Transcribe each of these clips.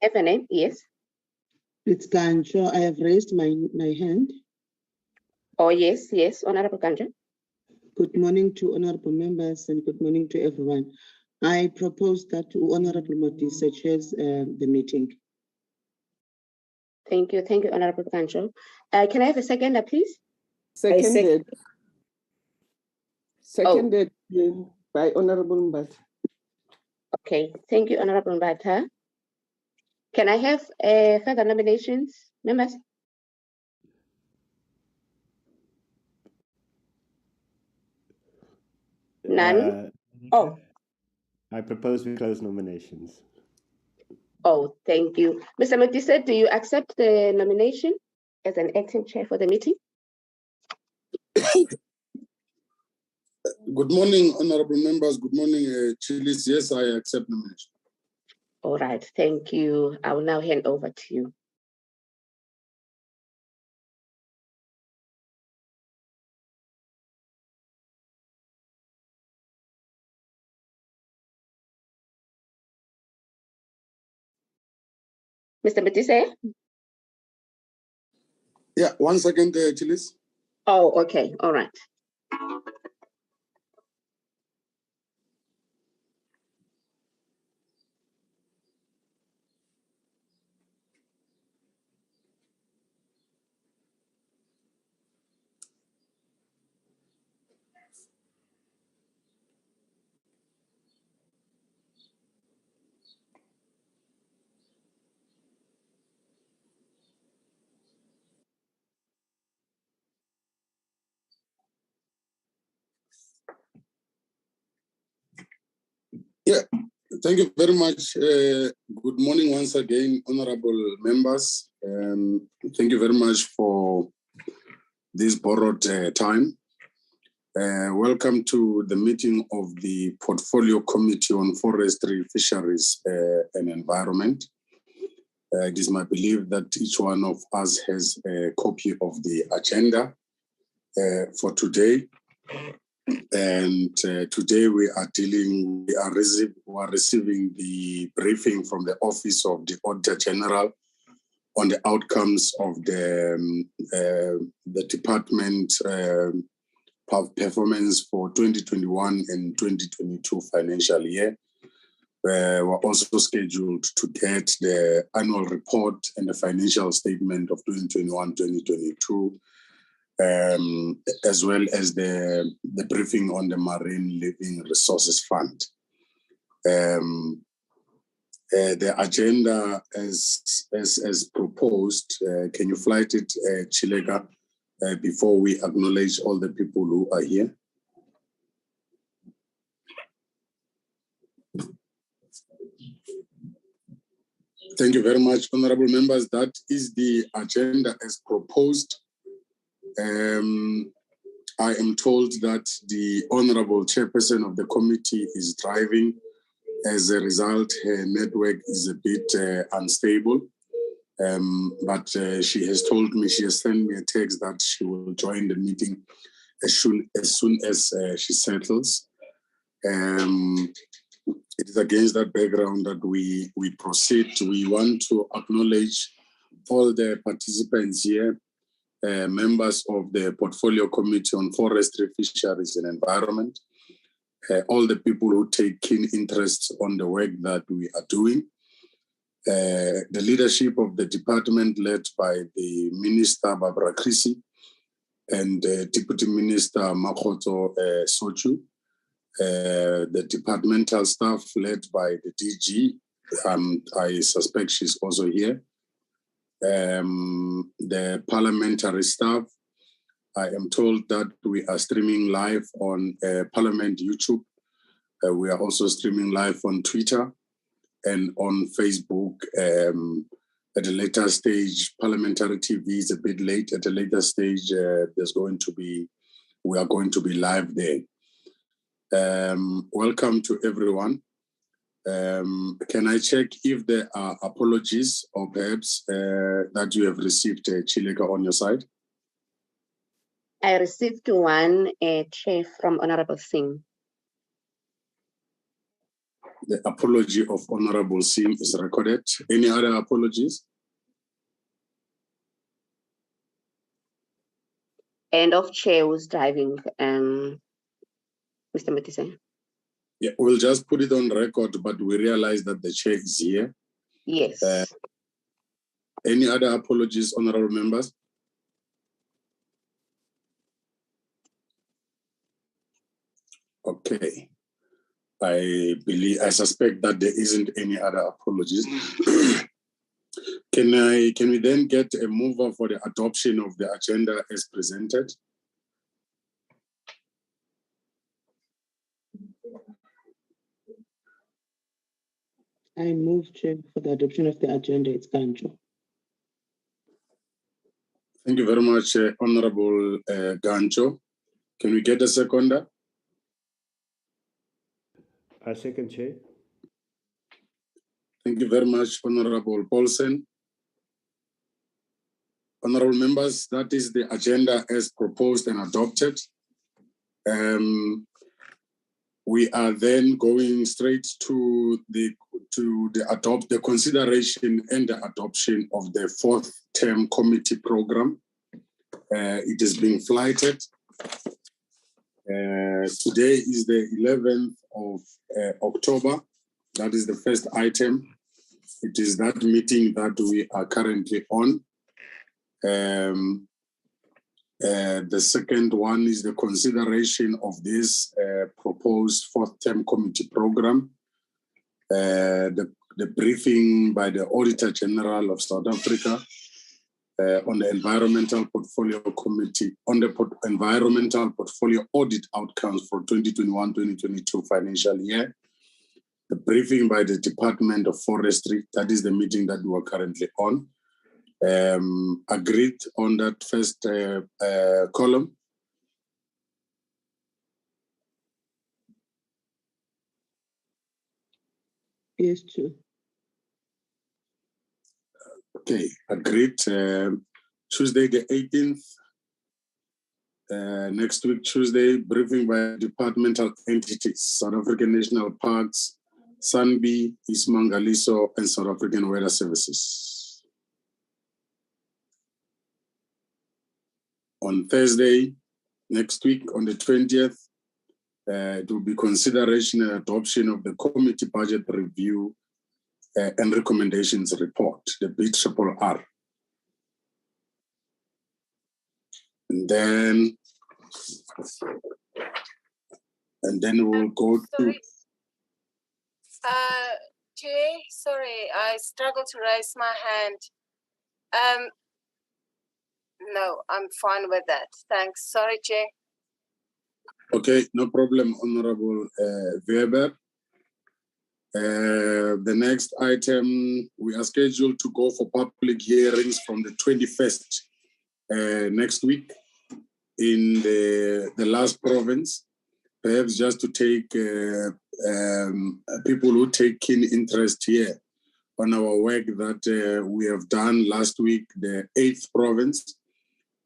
Have a name, yes. It's Kancho. I have raised my hand. Oh, yes, yes, Honorable Kancho. Good morning to honorable members and good morning to everyone. I propose that Honorable Modise chairs the meeting. Thank you, Honorable Kancho. Can I have a seconder, please? Seconded. Seconded by Honorable Mbata. Okay, thank you, Honorable Mbata. Can I have further nominations, members? None? I propose we close nominations. Oh, thank you. Mr. Modise, do you accept the nomination as an acting chair for the meeting? Good morning, honorable members. Good morning, Chilis. Yes, I accept nomination. All right, thank you. I will now hand over to you. Mr. Modise? Yeah, 1 second, Chilis. Oh, okay, all right. Yeah, thank you very much. Good morning once again, honorable members. Thank you very much for this borrowed time. Welcome to the meeting of the Portfolio Committee on Forestry, Fisheries and Environment. It is my belief that each one of us has a copy of the agenda for today. And today we are receiving the briefing from the Office of the Auditor-General on the outcomes of the department performance for 2021 and 2022 financial year. We're also scheduled to get the annual report and the financial statement of 2021-2022. As well as the briefing on the Marine Living Resources Fund. The agenda as proposed, can you flight it, Chilega, before we acknowledge all the people who are here? Thank you very much, honorable members. That is the agenda as proposed. I am told that the honorable chairperson of the committee is driving. As a result, her network is a bit unstable. But she has told me, she has sent me a text that she will join the meeting as soon as she settles. It is against that background that we proceed. We want to acknowledge all the participants here, members of the Portfolio Committee on Forestry, Fisheries and Environment, all the people who take keen interest on the work that we are doing, the leadership of the department led by the Minister Barbara Krisi and Deputy Minister Makgoto Sochu, the departmental staff led by the DG, I suspect she's also here, the parliamentary staff. I am told that we are streaming live on Parliament YouTube. We are also streaming live on Twitter and on Facebook. At a later stage, parliamentary TV is a bit late. At a later stage, we are going to be live there. Welcome to everyone. Can I check if there are apologies or perhaps that you have received, Chilega, on your side? I received one, Chair, from Honorable Singh. The apology of Honorable Sim is recorded. Any other apologies? And of chair who's driving, Mr. Matisse. Yeah, we'll just put it on record, but we realize that the chair is here. Yes. Any other apologies, honorable members? Okay. I suspect that there isn't any other apologies. Can we then get a mover for the adoption of the agenda as presented? I move, Chair, for the adoption of the agenda. It's Gancho. Thank you very much, Honorable Gancho. Can we get a seconder? I second, Chair. Thank you very much, Honorable Paulsen. Honorable members, that is the agenda as proposed and adopted. We are then going straight to the consideration and the adoption of the fourth term committee program. It is being flighted. Today is the 11th of October. That is the first item. It is that meeting that we are currently on. The second one is the consideration of this proposed fourth term committee program. The briefing by the Auditor-General of South Africa on the Environmental Portfolio Committee on the Environmental Portfolio Audit outcomes for 2021-2022 financial year. The briefing by the Department of Forestry, that is the meeting that we are currently on. Agreed on that first column. Yes, Chair. Okay, agreed. Tuesday the 18th, next week, Tuesday, briefing by departmental entities, South African National Parks, Sanbi, East Mangaliso, and South African Weather Services. On Thursday, next week, on the 20th, it will be consideration and adoption of the committee budget review and recommendations report, the BRRR. And then we'll go to... Chair, sorry, I struggle to raise my hand. No, I'm fine with that. Thanks. Sorry, Chair. Okay, no problem, Honorable Weber. The next item, we are scheduled to go for public hearings from the 21st next week in the last province. Perhaps just to take people who take keen interest here on our work that we have done last week, the 8th province.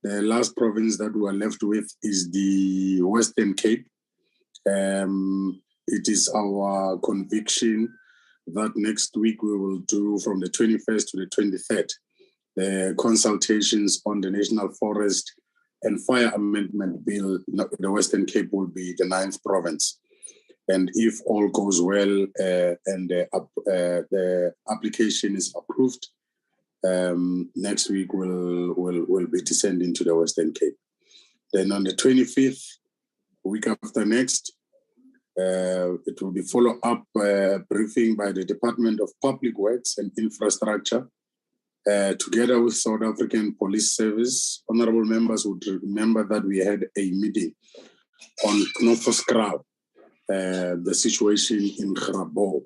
The last province that we are left with is the Western Cape. It is our conviction that next week we will do from the 21st to the 23rd, the consultations on the National Forest and Fire Amendment Bill. The Western Cape will be the 9th province. And if all goes well and the application is approved, next week we'll be descending to the Western Cape. Then on the 25th, week after next, it will be follow-up briefing by the Department of Public Works and Infrastructure, together with South African Police Service. Honorable members would remember that we had a meeting on Knofoskraal, the situation in Grabo.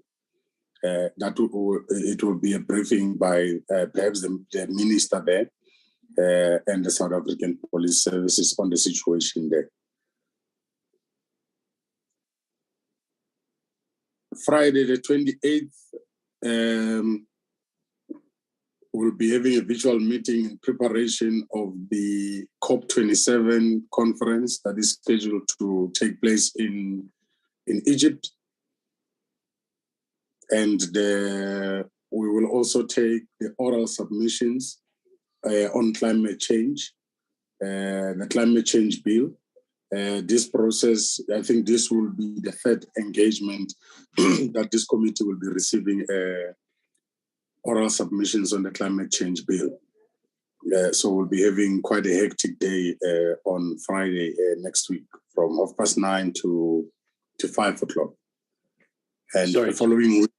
It will be a briefing by perhaps the minister there and the South African Police Services on the situation there. Friday the 28th, we'll be having a virtual meeting in preparation of the COP27 conference that is scheduled to take place in Egypt. And we will also take the oral submissions on climate change, the climate change bill. This process, I think this will be the third engagement that this committee will be receiving oral submissions on the climate change bill. So we'll be having quite a hectic day on Friday next week from 9:30 to 5 o'clock. And Sorry. the following week,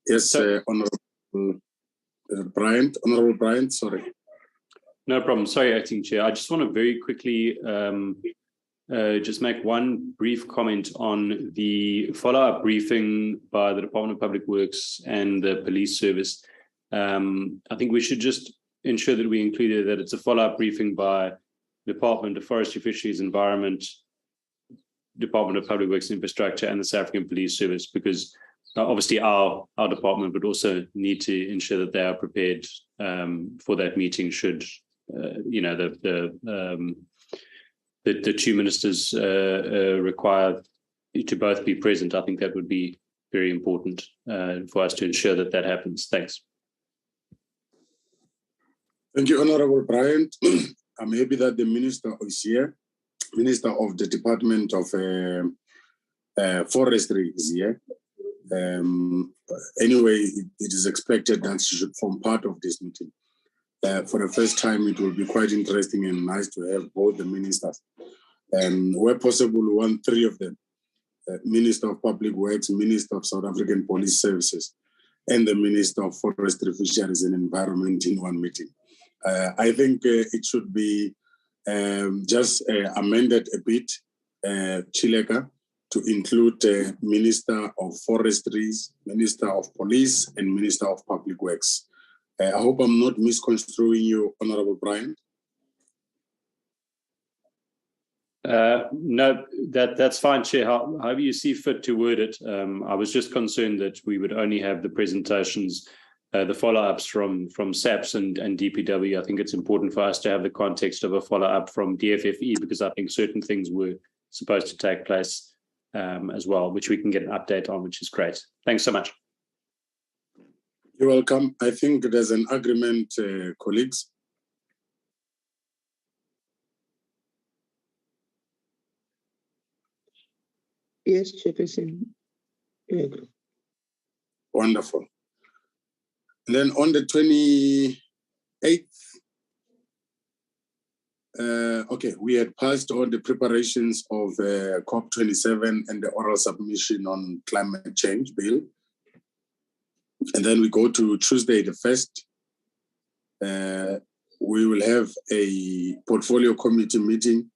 yes, Honorable Bryant, sorry. No problem. Sorry, Acting Chair. I just want to very quickly just make one brief comment on the follow-up briefing by the Department of Public Works and the Police Service. I think we should just ensure that we included that it's a follow-up briefing by Department of Forestry, Fisheries and Environment, Department of Public Works and Infrastructure, and the South African Police Service, because obviously our department would also need to ensure that they are prepared for that meeting should the two ministers require to both be present. I think that would be very important for us to ensure that that happens. Thanks. Thank you, Honorable Bryant. I'm happy that the Minister is here. Minister of the Department of Forestry is here. Anyway, it is expected that she should form part of this meeting. For the first time, it will be quite interesting and nice to have both the ministers. Where possible, we want three of them. Minister of Public Works, Minister of South African Police Services, and the Minister of Forestry, Fisheries and Environment in one meeting. I think it should be just amended a bit, Chileka, to include Minister of Forestries, Minister of Police, and Minister of Public Works. I hope I'm not misconstruing you, Honorable Brian. No, that's fine, Chair. However you see fit to word it. I was just concerned that we would only have the presentations, the follow-ups from SAPS and DPW. I think it's important for us to have the context of a follow-up from DFFE, because I think certain things were supposed to take place as well, which we can get an update on, which is great. Thanks so much. You're welcome. I think there's an agreement, colleagues. Yes, Chairperson. Wonderful. And then on the 28th, okay, we had passed all the preparations of COP27 and the oral submission on climate change bill. And then we go to Tuesday the 1st. We will have a portfolio committee meeting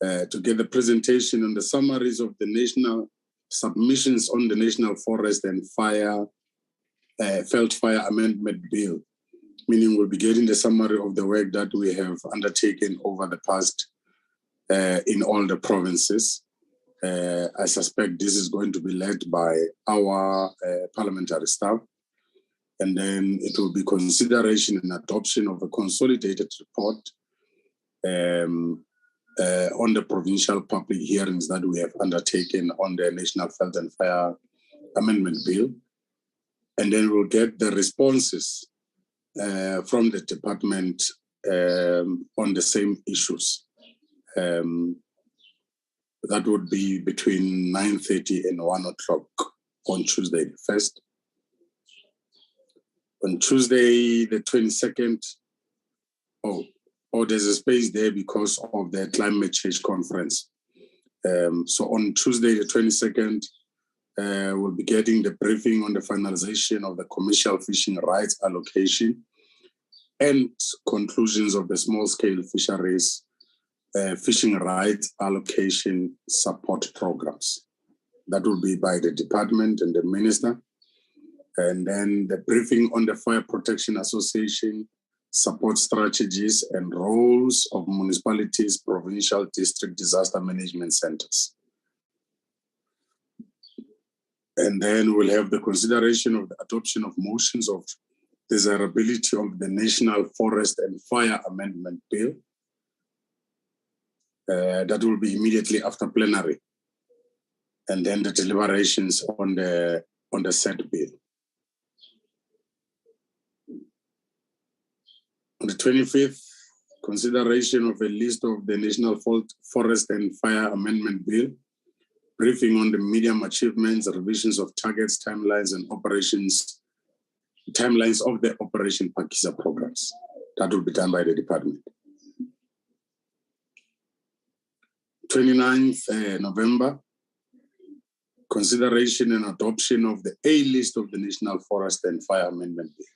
to get the presentation on the summaries of the national submissions on the National Forest and Felt Fire Amendment Bill, meaning we'll be getting the summary of the work that we have undertaken over the past in all the provinces. I suspect this is going to be led by our parliamentary staff. And then it will be consideration and adoption of a consolidated report on the provincial public hearings that we have undertaken on the National Felt and Fire Amendment Bill. And then we'll get the responses from the department on the same issues. That would be between 9:30 and 1 o'clock on Tuesday the 1st. On Tuesday the 22nd, there's a space there because of the climate change conference. So on Tuesday the 22nd, we'll be getting the briefing on the finalization of the commercial fishing rights allocation and conclusions of the small-scale fisheries fishing rights allocation support programs. That will be by the department and the minister. And then the briefing on the Fire Protection Association support strategies and roles of municipalities, provincial district disaster management centers. And then we'll have the consideration of the adoption of motions of desirability of the National Forest and Fire Amendment Bill. That will be immediately after plenary. And then the deliberations on the on the said bill. On the 25th, consideration of a list of the National Forest and Fire Amendment Bill, briefing on the medium achievements, revisions of targets, timelines, and timelines of the Operation Pakisa programs. That will be done by the department. 29th November, consideration and adoption of the A list of the National Forest and Fire Amendment Bill.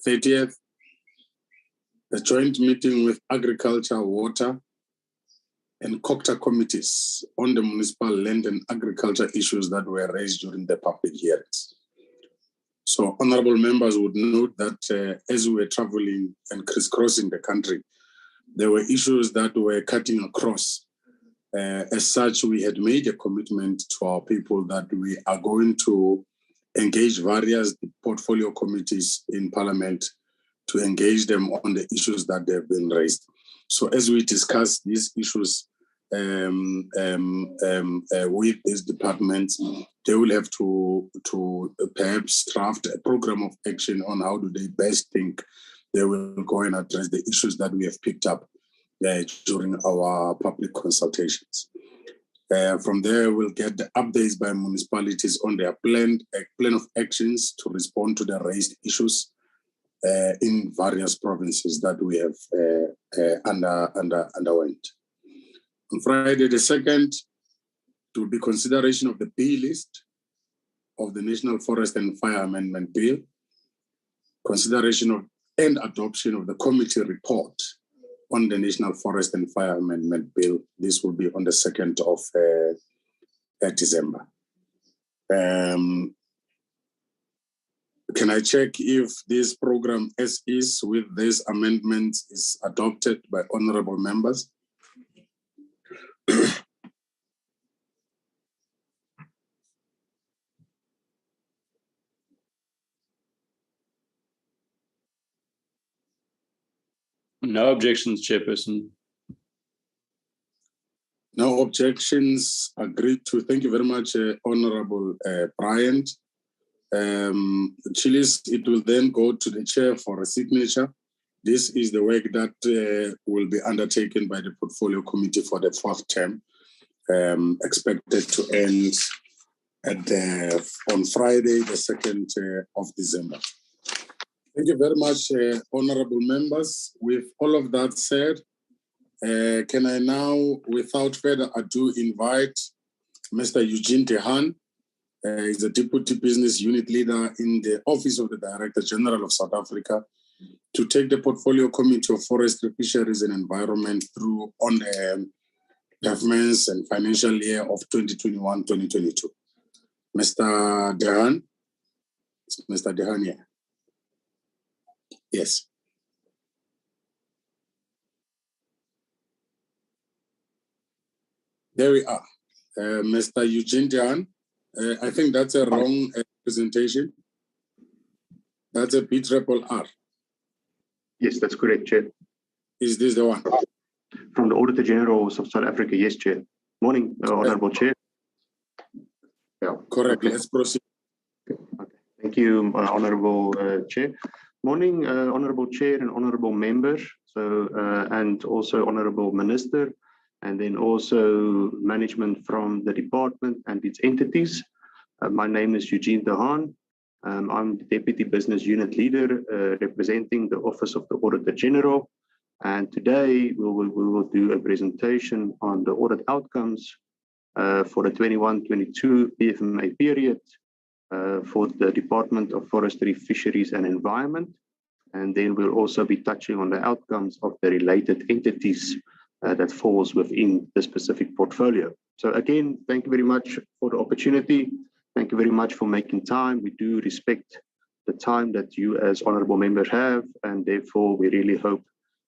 30th, a joint meeting with Agriculture, Water, and COCTA committees on the municipal land and agriculture issues that were raised during the public hearings. So honorable members would note that as we were traveling and crisscrossing the country, there were issues that were cutting across. As such, we had made a commitment to our people that we are going to engage various portfolio committees in Parliament to engage them on the issues that have been raised. So as we discuss these issues with these departments, they will have to perhaps draft a program of action on how do they best think they will go and address the issues that we have picked up during our public consultations. From there, we'll get the updates by municipalities on their plan of actions to respond to the raised issues in various provinces that we have underwent. On Friday the 2nd, it will be consideration of the B list of the National Forest and Fire Amendment Bill, consideration of and adoption of the committee report on the National Forest and Fire Amendment Bill. This will be on the 2nd of December. Can I check if this program as is with these amendments is adopted by honorable members? No objections, Chairperson. No objections. Agreed to. Thank you very much, Honorable Bryant. Chilis, it will then go to the chair for a signature. This is the work that will be undertaken by the Portfolio Committee for the 4th term, expected to end on Friday, the 2nd of December. Thank you very much, honorable members. With all of that said, can I now, without further ado, invite Mr. Eugene Dehan. He's the Deputy Business Unit Leader in the Office of the Director-General of South Africa, to take the Portfolio Committee of Forestry, Fisheries and Environment through on the governance and financial year of 2021-2022. Mr. Dehan? Mr. Dehan, yeah. Yes. There we are. Mr. Eugene Dehan, I think that's a wrong presentation. That's a B-triple-R. Yes, that's correct, Chair. Is this the one? From the Auditor-General of South Africa, yes, Chair. Morning, Honourable Chair. Yeah, correct. Okay. Let's proceed. Okay. Thank you, Honourable Chair. Morning, Honourable Chair and Honourable Members, and also Honourable Minister, and then also management from the department and its entities. My name is Eugene Dehan. I'm the Deputy Business Unit Leader representing the Office of the Auditor General. And today we will do a presentation on the audit outcomes for the 21-22 PFMA period for the Department of Forestry, Fisheries and Environment. And then we'll also be touching on the outcomes of the related entities that falls within the specific portfolio. So again, thank you very much for the opportunity. Thank you very much for making time. We do respect the time that you as honourable members have, and therefore we really hope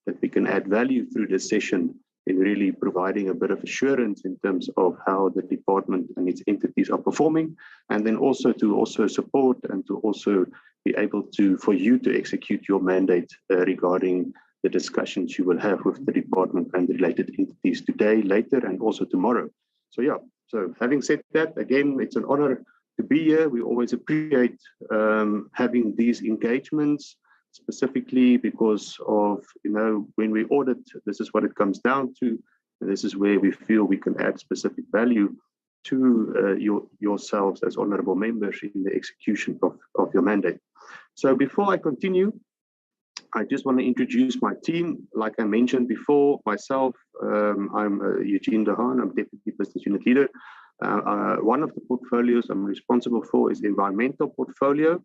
that we can add value through this session in really providing a bit of assurance in terms of how the department and its entities are performing, and then also to support and to also be able to, for you to execute your mandate regarding the discussions you will have with the department and related entities today, later, and also tomorrow. So yeah, So having said that, again, it's an honor to be here. We always appreciate having these engagements, specifically because of, when we audit, this is what it comes down to. And this is where we feel we can add specific value to yourselves as honorable members in the execution of your mandate. So before I continue, I just want to introduce my team. Like I mentioned before, myself, I'm Eugene Dehaan, I'm Deputy Business Unit Leader. One of the portfolios I'm responsible for is the Environmental Portfolio,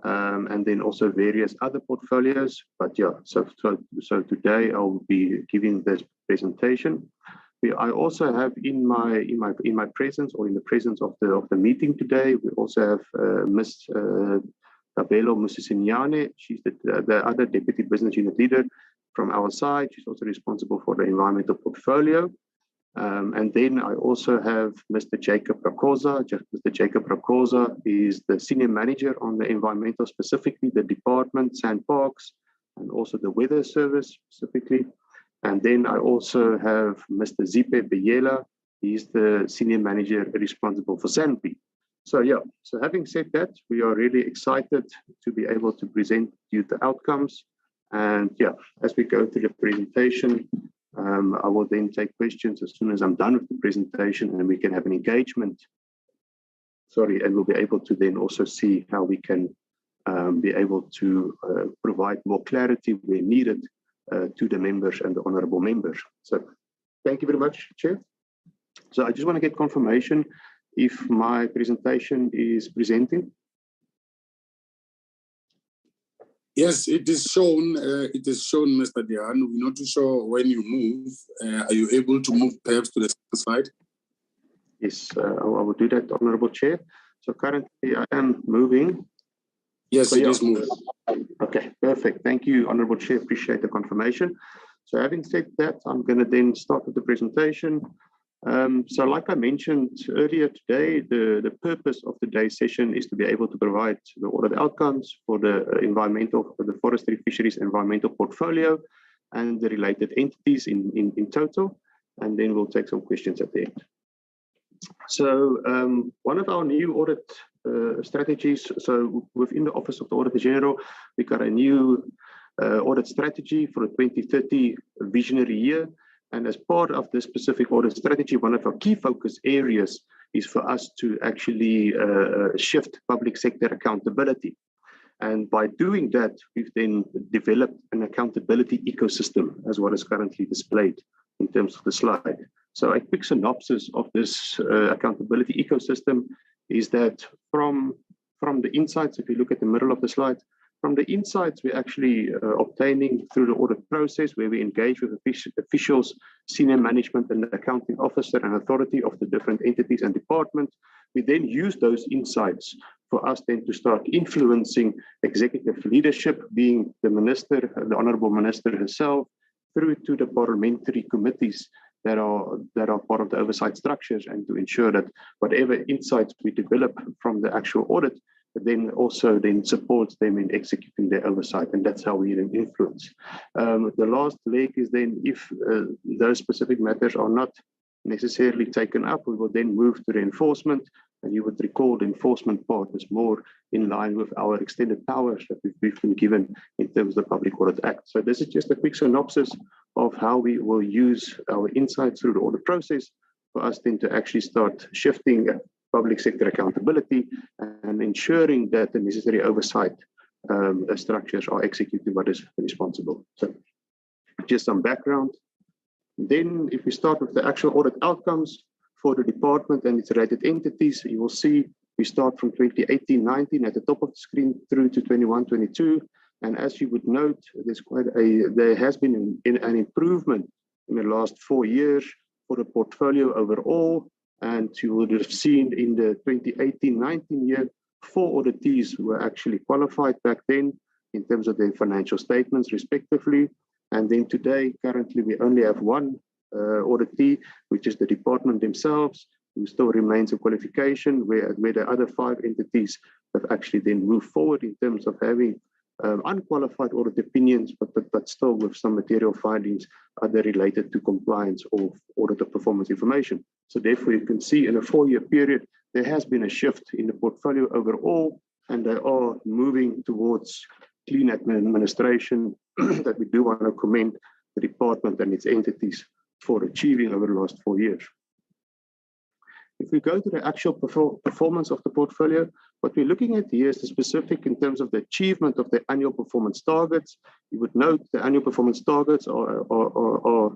and then also various other portfolios. But yeah, so today I will be giving this presentation. I also have in my presence, or in the presence of the meeting today, we also have Ms. Tabelo Musisinyane. She's the other Deputy Business Unit Leader from our side. She's also responsible for the Environmental Portfolio. And then I also have Mr. Jacob Rakosa. Mr. Jacob Rakosa is the Senior Manager on the Environmental, specifically the Department, Sandparks, and also the Weather Service specifically. And then I also have Mr. Zipe Beyela. He's the Senior Manager responsible for Sandby. So yeah, so having said that, we are really excited to be able to present you the outcomes. And yeah, as we go through the presentation, I will then take questions as soon as I'm done with the presentation, and we can have an engagement. And we'll be able to then also see how we can be able to provide more clarity where needed to the members and the honorable members. So thank you very much, Chair. So I just want to get confirmation if my presentation is presenting. Yes, it is shown. It is shown, Mr. Dehaan. We're not too sure when you move. Are you able to move perhaps to the slide? Yes, I will do that, Honorable Chair. So currently I am moving. Yes, it is moving. Okay, perfect. Thank you, Honorable Chair. Appreciate the confirmation. So having said that, I'm going to then start with the presentation. So like I mentioned earlier today, the purpose of today's session is to be able to provide the audit outcomes for the forestry, fisheries, environmental portfolio and the related entities in total. And then we'll take some questions at the end. So one of our new audit strategies, so within the Office of the Auditor-General, we got a new audit strategy for the 2030 visionary year. And as part of this specific audit strategy, one of our key focus areas is for us to actually shift public sector accountability. And by doing that, we've then developed an accountability ecosystem, as what is currently displayed in terms of the slide. So a quick synopsis of this accountability ecosystem is that from the insights, if you look at the middle of the slide, from the insights we're actually obtaining through the audit process, where we engage with officials, senior management, and the accounting officer and authority of the different entities and departments, we then use those insights for us then to start influencing executive leadership, being the minister, the honorable minister herself, through to the parliamentary committees that are part of the oversight structures, and to ensure that whatever insights we develop from the actual audit then also then supports them in executing their oversight, and that's how we then influence. The last leg is then, if those specific matters are not necessarily taken up, we will then move to the enforcement, and you would recall the enforcement part is more in line with our extended powers that we've been given in terms of the Public Audit Act. So this is just a quick synopsis of how we will use our insights through the audit process for us then to actually start shifting public sector accountability and ensuring that the necessary oversight structures are executing what is responsible. So just some background. Then if we start with the actual audit outcomes for the department and its related entities, you will see we start from 2018-19 at the top of the screen through to 21-22. And as you would note, there has been an improvement in the last 4 years for the portfolio overall. And you would have seen in the 2018-19 year, 4 auditees were actually qualified back then in terms of their financial statements respectively. And then today, currently, we only have 1 auditee, which is the department themselves, who still remains a qualification, where the other 5 entities have actually then moved forward in terms of having unqualified audit opinions, but still with some material findings either related to compliance or auditor performance information. So therefore, you can see in a 4-year period, there has been a shift in the portfolio overall, and they are moving towards clean administration that we do want to commend the department and its entities for achieving over the last 4 years. If we go to the actual performance of the portfolio, what we're looking at here is the specific in terms of the achievement of the annual performance targets. You would note the annual performance targets are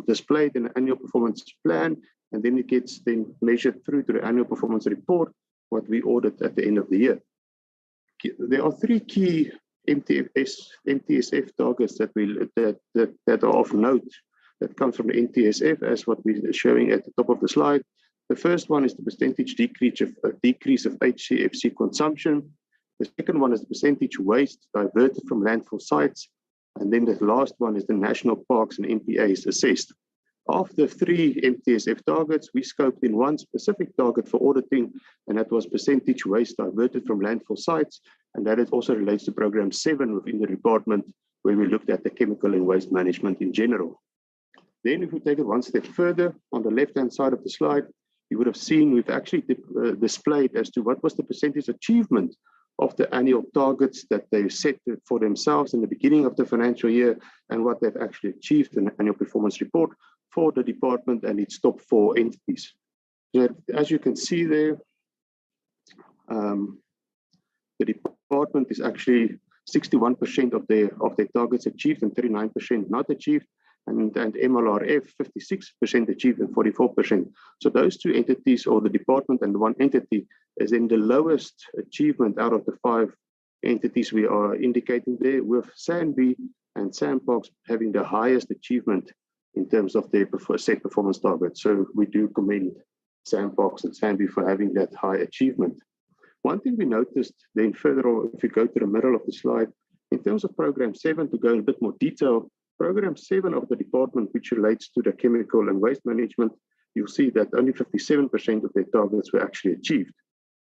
displayed in the annual performance plan, and then it gets then measured through to the annual performance report, what we audit at the end of the year. There are 3 key NTSF targets that are of note that comes from the NTSF, as what we're showing at the top of the slide. The first one is the percentage decrease of HCFC consumption. The second one is the percentage waste diverted from landfill sites. And then the last one is the national parks and NPAs assessed. Of the 3 MTSF targets, we scoped in one specific target for auditing, and that was percentage waste diverted from landfill sites. And that also relates to program 7 within the department, where we looked at the chemical and waste management in general. Then if we take it one step further, on the left-hand side of the slide, you would have seen we've actually displayed as to what was the percentage achievement of the annual targets that they set for themselves in the beginning of the financial year and what they've actually achieved in the annual performance report for the department and its top 4 entities. As you can see there, the department is actually 61% of their targets achieved and 39% not achieved. And MLRF 56% achieved and 44%. So those 2 entities, or the department and 1 entity, is in the lowest achievement out of the 5 entities we are indicating there, with SANBI and SANParks having the highest achievement in terms of their set performance targets. So we do commend SANParks and SANBI for having that high achievement. One thing we noticed then further on, if you go to the middle of the slide, in terms of program 7, to go in a bit more detail, program 7 of the department, which relates to the chemical and waste management, you'll see that only 57% of their targets were actually achieved.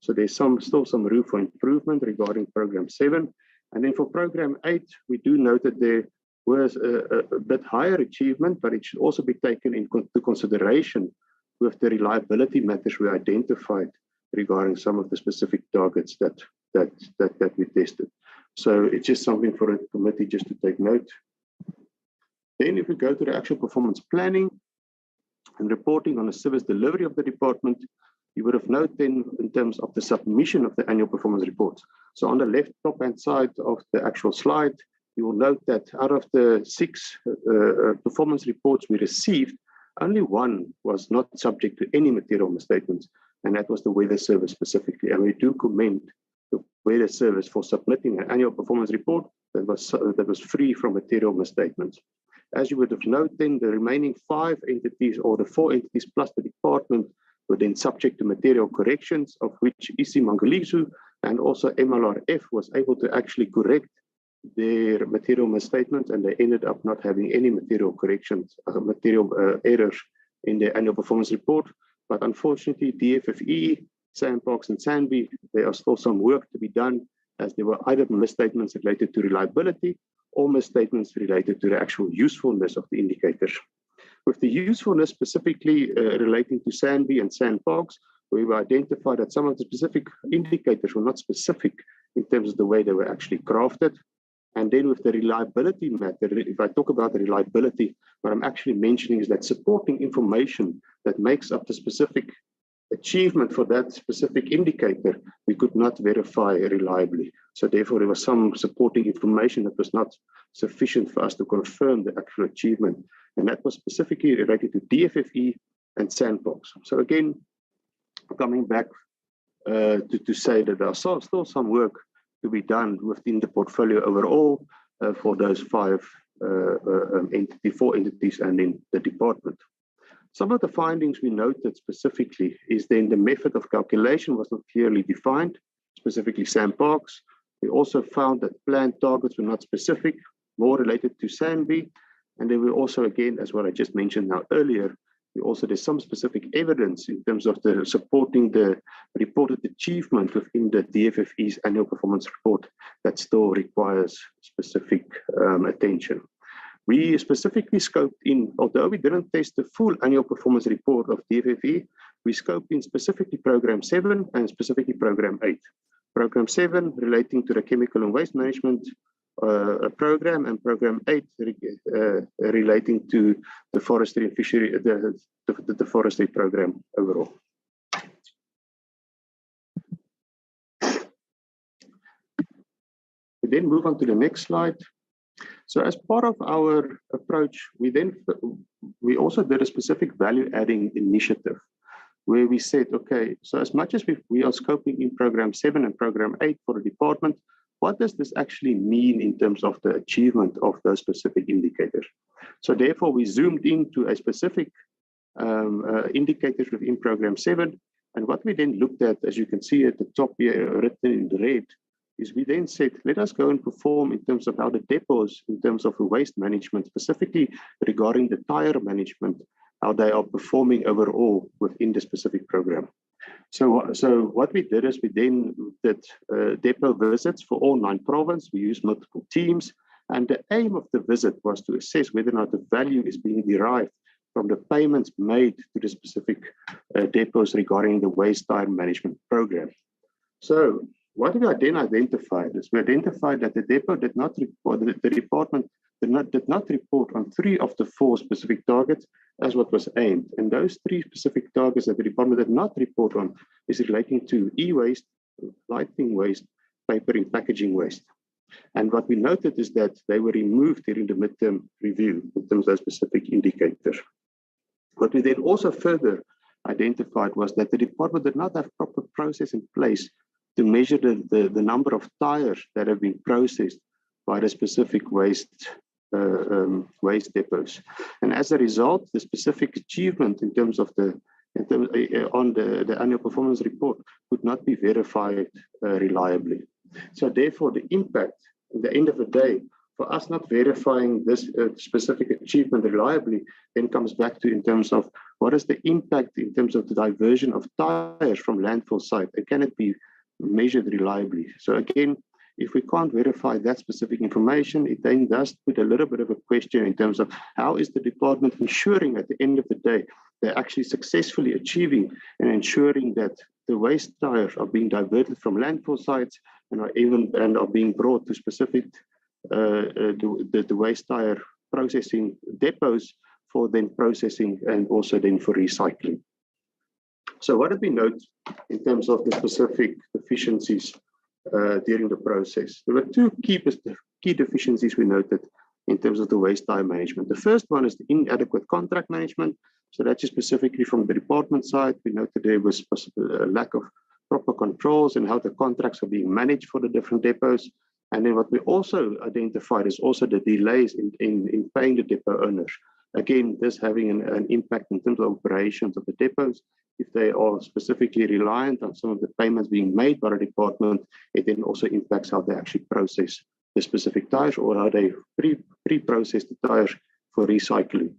So there's still some room for improvement regarding program 7. And then for program 8, we do note that there was a bit higher achievement, but it should also be taken into consideration with the reliability matters we identified regarding some of the specific targets that we tested. So it's just something for the committee just to take note. Then if we go to the actual performance planning and reporting on the service delivery of the department, you would have noted then in terms of the submission of the annual performance reports. So on the left top-hand side of the actual slide, you will note that out of the 6 performance reports we received, only 1 was not subject to any material misstatements, and that was the Weather Service specifically. And we do commend the Weather Service for submitting an annual performance report that was free from material misstatements. As you would have noted, then the remaining 5 entities, or the 4 entities plus the department, were then subject to material corrections, of which Isi Mangalizu and also MLRF was able to actually correct their material misstatements, and they ended up not having any material corrections, errors in their annual performance report. But unfortunately, DFFE, SANParks and SANBI, there are still some work to be done, as there were either misstatements related to reliability or misstatements related to the actual usefulness of the indicators. With the usefulness specifically relating to SANBI and SANParks, we identified that some of the specific indicators were not specific in terms of the way they were actually crafted. And then with the reliability matter, if I talk about the reliability, what I'm actually mentioning is that supporting information that makes up the specific achievement for that specific indicator, we could not verify reliably. So therefore, there was some supporting information that was not sufficient for us to confirm the actual achievement. And that was specifically related to DFFE and SANParks. So again, coming back to say that there are still some work to be done within the portfolio overall for those 4 entities and in the department. Some of the findings we noted specifically is then the method of calculation was not clearly defined, specifically SANParks. We also found that planned targets were not specific, more related to SANBI. And then we also, again, as what I just mentioned now earlier, there's some specific evidence in terms of the supporting the reported achievement within the DFFE's annual performance report that still requires specific attention. We specifically scoped in, although we didn't test the full annual performance report of DFFE, we scoped in specifically Program 7 and specifically Program 8. Program 7 relating to the chemical and waste management program, and Program 8 relating to the forestry and fishery, the forestry program overall. We then move on to the next slide. So as part of our approach, we also did a specific value-adding initiative where we said, okay, so as much as we are scoping in Program 7 and Program 8 for the department, what does this actually mean in terms of the achievement of those specific indicators? So therefore, we zoomed into a specific indicators within Program 7. And what we then looked at, as you can see at the top here, written in red, is we then said, let us go and perform in terms of how the depots, in terms of the waste management, specifically regarding the tire management, how they are performing overall within the specific program. So what we did is we then did depot visits for all 9 provinces. We used multiple teams, and the aim of the visit was to assess whether or not the value is being derived from the payments made to the specific depots regarding the waste tire management program. So what we then identified is we identified that the depot did not report, the department did not report on 3 of the 4 specific targets as what was aimed. And those 3 specific targets that the department did not report on is relating to e-waste, lighting waste, paper and packaging waste. And what we noted is that they were removed during the midterm review in terms of specific indicators. What we then also further identified was that the department did not have proper process in place to measure the number of tires that have been processed by the specific waste depots. And as a result, the specific achievement in terms of the annual performance report could not be verified reliably. So therefore, the impact at the end of the day, for us not verifying this specific achievement reliably, then comes back to in terms of what is the impact in terms of the diversion of tires from landfill site, and can it be measured reliably? So again, if we can't verify that specific information, it then does put a little bit of a question in terms of how is the department ensuring at the end of the day they're actually successfully achieving and ensuring that the waste tires are being diverted from landfill sites and are being brought to specific the waste tire processing depots for then processing and also then for recycling. So what did we note in terms of the specific deficiencies during the process? There were 2 key deficiencies we noted in terms of the waste tire management. The first one is the inadequate contract management. So that's specifically from the department side. We noted there was a lack of proper controls and how the contracts are being managed for the different depots. And then what we also identified is also the delays in paying the depot owners. Again, this having an impact in terms of operations of the depots. If they are specifically reliant on some of the payments being made by the department, it then also impacts how they actually process the specific tires or how they pre-process the tires for recycling.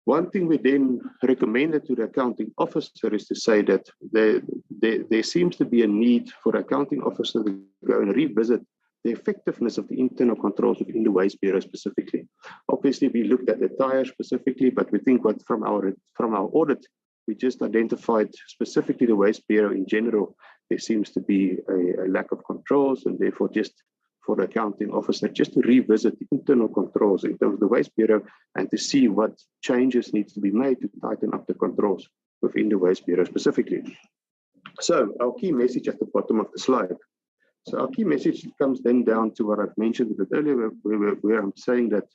One thing we then recommended to the accounting officer is to say that there seems to be a need for the accounting officer to go and revisit the effectiveness of the internal controls within the Waste Bureau specifically. Obviously, we looked at the tires specifically, but we think what from our audit, we just identified specifically the Waste Bureau in general. There seems to be a lack of controls, and therefore just for the accounting officer just to revisit the internal controls in terms of the Waste Bureau and to see what changes needs to be made to tighten up the controls within the Waste Bureau specifically. So our key message at the bottom of the slide. So our key message comes then down to what I've mentioned a bit earlier, where I'm saying that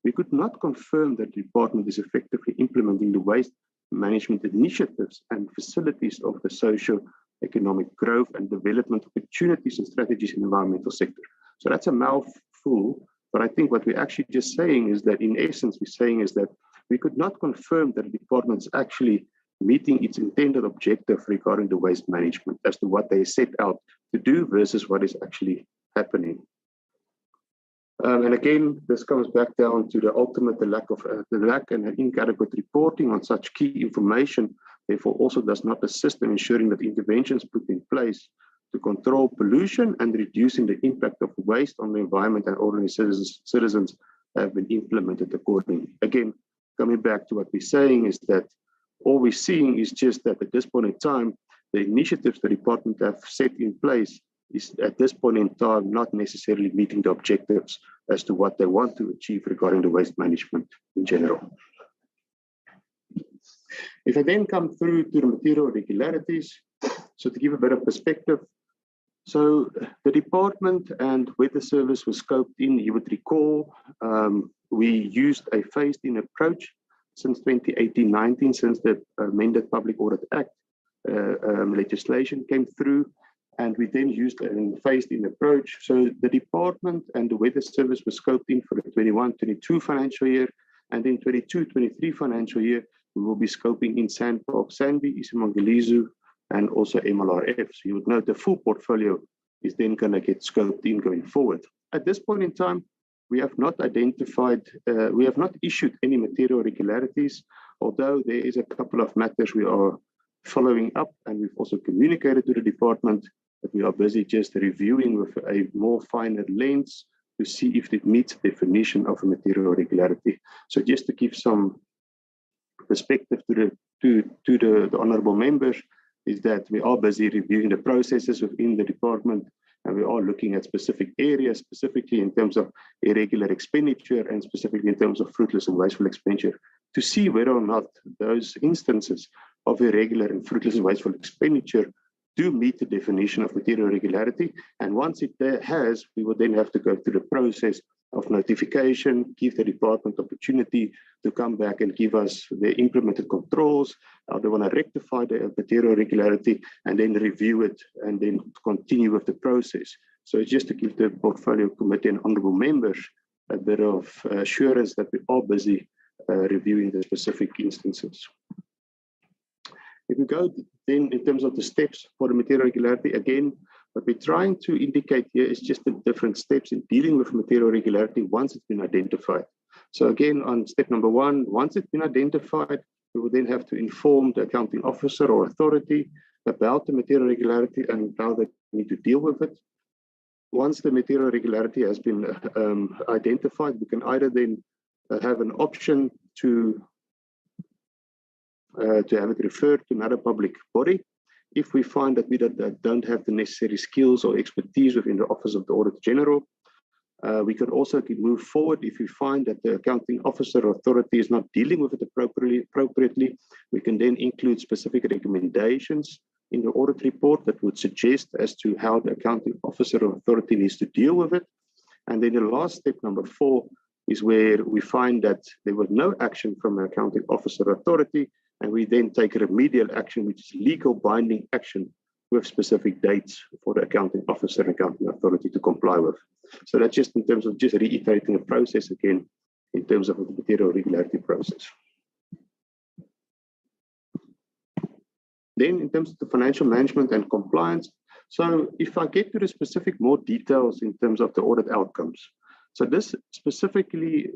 we could not confirm that the department is effectively implementing the waste management initiatives and facilities of the socio-economic growth and development opportunities and strategies in the environmental sector. So that's a mouthful, but I think what we're actually just saying is that in essence, we're saying is that we could not confirm that the department is actually meeting its intended objective regarding the waste management as to what they set out to do versus what is actually happening. And again, this comes back down to the ultimate, the lack and inadequate reporting on such key information, therefore also does not assist in ensuring that interventions put in place to control pollution and reducing the impact of waste on the environment and ordinary citizens have been implemented accordingly. Again, coming back to what we're saying is that all we're seeing is just that at this point in time, the initiatives the department have set in place is at this point in time not necessarily meeting the objectives as to what they want to achieve regarding the waste management in general. If I then come through to the material irregularities, so to give a bit of perspective, so the department and weather service was scoped in. You would recall we used a phased-in approach since 2018-19, since the amended Public Audit Act legislation came through, and we then used a phased-in approach. So the department and the weather service was scoped in for the 21-22 financial year, and then 22-23 financial year, we will be scoping in Sandpark, Sandby, Isimangalizu, and also MLRF. So you would note the full portfolio is then going to get scoped in going forward. At this point in time, we have not identified, we have not issued any material irregularities, although there is a couple of matters we are following up, and we've also communicated to the department that we are busy just reviewing with a more finer lens to see if it meets the definition of a material irregularity. So just to give some perspective to the honourable members, is that we are busy reviewing the processes within the department, and we are looking at specific areas, specifically in terms of irregular expenditure and specifically in terms of fruitless and wasteful expenditure, to see whether or not those instances of irregular and fruitless and wasteful expenditure do meet the definition of material irregularity. And once it has, we will then have to go through the process of notification, give the department opportunity to come back and give us the implemented controls, how they want to rectify the material irregularity, and then review it and then continue with the process. So it's just to give the portfolio committee and honourable members a bit of assurance that we are busy reviewing the specific instances. If we go then in terms of the steps for the material irregularity, again, what we're trying to indicate here is just the different steps in dealing with material irregularity once it's been identified. So again, on step number one, once it's been identified, we will then have to inform the accounting officer or authority about the material irregularity and how they need to deal with it. Once the material irregularity has been identified, we can either then have an option to have it referred to another public body. If we find that we don't have the necessary skills or expertise within the Office of the Auditor-General, we can also move forward. If we find that the accounting officer or authority is not dealing with it appropriately, we can then include specific recommendations in the audit report that would suggest as to how the accounting officer or authority needs to deal with it. And then the last step, number 4, is where we find that there was no action from the accounting officer or authority, and we then take remedial action, which is legal binding action with specific dates for the accounting officer and accounting authority to comply with. So that's just in terms of just reiterating the process again, in terms of the material irregularity process. Then in terms of the financial management and compliance, so if I get to the specific more details in terms of the audit outcomes, so this specifically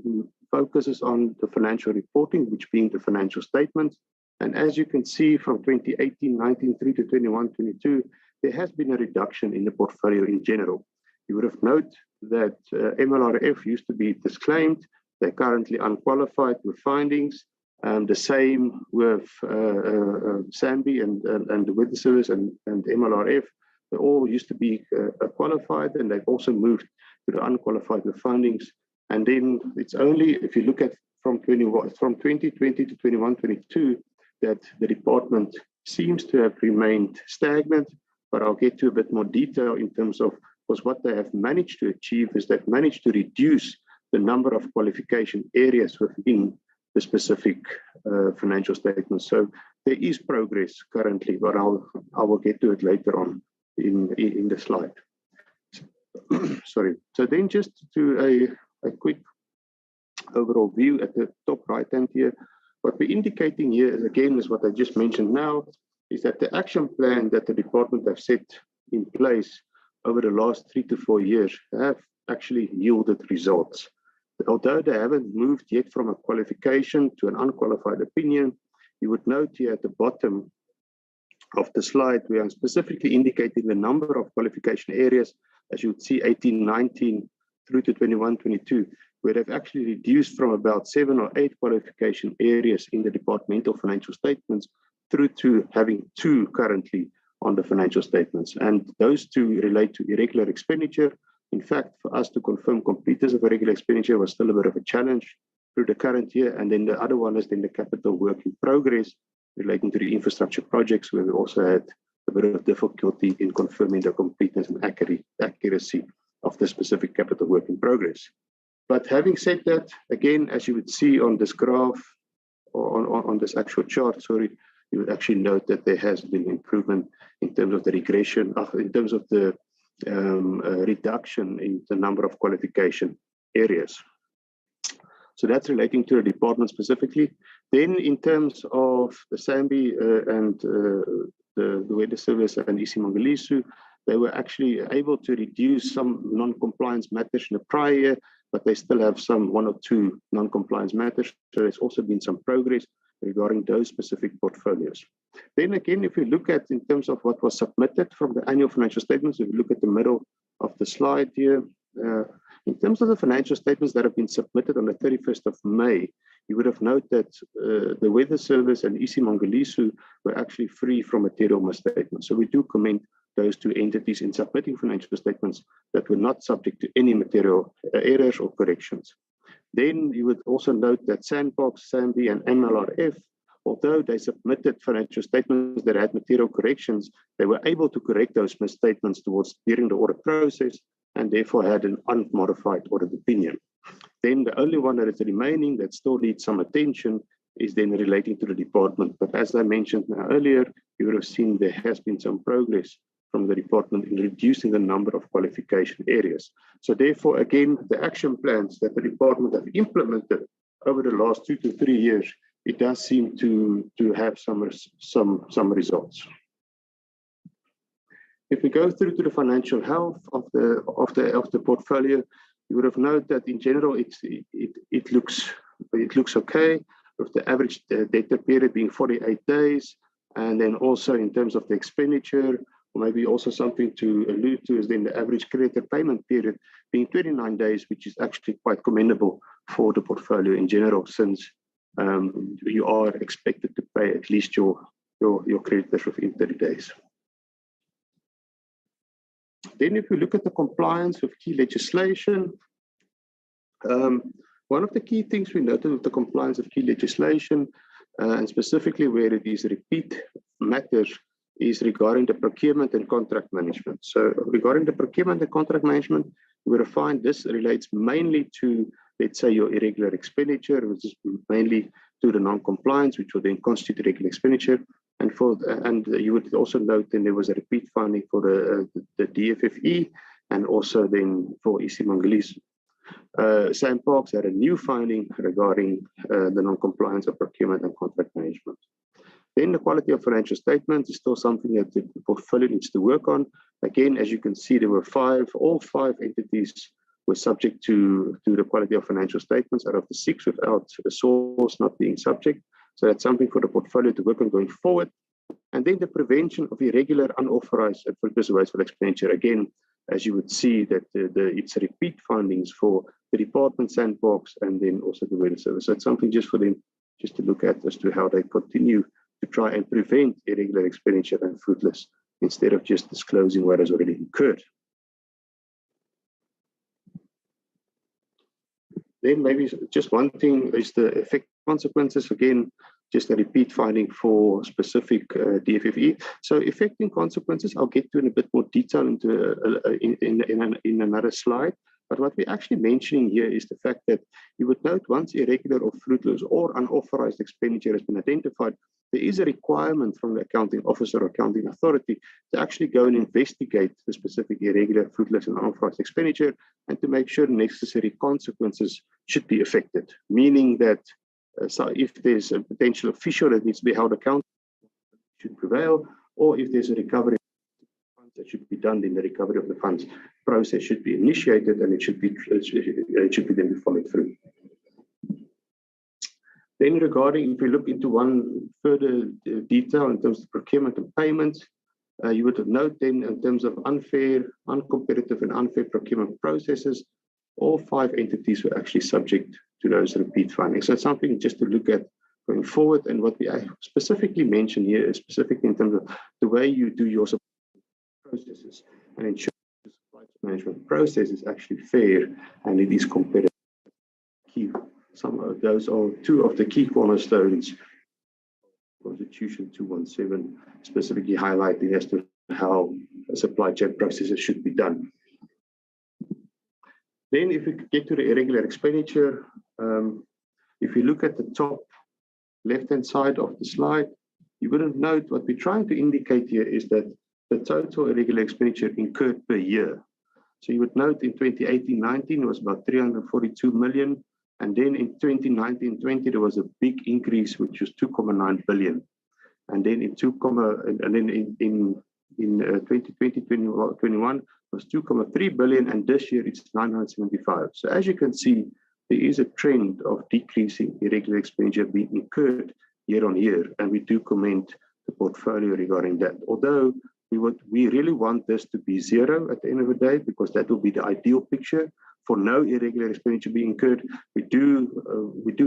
focuses on the financial reporting, which being the financial statements. And as you can see from 2018-19 through to 21-22, there has been a reduction in the portfolio in general. You would have noted that MLRF used to be disclaimed. They're currently unqualified with findings. The same with Sandby and the Weather Service and MLRF. They all used to be qualified, and they've also moved to the unqualified with findings. And then it's only if you look at from 2020 to 21-22 that the department seems to have remained stagnant, but I'll get to a bit more detail in terms of because what they have managed to achieve is they've managed to reduce the number of qualification areas within the specific financial statements. So there is progress currently, but I will get to it later on in the slide. Sorry. So then just to a quick overall view at the top right hand here. What we're indicating here is, again, is what I just mentioned now, is that the action plan that the department have set in place over the last 3 to 4 years have actually yielded results. Although they haven't moved yet from a qualification to an unqualified opinion, you would note here at the bottom of the slide, we are specifically indicating the number of qualification areas, as you would see 18, 19 through to 21, 22, where they've actually reduced from about 7 or 8 qualification areas in the departmental financial statements through to having 2 currently on the financial statements. And those 2 relate to irregular expenditure. In fact, for us to confirm completeness of irregular expenditure was still a bit of a challenge through the current year. And then the other one is then the capital work in progress relating to the infrastructure projects, where we also had a bit of difficulty in confirming the completeness and accuracy of the specific capital work in progress. But having said that, again, as you would see on this graph, or on this actual chart, sorry, you would actually note that there has been improvement in terms of the regression, in terms of the reduction in the number of qualification areas. So that's relating to the department specifically. Then in terms of the SAMBI and the Weather Service and Isimangaliso, they were actually able to reduce some non-compliance matters in the prior year, but they still have some 1 or 2 non-compliance matters. So there's also been some progress regarding those specific portfolios. Then again, if we look at in terms of what was submitted from the annual financial statements, if we look at the middle of the slide here, in terms of the financial statements that have been submitted on the 31st of May, you would have noted that the Weather Service and Isimangaliso were actually free from material misstatements. So we do commend those 2 entities in submitting financial statements that were not subject to any material errors or corrections. Then you would also note that SANParks, SAMBI, and MLRF, although they submitted financial statements that had material corrections, they were able to correct those misstatements during the audit process, and therefore had an unmodified audit opinion. Then the only one that is remaining that still needs some attention is then relating to the department. But as I mentioned earlier, you would have seen there has been some progress from the department in reducing the number of qualification areas. So therefore, again, the action plans that the department have implemented over the last 2 to 3 years, it does seem to have some results. If we go through to the financial health of the portfolio, you would have noted that in general it looks okay, with the average debtor period being 48 days, and then also in terms of the expenditure, or maybe also something to allude to is then the average creditor payment period being 29 days, which is actually quite commendable for the portfolio in general, since you are expected to pay at least your creditors within 30 days. Then if we look at the compliance with key legislation, one of the key things we noted with the compliance of key legislation, and specifically where it is repeat matters, is regarding the procurement and contract management. So regarding the procurement and contract management, we will find this relates mainly to, let's say, your irregular expenditure, which is mainly to the non-compliance, which will then constitute irregular expenditure. And you would also note then there was a repeat finding for the DFFE, and also then for Isimangaliso. SANParks had a new finding regarding the non-compliance of procurement and contract management. Then the quality of financial statements is still something that the portfolio needs to work on. Again, as you can see, there were all five entities were subject to the quality of financial statements out of the 6, without the source not being subject. So that's something for the portfolio to work on going forward. And then the prevention of irregular, unauthorized, and fruitless wasteful expenditure. Again, as you would see that it's repeat findings for the department, SANParks, and then also the Weather Service. So it's something just for them just to look at as to how they continue to try and prevent irregular expenditure and fruitless, instead of just disclosing what has already occurred. Then maybe just one thing is the effect consequences. Again, just a repeat finding for specific DFFE. So affecting consequences, I'll get to in a bit more detail in another slide. But what we're actually mentioning here is the fact that you would note once irregular or fruitless or unauthorized expenditure has been identified, there is a requirement from the accounting officer or accounting authority to actually go and investigate the specific irregular, fruitless, and unauthorized expenditure, and to make sure necessary consequences should be affected. Meaning that so if there's a potential official that needs to be held accountable, should prevail, or if there's a recovery that should be done, then the recovery of the funds process should be initiated, and it should be then be followed through. Then regarding, if we look into one further detail in terms of procurement and payments, you would note then in terms of unfair, uncompetitive and unfair procurement processes, all 5 entities were actually subject to those repeat findings. So it's something just to look at going forward. And what we specifically mention here is specifically in terms of the way you do your processes and ensure the supply management process is actually fair and it is competitive. Some of those are 2 of the key cornerstones. Constitution 217 specifically highlighting as to how supply chain processes should be done. Then if we get to the irregular expenditure, if you look at the top left-hand side of the slide, you would note what we're trying to indicate here is that the total irregular expenditure incurred per year. So you would note in 2018-19 it was about 342 million. And then in 2019-20, there was a big increase, which was 2.9 billion. And then in 2020-21 was 2.3 billion, and this year it's 975. So as you can see, there is a trend of decreasing irregular expenditure being incurred year on year, and we do commend the portfolio regarding that. Although we really want this to be zero at the end of the day, because that will be the ideal picture. For no irregular expenditure being incurred, we do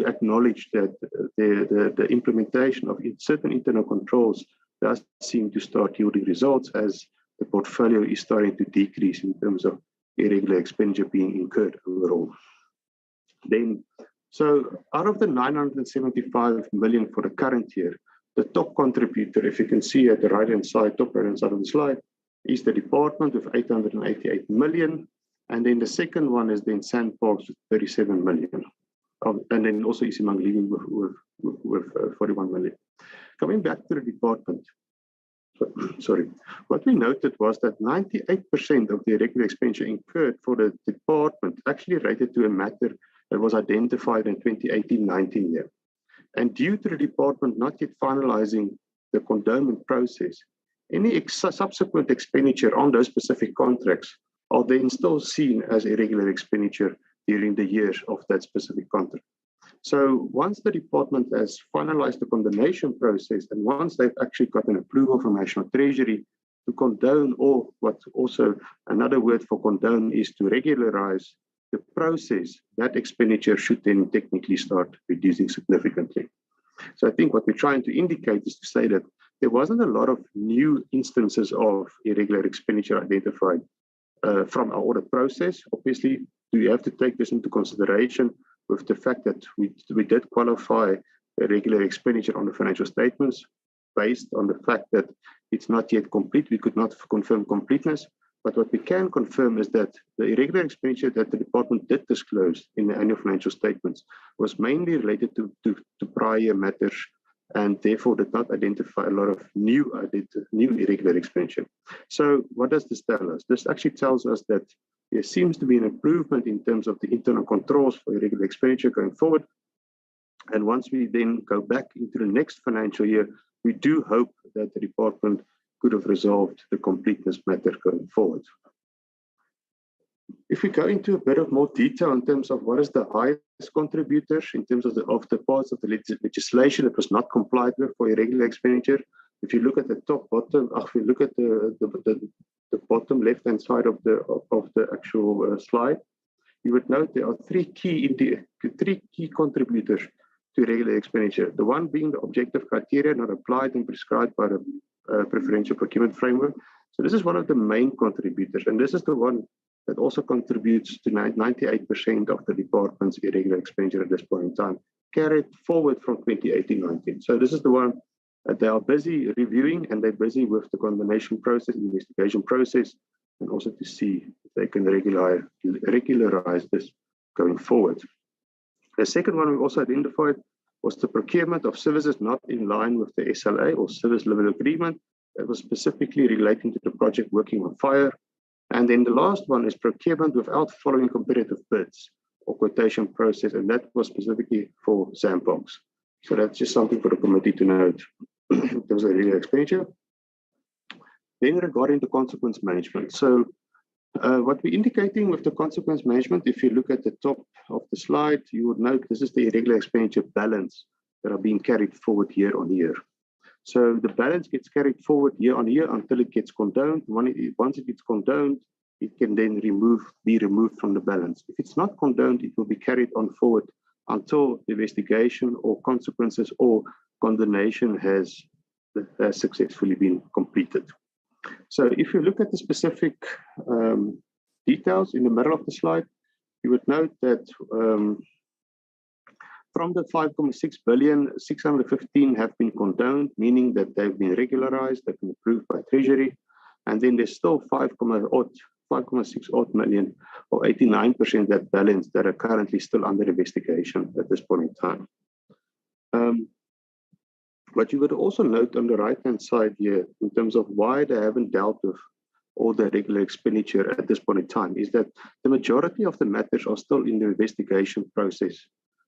acknowledge that the implementation of certain internal controls does seem to start yielding results as the portfolio is starting to decrease in terms of irregular expenditure being incurred overall. Then, so out of the 975 million for the current year, the top contributor, if you can see at the right-hand side, top right-hand side of the slide, is the department with 888 million. And then the second one is then Sandparks with 37 million. And then also Isimang leaving with 41 million. Coming back to the department, sorry, what we noted was that 98% of the irregular expenditure incurred for the department actually related to a matter that was identified in 2018-19 year. And due to the department not yet finalizing the condonement process, any subsequent expenditure on those specific contracts are then still seen as irregular expenditure during the years of that specific contract. So once the department has finalized the condonation process, and once they've actually got an approval from National Treasury to condone, or what also another word for condone is to regularize the process, that expenditure should then technically start reducing significantly. So I think what we're trying to indicate is to say that there wasn't a lot of new instances of irregular expenditure identified from our audit process. Obviously, we have to take this into consideration with the fact that we did qualify a regular expenditure on the financial statements based on the fact that it's not yet complete. We could not confirm completeness, but what we can confirm is that the irregular expenditure that the department did disclose in the annual financial statements was mainly related to prior matters, and therefore did not identify a lot of new irregular expenditure. So what does this tell us? This actually tells us that there seems to be an improvement in terms of the internal controls for irregular expenditure going forward. And once we then go back into the next financial year, we do hope that the department could have resolved the completeness matter going forward. If we go into a bit of more detail in terms of what is the highest contributors in terms of the parts of the legislation that was not complied with for irregular expenditure, if you look at the if you look at the bottom left-hand side of the actual slide, you would note there are three key contributors to irregular expenditure. The one being the objective criteria not applied and prescribed by the preferential procurement framework. So this is one of the main contributors, and this is the one that also contributes to 98% of the department's irregular expenditure at this point in time, carried forward from 2018-19. So this is the one that they are busy reviewing, and they're busy with the condonation process, investigation process, and also to see if they can regularize this going forward. The second one we also identified was the procurement of services not in line with the SLA or service level agreement that was specifically relating to the project working on fire. And then the last one is procurement without following competitive bids or quotation process, and that was specifically for Sandparks. So that's just something for the committee to note in terms of irregular expenditure. Then regarding the consequence management. So what we're indicating with the consequence management, if you look at the top of the slide, you would note this is the irregular expenditure balance that are being carried forward year on year. So the balance gets carried forward year on year until it gets condoned. Once it gets condoned, it can then be removed from the balance. If it's not condoned, it will be carried on forward until the investigation or consequences or condemnation has successfully been completed. So if you look at the specific details in the middle of the slide, you would note that from the 5.6 billion, 615 have been condoned, meaning that they've been regularized, they've been approved by Treasury, and then there's still 5.6 odd million, or 89% that balance that are currently still under investigation at this point in time. But you would also note on the right-hand side here, in terms of why they haven't dealt with all the regular expenditure at this point in time, is that the majority of the matters are still in the investigation process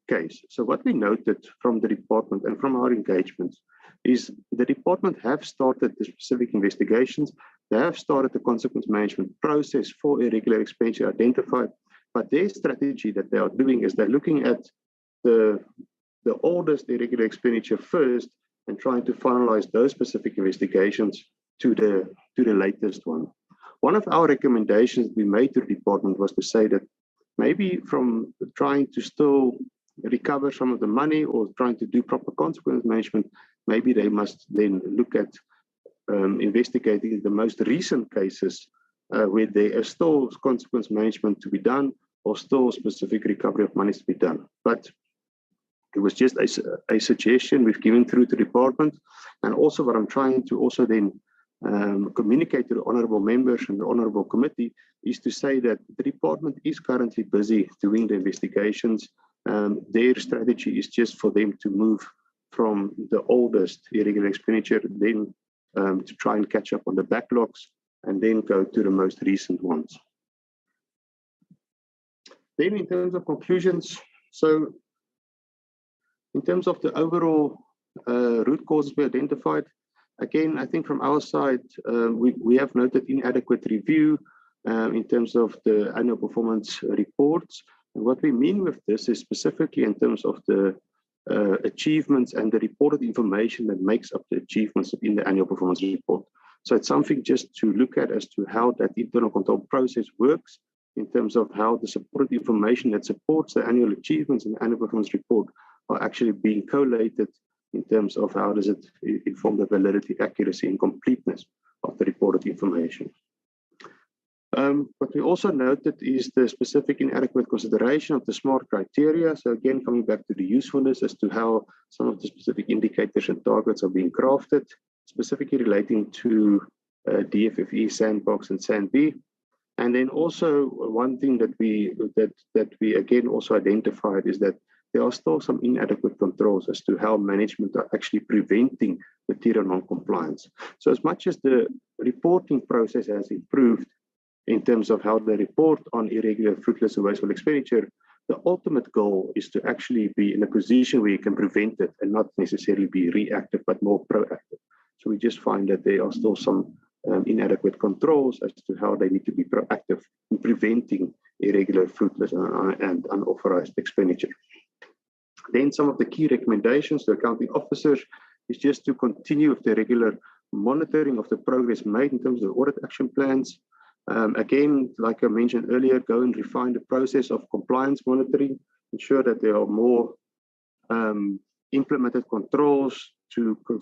case. So what we noted from the department and from our engagements is the department have started the specific investigations, they have started the consequence management process for irregular expenditure identified, but their strategy that they are doing is they're looking at the oldest irregular expenditure first and trying to finalize those specific investigations to the latest one. One of our recommendations we made to the department was to say that maybe from trying to still recover some of the money or trying to do proper consequence management, maybe they must then look at investigating the most recent cases where there is still consequence management to be done or still specific recovery of money to be done. But it was just a suggestion we've given through to the department, and also what I'm trying to also then communicate to the honourable members and the honourable committee is to say that the department is currently busy doing the investigations. Their strategy is just for them to move from the oldest irregular expenditure, then to try and catch up on the backlogs, and then go to the most recent ones. Then in terms of conclusions, so in terms of the overall root causes we identified, again, I think from our side, we have noted inadequate review in terms of the annual performance reports. And what we mean with this is specifically in terms of the achievements and the reported information that makes up the achievements in the annual performance report. So it's something just to look at as to how that internal control process works in terms of how the supported information that supports the annual achievements in the annual performance report are actually being collated in terms of how does it inform the validity, accuracy, and completeness of the reported information. What we also noted is the specific inadequate consideration of the SMART criteria. So again, coming back to the usefulness as to how some of the specific indicators and targets are being crafted, specifically relating to DFFE, Sandbox, and SANB. And then also one thing that we again also identified is that there are still some inadequate controls as to how management are actually preventing material non-compliance. So as much as the reporting process has improved in terms of how they report on irregular, fruitless, or wasteful expenditure, the ultimate goal is to actually be in a position where you can prevent it and not necessarily be reactive, but more proactive. So we just find that there are still some inadequate controls as to how they need to be proactive in preventing irregular, fruitless, and unauthorized expenditure. Then some of the key recommendations to accounting officers is just to continue with the regular monitoring of the progress made in terms of audit action plans. Again, like I mentioned earlier, go and refine the process of compliance monitoring, ensure that there are more implemented controls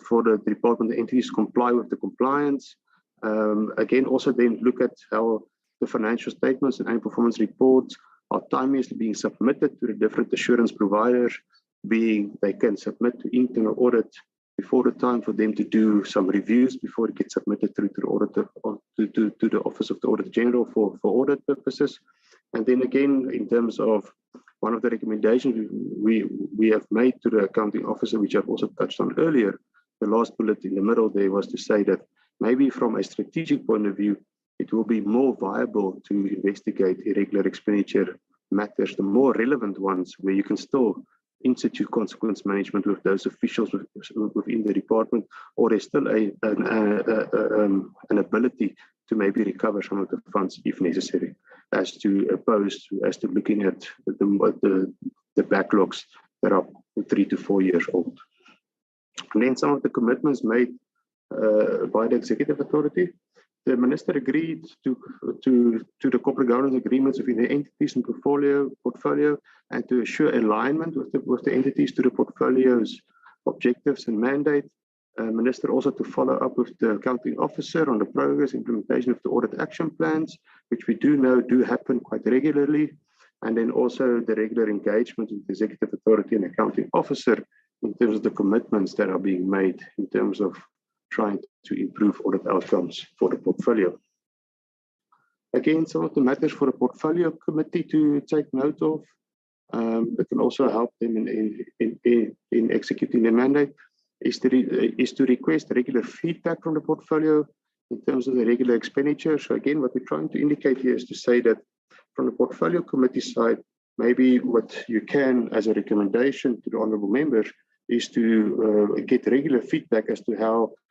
for the department entities comply with the compliance. Again, also then look at how the financial statements and annual performance reports are timeously being submitted to the different assurance providers, being they can submit to internal audit before the time for them to do some reviews before it gets submitted through to the auditor or to the Office of the Auditor-General for audit purposes. And then again, in terms of one of the recommendations we have made to the accounting officer, which I've also touched on earlier, the last bullet in the middle there was to say that maybe from a strategic point of view, it will be more viable to investigate irregular expenditure matters, the more relevant ones where you can still in situ consequence management with those officials within the department, or there's still an ability to maybe recover some of the funds if necessary, as to looking at the backlogs that are 3 to 4 years old. And then some of the commitments made by the executive authority. The minister agreed to the corporate governance agreements within the entities and portfolio and to assure alignment with the entities to the portfolio's objectives and mandate. Minister also to follow up with the accounting officer on the progress implementation of the audit action plans, which we do know do happen quite regularly. And then also the regular engagement with the executive authority and accounting officer in terms of the commitments that are being made in terms of trying to improve audit outcomes for the portfolio. Again, some of the matters for the portfolio committee to take note of that can also help them in executing their mandate is to request regular feedback from the portfolio in terms of the regular expenditure. So again, what we're trying to indicate here is to say that from the portfolio committee side, maybe what you can as a recommendation to the honourable members is to get regular feedback as to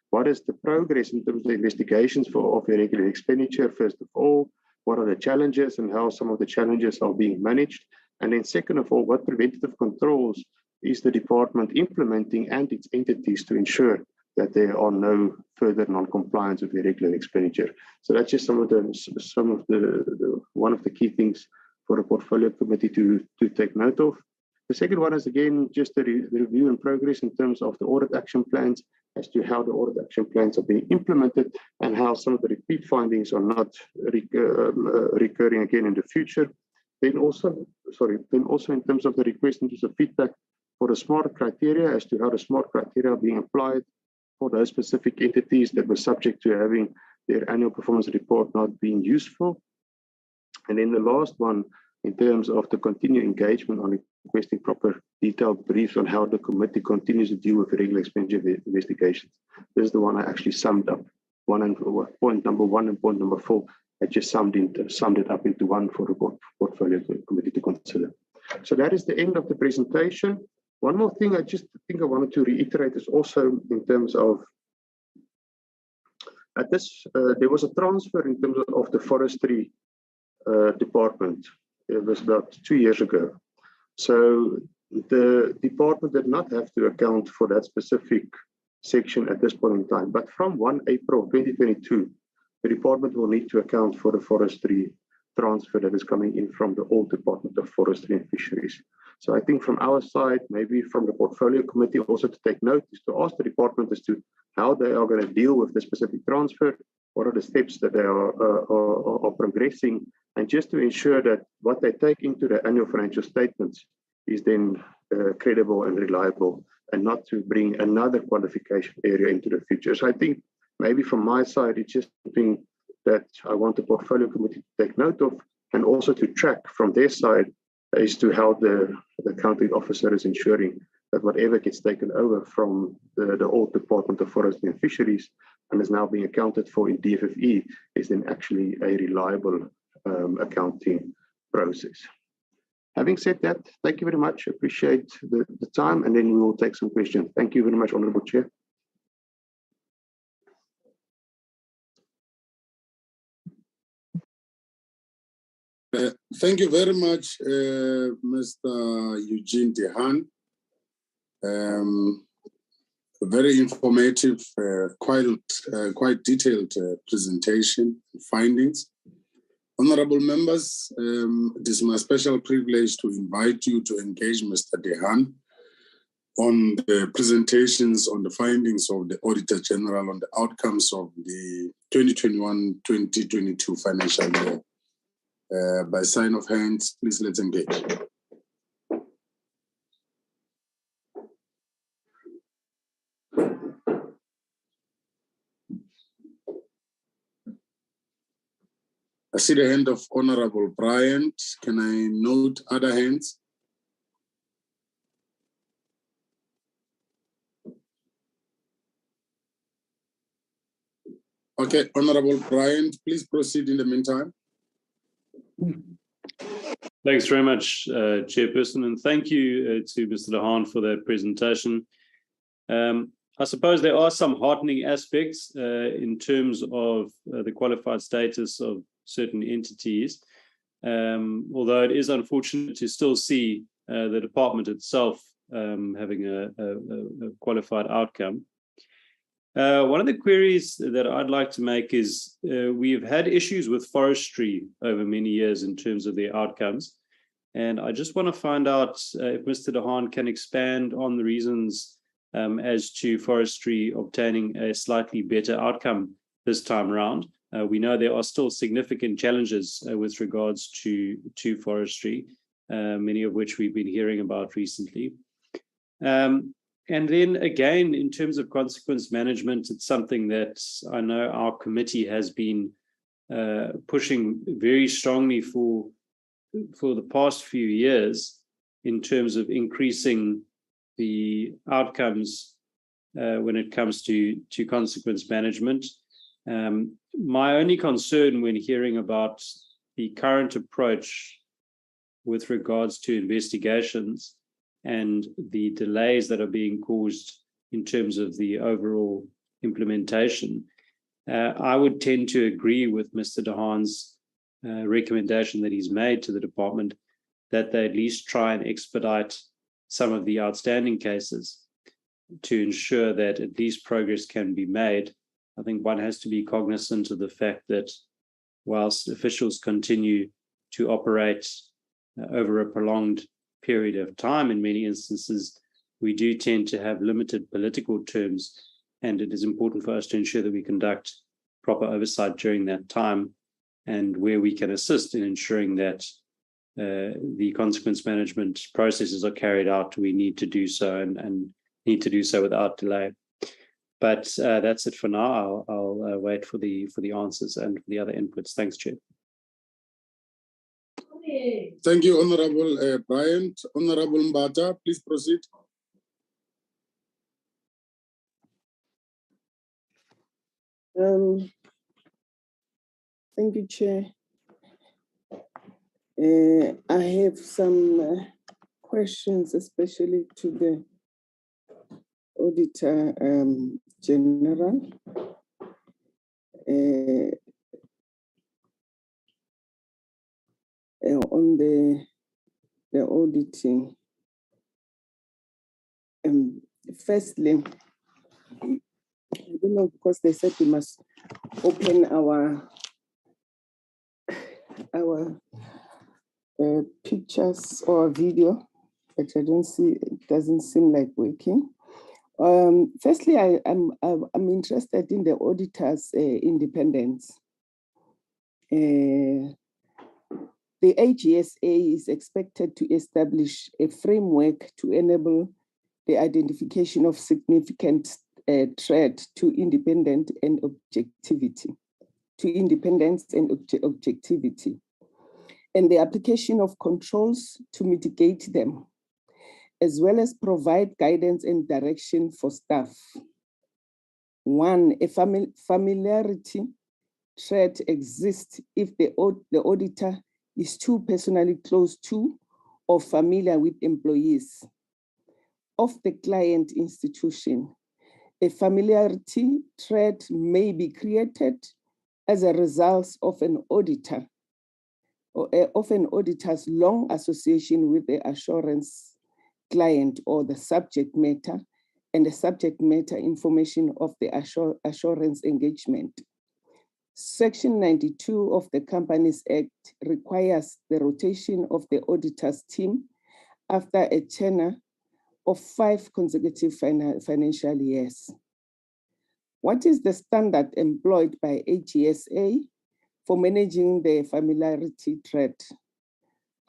what is the progress in terms of the investigations of the regular expenditure, first of all, what are the challenges and how some of the challenges are being managed. And then second of all, what preventative controls is the department implementing and its entities to ensure that there are no further non-compliance with the regular expenditure. So that's just one of the key things for the portfolio committee to take note of. The second one is, again, just the review and progress in terms of the audit action plans as to how the audit action plans are being implemented and how some of the repeat findings are not recurring again in the future. Then also in terms of the request in terms of feedback for the SMART criteria as to how the SMART criteria are being applied for those specific entities that were subject to having their annual performance report not being useful. And then the last one, in terms of the continued engagement on requesting proper detailed briefs on how the committee continues to deal with regular expenditure investigations. This is the one I actually summed up. Point number 1 and point number 4, I just summed it up into one for the portfolio committee to consider. So that is the end of the presentation. One more thing I just think I wanted to reiterate is also in terms of there was a transfer in terms of the forestry department. It was about 2 years ago. So the department did not have to account for that specific section at this point in time. But from 1 April 2022, the department will need to account for the forestry transfer that is coming in from the old Department of Forestry and Fisheries. So I think from our side, maybe from the portfolio committee also to take note is to ask the department as to how they are going to deal with the specific transfer, what are the steps that they are progressing, and just to ensure that what they take into the annual financial statements is then credible and reliable, and not to bring another qualification area into the future. So I think maybe from my side, it's just something that I want the portfolio committee to take note of, and also to track from their side as to how the accounting officer is ensuring that whatever gets taken over from the old Department of Forestry and Fisheries and is now being accounted for in DFFE is then actually a reliable accounting process. Having said that, thank you very much. Appreciate the time, and then we will take some questions. Thank you very much, Honourable Chair. Thank you very much, Mr. Eugene Dehan. Very informative, quite detailed presentation, findings. Honorable members, it is my special privilege to invite you to engage Mr. Dehan on the presentations on the findings of the Auditor-General on the outcomes of the 2021-2022 financial year. By sign of hands, please let's engage. I see the hand of Honorable Bryant. Can I note other hands? Okay, Honorable Bryant, please proceed in the meantime. Thanks very much, Chairperson, and thank you to Mr. De Haan for that presentation. I suppose there are some heartening aspects in terms of the qualified status of certain entities, although it is unfortunate to still see the department itself having a qualified outcome. One of the queries that I'd like to make is we've had issues with forestry over many years in terms of their outcomes. And I just want to find out if Mr. De Haan can expand on the reasons as to forestry obtaining a slightly better outcome this time around. We know there are still significant challenges with regards to forestry, many of which we've been hearing about recently. And then again, in terms of consequence management, it's something that I know our committee has been pushing very strongly for the past few years in terms of increasing the outcomes when it comes to consequence management. My only concern when hearing about the current approach with regards to investigations and the delays that are being caused in terms of the overall implementation, I would tend to agree with Mr. De Haan's recommendation that he's made to the department that they at least try and expedite some of the outstanding cases to ensure that at least progress can be made. I think one has to be cognizant of the fact that whilst officials continue to operate over a prolonged period of time, in many instances, we do tend to have limited political terms, and it is important for us to ensure that we conduct proper oversight during that time, and where we can assist in ensuring that the consequence management processes are carried out, we need to do so and need to do so without delay. But that's it for now. I'll wait for the answers and for the other inputs. Thanks, Chair. Thank you, Honorable Bryant. Honorable Mbata, please proceed. Thank you, Chair. I have some questions, especially to the Auditor-General. On the auditing. Firstly, I don't know, because they said we must open our pictures or video, but I don't see, it doesn't seem like working. Firstly, I'm interested in the auditor's independence. The AGSA is expected to establish a framework to enable the identification of significant threat to independence and objectivity, and the application of controls to mitigate them, as well as provide guidance and direction for staff. One, a familiarity threat exists if the auditor is too personally close to or familiar with employees of the client institution. A familiarity threat may be created as a result of an auditor or of an auditor's long association with the assurance client or the subject matter and the subject matter information of the assurance engagement. Section 92 of the Companies Act requires the rotation of the auditor's team after a tenure of 5 consecutive financial years. What is the standard employed by AGSA for managing the familiarity threat?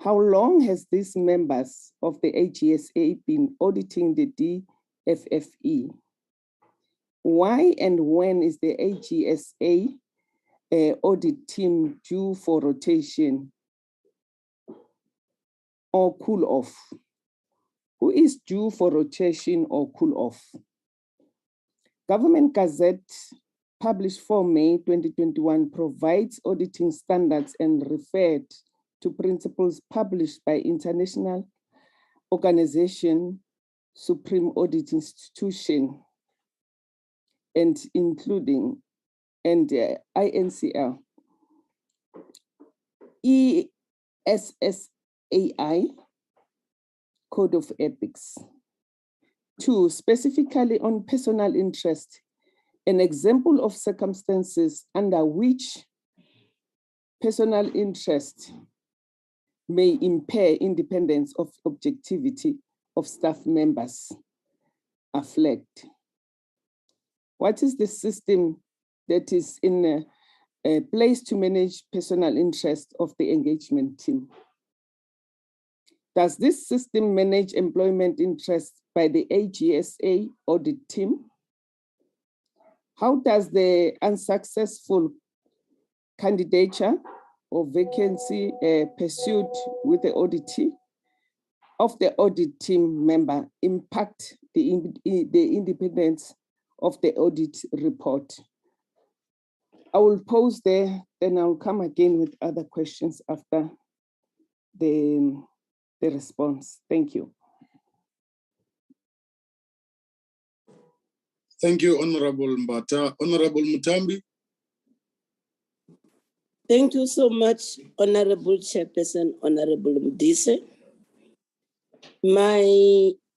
How long has these members of the AGSA been auditing the DFFE? Why and when is the AGSA audit team due for rotation or cool off? Who is due for rotation or cool off? Government Gazette published 4 May 2021 provides auditing standards and referred to principles published by international organization, Supreme Audit Institution, and including INCL, ESSAI, Code of Ethics. 2, specifically on personal interest, an example of circumstances under which personal interest may impair independence of objectivity of staff members are flagged. What is the system that is in a place to manage personal interest of the engagement team? Does this system manage employment interests by the AGSA audit team? How does the unsuccessful candidature or vacancy pursued with the auditee of the audit team member impact the independence of the audit report? I will pause there, then I'll come again with other questions after the response. Thank you. Thank you, Honorable Mbata. Honorable Mutambi. Thank you so much, Honorable Chairperson, Honorable Mdise.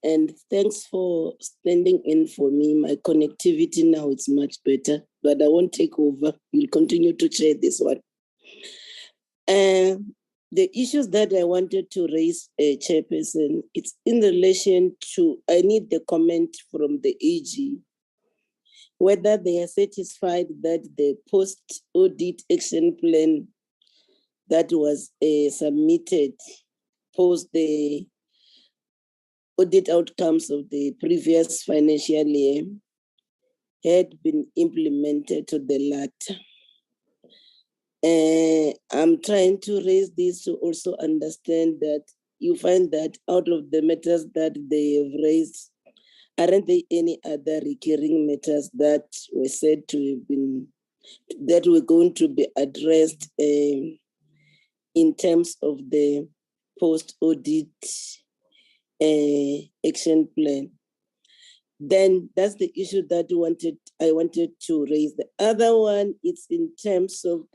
And thanks for standing in for me. My connectivity now is much better, but I won't take over. You'll continue to chair this one. The issues that I wanted to raise, Chairperson, it's in relation to, I need the comment from the AG, whether they are satisfied that the post-audit action plan that was submitted post the audit outcomes of the previous financial year had been implemented to the latter. I'm trying to raise this to also understand that you find that out of the matters that they have raised, aren't there any other recurring matters that were said to have been, that were going to be addressed in terms of the post-audit action plan? Then that's the issue that I wanted to raise. The other one, it's in terms of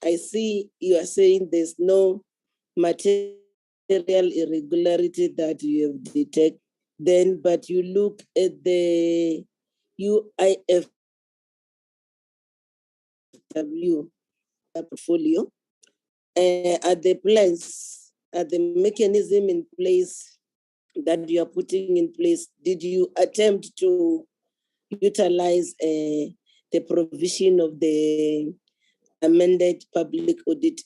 I see you are saying there's no material irregularity that you have detected. Then, but you look at the UIFW portfolio, are the plans, are the mechanism in place that you are putting in place? Did you attempt to utilize the provision of the amended Public Audit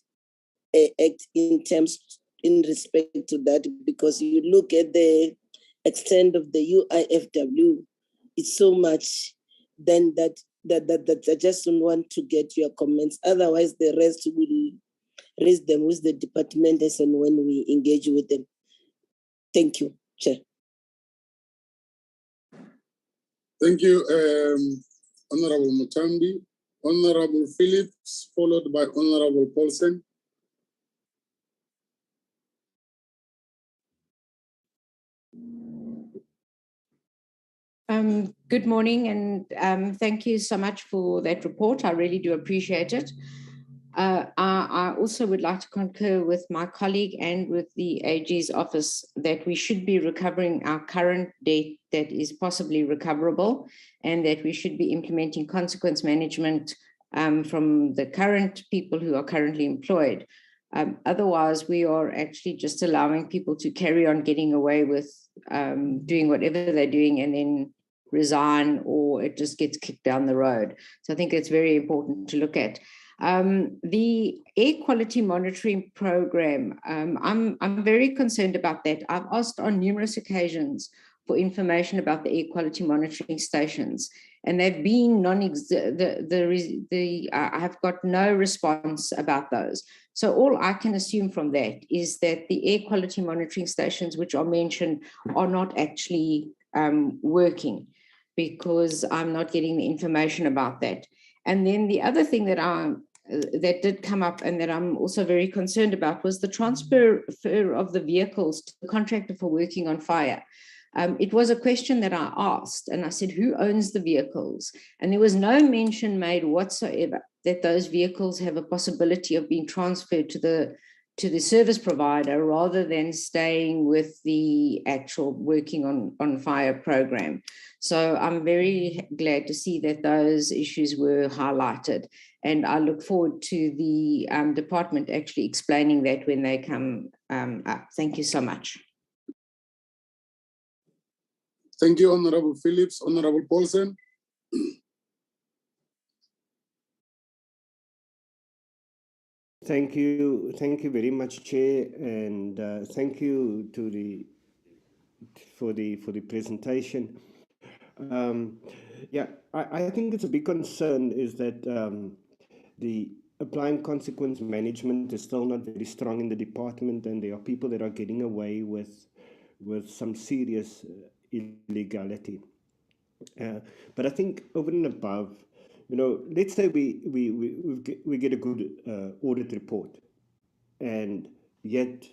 Act in respect to that? Because you look at the extent of the UIFW, it's so much then that I just don't want to get your comments. Otherwise, the rest will raise them with the department as and when we engage with them. Thank you, Chair. Thank you, Honorable Mutambi. Honorable Phillips, followed by Honorable Paulsen. Good morning, and thank you so much for that report. I really do appreciate it. I also would like to concur with my colleague and with the AG's office that we should be recovering our current debt that is possibly recoverable, and that we should be implementing consequence management from the current people who are currently employed. Otherwise, we are actually just allowing people to carry on getting away with doing whatever they're doing and then resign, or it just gets kicked down the road. So I think it's very important to look at. The air quality monitoring program, I'm very concerned about that. I've asked on numerous occasions for information about the air quality monitoring stations, and they've been I have got no response about those. So all I can assume from that is that the air quality monitoring stations which are mentioned are not actually working, because I'm not getting the information about that. And then the other thing that that did come up and that I'm also very concerned about was the transfer of the vehicles to the contractor for working on fire. It was a question that I asked, and I said, who owns the vehicles? And there was no mention made whatsoever that those vehicles have a possibility of being transferred to the service provider rather than staying with the actual working on fire program. So I'm very glad to see that those issues were highlighted. And I look forward to the department actually explaining that when they come up. Thank you so much. Thank you, Honorable Phillips. Honorable Paulsen. Thank you very much, Chair, and thank you for the presentation. Yeah, I think it's a big concern is that the applying consequence management is still not very strong in the department, and there are people that are getting away with some serious illegality. But I think over and above, let's say we get a good audit report, and yet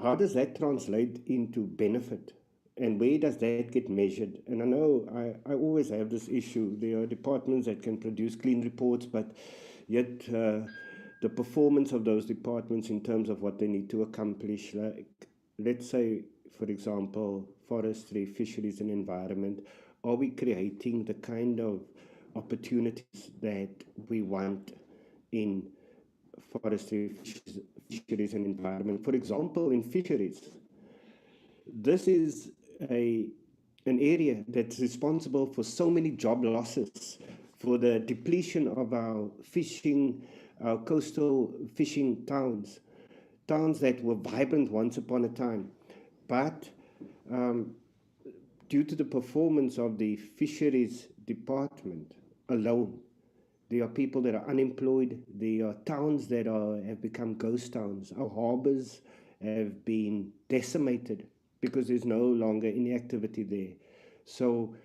how does that translate into benefit? And where does that get measured? And I know I always have this issue. There are departments that can produce clean reports, but yet the performance of those departments in terms of what they need to accomplish, like let's say, for example, forestry, fisheries and environment, are we creating the kind of opportunities that we want in forestry, fisheries and environment? For example, in fisheries, this is an area that's responsible for so many job losses, for the depletion of our coastal fishing towns that were vibrant once upon a time. But due to the performance of the fisheries department alone, there are people that are unemployed. There are towns that have become ghost towns. Our harbors have been decimated because there's no longer any activity there. So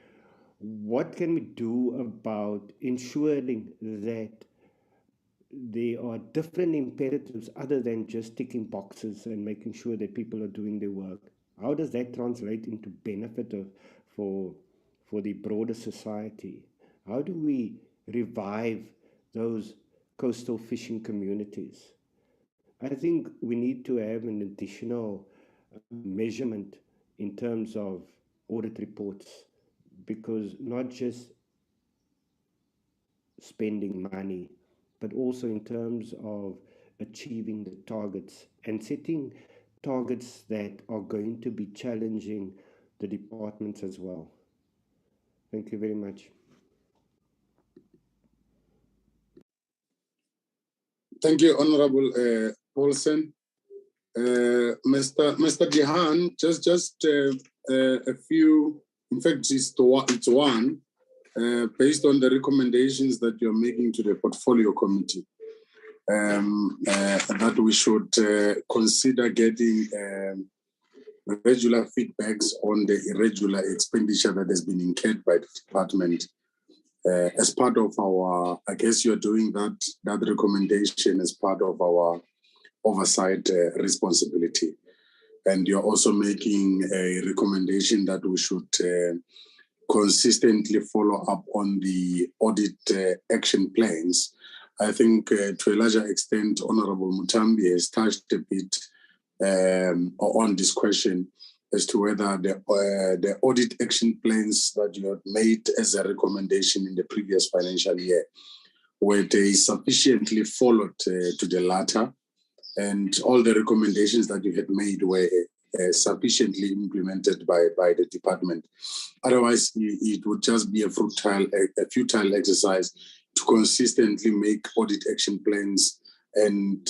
what can we do about ensuring that there are different imperatives other than just ticking boxes and making sure that people are doing their work? How does that translate into benefit for the broader society? How do we revive those coastal fishing communities? I think we need to have an additional measurement in terms of audit reports, because not just spending money, but also in terms of achieving the targets and setting targets that are going to be challenging the departments as well. Thank you very much. Thank you, Honorable Paulsen. Mr. Jehan, just a few, in fact, it's one, based on the recommendations that you're making to the Portfolio Committee, that we should consider getting regular feedbacks on the irregular expenditure that has been incurred by the department. As part of our, I guess you're doing that recommendation as part of our oversight responsibility. And you're also making a recommendation that we should consistently follow up on the audit action plans. I think to a larger extent, Honorable Mutambi has touched a bit on this question as to whether the audit action plans that you had made as a recommendation in the previous financial year, were they sufficiently followed to the latter, and all the recommendations that you had made were sufficiently implemented by the department. Otherwise, it would just be a futile exercise to consistently make audit action plans and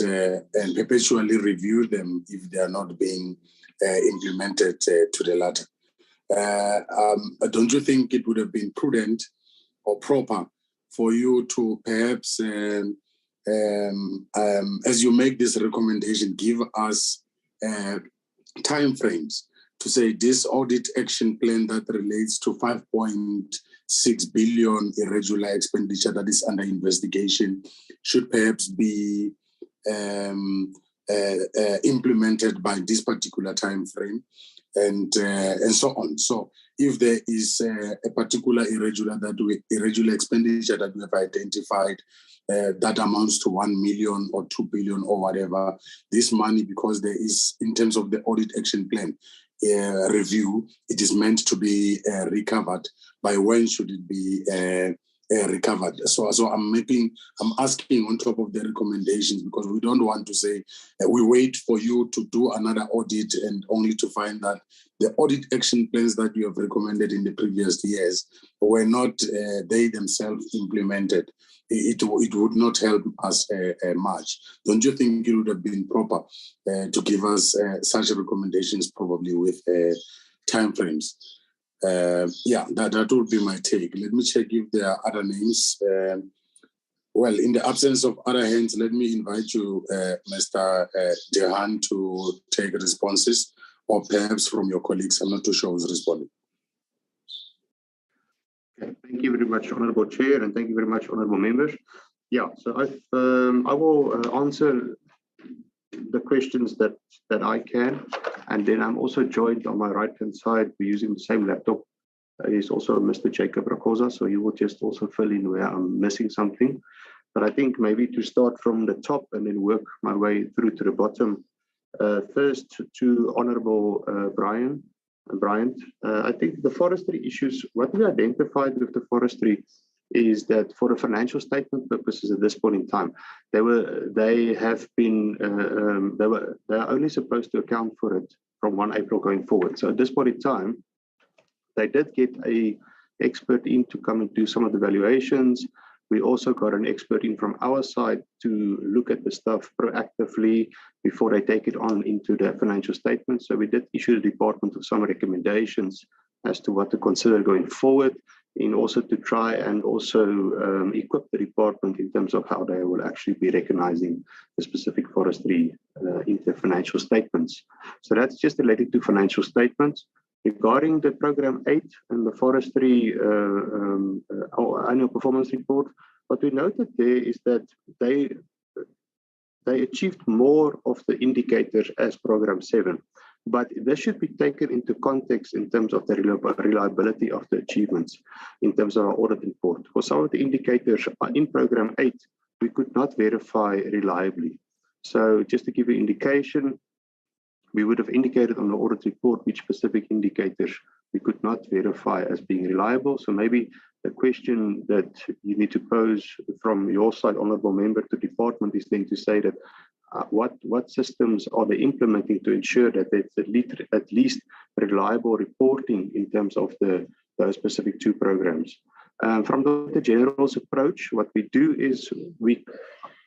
perpetually review them if they are not being implemented to the latter. Don't you think it would have been prudent or proper for you to perhaps, as you make this recommendation, give us timeframes to say this audit action plan that relates to 5.6 6 billion irregular expenditure that is under investigation should perhaps be implemented by this particular time frame, and so on. So if there is a particular irregular expenditure that we have identified that amounts to 1 million or 2 billion or whatever, this money, because there is, in terms of the audit action plan review, it is meant to be recovered. By when should it be recovered? So I'm asking on top of the recommendations, because we don't want to say we wait for you to do another audit and only to find that the audit action plans that you have recommended in the previous years were not they themselves implemented. It would not help us much. Don't you think it would have been proper to give us such recommendations, probably with timeframes? Yeah, that would be my take. Let me check if there are other names. Well, in the absence of other hands, let me invite you, Mr. Dehan, to take responses, or perhaps from your colleagues. I'm not too sure who's responding. Okay, thank you very much, Honourable Chair, and thank you very much, Honourable Members. Yeah, so I will answer the questions that I can, and then I'm also joined on my right-hand side. We're using the same laptop. Is also Mr. Jacob Rakosa, so he will just also fill in where I'm missing something. But I think maybe to start from the top and then work my way through to the bottom. First, to Honourable Bryant. I think the forestry issues, what we identified with the forestry is that for the financial statement purposes at this point in time, they are only supposed to account for it from 1 April going forward. So at this point in time, they did get an expert in to come and do some of the valuations. We also got an expert in from our side to look at the stuff proactively before they take it on into the financial statement. So we did issue the department with some recommendations as to what to consider going forward, and also to try and also equip the department in terms of how they will actually be recognizing the specific forestry into financial statements. So that's just related to financial statements. Regarding the Program 8 and the forestry annual performance report, what we noted there is that they achieved more of the indicators as Program 7, but this should be taken into context in terms of the reliability of the achievements in terms of our audit report. For some of the indicators in Program 8, we could not verify reliably. So just to give you an indication, we would have indicated on the audit report which specific indicators we could not verify as being reliable. So maybe the question that you need to pose from your side, Honourable Member, to department is then to say that what systems are they implementing to ensure that there's at least reliable reporting in terms of those specific two programs. From the General's approach, what we do is we,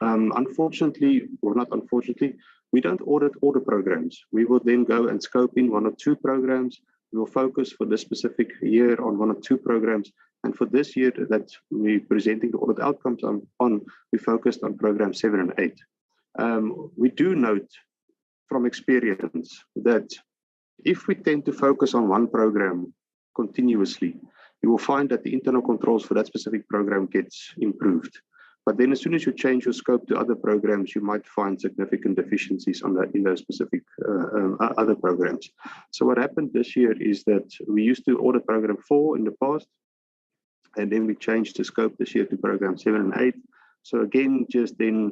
unfortunately, or not unfortunately, we don't audit all the programs. We will then go and scope in 1 or 2 programs. We will focus for this specific year on 1 or 2 programs. And for this year that we're presenting the audit outcomes on, we focused on Program 7 and 8. We do note from experience that if we tend to focus on one program continuously, you will find that the internal controls for that specific program gets improved. But then as soon as you change your scope to other programs, you might find significant deficiencies in those specific other programs. So what happened this year is that we used to audit Program 4 in the past, and then we changed the scope this year to Program 7 and 8. So again, just then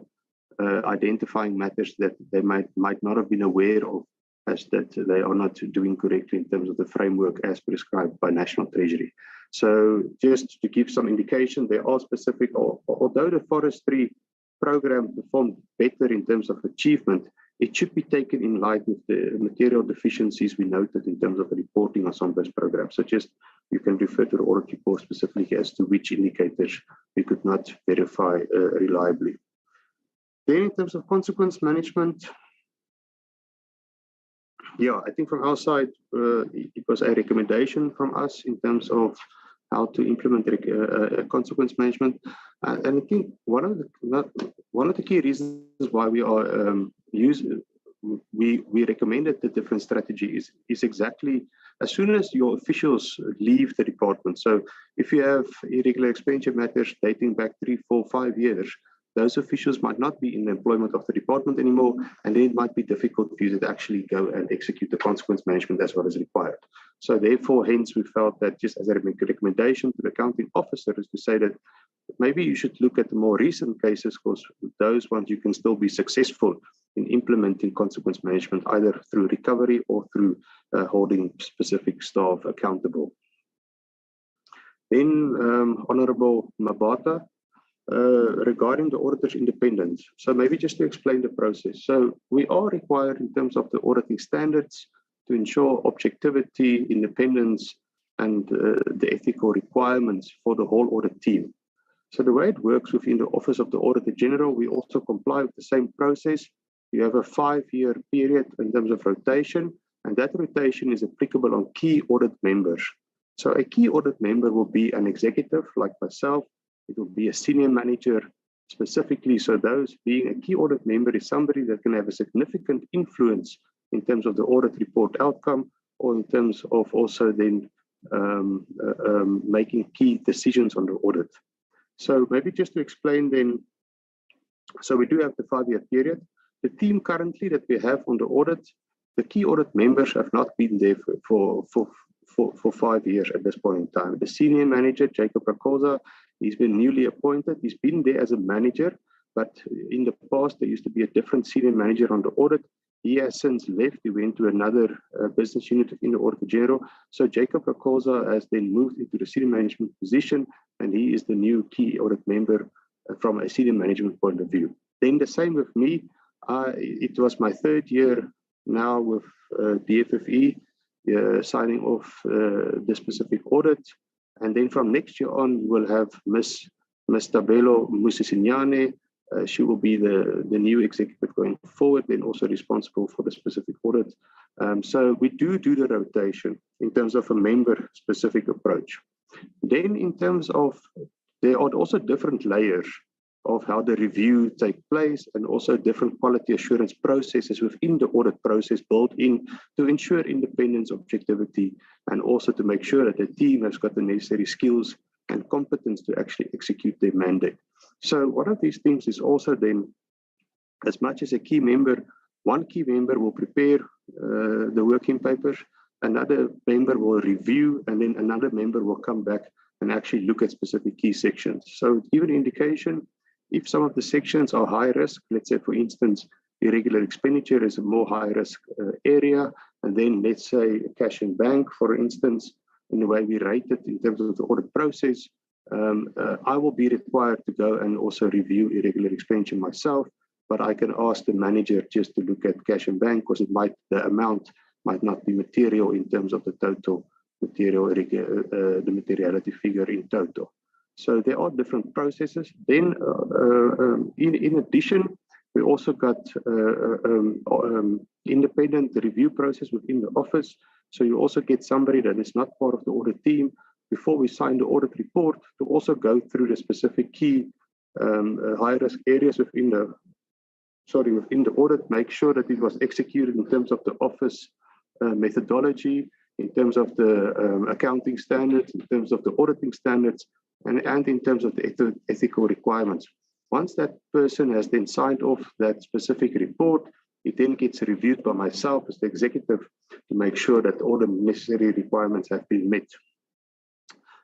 identifying matters that they might not have been aware of, as that they are not doing correctly in terms of the framework as prescribed by National Treasury. So just to give some indication, there are specific, although the forestry program performed better in terms of achievement, it should be taken in light with the material deficiencies we noted in terms of the reporting on some of those programs. So just you can refer to the audit report specifically as to which indicators we could not verify reliably. Then in terms of consequence management, yeah, I think from our side, it was a recommendation from us in terms of how to implement consequence management. And I think one of the key reasons why we are we recommended the different strategy is exactly as soon as your officials leave the department. So if you have irregular expenditure matters dating back 3, 4, 5 years, those officials might not be in the employment of the department anymore, and then it might be difficult for you to actually go and execute the consequence management as well as required. So therefore, hence we felt that just as a recommendation to the accounting officer is to say that maybe you should look at the more recent cases, because those ones you can still be successful in implementing consequence management, either through recovery or through holding specific staff accountable. Then Honorable Mabata, regarding the auditor's independence. So maybe just to explain the process. So we are required in terms of the auditing standards to ensure objectivity, independence, and the ethical requirements for the whole audit team. So the way it works within the Office of the Auditor-General, we also comply with the same process. You have a 5-year period in terms of rotation, and that rotation is applicable on key audit members. So a key audit member will be an executive like myself. It will be a senior manager specifically. So those being a key audit member is somebody that can have a significant influence in terms of the audit report outcome, or in terms of also then making key decisions on the audit. So maybe just to explain then, so we do have the 5-year period. The team currently that we have on the audit, the key audit members have not been there for 5 years at this point in time. The senior manager, Jacob Rakosa, he's been newly appointed. He's been there as a manager, but in the past, there used to be a different senior manager on the audit. He has since left. He went to another business unit in the Auditor-General. So Jacob Rakosa has then moved into the senior management position, and he is the new key audit member from a senior management point of view. Then the same with me. It was my 3rd year now with DFFE, signing off the specific audit. And then from next year on, we'll have Ms. Tabelo Musisinyane. She will be the new executive going forward, then also responsible for the specific audit. So we do the rotation in terms of a member-specific approach. Then in terms of, there are also different layers of how the review take place, and also different quality assurance processes within the audit process built in to ensure independence, objectivity, and also to make sure that the team has got the necessary skills and competence to actually execute their mandate. So one of these things is also then, as much as a key member, one key member will prepare the working papers, another member will review, and then another member will come back and actually look at specific key sections. So give an indication, if some of the sections are high risk, let's say, for instance, irregular expenditure is a more high risk area, and then let's say cash and bank, for instance, in the way we rate it in terms of the audit process, I will be required to go and also review irregular expenditure myself, but I can ask the manager just to look at cash and bank, because the amount might not be material in terms of the total material, the materiality figure in total. So there are different processes. Then in addition, we also got independent review process within the office. So you also get somebody that is not part of the audit team before we sign the audit report to also go through the specific key high risk areas within the audit, make sure that it was executed in terms of the office methodology, in terms of the accounting standards, in terms of the auditing standards, and in terms of the ethical requirements. Once that person has then signed off that specific report, it then gets reviewed by myself as the executive to make sure that all the necessary requirements have been met.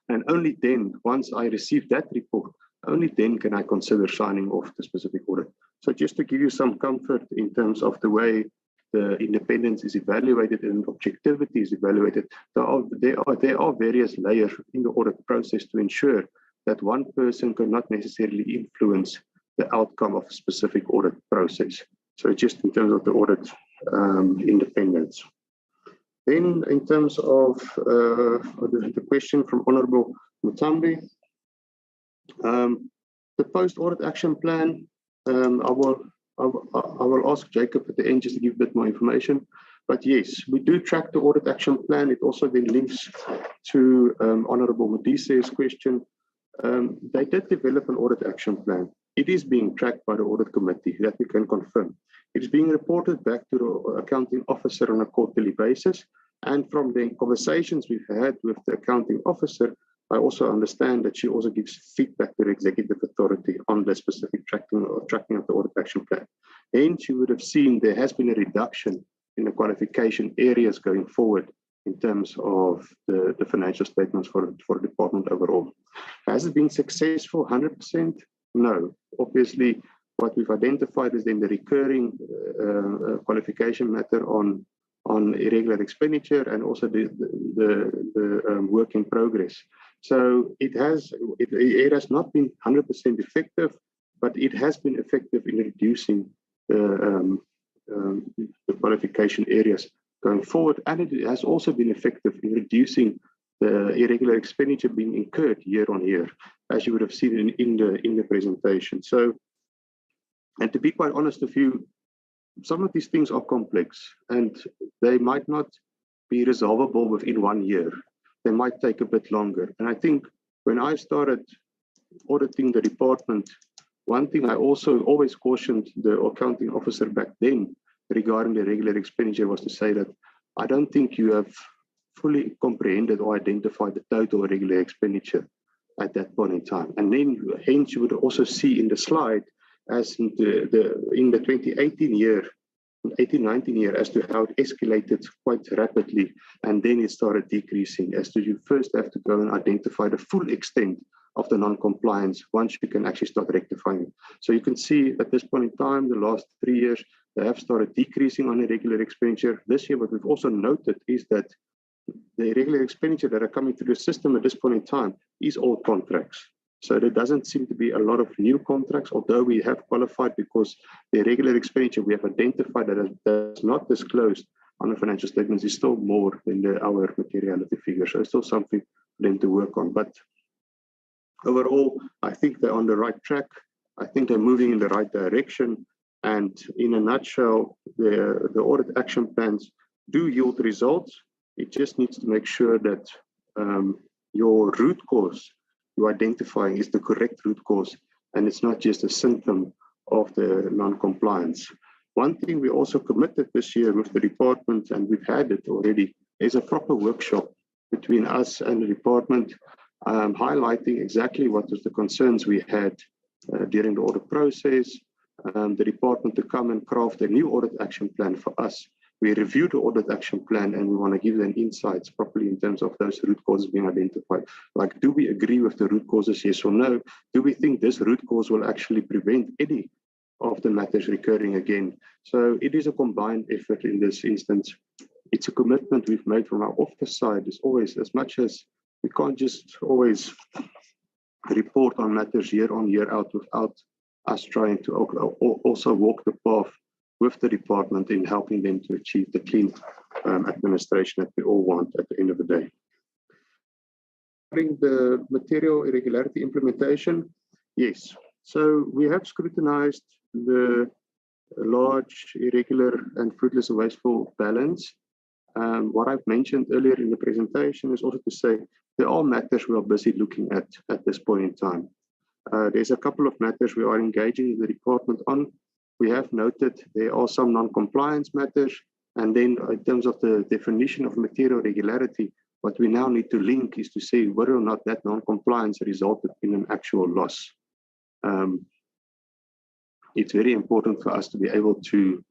And only then, once I receive that report, only then can I consider signing off the specific audit. So just to give you some comfort in terms of the way the independence is evaluated and objectivity is evaluated, there are various layers in the audit process to ensure that one person cannot necessarily influence the outcome of a specific audit process. So just in terms of the audit independence. Then in terms of the question from Honorable Mutambi, the post-audit action plan, I will ask Jacob at the end just to give a bit more information. But yes, we do track the audit action plan. It also then links to Honorable Modise's question. They did develop an audit action plan. It is being tracked by the audit committee, that we can confirm. It is being reported back to the accounting officer on a quarterly basis. And from the conversations we've had with the accounting officer, I also understand that she also gives feedback to the executive authority on the specific tracking of the audit action plan. Hence, you would have seen there has been a reduction in the qualification areas going forward in terms of the financial statements for the department overall. Has it been successful 100%? No. Obviously, what we've identified is then the recurring qualification matter on irregular expenditure and also the work in progress. So it has not been 100% effective, but it has been effective in reducing the qualification areas going forward, and it has also been effective in reducing the irregular expenditure being incurred year on year, as you would have seen in the presentation. So, and to be quite honest with you, some of these things are complex and they might not be resolvable within 1 year. They might take a bit longer. And I think when I started auditing the department, one thing I also always cautioned the accounting officer back then regarding the regular expenditure was to say that I don't think you have fully comprehended or identified the total regular expenditure at that point in time. And then hence you would also see in the slide as in the 2018 year, 18-19 year, as to how it escalated quite rapidly, and then it started decreasing as to you first have to go and identify the full extent of the non-compliance once you can actually start rectifying it. So you can see at this point in time, the last 3 years, they have started decreasing on irregular expenditure. This year, what we've also noted is that the irregular expenditure that are coming through the system at this point in time is all contracts. So there doesn't seem to be a lot of new contracts, although we have qualified because the irregular expenditure we have identified that is not disclosed on the financial statements is still more than our materiality figure. So it's still something for them to work on. But overall, I think they're on the right track. I think they're moving in the right direction. And in a nutshell, the audit action plans do yield results. It just needs to make sure that your root cause you're identifying is the correct root cause, and it's not just a symptom of the non-compliance. One thing we also committed this year with the department, and we've had it already, is a proper workshop between us and the department, highlighting exactly what was the concerns we had during the audit process, the department to come and craft a new audit action plan for us. We reviewed the audit action plan and we want to give them insights properly in terms of those root causes being identified. Like, do we agree with the root causes, yes or no? Do we think this root cause will actually prevent any of the matters recurring again? So it is a combined effort in this instance. It's a commitment we've made from our office side. Is always, as much as we can't just always report on matters year on, year out without us trying to also walk the path with the department in helping them to achieve the clean administration that we all want at the end of the day. Regarding the material irregularity implementation, yes. So we have scrutinized the large, irregular and fruitless and wasteful balance. What I've mentioned earlier in the presentation is also to say there are matters we are busy looking at this point in time. There's a couple of matters we are engaging the department on. We have noted there are some non-compliance matters, and then in terms of the definition of material irregularity, what we now need to link is to say whether or not that non-compliance resulted in an actual loss. It's very important for us to be able to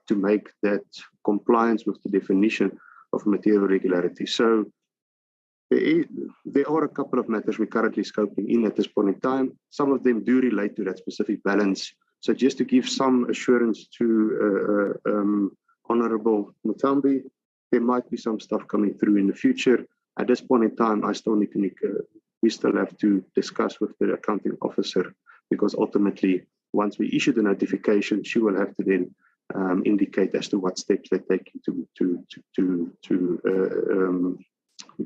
make that compliance with the definition of material irregularity. So there are a couple of matters we're currently scoping in at this point in time. Some of them do relate to that specific balance. So just to give some assurance to Honorable Mutambi, there might be some stuff coming through in the future. At this point in time, I still need to make, we still have to discuss with the accounting officer, because ultimately, once we issue the notification, she will have to then indicate as to what steps they're taking to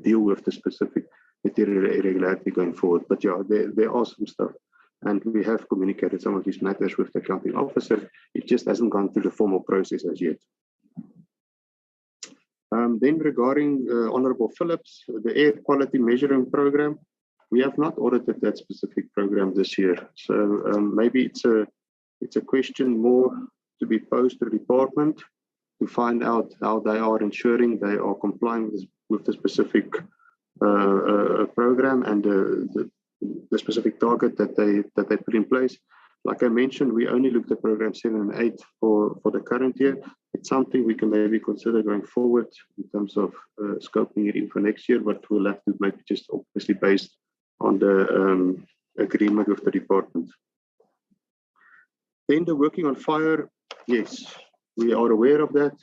deal with the specific material irregularity going forward. But yeah, there are some stuff. And we have communicated some of these matters with the accounting officer. It just hasn't gone through the formal process as yet. Then regarding Honorable Phillips, the air quality measuring program, we have not audited that specific program this year. So maybe it's a question more to be posed to the department to find out how they are ensuring they are complying with the specific program and the specific target that they put in place. Like I mentioned, we only looked at program 7 and 8 for the current year. It's something we can maybe consider going forward in terms of scoping it in for next year, but we'll have to maybe just obviously based on the agreement with the department. Then the working on fire, yes, we are aware of that.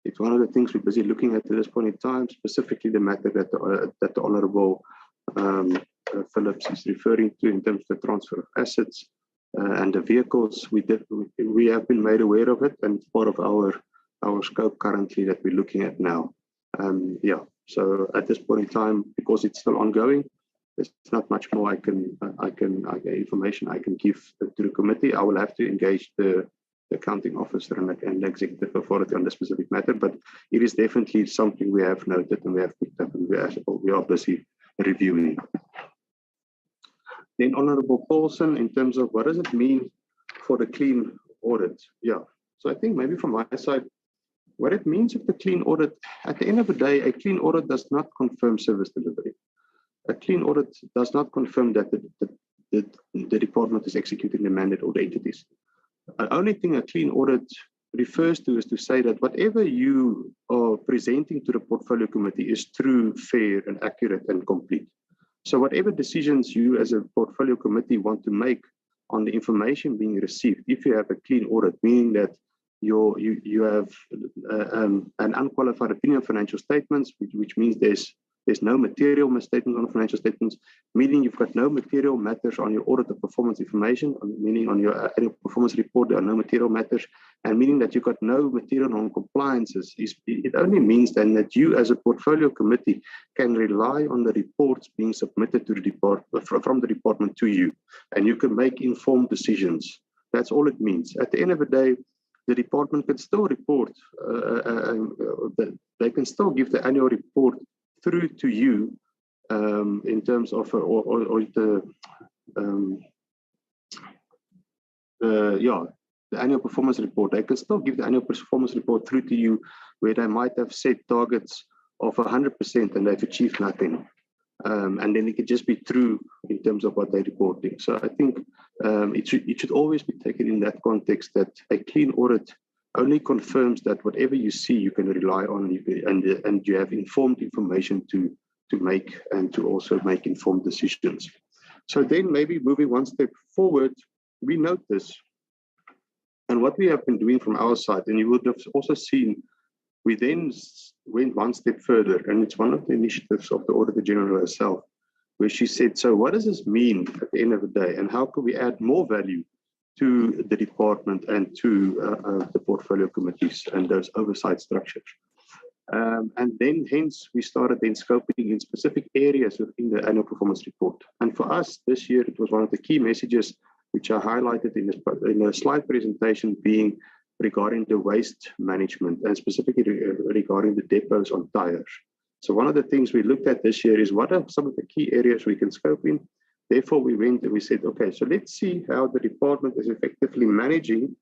It's one of the things we're busy looking at this point in time, specifically the matter that the Honourable Phillips is referring to in terms of the transfer of assets and the vehicles. We have been made aware of it, and it's part of our scope currently that we're looking at now. Yeah, so at this point in time, because it's still ongoing, there's not much more information I can give to the committee. I will have to engage the accounting officer and the executive authority on the specific matter, but it is definitely something we have noted and we have picked up and we are busy reviewing. Then Honourable Paulson, in terms of what does it mean for the clean audit? Yeah, so I think maybe from my side, what it means with the clean audit, at the end of the day, a clean audit does not confirm service delivery. A clean audit does not confirm that the department is executing the mandate of the entities. The only thing a clean audit refers to is to say that whatever you are presenting to the portfolio committee is true, fair, and accurate and complete. So whatever decisions you as a portfolio committee want to make on the information being received, if you have a clean audit, meaning that you have an unqualified opinion on financial statements, which means there's no material misstatements on financial statements, meaning you've got no material matters on your audit of performance information, meaning on your annual performance report, there are no material matters, and meaning that you've got no material non-compliances. It only means then that you as a portfolio committee can rely on the reports being submitted to the department, from the department to you, and you can make informed decisions. That's all it means. At the end of the day, the department can still report, they can still give the annual report through to you in terms of the annual performance report. They can still give the annual performance report through to you where they might have set targets of 100% and they've achieved nothing. And then it could just be true in terms of what they're reporting. So I think it should always be taken in that context that a clean audit only confirms that whatever you see, you can rely on, and you have informed information to make and to also make informed decisions. So then maybe moving one step forward, we note this. And what we have been doing from our side, and you would have also seen, we then went one step further, and it's one of the initiatives of the Auditor-General herself, where she said, so what does this mean at the end of the day, and how can we add more value to the department and to the portfolio committees and those oversight structures? And then hence we started then scoping in specific areas within the annual performance report. And for us this year, it was one of the key messages which I highlighted in the slide presentation, being regarding the waste management and specifically regarding the depots on tires. So one of the things we looked at this year is what are some of the key areas we can scope in. Therefore, we went and we said, okay, so let's see how the department is effectively managing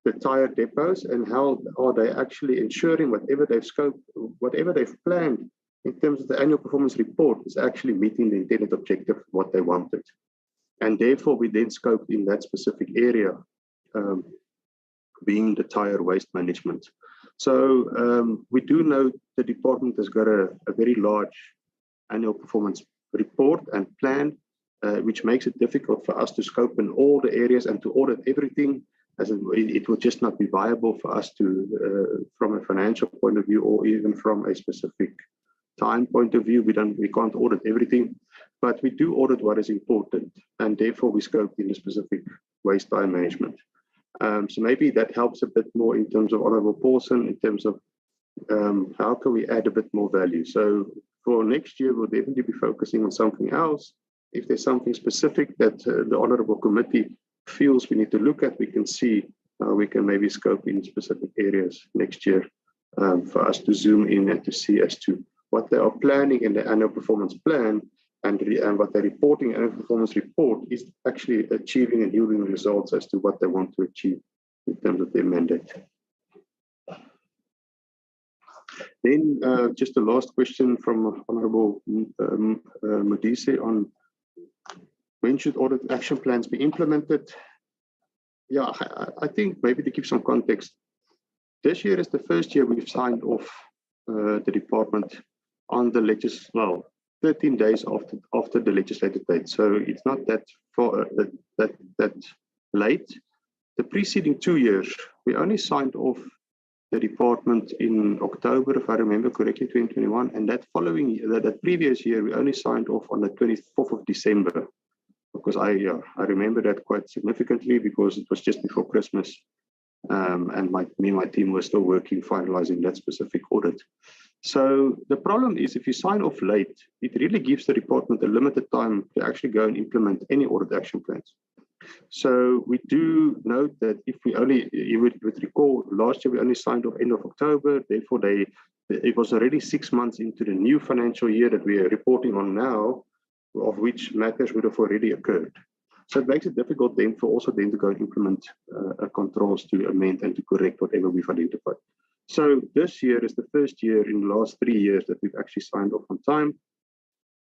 the tire depots and how are they actually ensuring whatever they've scoped, whatever they've planned in terms of the annual performance report is actually meeting the intended objective, what they wanted. And therefore, we then scoped in that specific area, being the tire waste management. So we do know the department has got a very large annual performance report and plan, which makes it difficult for us to scope in all the areas and to audit everything, as it will just not be viable for us to, from a financial point of view or even from a specific time point of view. We can't audit everything, but we do audit what is important, and therefore we scope in the specific waste tire management. So maybe that helps a bit more in terms of Honourable Paulson, in terms of how can we add a bit more value. So for next year, we'll definitely be focusing on something else. If there's something specific that the Honourable Committee feels we need to look at, we can see how we can maybe scope in specific areas next year for us to zoom in and to see as to what they are planning in the annual performance plan and what they're reporting in the performance report is actually achieving and yielding results as to what they want to achieve in terms of their mandate. Then just the last question from Honourable Modise on when should audit action plans be implemented? Yeah, I think maybe to give some context, this year is the first year we've signed off the department on the 13 days after the legislative date. So it's not that far, that late. The preceding 2 years, we only signed off the department in October, if I remember correctly, 2021, and that previous year, we only signed off on the 24th of December, because I remember that quite significantly because it was just before Christmas, and me and my team were still working, finalizing that specific audit. So the problem is if you sign off late, it really gives the department a limited time to actually go and implement any audit action plans. So we do note that if we only, you would recall, last year we only signed off end of October, therefore it was already 6 months into the new financial year that we are reporting on now, of which matters would have already occurred. So it makes it difficult then to go and implement controls to amend and to correct whatever we've identified. So this year is the first year in the last 3 years that we've actually signed off on time.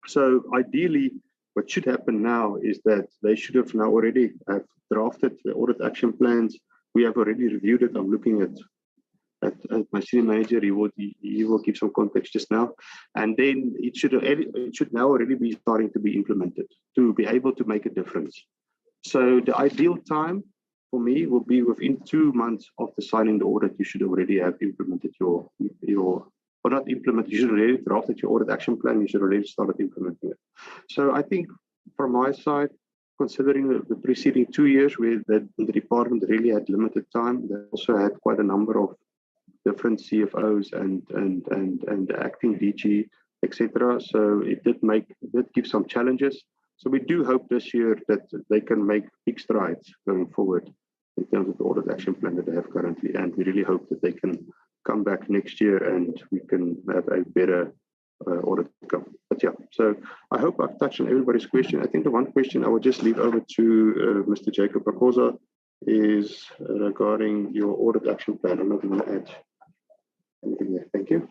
So ideally, what should happen now is that they should have now already have drafted the audit action plans. We have already reviewed it. I'm looking at my senior manager. He will give some context just now, and then it should now already be starting to be implemented to be able to make a difference. So the ideal time for me will be within 2 months after signing the audit. You should already have implemented you should already drafted your audit action plan. You should already started implementing it. So I think from my side, considering the preceding 2 years where the department really had limited time, they also had quite a number of different CFOs and the acting DG, etc. So it did give some challenges. So we do hope this year that they can make big strides going forward in terms of the audit action plan that they have currently. And we really hope that they can come back next year and we can have a better audit outcome. But yeah, so I hope I've touched on everybody's question. I think the one question I would just leave over to Mr. Jacob Rakosa is regarding your audit action plan. I'm not going to add anything there. Thank you.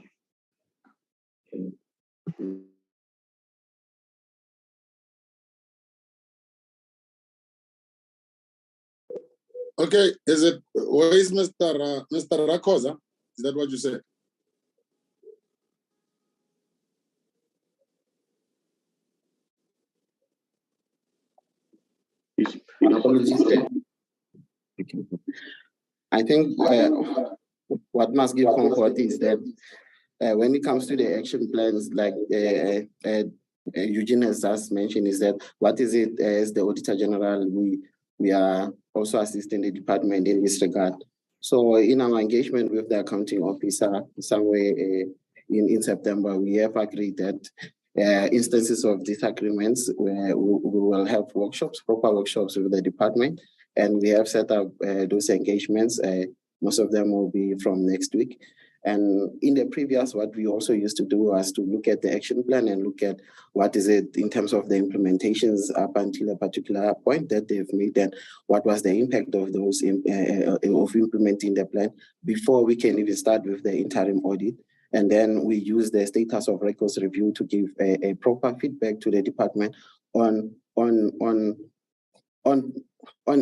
Okay, where is Mr. Rakosa? Is that what you said? I think what must give comfort is that when it comes to the action plans, like Eugene has just mentioned, is that what is it as the Auditor General, we are also assisting the department in this regard. So in our engagement with the accounting officer, somewhere in September, we have agreed that instances of disagreements, we will have workshops, proper workshops with the department, and we have set up those engagements. Most of them will be from next week. And in the previous, what we also used to do was to look at the action plan and look at what is it in terms of the implementations up until a particular point that they've made, and what was the impact of those of implementing the plan before we can even start with the interim audit. And then we use the status of records review to give a proper feedback to the department on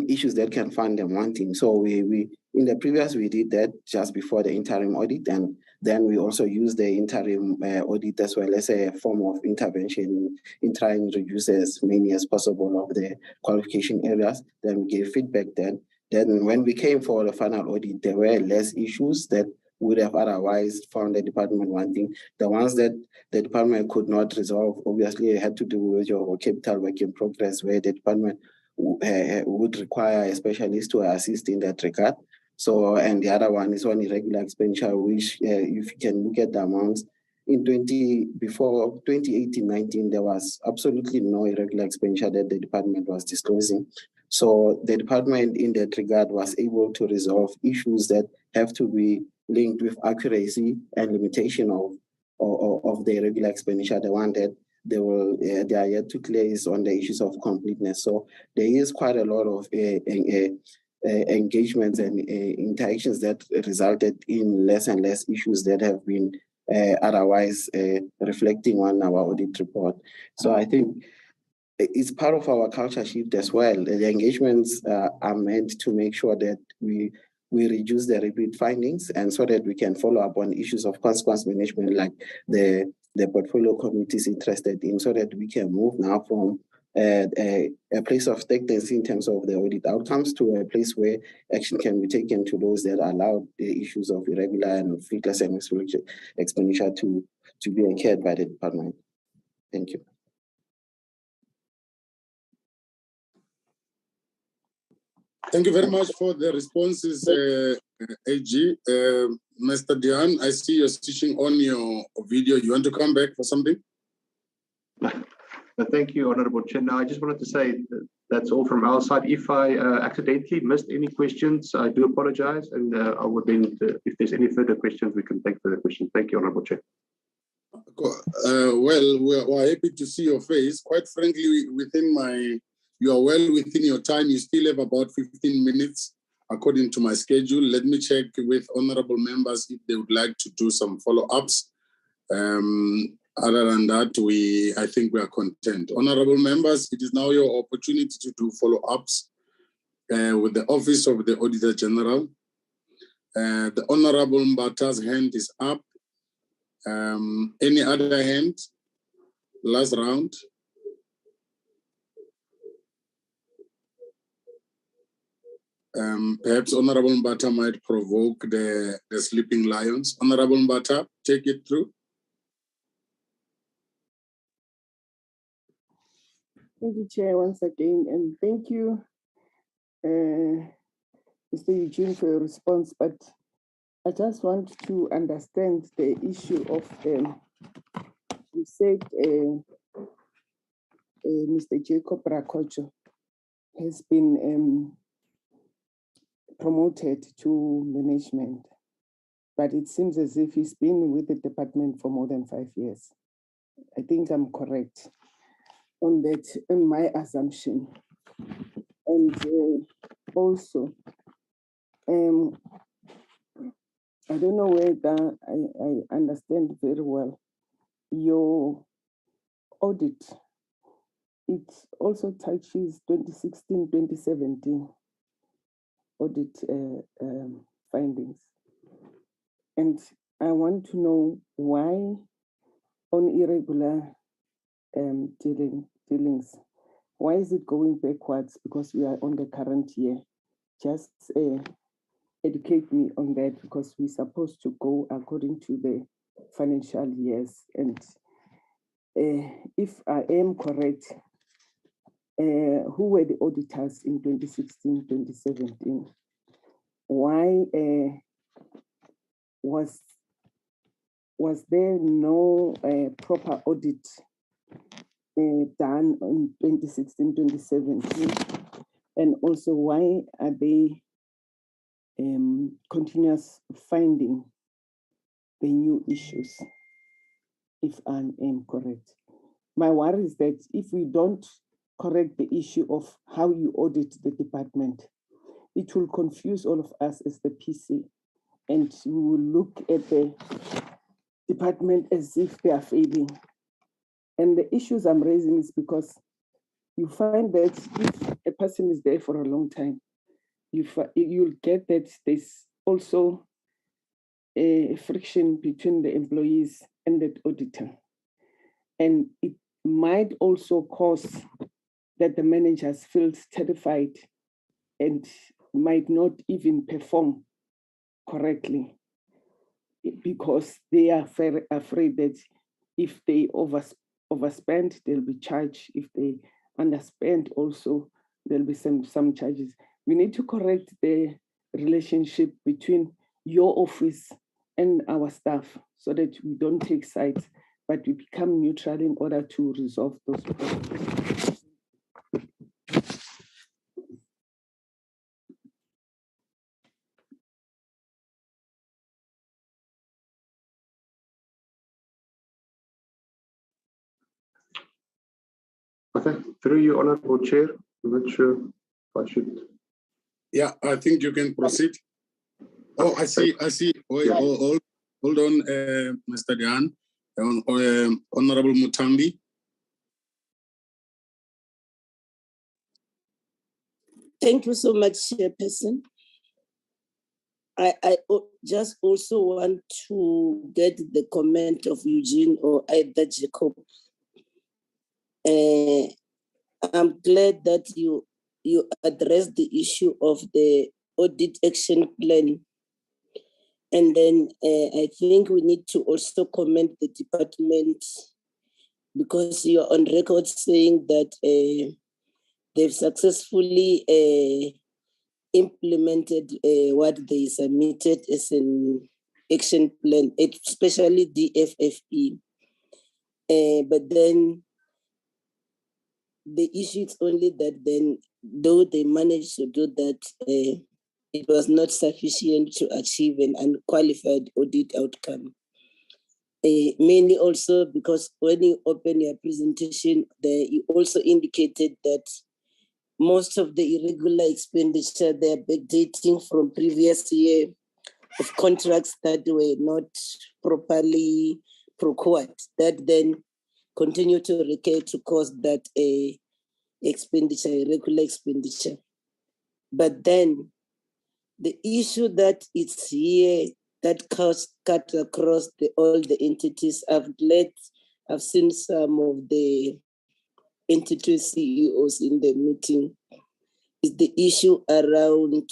issues that can find them wanting. So we in the previous, we did that just before the interim audit, and then we also used the interim audit as well as a form of intervention in trying to reduce as many as possible of the qualification areas. Then we gave feedback then. Then when we came for the final audit, there were less issues that would have otherwise found the department wanting. The ones that the department could not resolve, obviously, had to do with your capital work in progress, where the department would require a specialist to assist in that regard. So, and the other one is on irregular expenditure, which if you can look at the amounts, before 2018-19, there was absolutely no irregular expenditure that the department was disclosing. So the department in that regard was able to resolve issues that have to be linked with accuracy and limitation of the irregular expenditure. The one that they are yet to clear is on the issues of completeness. So there is quite a lot of engagements and interactions that resulted in less and less issues that have been otherwise reflecting on our audit report. So I think it's part of our culture shift as well. The engagements are meant to make sure that we reduce the repeat findings, and so that we can follow up on issues of consequence management like the portfolio committee is interested in, so that we can move now from a place of stagnancy in terms of the audit outcomes to a place where action can be taken to those that allow the issues of irregular and fruitless expenditure to be incurred by the department. Thank you. Thank you very much for the responses, AG. Mr. Dion, I see you're switching on your video. You want to come back for something? Thank you, Honourable Chair. Now, I just wanted to say that's all from our side. If I accidentally missed any questions, I do apologise, and I would then, if there's any further questions, we can take further questions. Thank you, Honourable Chair. Well, we're happy to see your face. Quite frankly, you are well within your time. You still have about 15 minutes according to my schedule. Let me check with honourable members if they would like to do some follow-ups. Other than that, I think we are content. Honourable members, it is now your opportunity to do follow-ups with the Office of the Auditor General. The Honourable Mbata's hand is up. Any other hand? Last round. Perhaps Honourable Mbata might provoke the sleeping lions. Honourable Mbata, take it through. Thank you, Chair, once again, and thank you, Mr. Eugene, for your response. But I just want to understand the issue of, you said Mr. Jacob Rakocho has been promoted to management, but it seems as if he's been with the department for more than 5 years. I think I'm correct on that, in my assumption. And also, I don't know whether I understand very well your audit. It also touches 2016, 2017 audit findings. And I want to know why on irregular dealings, why is it going backwards? Because we are on the current year. Just educate me on that, because we're supposed to go according to the financial years. And if I am correct, who were the auditors in 2016, 2017? Why was there no proper audit done in 2016, 2017? And also, why are they continuous finding the new issues, if I am correct? My worry is that if we don't correct the issue of how you audit the department, it will confuse all of us as the PC, and we will look at the department as if they are failing. And the issues I'm raising is because you find that if a person is there for a long time, you'll get that there's also a friction between the employees and the auditor. And it might also cause that the managers feel terrified and might not even perform correctly, because they are very afraid that if they overspend, they'll be charged. If they underspend also, there'll be some charges. We need to correct the relationship between your office and our staff so that we don't take sides, but we become neutral in order to resolve those problems. Okay, through you, Honourable Chair. I'm not sure if I should Yeah, I think you can proceed. Oh, I see. Wait, Yeah. hold on, Mr. Dan, Honorable Mutambi. Thank you so much, Chairperson. I just also want to get the comment of Eugene or either Jacob. I'm glad that you addressed the issue of the audit action plan. And then I think we need to also commend the department, because you're on record saying that they've successfully implemented what they submitted as an action plan, especially the FFE. But then the issue is only that then, though they managed to do that, it was not sufficient to achieve an unqualified audit outcome. Mainly also because when you open your presentation there, you also indicated that most of the irregular expenditure, they're backdating from previous year of contracts that were not properly procured, that then continue to recur to cause that expenditure, irregular expenditure. But then the issue that it's here that cut across all the entities, I've seen some of the entity CEOs in the meeting, is the issue around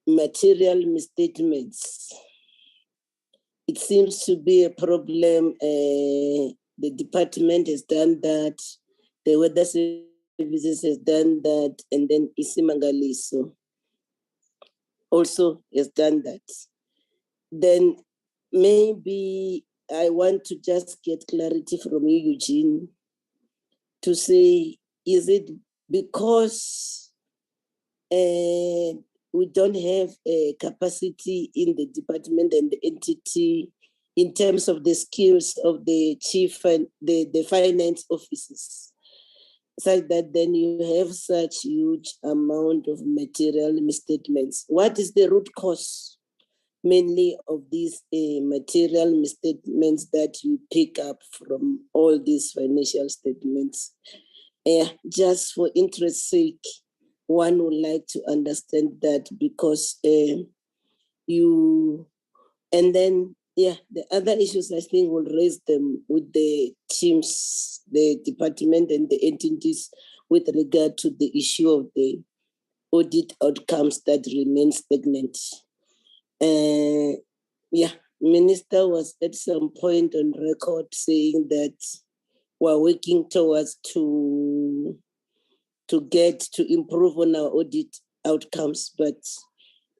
material misstatements. It seems to be a problem. The department has done that, the weather services has done that, and then Isimangaliso also has done that. Then maybe I want to just get clarity from you, Eugene, to say, is it because we don't have a capacity in the department and the entity in terms of the skills of the chief and the finance officers, such that then you have such huge amount of material misstatements? What is the root cause mainly of these material misstatements that you pick up from all these financial statements? Just for interest's sake, one would like to understand that, because and then, the other issues I think will raise them with the teams, the department and the entities with regard to the issue of the audit outcomes that remain stagnant. Minister was at some point on record saying that we're working towards to improve on our audit outcomes, but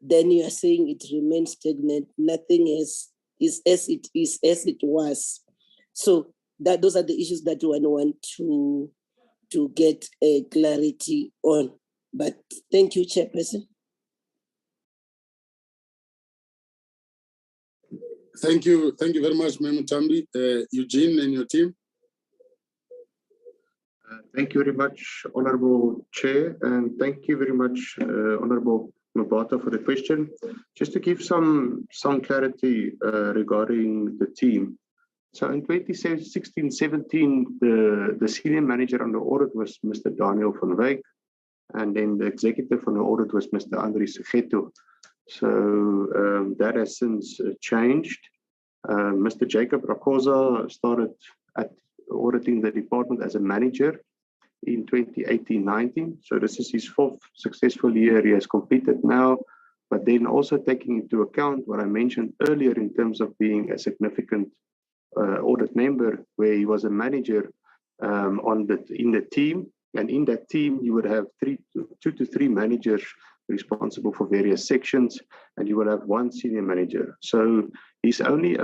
then you are saying it remains stagnant. Nothing is as it was. So those are the issues that one want to get clarity on. But thank you, Chairperson. Thank you very much, Ma'am Mutambi. Eugene and your team. Thank you very much, Honorable Chair, and thank you very much, Honorable Mabata, for the question. Just to give some clarity regarding the team. So in 2016-17, the senior manager on the audit was Mr. Daniel van Wyk, and then the executive on the audit was Mr. Andri Segeto. So that has since changed. Mr. Jacob Rakosa started at auditing the department as a manager in 2018-19. So this is his fourth successful year he has completed now, but then also taking into account what I mentioned earlier in terms of being a significant audit member, where he was a manager in the team. And in that team, you would have 2 to 3 managers responsible for various sections, and you will have 1 senior manager. So he's only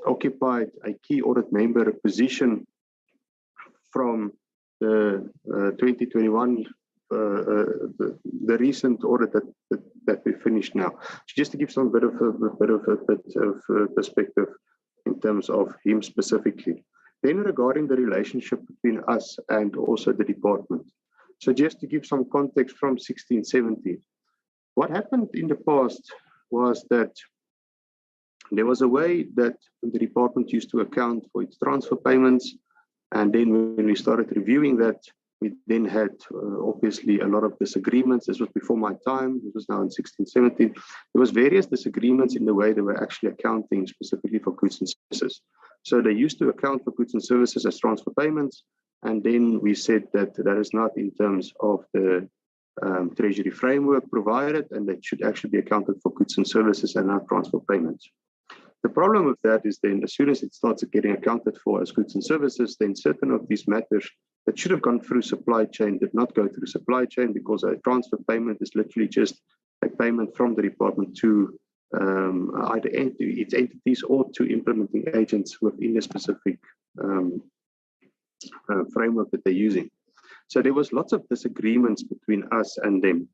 occupied a key audit member position from the 2021, the recent audit that we finished now. So just to give some bit of perspective in terms of him specifically. Then regarding the relationship between us and also the department. So just to give some context from 1617, what happened in the past was that there was a way that the department used to account for its transfer payments. And then when we started reviewing that, we then had obviously a lot of disagreements. This was before my time. This was now in 1617. There was various disagreements in the way they were actually accounting specifically for goods and services. So they used to account for goods and services as transfer payments. And then we said that that is not in terms of the treasury framework provided, and that should actually be accounted for goods and services and not transfer payments. The problem with that is then as soon as it starts getting accounted for as goods and services, then certain of these matters that should have gone through supply chain did not go through supply chain, because a transfer payment is literally just a payment from the department to either its entities or to implementing agents within the specific framework that they're using. So there was lots of disagreements between us and them.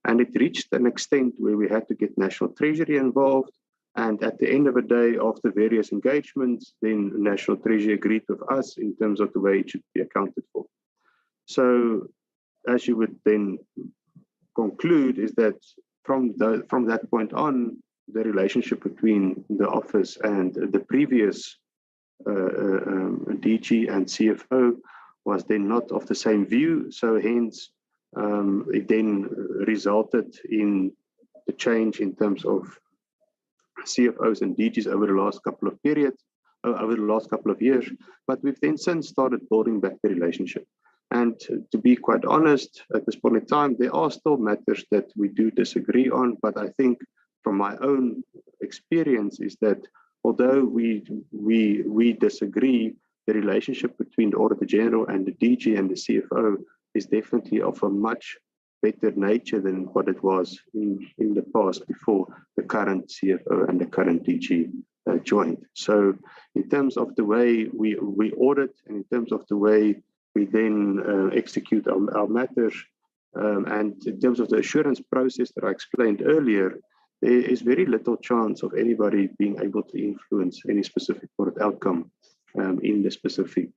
And it reached an extent where we had to get National Treasury involved. And at the end of the day, after various engagements, then National Treasury agreed with us in terms of the way it should be accounted for. So as you would then conclude is that from that point on, the relationship between the office and the previous DG and CFO was then not of the same view. So hence, it then resulted in the change in terms of CFOs and DGs over the last couple of years. But we've then since started building back the relationship. And to be quite honest, at this point in time, there are still matters that we do disagree on. But I think from my own experience is that although we disagree, the relationship between the Auditor-General and the DG and the CFO is definitely of a much better nature than what it was in the past before the current CFO and the current DG joined. So in terms of the way we audit and in terms of the way we then execute our matters, and in terms of the assurance process that I explained earlier, there is very little chance of anybody being able to influence any specific audit outcome in the specific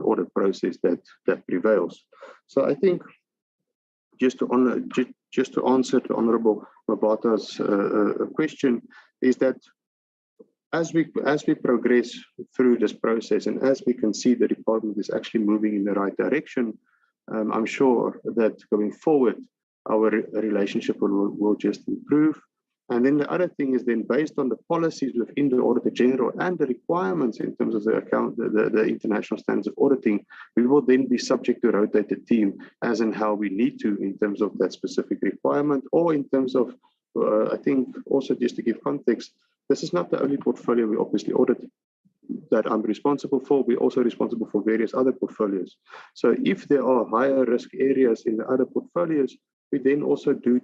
audit process that prevails. So I think just to answer the Honourable Mabata's question is that as we progress through this process and as we can see the department is actually moving in the right direction, I'm sure that going forward our relationship will just improve. And then the other thing is then based on the policies within the Auditor-General and the requirements in terms of the international standards of auditing, we will then be subject to rotate the team as in how we need to in terms of that specific requirement, or in terms of, I think also just to give context, this is not the only portfolio we obviously audit that I'm responsible for. We're also responsible for various other portfolios. So if there are higher risk areas in the other portfolios, we then also do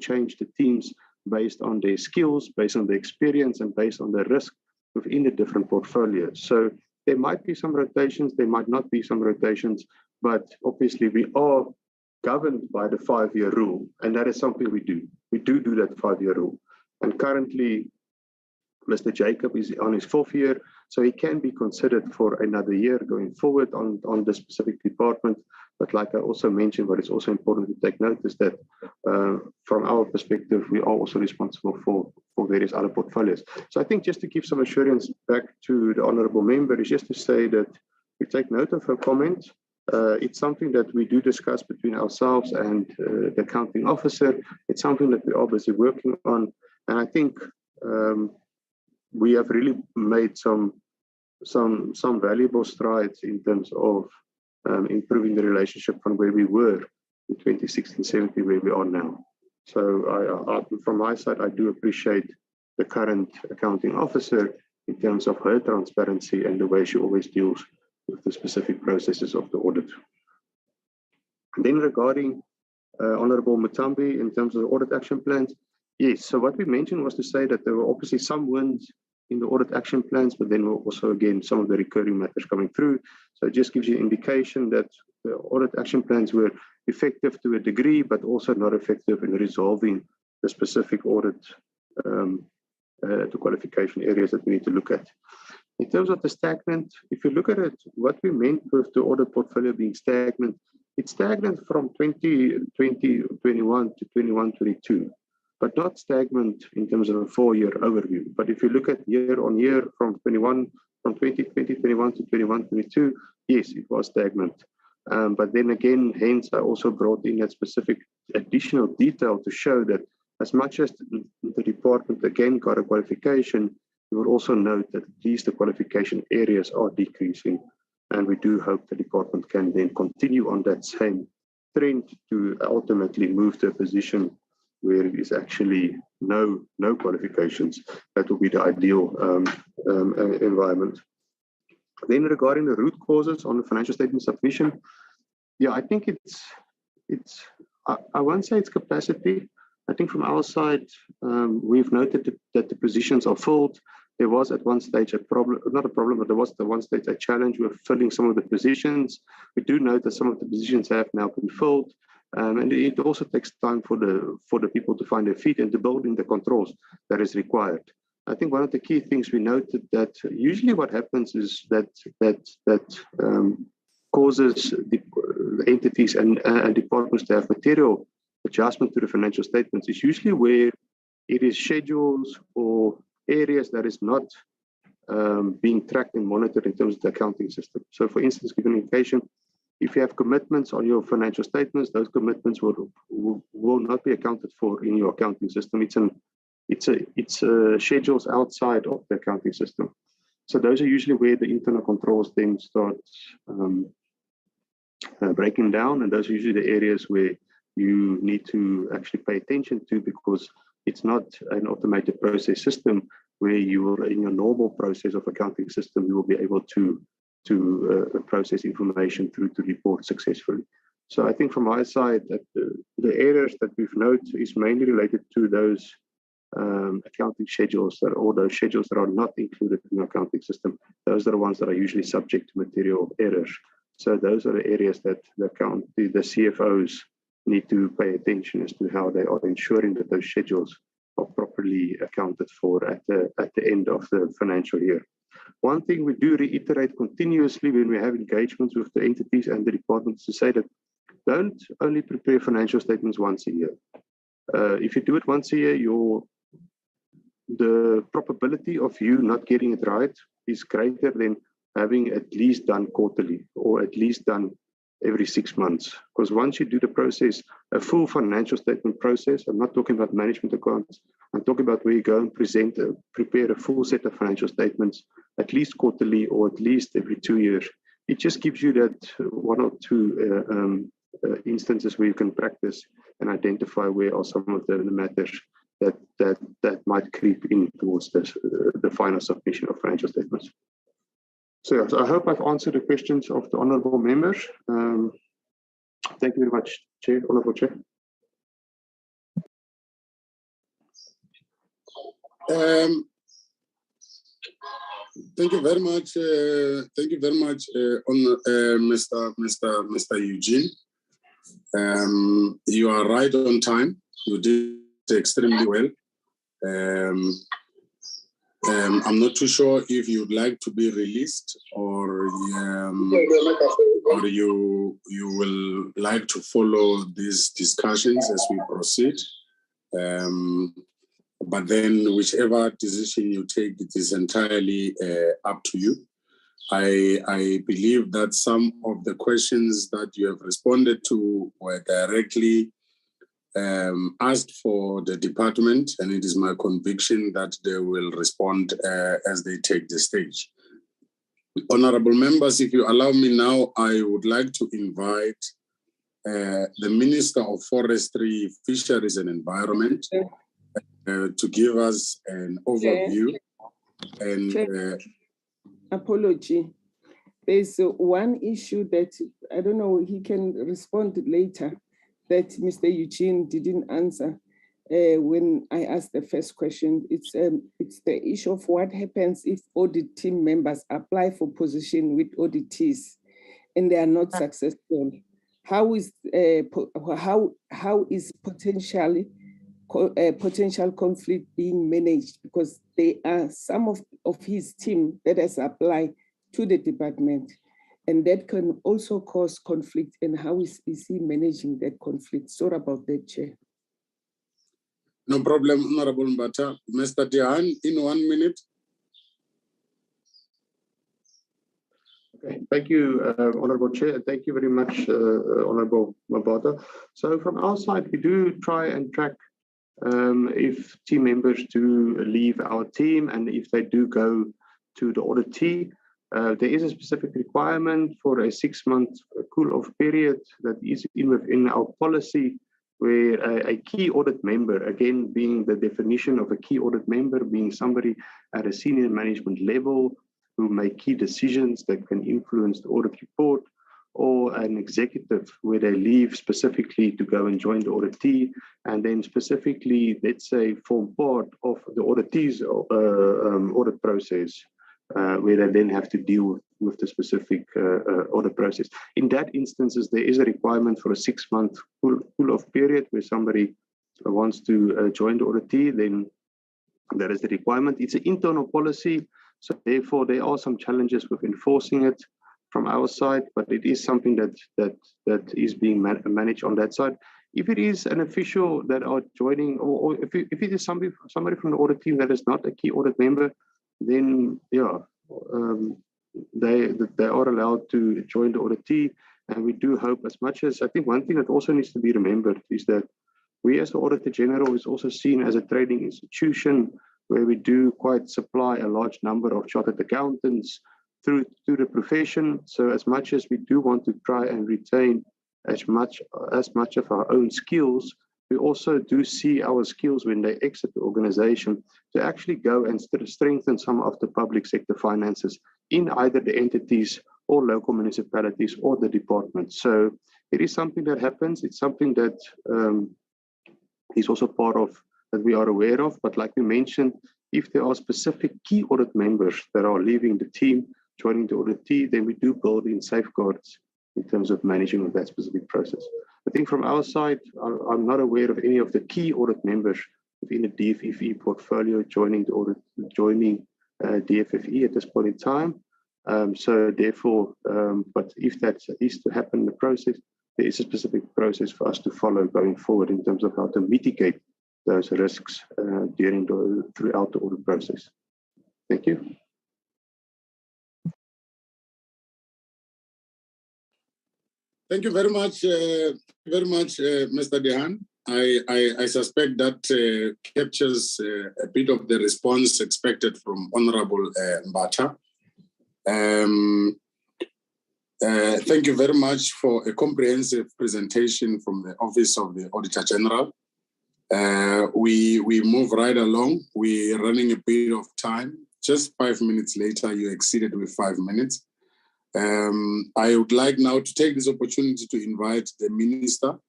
change the teams based on their skills, based on their experience, and based on the risk within the different portfolios. So there might be some rotations, there might not be some rotations, but obviously we are governed by the 5-year rule, and that is something we do. We do that 5-year rule. And currently, Mr. Jacob is on his 4th year, so he can be considered for another year going forward on the specific department. But like I also mentioned, what is also important to take note is that from our perspective, we are also responsible for various other portfolios. So I think just to give some assurance back to the Honourable Member is just to say that we take note of her comment. It's something that we do discuss between ourselves and the accounting officer. It's something that we are busy working on. And I think we have really made some valuable strides in terms of improving the relationship from where we were in 2016-17 where we are now. So from my side, I do appreciate the current accounting officer in terms of her transparency and the way she always deals with the specific processes of the audit. And then regarding Honourable Mutambi in terms of the audit action plans, yes, so what we mentioned was to say that there were obviously some wins in the audit action plans, but then also again some of the recurring matters coming through. So it just gives you an indication that the audit action plans were effective to a degree, but also not effective in resolving the specific audit to qualification areas that we need to look at. In terms of the stagnant, if you look at it, what we meant with the audit portfolio being stagnant It's stagnant from 2021 to 21-22, but not stagnant in terms of a 4-year overview. But if you look at year on year from 2021 to 21-22, yes, it was stagnant. But then again, hence I also brought in that specific additional detail to show that as much as the department again got a qualification, you will also note that at least the qualification areas are decreasing. And we do hope the department can then continue on that same trend to ultimately move to a position where it is actually no qualifications. That will be the ideal environment. Then regarding the root causes on the financial statement submission, yeah, I think I won't say it's capacity. I think from our side, we've noted that the positions are filled. There was at one stage a problem, not a problem, but there was at one stage a challenge with filling some of the positions. We do note that some of the positions have now been filled. And it also takes time for the people to find their feet and to build in the controls that is required. I think one of the key things we noted that usually what happens is that causes the entities and departments to have material adjustment to the financial statements is usually where it is schedules or areas that is not being tracked and monitored in terms of the accounting system. So for instance, give an indication, if you have commitments on your financial statements, those commitments will not be accounted for in your accounting system. It's schedules outside of the accounting system. So those are usually where the internal controls then start breaking down, and those are usually the areas where you need to actually pay attention to, because it's not an automated process system where you will, in your normal process of accounting system, you will be able to process information through to report successfully. So I think from my side, that the errors that we've noted is mainly related to those accounting schedules or those schedules that are not included in the accounting system. Those are the ones that are usually subject to material errors. So those are the areas that the CFOs need to pay attention as to how they are ensuring that those schedules are properly accounted for at the end of the financial year. One thing we do reiterate continuously when we have engagements with the entities and the departments to say that don't only prepare financial statements once a year. If you do it once a year, the probability of you not getting it right is greater than having at least done quarterly or at least done every 6 months. Because once you do the process, a full financial statement process, I'm not talking about management accounts, I'm talking about where you go and prepare a full set of financial statements, at least quarterly or at least every 2 years. It just gives you that 1 or 2 instances where you can practice and identify where are some of the matters that might creep in towards the final submission of financial statements. So I hope I've answered the questions of the honourable members. Thank you very much, Chair, Honourable Chair. Thank you very much. Thank you very much, Mr. Eugene. You are right on time. You did extremely well. I'm not too sure if you'd like to be released or you will like to follow these discussions as we proceed. But then whichever decision you take, it is entirely up to you. I believe that some of the questions that you have responded to were directly asked for the department, and it is my conviction that they will respond as they take the stage. Honorable members, if you allow me now, I would like to invite the Minister of Forestry, Fisheries and Environment to give us an overview. And apology. There's one issue that I don't know, he can respond later, that Mr. Eugene didn't answer when I asked the first question. It's the issue of what happens if audit team members apply for position with auditees and they are not successful. How is potential conflict being managed? Because they are some of his team that has applied to the department. And that can also cause conflict. And how is he managing that conflict? Sorry about that, Chair. No problem, Honorable Mbata. Mr. Dehan, in 1 minute. Okay, thank you, Honorable Chair. Thank you very much, Honorable Mbata. So from our side, we do try and track if team members do leave our team and if they do go to the auditee. There is a specific requirement for a 6-month cool-off period that is within our policy, where a key audit member, again being the definition of a key audit member, being somebody at a senior management level who make key decisions that can influence the audit report, or an executive where they leave specifically to go and join the auditee, and then specifically, let's say, form part of the auditee's audit process, where they then have to deal with the specific audit process. In that instances, there is a requirement for a 6-month cool-off period where somebody wants to join the auditee, then that is the requirement. It's an internal policy, so therefore there are some challenges with enforcing it from our side, but it is something that is being managed on that side. If it is an official that are joining, or if it is somebody from the audit team that is not a key audit member, then yeah, they are allowed to join the auditee. And we do hope, as much as, I think one thing that also needs to be remembered is that we as the Auditor-General is also seen as a trading institution where we do quite supply a large number of chartered accountants through the profession. So as much as we do want to try and retain as much of our own skills, we also do see our skills when they exit the organization to actually go and strengthen some of the public sector finances in either the entities or local municipalities or the department. So it is something that happens. It's something that is also part of that we are aware of. But like we mentioned, if there are specific key audit members that are leaving the team, joining the auditee, then we do build in safeguards in terms of managing of that specific process. I think from our side, I'm not aware of any of the key audit members within the DFFE portfolio joining DFFE at this point in time. So therefore, but if that is to happen in the process, there is a specific process for us to follow going forward in terms of how to mitigate those risks throughout the audit process. Thank you. Thank you very much, Mr. Dehan. I suspect that captures a bit of the response expected from Honorable Mbata. Thank you very much for a comprehensive presentation from the Office of the Auditor General. We move right along. We're running a bit of time. Just 5 minutes later, you exceeded with 5 minutes. I would like now to take this opportunity to invite the Minister.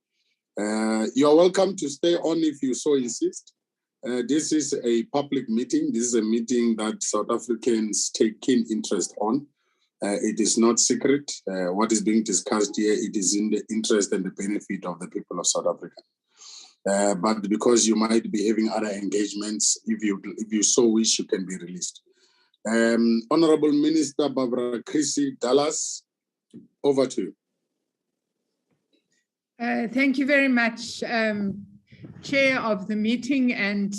You are welcome to stay on if you so insist. This is a public meeting. This is a meeting that South Africans take keen interest on. It is not secret. What is being discussed here, it is in the interest and the benefit of the people of South Africa. But because you might be having other engagements, if you so wish, you can be released. Honorable Minister Barbara Chrissy Dallas, over to you. Thank you very much, Chair of the meeting, and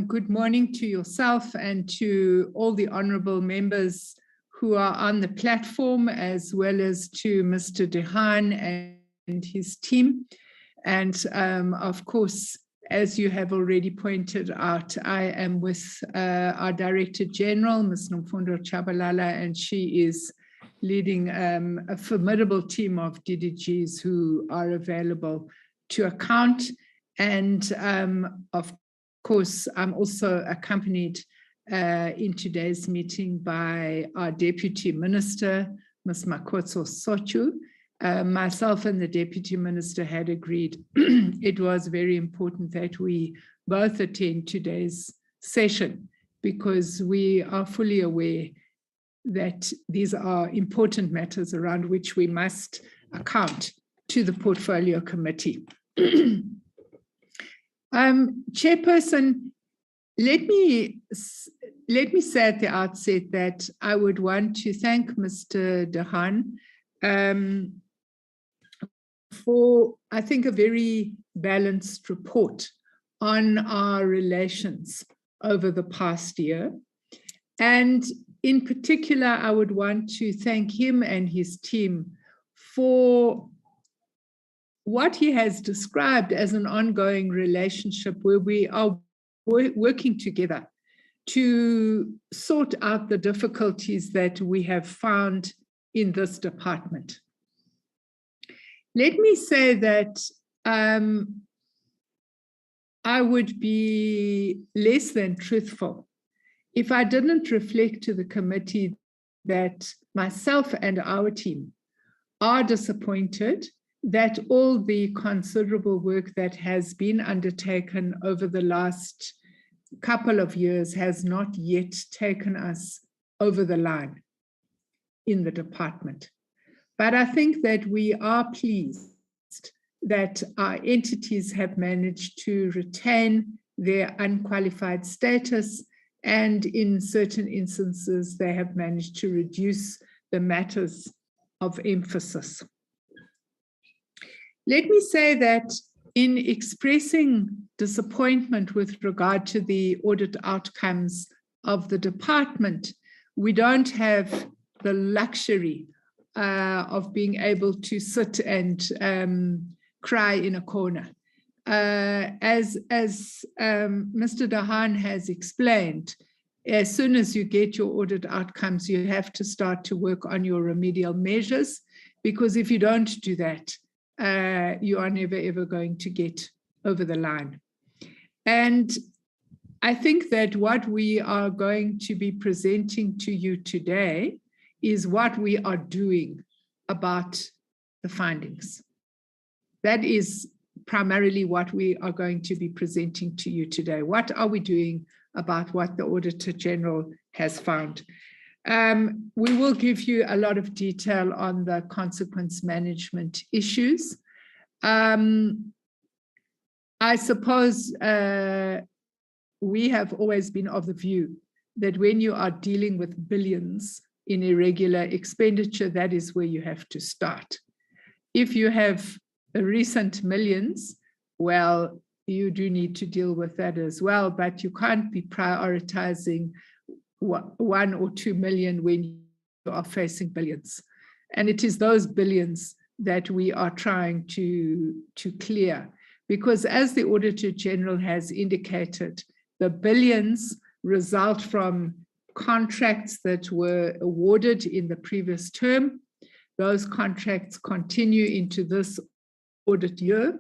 good morning to yourself and to all the honorable members who are on the platform, as well as to Mr. Dehan and his team. And of course, as you have already pointed out, I am with our Director General, Ms. Nomfundo Chabalala, and she is leading a formidable team of DDGs who are available to account. And of course, I'm also accompanied in today's meeting by our Deputy Minister, Ms. Makotso Sochu. Myself and the Deputy Minister had agreed it was very important that we both attend today's session because we are fully aware that these are important matters around which we must account to the Portfolio Committee. Chairperson, let me say at the outset that I would want to thank Mr. De Haan for, I think, a very balanced report on our relations over the past year. And in particular, I would want to thank him and his team for what he has described as an ongoing relationship where we are working together to sort out the difficulties that we have found in this department. Let me say that I would be less than truthful if I didn't reflect to the committee that myself and our team are disappointed that all the considerable work that has been undertaken over the last couple of years has not yet taken us over the line in the department. But I think that we are pleased that our entities have managed to retain their unqualified status, and in certain instances, they have managed to reduce the matters of emphasis. Let me say that in expressing disappointment with regard to the audit outcomes of the department, we don't have the luxury of being able to sit and cry in a corner. As Mr. De Haan has explained, as soon as you get your audit outcomes, you have to start to work on your remedial measures, because if you don't do that, you are never ever going to get over the line. And I think that what we are going to be presenting to you today is what we are doing about the findings. That is primarily what we are going to be presenting to you today. What are we doing about what the Auditor-General has found? We will give you a lot of detail on the consequence management issues. I suppose we have always been of the view that when you are dealing with billions in irregular expenditure, that is where you have to start. If you have recent millions, well, you do need to deal with that as well, but you can't be prioritizing 1 or 2 million when you are facing billions. And it is those billions that we are trying to clear, because as the Auditor-General has indicated, the billions result from contracts that were awarded in the previous term. Those contracts continue into this audit year,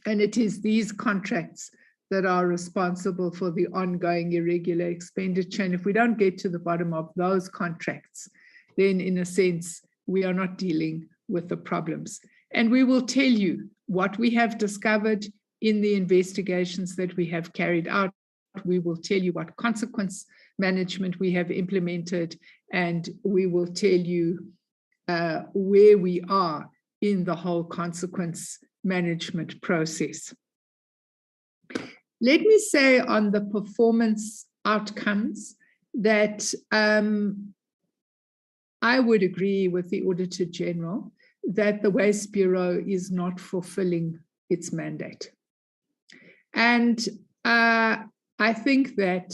and it is these contracts that are responsible for the ongoing irregular expenditure. And if we don't get to the bottom of those contracts, then in a sense, we are not dealing with the problems. And we will tell you what we have discovered in the investigations that we have carried out. We will tell you what consequence management we have implemented, and we will tell you where we are in the whole consequence management process. Let me say on the performance outcomes that I would agree with the Auditor-General that the Waste Bureau is not fulfilling its mandate. And I think that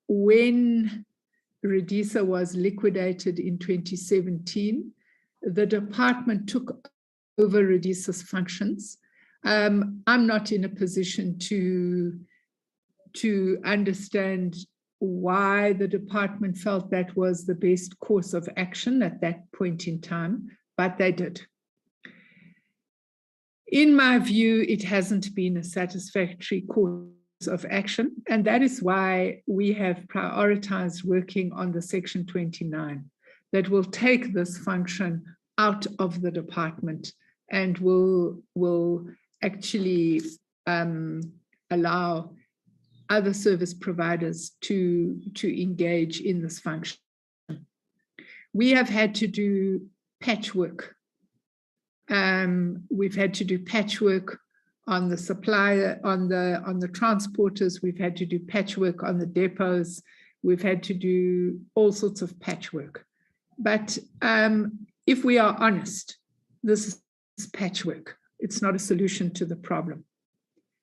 when Redisa was liquidated in 2017, the department took over Redisa's functions. I'm not in a position to understand why the department felt that was the best course of action at that point in time, but they did. In my view, it hasn't been a satisfactory course of action, and that is why we have prioritized working on the Section 29 that will take this function out of the department and will actually allow other service providers to engage in this function. We have had to do patchwork. We've had to do patchwork on the supplier, on the transporters. We've had to do patchwork on the depots. We've had to do all sorts of patchwork. But if we are honest, this is patchwork. It's not a solution to the problem.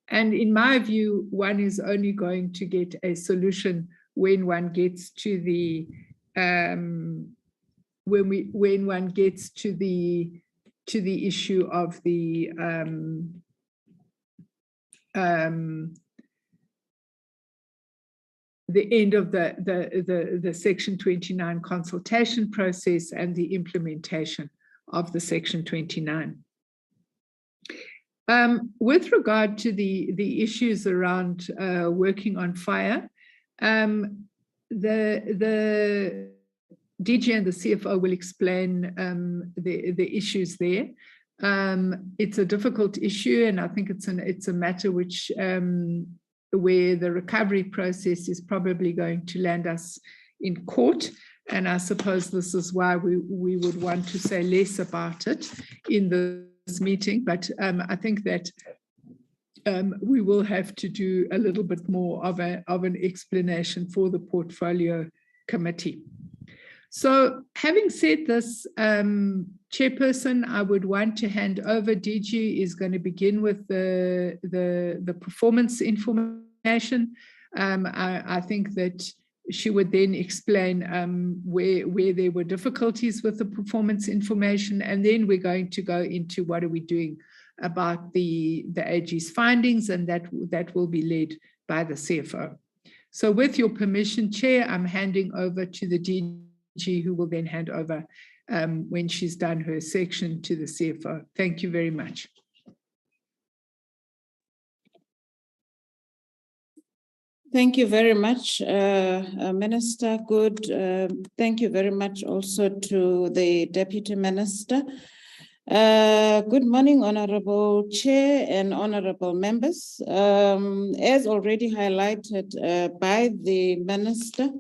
And in my view, one is only going to get a solution when one gets to the when one gets to the issue of the end of the Section 29 consultation process and the implementation of the Section 29. With regard to the issues around working on fire, the DG and the CFO will explain the issues there. It's a difficult issue, and I think it's a matter which where the recovery process is probably going to land us in court. And I suppose this is why we would want to say less about it in this meeting. But I think that we will have to do a little bit more of an explanation for the portfolio committee. So having said this, Chairperson, I would want to hand over. DG is going to begin with the performance information. I think that she would then explain where there were difficulties with the performance information, and then we're going to go into what are we doing about the AG's findings, and that will be led by the CFO. So with your permission, Chair, I'm handing over to the DG, who will then hand over when she's done her section to the CFO. Thank you very much. Thank you very much, Minister. Good. Thank you very much also to the Deputy Minister. Good morning, Honorable Chair and Honorable Members. As already highlighted by the Minister,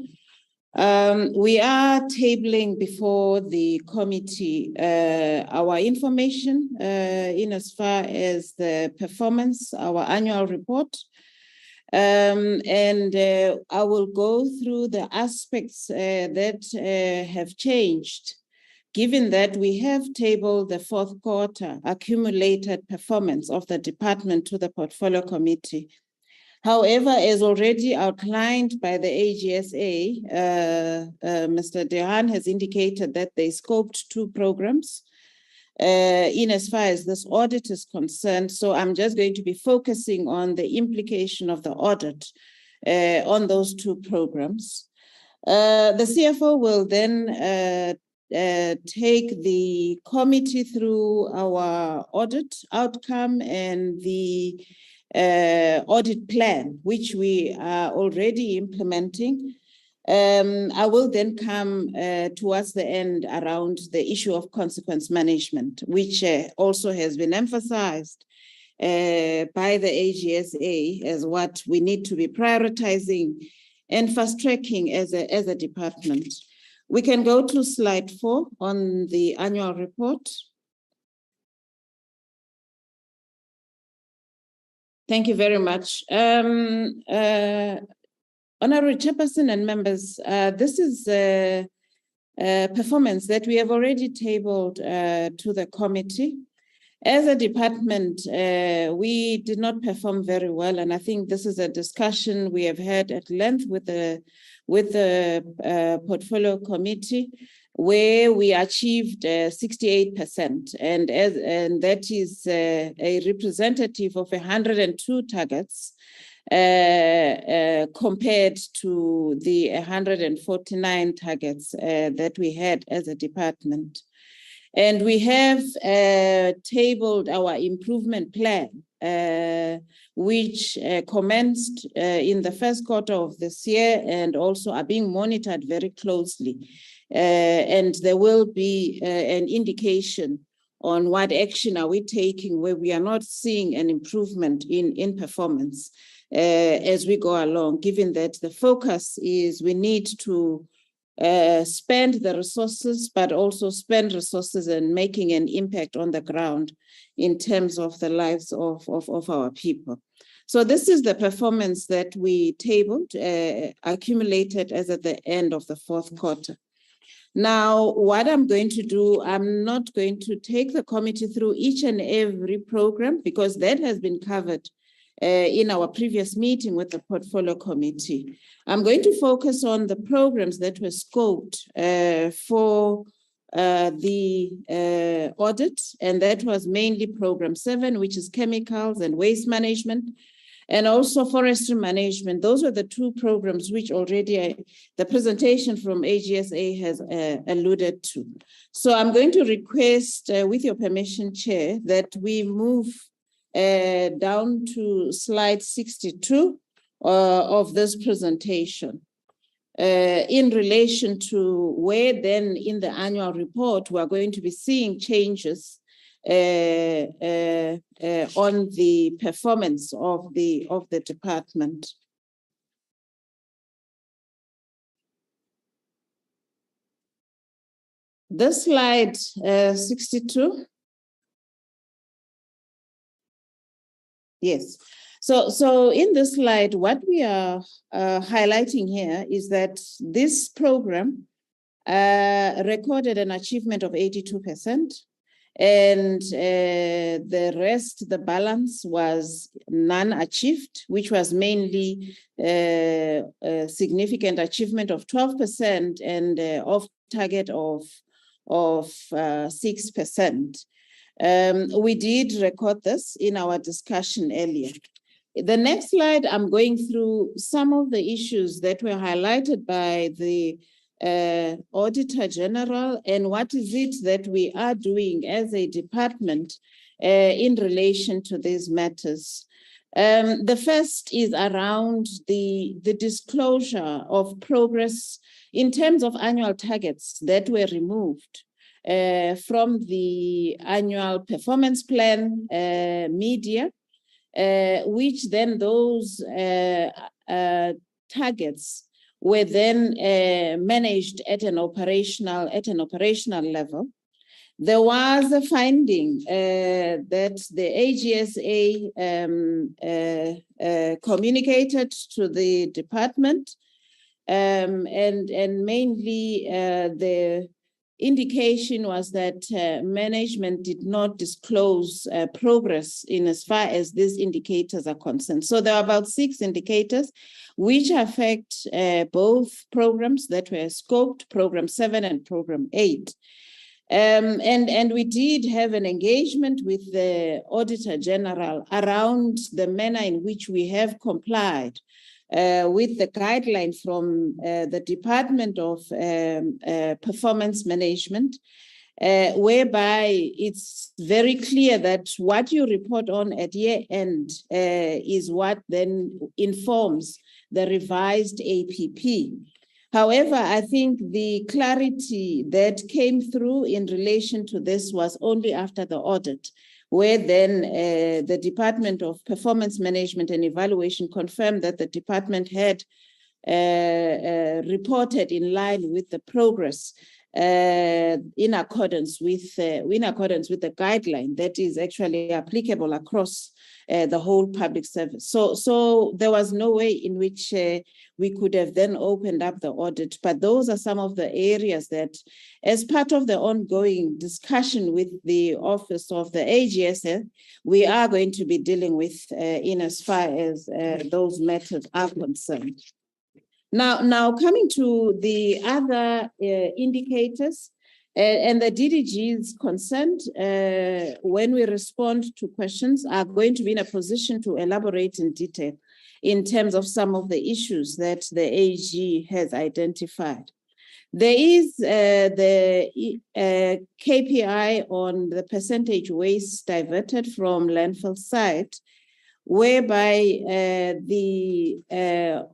we are tabling before the committee our information in as far as the performance, our annual report. And I will go through the aspects that have changed, given that we have tabled the fourth quarter accumulated performance of the department to the portfolio committee. However, as already outlined by the AGSA, Mr. Dehan has indicated that they scoped 2 programs in as far as this audit is concerned. So I'm just going to be focusing on the implication of the audit on those 2 programs. The CFO will then take the committee through our audit outcome and the audit plan, which we are already implementing. I will then come towards the end around the issue of consequence management, which also has been emphasized by the AGSA as what we need to be prioritizing and fast-tracking as a department. We can go to slide 4 on the annual report. Thank you very much. Honorable Chairperson and members, this is a performance that we have already tabled to the committee. As a department, we did not perform very well, and I think this is a discussion we have had at length with the portfolio committee, where we achieved 68%, and that is a representative of 102 targets compared to the 149 targets that we had as a department. And we have tabled our improvement plan, which commenced in the first quarter of this year and also are being monitored very closely. And there will be an indication on what action are we taking where we are not seeing an improvement in performance as we go along, given that the focus is we need to spend the resources, but also spend resources and making an impact on the ground in terms of the lives of our people. So this is the performance that we tabled, accumulated as at the end of the fourth quarter. Now, what I'm going to do, I'm not going to take the committee through each and every program because that has been covered in our previous meeting with the Portfolio Committee. I'm going to focus on the programs that were scoped for the audit, and that was mainly Program 7, which is chemicals and waste management, and also forestry management. Those were the two programs which already the presentation from AGSA has alluded to. So I'm going to request, with your permission, Chair, that we move down to slide 62 of this presentation. In relation to where then in the annual report, we're going to be seeing changes on the performance of the department. This slide 62. Yes. So in this slide, what we are highlighting here is that this program recorded an achievement of 82%, and the rest, the balance, was non-achieved, which was mainly a significant achievement of 12% and off target of 6%. We did record this in our discussion earlier. The next slide, I'm going through some of the issues that were highlighted by the Auditor-General and what is it that we are doing as a department in relation to these matters. The first is around the disclosure of progress in terms of annual targets that were removed from the annual performance plan media, which then those targets were then managed at an operational level. There was a finding that the AGSA communicated to the department, and mainly the indication was that management did not disclose progress in as far as these indicators are concerned. So there are about 6 indicators which affect both programs that were scoped, Program 7 and Program 8. And we did have an engagement with the Auditor-General around the manner in which we have complied with the guideline from the Department of Performance Management, whereby it's very clear that what you report on at year end is what then informs the revised APP. However, I think the clarity that came through in relation to this was only after the audit, where then the Department of Performance Management and Evaluation confirmed that the department had reported in line with the progress in accordance with the guideline that is actually applicable across the whole public service. So there was no way in which we could have then opened up the audit, but those are some of the areas that, as part of the ongoing discussion with the Office of the AGSA, we are going to be dealing with in as far as those matters are concerned. Now coming to the other indicators, and the DDGs concerned, when we respond to questions, are going to be in a position to elaborate in detail in terms of some of the issues that the AG has identified. There is the KPI on the percentage waste diverted from landfill site, whereby the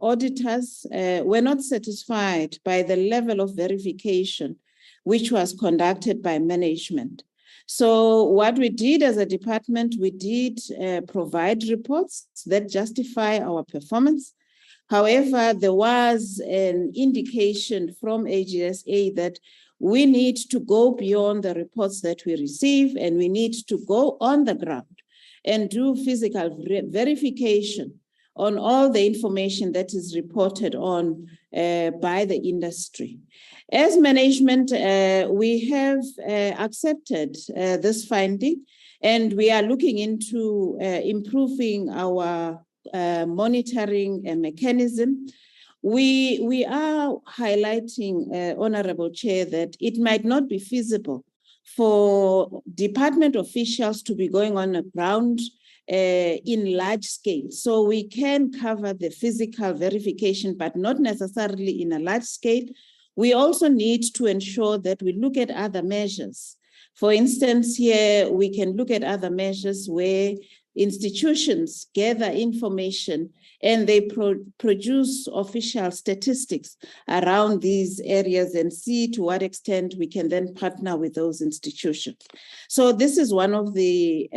auditors were not satisfied by the level of verification which was conducted by management. So what we did as a department, we did provide reports that justify our performance. However, there was an indication from AGSA that we need to go beyond the reports that we receive, and we need to go on the ground and do physical verification on all the information that is reported on by the industry. As management, we have accepted this finding, and we are looking into improving our monitoring mechanism. We are highlighting, Honorable Chair, that it might not be feasible for department officials to be going on the ground in large scale. So we can cover the physical verification, but not necessarily in a large scale. We also need to ensure that we look at other measures. For instance, here we can look at other measures where institutions gather information and they produce official statistics around these areas and see to what extent we can then partner with those institutions. So this is one of the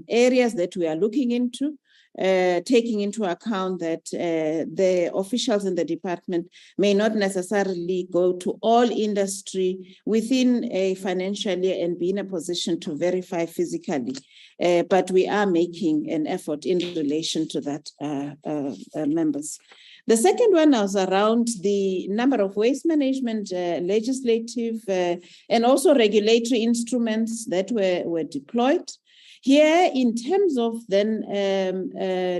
areas that we are looking into, taking into account that the officials in the department may not necessarily go to all industry within a financial year and be in a position to verify physically. But we are making an effort in relation to that, members. The second one was around the number of waste management legislative and also regulatory instruments that were deployed. Here, in terms of then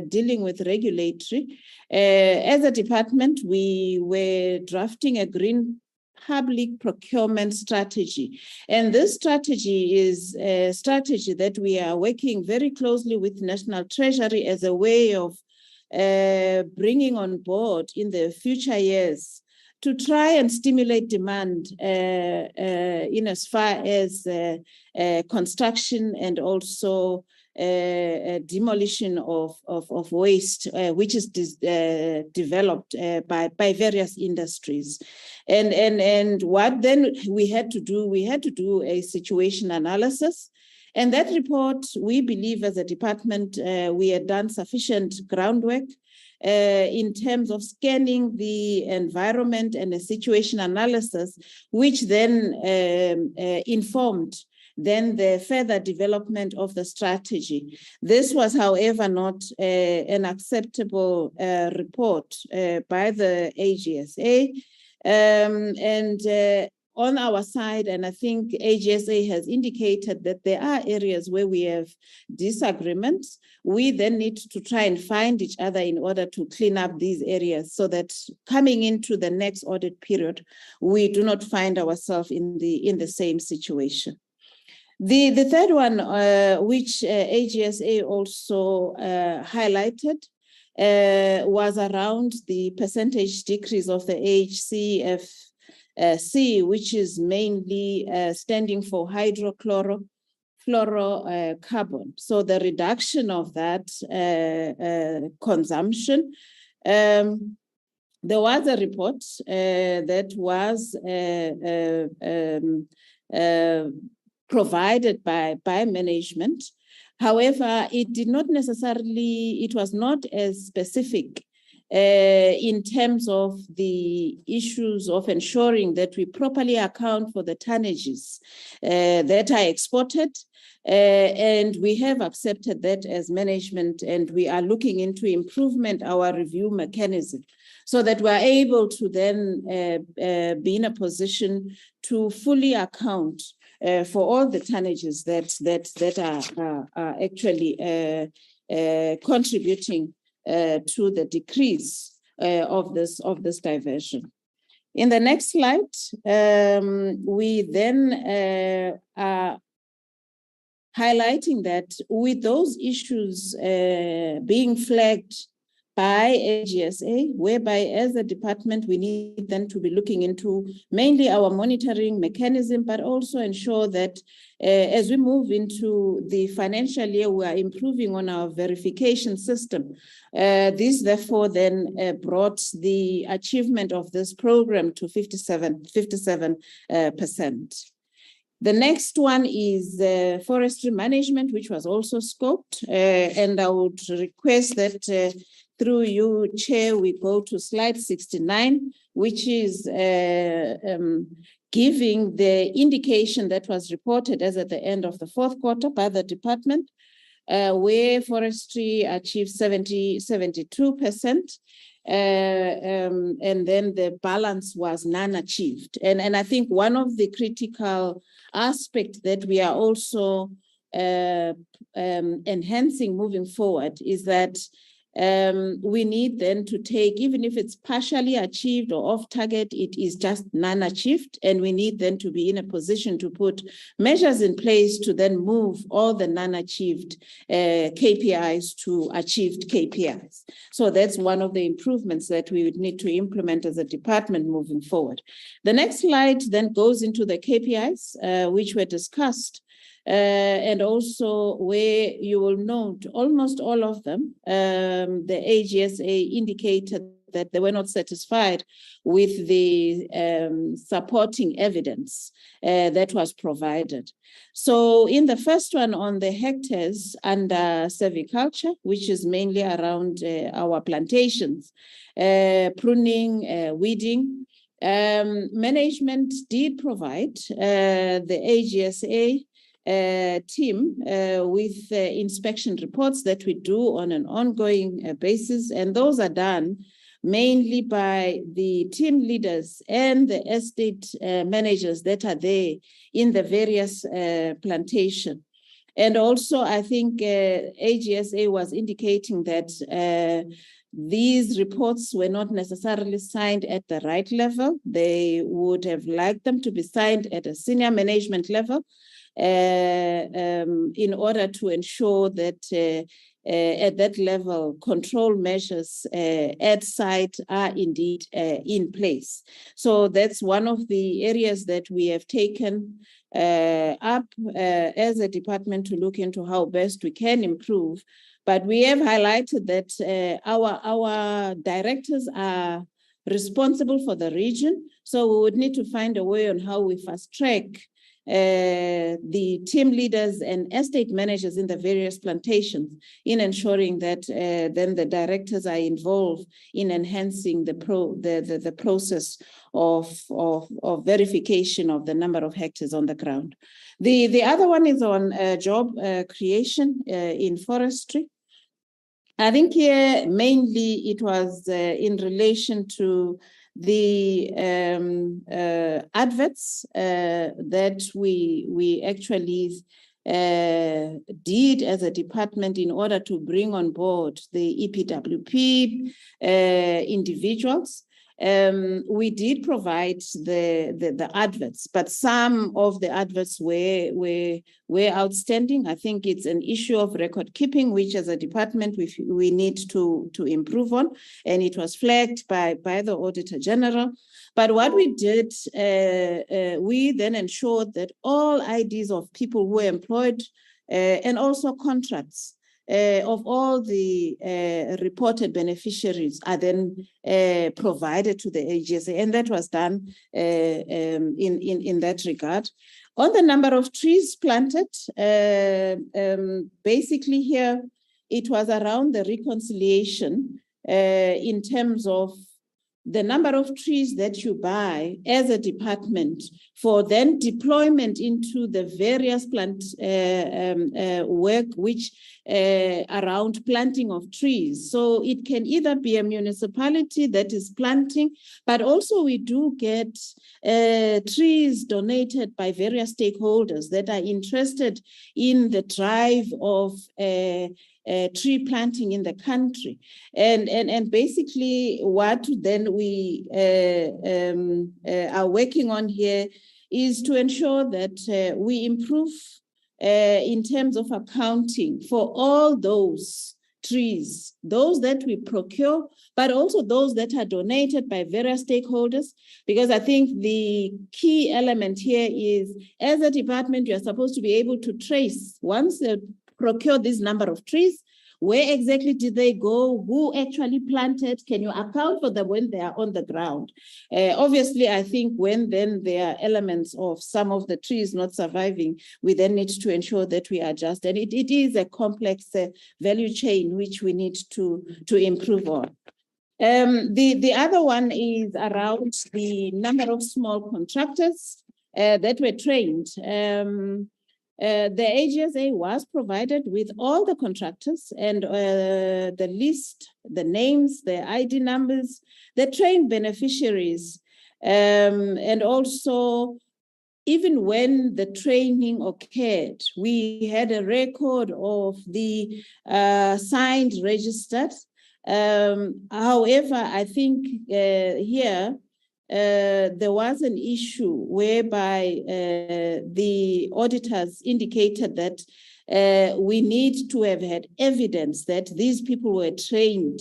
dealing with regulatory, as a department, we were drafting a green public procurement strategy. And this strategy is a strategy that we are working very closely with National Treasury as a way of bringing on board in the future years to try and stimulate demand in as far as construction and also demolition of waste, which is developed by various industries. And what then we had to do a situation analysis. And that report, we believe as a department, we had done sufficient groundwork in terms of scanning the environment and a situation analysis, which then informed then the further development of the strategy. This was, however, not an acceptable report by the AGSA. On our side, and I think AGSA has indicated that there are areas where we have disagreements. We then need to try and find each other in order to clean up these areas so that coming into the next audit period, we do not find ourselves in the same situation. The third one, which AGSA also highlighted, was around the percentage decrease of the HCF which is mainly standing for hydrofluorocarbon. So the reduction of that consumption. There was a report that was provided by management. However, it was not as specific in terms of the issues of ensuring that we properly account for the tonnages that are exported. And we have accepted that as management, and we are looking into improvement our review mechanism so that we're able to then be in a position to fully account for all the tonnages that are actually contributing to the decrease of this diversion. In the next slide, we then are highlighting that with those issues being flagged by AGSA, whereby as a department, we need then to be looking into mainly our monitoring mechanism, but also ensure that as we move into the financial year, we are improving on our verification system. This therefore then brought the achievement of this program to 57%. The next one is forestry management, which was also scoped, and I would request that through you, Chair, we go to slide 69, which is giving the indication that was reported as at the end of the fourth quarter by the department, where forestry achieved 72%, and then the balance was none achieved. And I think one of the critical aspects that we are also enhancing moving forward is that we need then to take, even if it's partially achieved or off target, it is just non-achieved, and we need then to be in a position to put measures in place to then move all the non-achieved KPIs to achieved KPIs. So that's one of the improvements that we would need to implement as a department moving forward. The next slide then goes into the KPIs, which were discussed. And also where you will note almost all of them, the AGSA indicated that they were not satisfied with the supporting evidence that was provided. So in the first one on the hectares under silviculture, which is mainly around our plantations, pruning, weeding, management did provide the AGSA team with inspection reports that we do on an ongoing basis, and those are done mainly by the team leaders and the estate managers that are there in the various plantation. And also I think AGSA was indicating that these reports were not necessarily signed at the right level. They would have liked them to be signed at a senior management level, in order to ensure that at that level, control measures at site are indeed in place. So that's one of the areas that we have taken up as a department to look into how best we can improve. But we have highlighted that our directors are responsible for the region. So we would need to find a way on how we fast track the team leaders and estate managers in the various plantations in ensuring that then the directors are involved in enhancing the process of verification of the number of hectares on the ground. The other one is on job creation in forestry. I think here mainly it was in relation to the adverts that we actually did as a department in order to bring on board the EPWP individuals. We did provide the adverts, but some of the adverts were outstanding. I think it's an issue of record keeping, which as a department we need to improve on, and it was flagged by the Auditor-General. But what we did, we then ensured that all IDs of people who were employed and also contracts of all the reported beneficiaries are then provided to the AGSA, and that was done in that regard. On the number of trees planted, basically here it was around the reconciliation in terms of the number of trees that you buy as a department for then deployment into the various plant work which around planting of trees. So it can either be a municipality that is planting, but also we do get trees donated by various stakeholders that are interested in the drive of tree planting in the country. And basically what then we are working on here is to ensure that we improve in terms of accounting for all those trees, those that we procure, but also those that are donated by various stakeholders, because I think the key element here is, as a department, you're supposed to be able to trace, once you procure this number of trees, Where exactly did they go? Who actually planted? Can you account for them when they are on the ground? Obviously, I think when then there are elements of some of the trees not surviving, we then need to ensure that we adjust. And it is a complex value chain which we need to improve on. The other one is around the number of small contractors that were trained. The AGSA was provided with all the contractors and the list, the names, the ID numbers, the trained beneficiaries, and also even when the training occurred, we had a record of the signed, registered. However, I think here, there was an issue whereby the auditors indicated that we need to have had evidence that these people were trained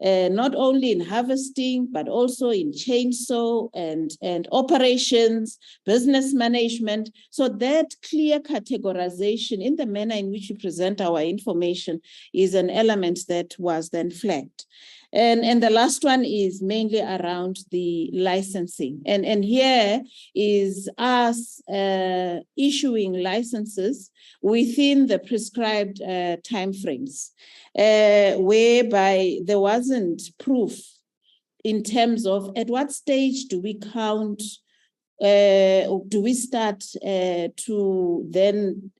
not only in harvesting, but also in chainsaw and operations, business management. So that clear categorization in the manner in which we present our information is an element that was then flagged. And the last one is mainly around the licensing. And here is us issuing licenses within the prescribed timeframes, whereby there wasn't proof in terms of at what stage do we count, do we start to then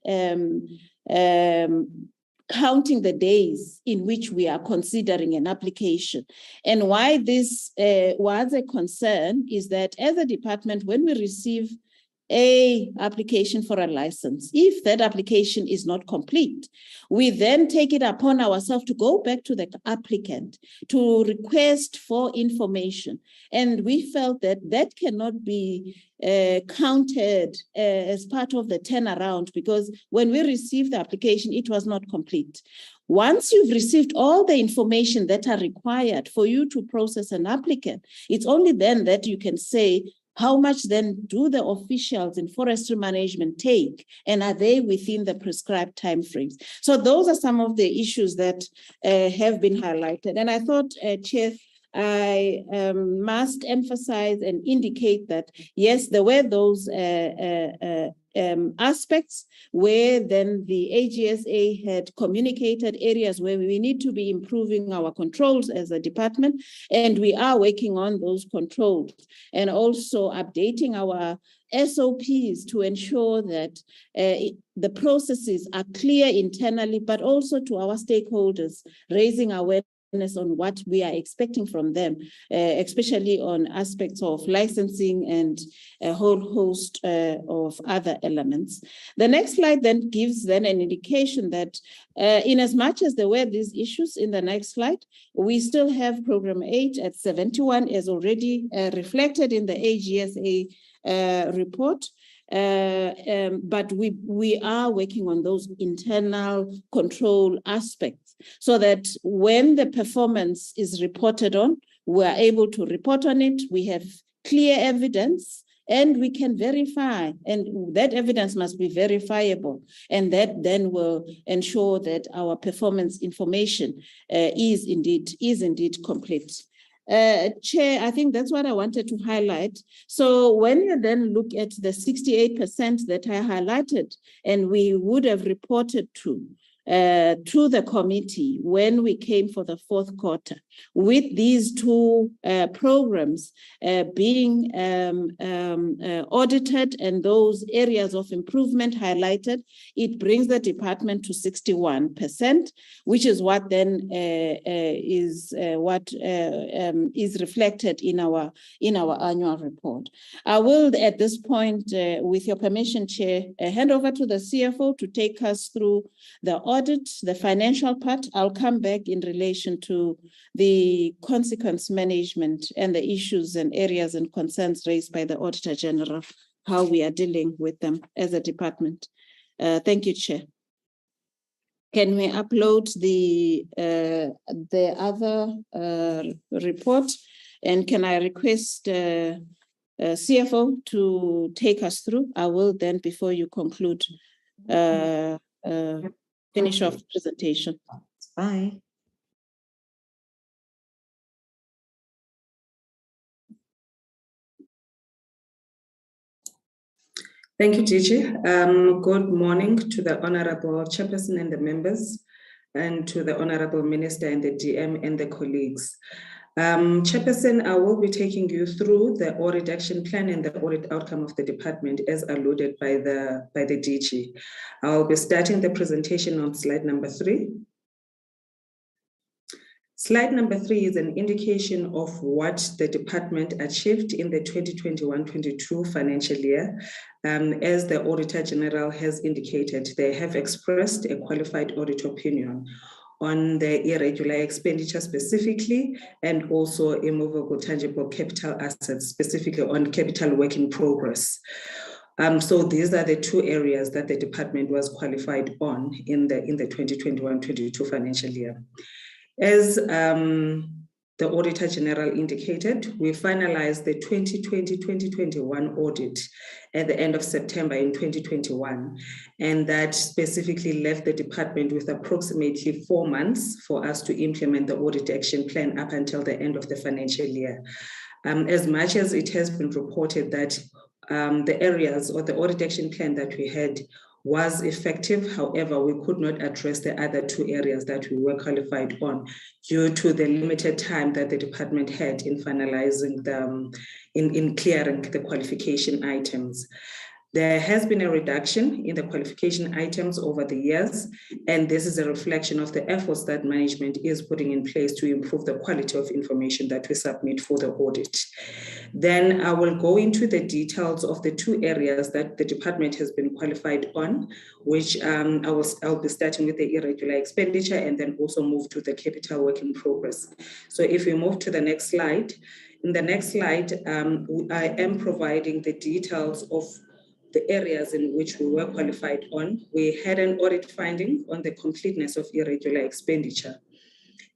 counting the days in which we are considering an application. And why this was a concern is that as a department, when we receive an application for a license, if that application is not complete, we then take it upon ourselves to go back to the applicant to request for information. And we felt that that cannot be counted as part of the turnaround, because when we received the application, it was not complete. Once you've received all the information that are required for you to process an applicant, it's only then that you can say, how much then do the officials in forestry management take, and are they within the prescribed timeframes? So those are some of the issues that have been highlighted. And I thought, Chair, I must emphasize and indicate that, yes, there were those aspects where then the AGSA had communicated areas where we need to be improving our controls as a department, and we are working on those controls and also updating our SOPs to ensure that the processes are clear internally, but also to our stakeholders, raising awareness on what we are expecting from them, especially on aspects of licensing and a whole host of other elements. The next slide then gives then an indication that in as much as there were these issues in the next slide, we still have program 8 at 71 as already reflected in the AGSA report. But we are working on those internal control aspects so that when the performance is reported on, we are able to report on it. We have clear evidence and we can verify, and that evidence must be verifiable, and that then will ensure that our performance information is indeed complete. Chair, I think that's what I wanted to highlight. So when you then look at the 68% that I highlighted, and we would have reported to the committee when we came for the fourth quarter, with these two programs being audited and those areas of improvement highlighted, it brings the department to 61%, which is what then is reflected in our annual report. I will, at this point, with your permission, Chair, hand over to the CFO to take us through the audit, the financial part. I'll come back in relation to the consequence management and the issues and areas and concerns raised by the Auditor-General, how we are dealing with them as a department. Thank you, Chair. Can we upload the other report? And can I request CFO to take us through? I will then, before you conclude, finish off the presentation. Bye. Thank you, Gigi. Good morning to the Honorable Chairperson and the members, and to the Honorable Minister and the DM and the colleagues. Chairperson, I will be taking you through the audit action plan and the audit outcome of the department as alluded by the DG. I'll be starting the presentation on slide number 3. Slide number 3 is an indication of what the department achieved in the 2021-22 financial year. As the Auditor General has indicated, they have expressed a qualified audit opinion on the irregular expenditure specifically, and also immovable tangible capital assets, specifically on capital work in progress. So these are the two areas that the department was qualified on in the 2021-22 financial year. As the Auditor General indicated, we finalized the 2020-2021 audit at the end of September in 2021, and that specifically left the department with approximately 4 months for us to implement the audit action plan up until the end of the financial year. As much as it has been reported that the areas or the audit action plan that we had was effective. However, we could not address the other 2 areas that we were qualified on due to the limited time that the department had in finalizing in clearing the qualification items. There has been a reduction in the qualification items over the years, and this is a reflection of the efforts that management is putting in place to improve the quality of information that we submit for the audit. Then I will go into the details of the 2 areas that the department has been qualified on, which I'll be starting with the irregular expenditure and then also move to the capital work in progress. So if we move to the next slide, in the next slide, I am providing the details of the areas in which we were qualified on. We had an audit finding on the completeness of irregular expenditure.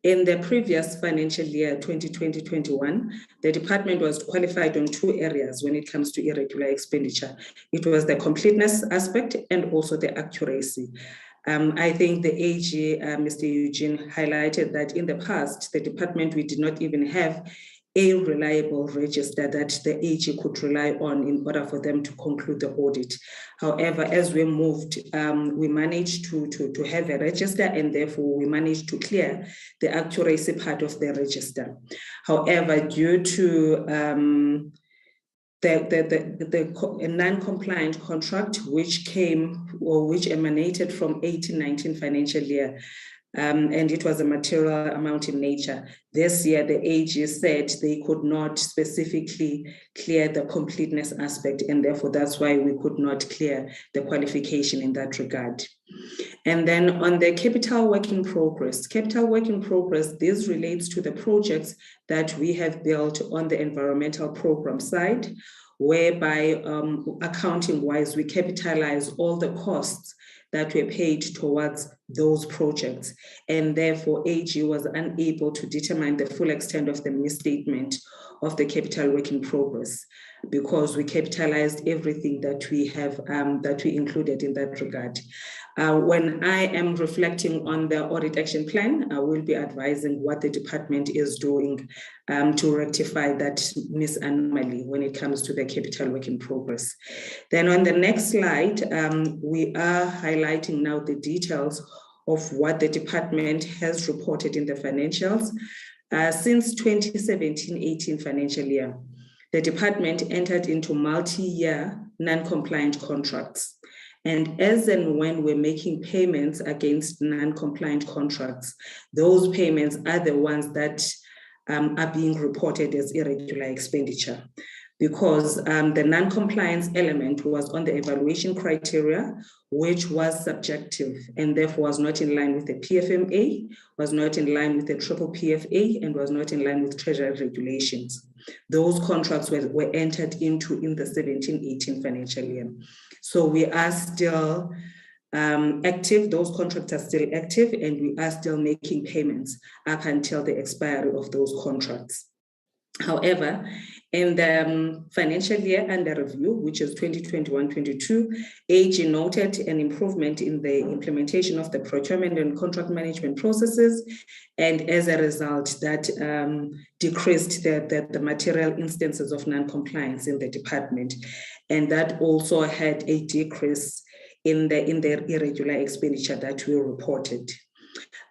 In the previous financial year, 2020-21, the department was qualified on 2 areas when it comes to irregular expenditure. It was the completeness aspect and also the accuracy. I think the AG, Mr. Eugene, highlighted that in the past, the department, we did not even have a reliable register that the AG could rely on in order for them to conclude the audit. However, as we moved, we managed to have a register, and therefore we managed to clear the accuracy part of the register. However, due to a non-compliant contract which came or which emanated from 18-19 financial year, and it was a material amount in nature. This year, the AG said they could not specifically clear the completeness aspect, and therefore that's why we could not clear the qualification in that regard. And then on the capital work in progress, this relates to the projects that we have built on the environmental program side, whereby accounting-wise, we capitalize all the costs that were paid towards those projects. And therefore, AG was unable to determine the full extent of the misstatement of the capital work in progress, because we capitalized everything that we have, that we included in that regard. When I am reflecting on the audit action plan, I will be advising what the department is doing to rectify that misanomaly when it comes to the capital work in progress. Then on the next slide, we are highlighting now the details of what the department has reported in the financials. Since 2017-18 financial year, the department entered into multi-year non-compliant contracts. And as and when we're making payments against non-compliant contracts, those payments are the ones that are being reported as irregular expenditure, because the non-compliance element was on the evaluation criteria, which was subjective and therefore was not in line with the PFMA, was not in line with the triple PFA, and was not in line with Treasury regulations. Those contracts were entered into in the 17-18 financial year. So we are still active, those contracts are still active, and we are still making payments up until the expiry of those contracts. However, In the financial year under review, which is 2021-22, AG noted an improvement in the implementation of the procurement and contract management processes, and as a result, that decreased the material instances of non-compliance in the department, and that also had a decrease in the irregular expenditure that we reported.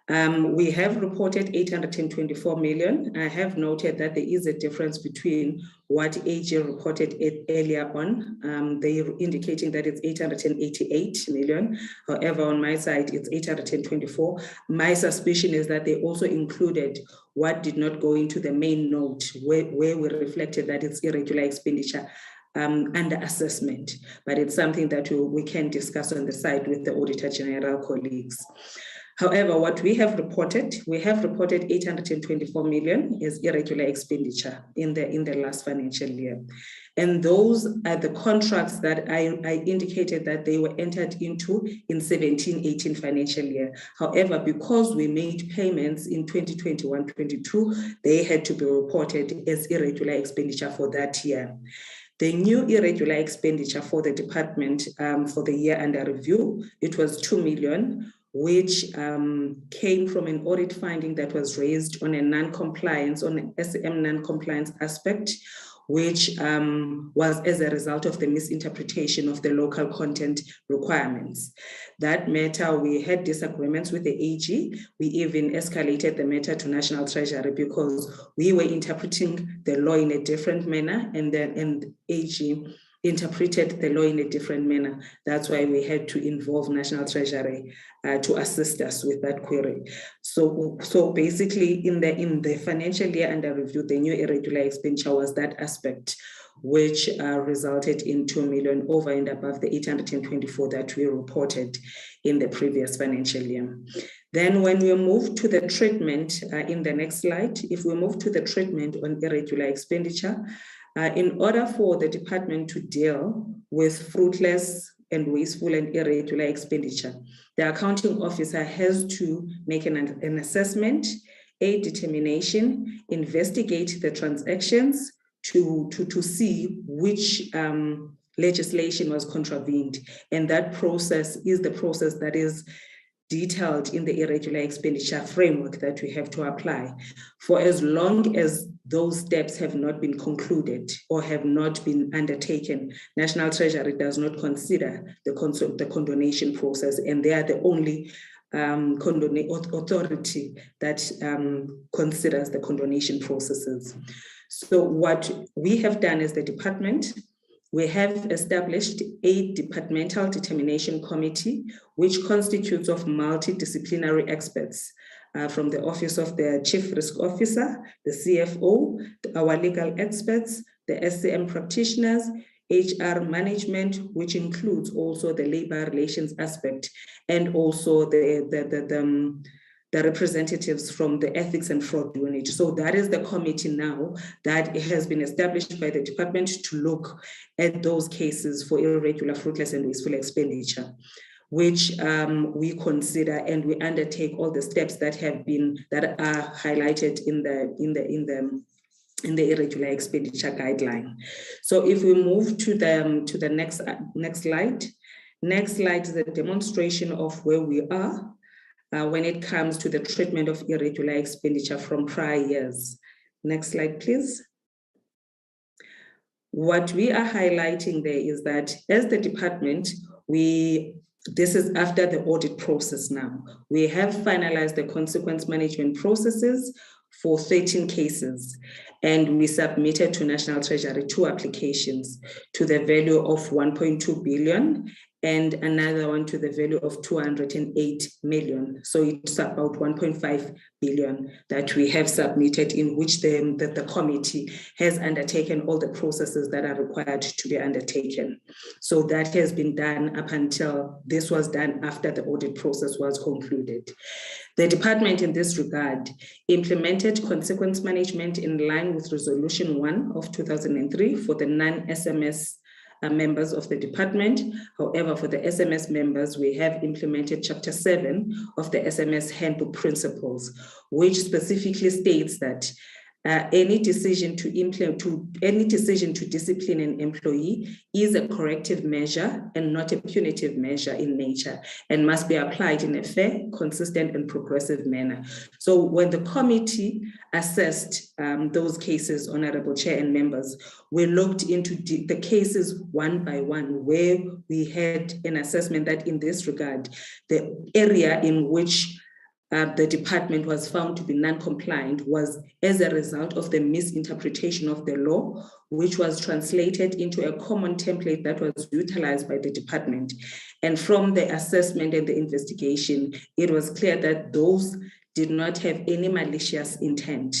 We have reported 824 million. I have noted that there is a difference between what AG reported earlier on. They are indicating that it's 888 million. However, on my side, it's 824. My suspicion is that they also included what did not go into the main note, where we reflected that it's irregular expenditure under assessment. But it's something that we can discuss on the side with the Auditor General colleagues. However, what we have reported 824 million as irregular expenditure in the last financial year. And those are the contracts that I indicated that they were entered into in 17-18 financial year. However, because we made payments in 2021-22, they had to be reported as irregular expenditure for that year. The new irregular expenditure for the department for the year under review, it was 2 million, which came from an audit finding that was raised on a non-compliance, on an SM non-compliance aspect, which was as a result of the misinterpretation of the local content requirements. That matter, we had disagreements with the AG. We even escalated the matter to National Treasury because we were interpreting the law in a different manner, and AG interpreted the law in a different manner. That's why we had to involve National Treasury to assist us with that query. So basically in the financial year under review, the new irregular expenditure was that aspect, which resulted in 2 million over and above the 824 that we reported in the previous financial year. Then when we move to the treatment in the next slide, if we move to the treatment on irregular expenditure, in order for the department to deal with fruitless and wasteful and irregular expenditure, the accounting officer has to make an assessment, a determination, investigate the transactions to see which legislation was contravened. And that process is the process that is detailed in the irregular expenditure framework that we have to apply. For as long as those steps have not been concluded or have not been undertaken, National Treasury does not consider the condonation process, and they are the only authority that considers the condonation processes. So what we have done as the department, we have established a departmental determination committee, which constitutes of multidisciplinary experts from the Office of the Chief Risk Officer, the CFO, our legal experts, the SCM practitioners, HR management, which includes also the labor relations aspect, and also the representatives from the ethics and fraud unit. So that is the committee now that has been established by the department to look at those cases for irregular, fruitless, and wasteful expenditure, which we consider, and we undertake all the steps that are highlighted in the irregular expenditure guideline. So if we move to the next slide. Next slide is a demonstration of where we are when it comes to the treatment of irregular expenditure from prior years. Next slide, please. What we are highlighting there is that as the department, this is after the audit process now. We have finalized the consequence management processes for 13 cases, and we submitted to National Treasury 2 applications to the value of 1.2 billion and another one to the value of 208 million. So it's about 1.5 billion that we have submitted, in which the committee has undertaken all the processes that are required to be undertaken. So that has been done up until this was done after the audit process was concluded. The department in this regard implemented consequence management in line with Resolution 1 of 2003 for the non-SMS members of the department. However, for the SMS members, we have implemented Chapter 7 of the SMS Handbook Principles, which specifically states that Any decision to discipline an employee is a corrective measure and not a punitive measure in nature, and must be applied in a fair, consistent, and progressive manner. So when the committee assessed those cases, Honorable Chair and members, we looked into the cases one by one, where we had an assessment that in this regard, the area in which the department was found to be non-compliant was as a result of the misinterpretation of the law, which was translated into a common template that was utilized by the department. And from the assessment and the investigation, it was clear that those did not have any malicious intent.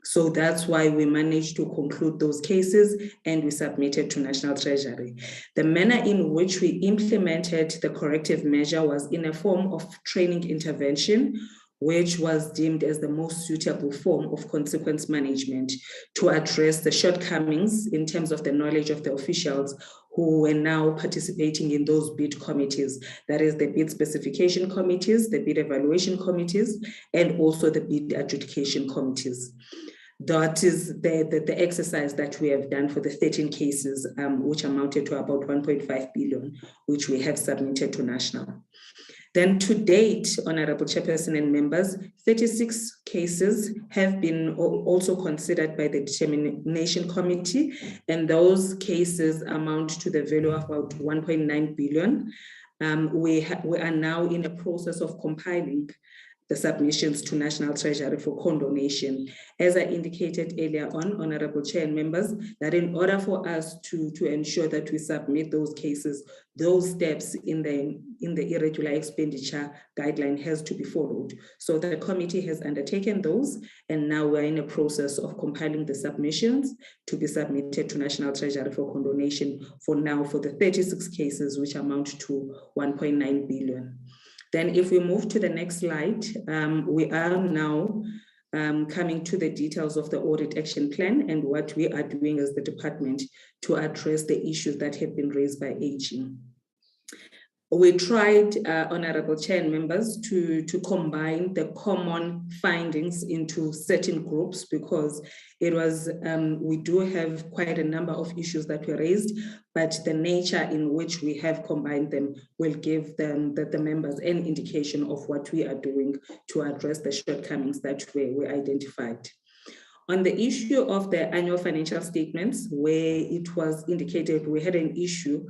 So that's why we managed to conclude those cases and we submitted to National Treasury. The manner in which we implemented the corrective measure was in a form of training intervention, which was deemed as the most suitable form of consequence management to address the shortcomings in terms of the knowledge of the officials who were now participating in those bid committees. That is the bid specification committees, the bid evaluation committees, and also the bid adjudication committees. That is the exercise that we have done for the 13 cases, which amounted to about 1.5 billion, which we have submitted to National. Then to date, Honorable Chairperson and members, 36 cases have been also considered by the Determination Committee, and those cases amount to the value of about 1.9 billion. We are now in the process of compiling the submissions to National Treasury for condonation. As I indicated earlier on, Honorable Chair and members, that in order for us to ensure that we submit those cases, those steps in the irregular expenditure guideline has to be followed. So the committee has undertaken those, and now we're in a process of compiling the submissions to be submitted to National Treasury for condonation for the 36 cases, which amount to 1.9 billion. Then if we move to the next slide, we are now coming to the details of the audit action plan and what we are doing as the department to address the issues that have been raised by AG. We tried, Honorable Chair and members, to combine the common findings into certain groups because it was, we do have quite a number of issues that were raised, but the nature in which we have combined them will give them the members an indication of what we are doing to address the shortcomings that were identified. On the issue of the annual financial statements, where it was indicated we had an issue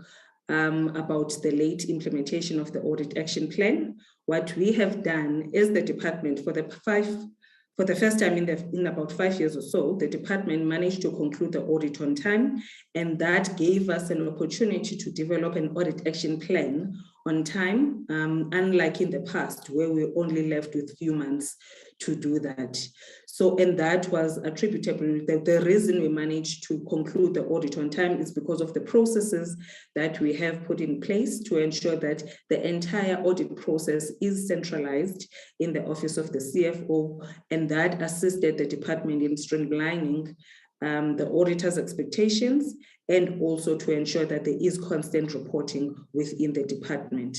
about the late implementation of the audit action plan. What we have done is the department for the first time in about 5 years or so, the department managed to conclude the audit on time, and that gave us an opportunity to develop an audit action plan on time, unlike in the past where we only left with few months to do that. So, and that was attributable, the reason we managed to conclude the audit on time is because of the processes that we have put in place to ensure that the entire audit process is centralized in the office of the CFO, and that assisted the department in streamlining the auditor's expectations and also to ensure that there is constant reporting within the department.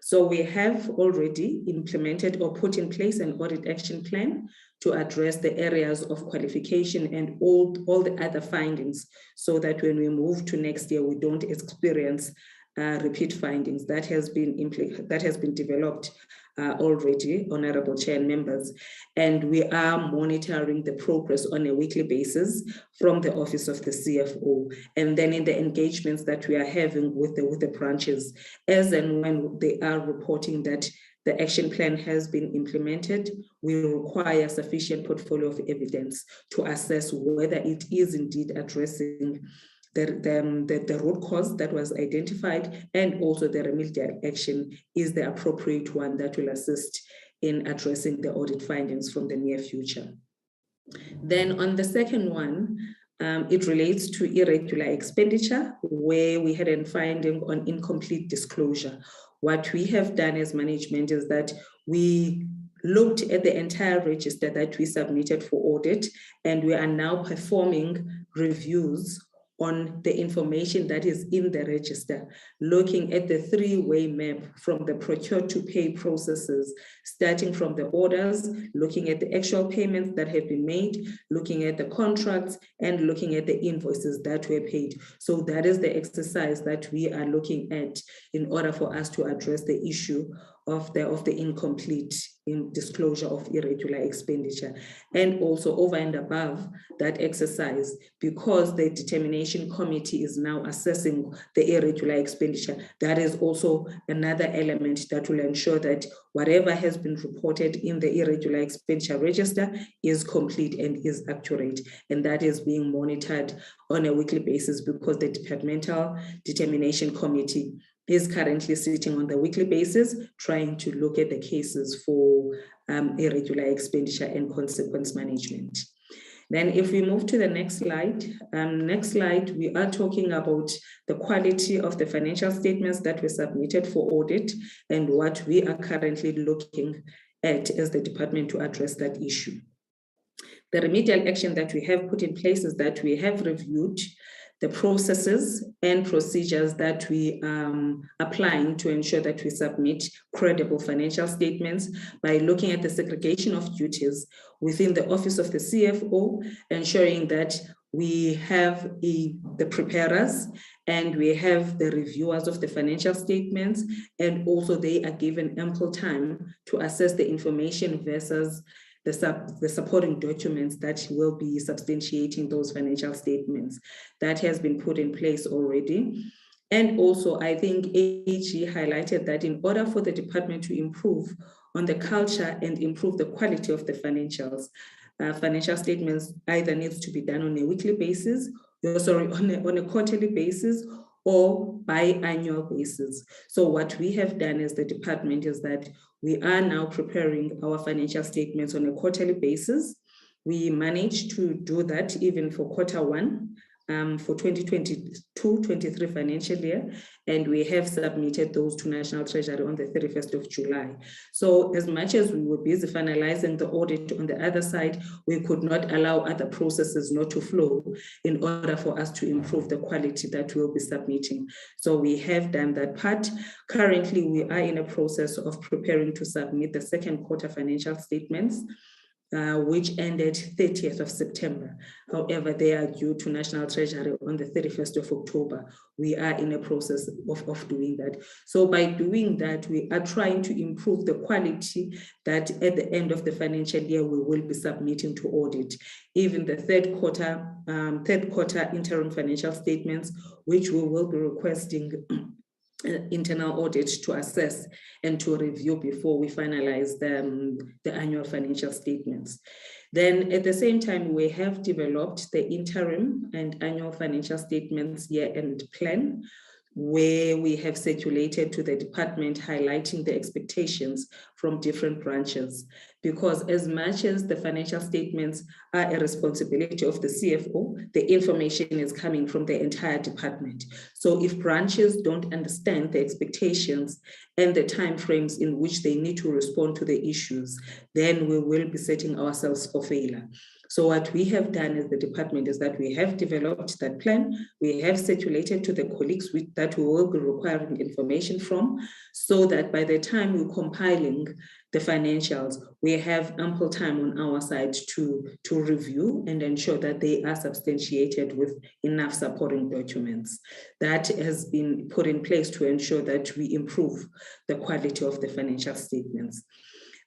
So we have already implemented or put in place an audit action plan to address the areas of qualification and all the other findings so that when we move to next year, we don't experience repeat findings. That has been developed already, Honorable Chair and members, and we are monitoring the progress on a weekly basis from the office of the CFO, and then in the engagements that we are having with the branches, as and when they are reporting that the action plan has been implemented, we require sufficient portfolio of evidence to assess whether it is indeed addressing the root cause that was identified, and also the remedial action is the appropriate one that will assist in addressing the audit findings from the near future. Then on the second one, it relates to irregular expenditure, where we had a finding on incomplete disclosure. What we have done as management is that we looked at the entire register that we submitted for audit, and we are now performing reviews on the information that is in the register, looking at the three-way map from the procure to pay processes, starting from the orders, looking at the actual payments that have been made, looking at the contracts, and looking at the invoices that were paid. So that is the exercise that we are looking at in order for us to address the issue of the incomplete disclosure of irregular expenditure. And also over and above that exercise, because the determination committee is now assessing the irregular expenditure, that is also another element that will ensure that whatever has been reported in the irregular expenditure register is complete and is accurate. And that is being monitored on a weekly basis because the departmental determination committee is currently sitting on the weekly basis, trying to look at the cases for irregular expenditure and consequence management. Then if we move to the next slide, we are talking about the quality of the financial statements that were submitted for audit and what we are currently looking at as the department to address that issue. The remedial action that we have put in place is that we have reviewed the processes and procedures that we are applying to ensure that we submit credible financial statements by looking at the segregation of duties within the office of the CFO, ensuring that we have the preparers and we have the reviewers of the financial statements, and also they are given ample time to assess the information versus the supporting documents that will be substantiating those financial statements. That has been put in place already. And also, I think AG highlighted that in order for the department to improve on the culture and improve the quality of the financials, financial statements either needs to be done on a weekly basis, on a quarterly basis, or biannual basis. So what we have done as the department is that we are now preparing our financial statements on a quarterly basis. We managed to do that even for quarter one for 2022-23 financial year, and we have submitted those to National Treasury on the 31st of July. So as much as we were busy finalizing the audit on the other side, we could not allow other processes not to flow in order for us to improve the quality that we'll be submitting. So we have done that part. Currently, we are in a process of preparing to submit the second quarter financial statements, which ended 30th of September. However, they are due to National Treasury on the 31st of October. We are in a process of doing that. So by doing that, we are trying to improve the quality that at the end of the financial year, we will be submitting to audit. Even the third quarter interim financial statements, which we will be requesting internal audit to assess and to review before we finalize the annual financial statements. Then at the same time, we have developed the interim and annual financial statements year-end plan, where we have circulated to the department highlighting the expectations from different branches. Because as much as the financial statements are a responsibility of the CFO, the information is coming from the entire department. So if branches don't understand the expectations and the timeframes in which they need to respond to the issues, then we will be setting ourselves for failure. So what we have done as the department is that we have developed that plan. We have circulated to the colleagues that we will be requiring information from, so that by the time we're compiling the financials, we have ample time on our side to review and ensure that they are substantiated with enough supporting documents. That has been put in place to ensure that we improve the quality of the financial statements.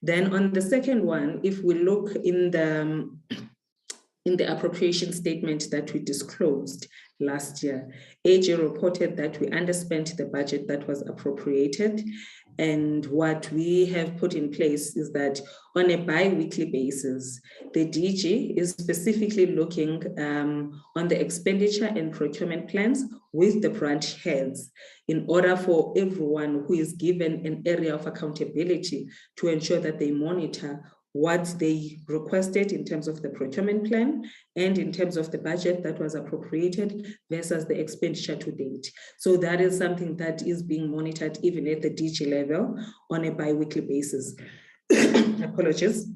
Then on the second one, if we look in the appropriation statement that we disclosed last year, AG reported that we underspent the budget that was appropriated. And what we have put in place is that on a bi-weekly basis, the DG is specifically looking on the expenditure and procurement plans with the branch heads in order for everyone who is given an area of accountability to ensure that they monitor what they requested in terms of the procurement plan and in terms of the budget that was appropriated versus the expenditure to date. So that is something that is being monitored even at the DG level on a bi-weekly basis. Apologies.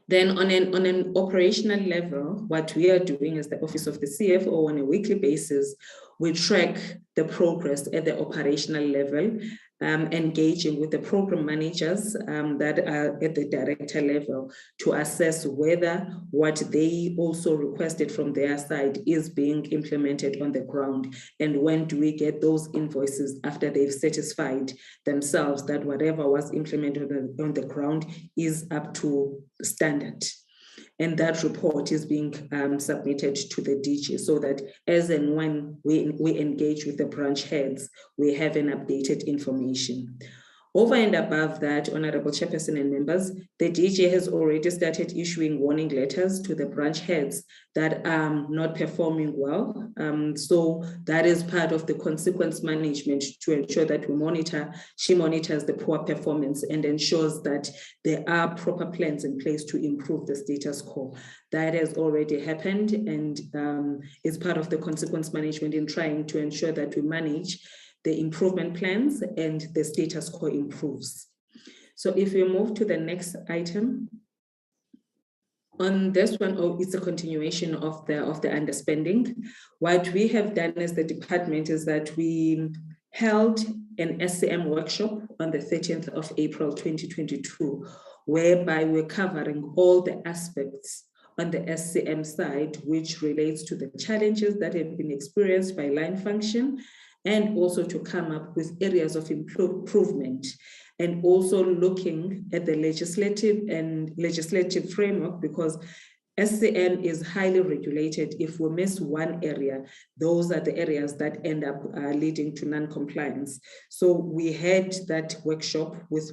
Then on an operational level, what we are doing as the Office of the CFO on a weekly basis, we track the progress at the operational level, engaging with the program managers that are at the director level to assess whether what they also requested from their side is being implemented on the ground, and when do we get those invoices after they've satisfied themselves that whatever was implemented on the ground is up to standard. And that report is being submitted to the DG so that as and when we engage with the branch heads, we have an updated information. Over and above that, Honorable Chairperson and members, the DG has already started issuing warning letters to the branch heads that are not performing well. So that is part of the consequence management to ensure that she monitors the poor performance and ensures that there are proper plans in place to improve the status quo. That has already happened and is part of the consequence management in trying to ensure that we manage the improvement plans and the status quo improves. So if we move to the next item, on this one, it's a continuation of the underspending. What we have done as the department is that we held an SCM workshop on the 30th of April 2022, whereby we're covering all the aspects on the SCM side, which relates to the challenges that have been experienced by line function, and also to come up with areas of improvement, and also looking at the legislative framework, because SCM is highly regulated. If we miss one area, those are the areas that end up leading to non-compliance. So we had that workshop with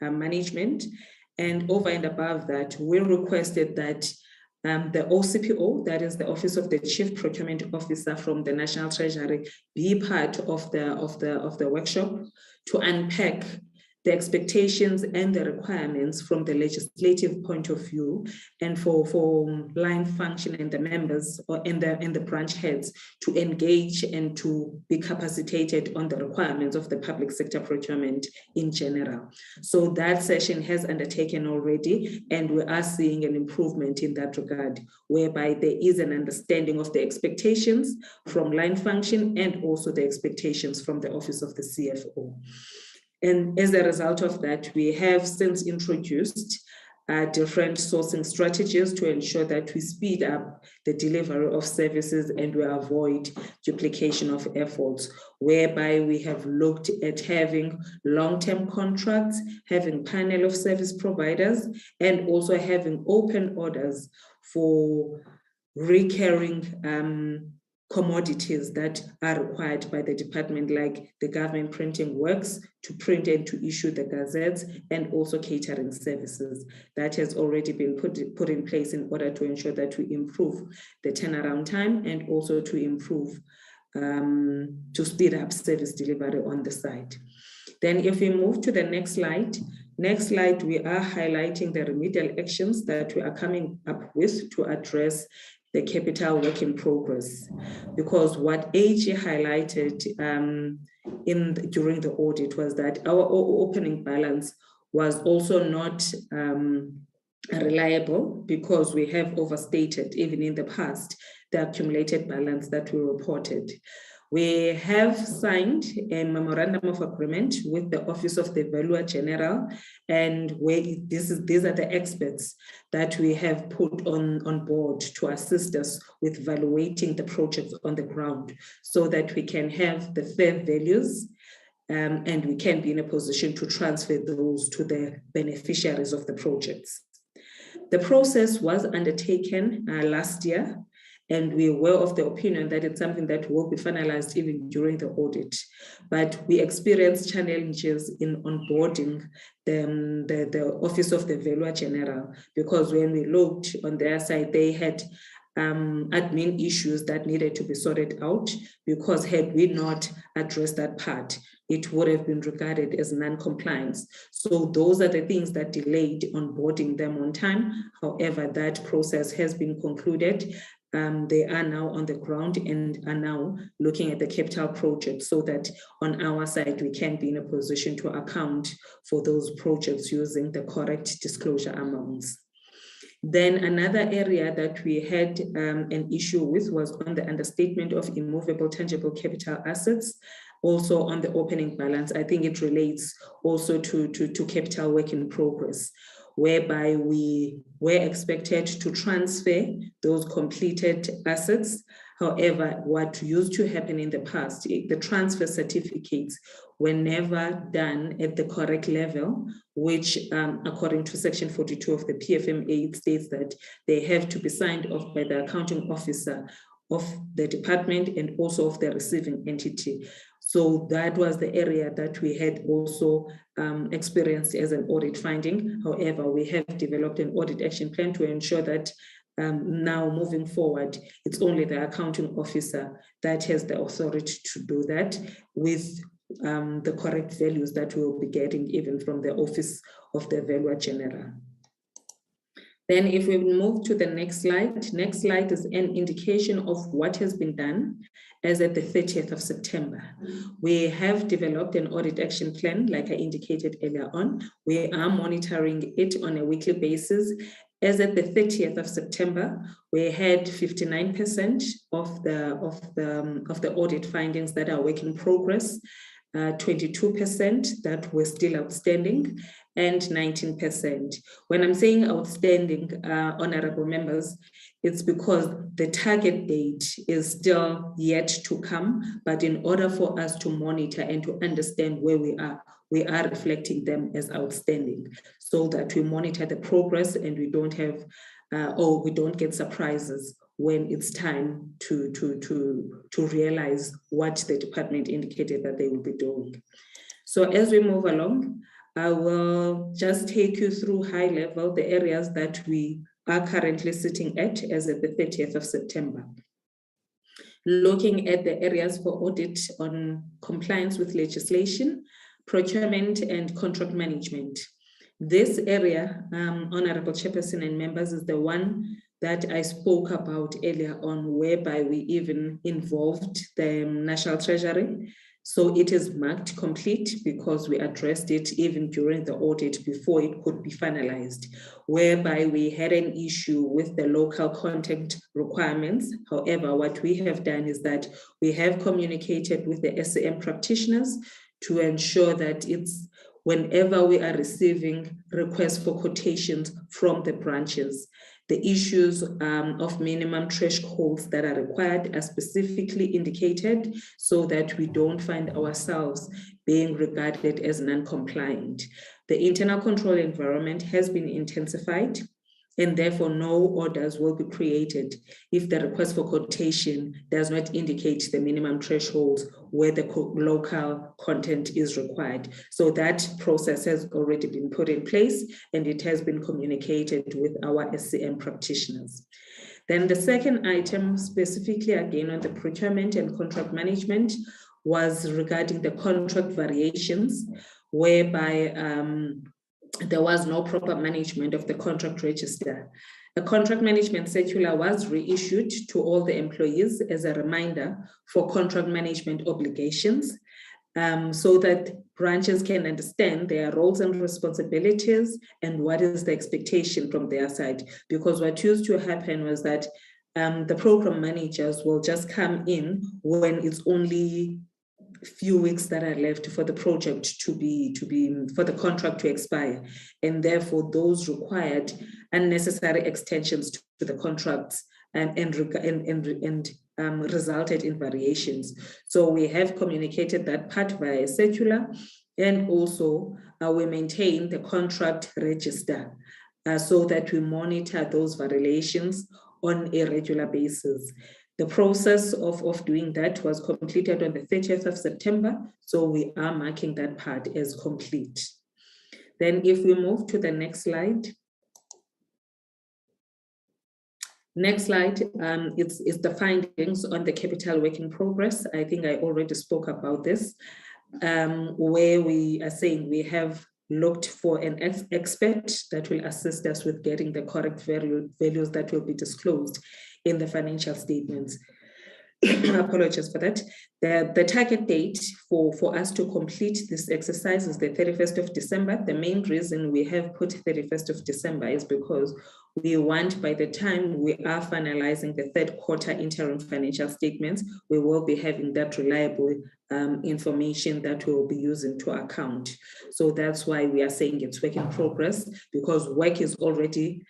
management, and over and above that, we requested that the OCPO, that is the Office of the Chief Procurement Officer from the National Treasury, be part of the workshop to unpack the expectations and the requirements from the legislative point of view, and for line function and the members and the branch heads to engage and to be capacitated on the requirements of the public sector procurement in general. So that session has undertaken already, and we are seeing an improvement in that regard, whereby there is an understanding of the expectations from line function and also the expectations from the Office of the CFO. And as a result of that, we have since introduced different sourcing strategies to ensure that we speed up the delivery of services and we avoid duplication of efforts, whereby we have looked at having long-term contracts, having panel of service providers, and also having open orders for recurring commodities that are required by the department, like the government printing works to print and to issue the gazettes, and also catering services. That has already been put in place in order to ensure that we improve the turnaround time and also to improve, to speed up service delivery on the site. Then if we move to the next slide, we are highlighting the remedial actions that we are coming up with to address the capital work in progress, because what AG highlighted during the audit was that our opening balance was also not reliable, because we have overstated, even in the past, the accumulated balance that we reported. We have signed a memorandum of agreement with the Office of the Auditor-General, and these are the experts that we have put on board to assist us with evaluating the projects on the ground, so that we can have the fair values and we can be in a position to transfer those to the beneficiaries of the projects. The process was undertaken last year, and we were of the opinion that it's something that will be finalized even during the audit. But we experienced challenges in onboarding the Office of the Auditor-General, because when we looked on their side, they had admin issues that needed to be sorted out, because had we not addressed that part, it would have been regarded as non-compliance. So those are the things that delayed onboarding them on time. However, that process has been concluded. They are now on the ground and are now looking at the capital projects, so that on our side, we can be in a position to account for those projects using the correct disclosure amounts. Then another area that we had an issue with was on the understatement of immovable tangible capital assets, also on the opening balance. I think it relates also to capital work in progress, whereby we were expected to transfer those completed assets. However, what used to happen in the past, the transfer certificates were never done at the correct level, which according to Section 42 of the PFMA, it states that they have to be signed off by the accounting officer of the department and also of the receiving entity. So that was the area that we had also experienced as an audit finding. However, we have developed an audit action plan to ensure that now moving forward, it's only the accounting officer that has the authority to do that with the correct values that we'll be getting even from the Office of the Valuer-General. Then if we move to the next slide is an indication of what has been done as at the 30th of September. We have developed an audit action plan, like I indicated earlier on. We are monitoring it on a weekly basis. As at the 30th of September, we had 59% of the audit findings that are work in progress, 22% that were still outstanding, and 19%. When I'm saying outstanding, honorable members, it's because the target date is still yet to come, but in order for us to monitor and to understand where we are reflecting them as outstanding so that we monitor the progress and we don't have, or we don't get surprises when it's time to realize what the department indicated that they will be doing. So as we move along, I will just take you through high level the areas that we are currently sitting at as of the 30th of September. Looking at the areas for audit on compliance with legislation, procurement and contract management. This area, Honorable Chairperson and members, is the one that I spoke about earlier on, whereby we even involved the National Treasury. So it is marked complete because we addressed it even during the audit before it could be finalized, whereby we had an issue with the local content requirements. However, what we have done is that we have communicated with the SAM practitioners to ensure that it's whenever we are receiving requests for quotations from the branches, the issues of minimum thresholds that are required are specifically indicated so that we don't find ourselves being regarded as non-compliant. The internal control environment has been intensified, and therefore no orders will be created if the request for quotation does not indicate the minimum thresholds where the local content is required. So that process has already been put in place and it has been communicated with our SCM practitioners. Then the second item, specifically again on the procurement and contract management, was regarding the contract variations, whereby there was no proper management of the contract register. A contract management circular was reissued to all the employees as a reminder for contract management obligations, so that branches can understand their roles and responsibilities and what is the expectation from their side. Because what used to happen was that the program managers will just come in when it's only few weeks that are left for the project for the contract to expire, and therefore those required unnecessary extensions to the contracts and resulted in variations. So we have communicated that part via circular, and also we maintain the contract register so that we monitor those variations on a regular basis. The process of doing that was completed on the 30th of September, so we are marking that part as complete. Then if we move to the next slide. Next slide is the findings on the capital work in progress. I think I already spoke about this, where we are saying we have looked for an expert that will assist us with getting the correct values that will be disclosed in the financial statements. apologies for that. The target date for us to complete this exercise is the 31st of December. The main reason we have put 31st of December is because we want, by the time we are finalizing the third quarter interim financial statements, we will be having that reliable information that we will be using to account. So that's why we are saying it's work in progress, because work is already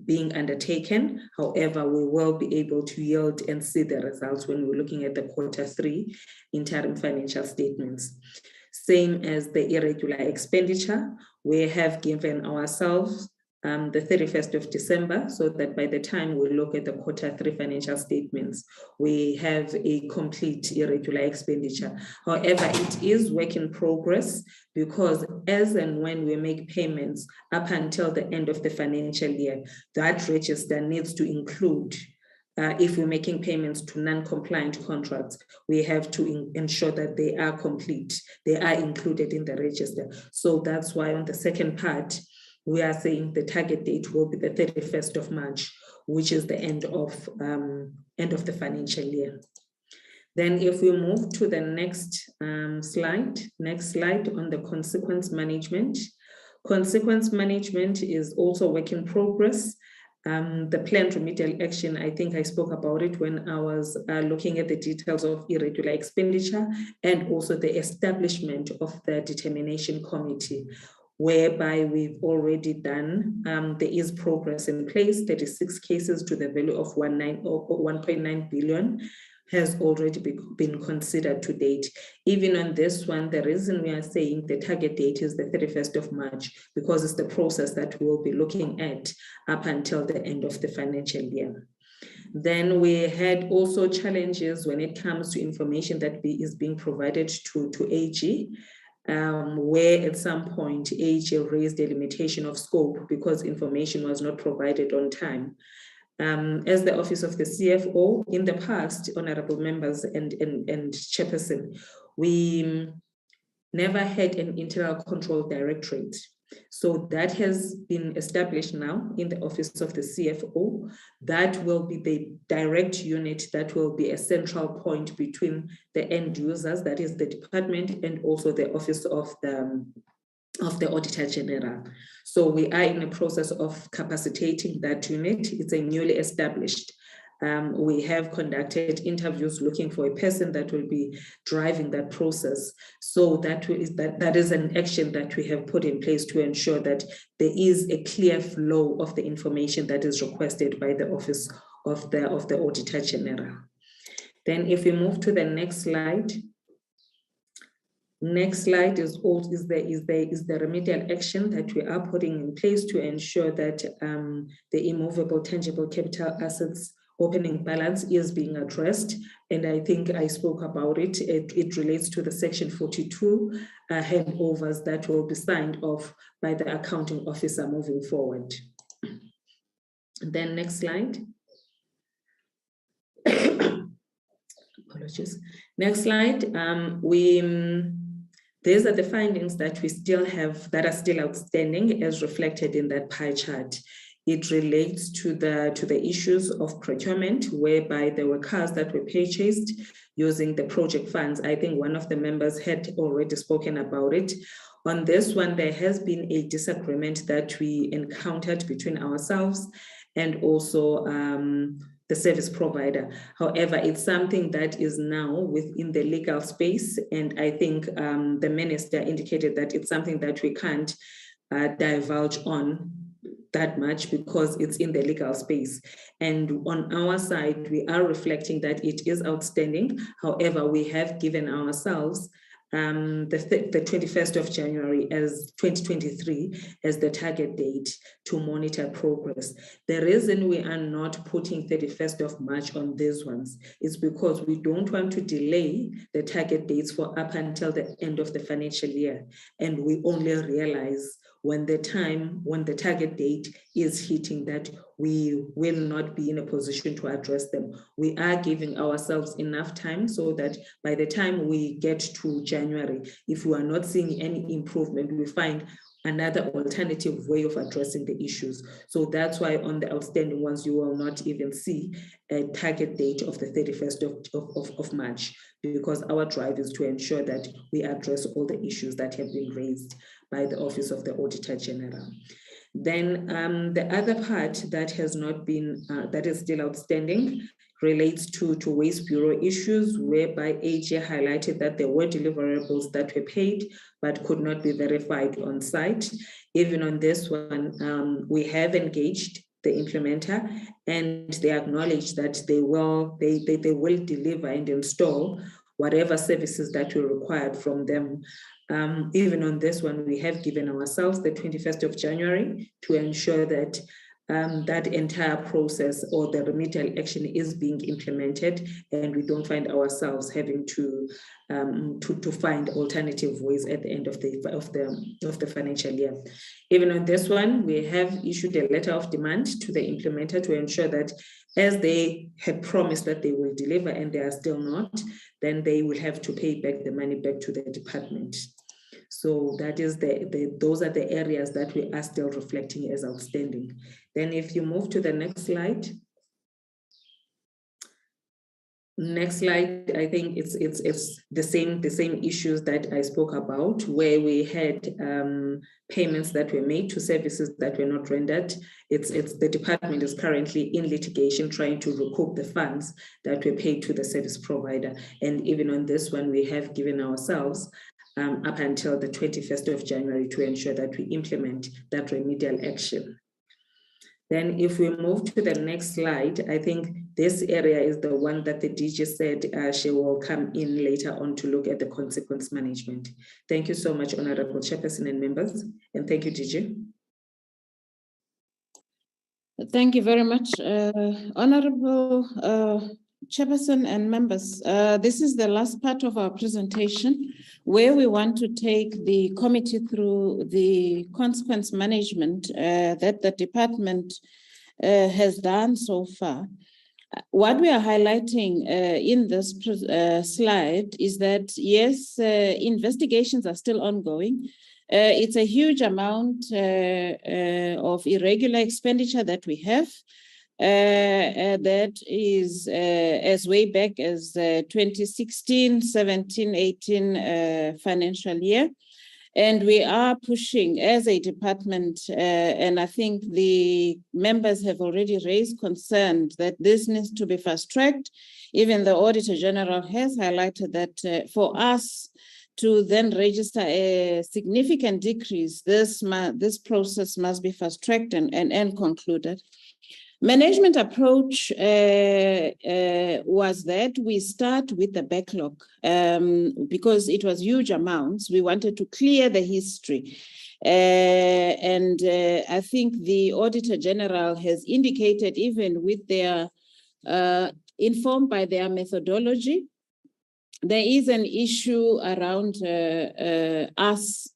being undertaken. However, we will be able to yield and see the results when we're looking at the Q3 interim financial statements. Same as the irregular expenditure, we have given ourselves the 31st of December, so that by the time we look at the Q3 financial statements, we have a complete irregular expenditure. However, it is work in progress, because as and when we make payments up until the end of the financial year, that register needs to include, if we're making payments to non-compliant contracts, we have to ensure that they are complete, they are included in the register. So that's why on the second part, we are saying the target date will be the 31st of March, which is the end of the financial year. Then if we move to the next slide on the consequence management. Consequence management is also work in progress. The planned remedial action, I think I spoke about it when I was looking at the details of irregular expenditure, and also the establishment of the determination committee, whereby we've already done, there is progress in place. 36 cases to the value of 1.9 billion has already been considered to date. Even on this one, the reason we are saying the target date is the 31st of March, because it's the process that we'll be looking at up until the end of the financial year. Then we had also challenges when it comes to information that is being provided to AG. Where at some point AG raised a limitation of scope because information was not provided on time. As the Office of the CFO, in the past, honorable members and chairperson, we never had an internal control directorate. So that has been established now in the Office of the CFO. That will be the direct unit that will be a central point between the end users, that is the department, and also the Office of the Auditor-General. So we are in the process of capacitating that unit. It's a newly established. We have conducted interviews looking for a person that will be driving that process. So that is an action that we have put in place to ensure that there is a clear flow of the information that is requested by the Office of the Auditor-General. Then if we move to the next slide. Next slide is the remedial action that we are putting in place to ensure that the immovable tangible capital assets opening balance is being addressed. And I think I spoke about it. It relates to the Section 42 handovers that will be signed off by the accounting officer moving forward. Then next slide. Apologies. Next slide. These are the findings that we still have that are still outstanding as reflected in that pie chart. It relates to the issues of procurement, whereby there were cars that were purchased using the project funds. I think one of the members had already spoken about it. On this one, there has been a disagreement that we encountered between ourselves and also the service provider. However, it's something that is now within the legal space. And I think the minister indicated that it's something that we can't divulge on that much because it's in the legal space. And on our side, we are reflecting that it is outstanding. However, we have given ourselves the 21st of January as 2023 as the target date to monitor progress. The reason we are not putting 31st of March on these ones is because we don't want to delay the target dates for up until the end of the financial year. And we only realize when the target date is hitting that we will not be in a position to address them. We are giving ourselves enough time so that by the time we get to January, if we are not seeing any improvement, we find another alternative way of addressing the issues. So that's why on the outstanding ones, you will not even see a target date of the 31st of March, because our drive is to ensure that we address all the issues that have been raised by the Office of the Auditor General. Then the other part that has not been, that is still outstanding, relates to Waste Bureau issues, whereby AG highlighted that there were deliverables that were paid but could not be verified on site. Even on this one, we have engaged the implementer, and they acknowledge that they will deliver and install whatever services that were required from them. Even on this one, we have given ourselves the 21st of January to ensure that that entire process or the remedial action is being implemented, and we don't find ourselves having to find alternative ways at the end of the financial year. Even on this one, we have issued a letter of demand to the implementer to ensure that, as they had promised that they will deliver and they are still not, then they will have to pay back the money back to the department. So that is those are the areas that we are still reflecting as outstanding. Then if you move to the next slide. Next slide, I think it's the same issues that I spoke about, where we had payments that were made to services that were not rendered. It's the department is currently in litigation trying to recoup the funds that were paid to the service provider. And even on this one, we have given ourselves up until the 21st of January to ensure that we implement that remedial action. Then if we move to the next slide, I think this area is the one that the DG said she will come in later on to look at the consequence management. Thank you so much, Honorable Chairperson and members, and thank you, DG. Thank you very much, Honorable Chairperson and members. This is the last part of our presentation, where we want to take the committee through the consequence management that the department has done so far. What we are highlighting in this slide is that, yes, investigations are still ongoing. It's a huge amount of irregular expenditure that we have. That is as way back as 2016, 17, 18 financial year. And we are pushing as a department, and I think the members have already raised concerns that this needs to be fast-tracked. Even the Auditor-General has highlighted that for us to then register a significant decrease, this process must be fast-tracked and concluded. Management approach was that we start with the backlog because it was huge amounts. We wanted to clear the history. And I think the Auditor General has indicated, even with their, informed by their methodology, there is an issue around us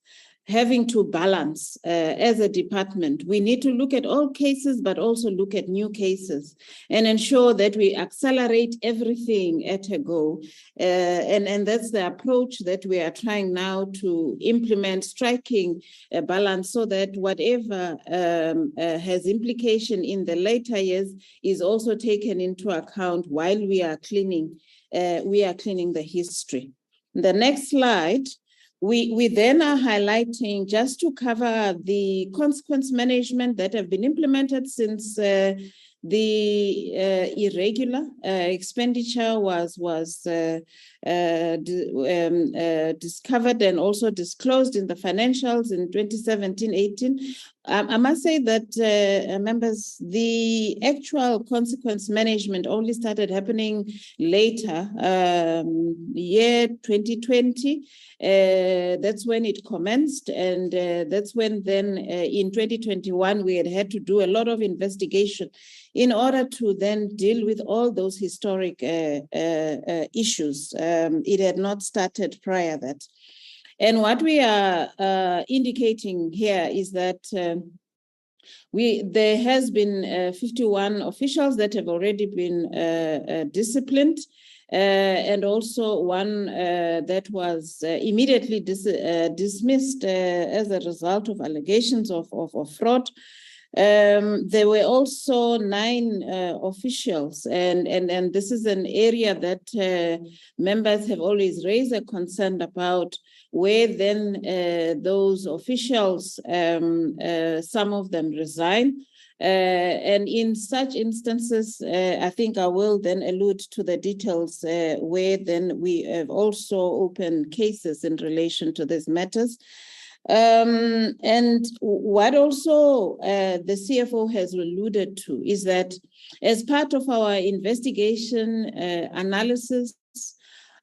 having to balance as a department. We need to look at all cases, but also look at new cases and ensure that we accelerate everything at a go. And that's the approach that we are trying now to implement, striking a balance so that whatever has implication in the later years is also taken into account while we are cleaning the history. The next slide. We then are highlighting, just to cover the consequence management that have been implemented since the irregular expenditure was discovered and also disclosed in the financials in 2017-18. I must say that, members, the actual consequence management only started happening later, year 2020. That's when it commenced, and that's when then in 2021 we had to do a lot of investigation in order to then deal with all those historic issues. It had not started prior that. And what we are indicating here is that there has been 51 officials that have already been disciplined. and also one that was immediately dismissed as a result of allegations of fraud. There were also 9 officials, and this is an area that members have always raised a concern about, where then those officials, some of them resign. And in such instances, I think I will then allude to the details where then we have also opened cases in relation to these matters. And what also the CFO has alluded to is that as part of our investigation analysis,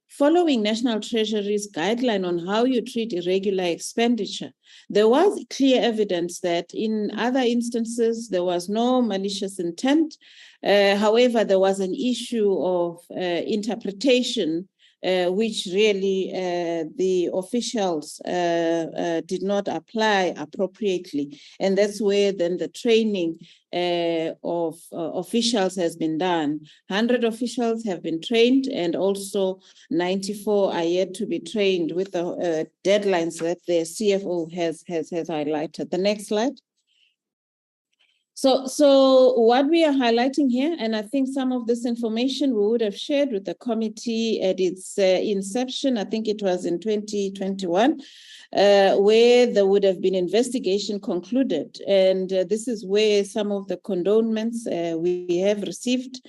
following National Treasury's guideline on how you treat irregular expenditure, there was clear evidence that in other instances, there was no malicious intent. However, there was an issue of interpretation, which really the officials did not apply appropriately. And that's where then the training of officials has been done. 100 officials have been trained, and also 94 are yet to be trained with the deadlines that the CFO has highlighted. The next slide. So what we are highlighting here, and I think some of this information we would have shared with the committee at its inception, I think it was in 2021, where there would have been investigation concluded. And this is where some of the condonements we have received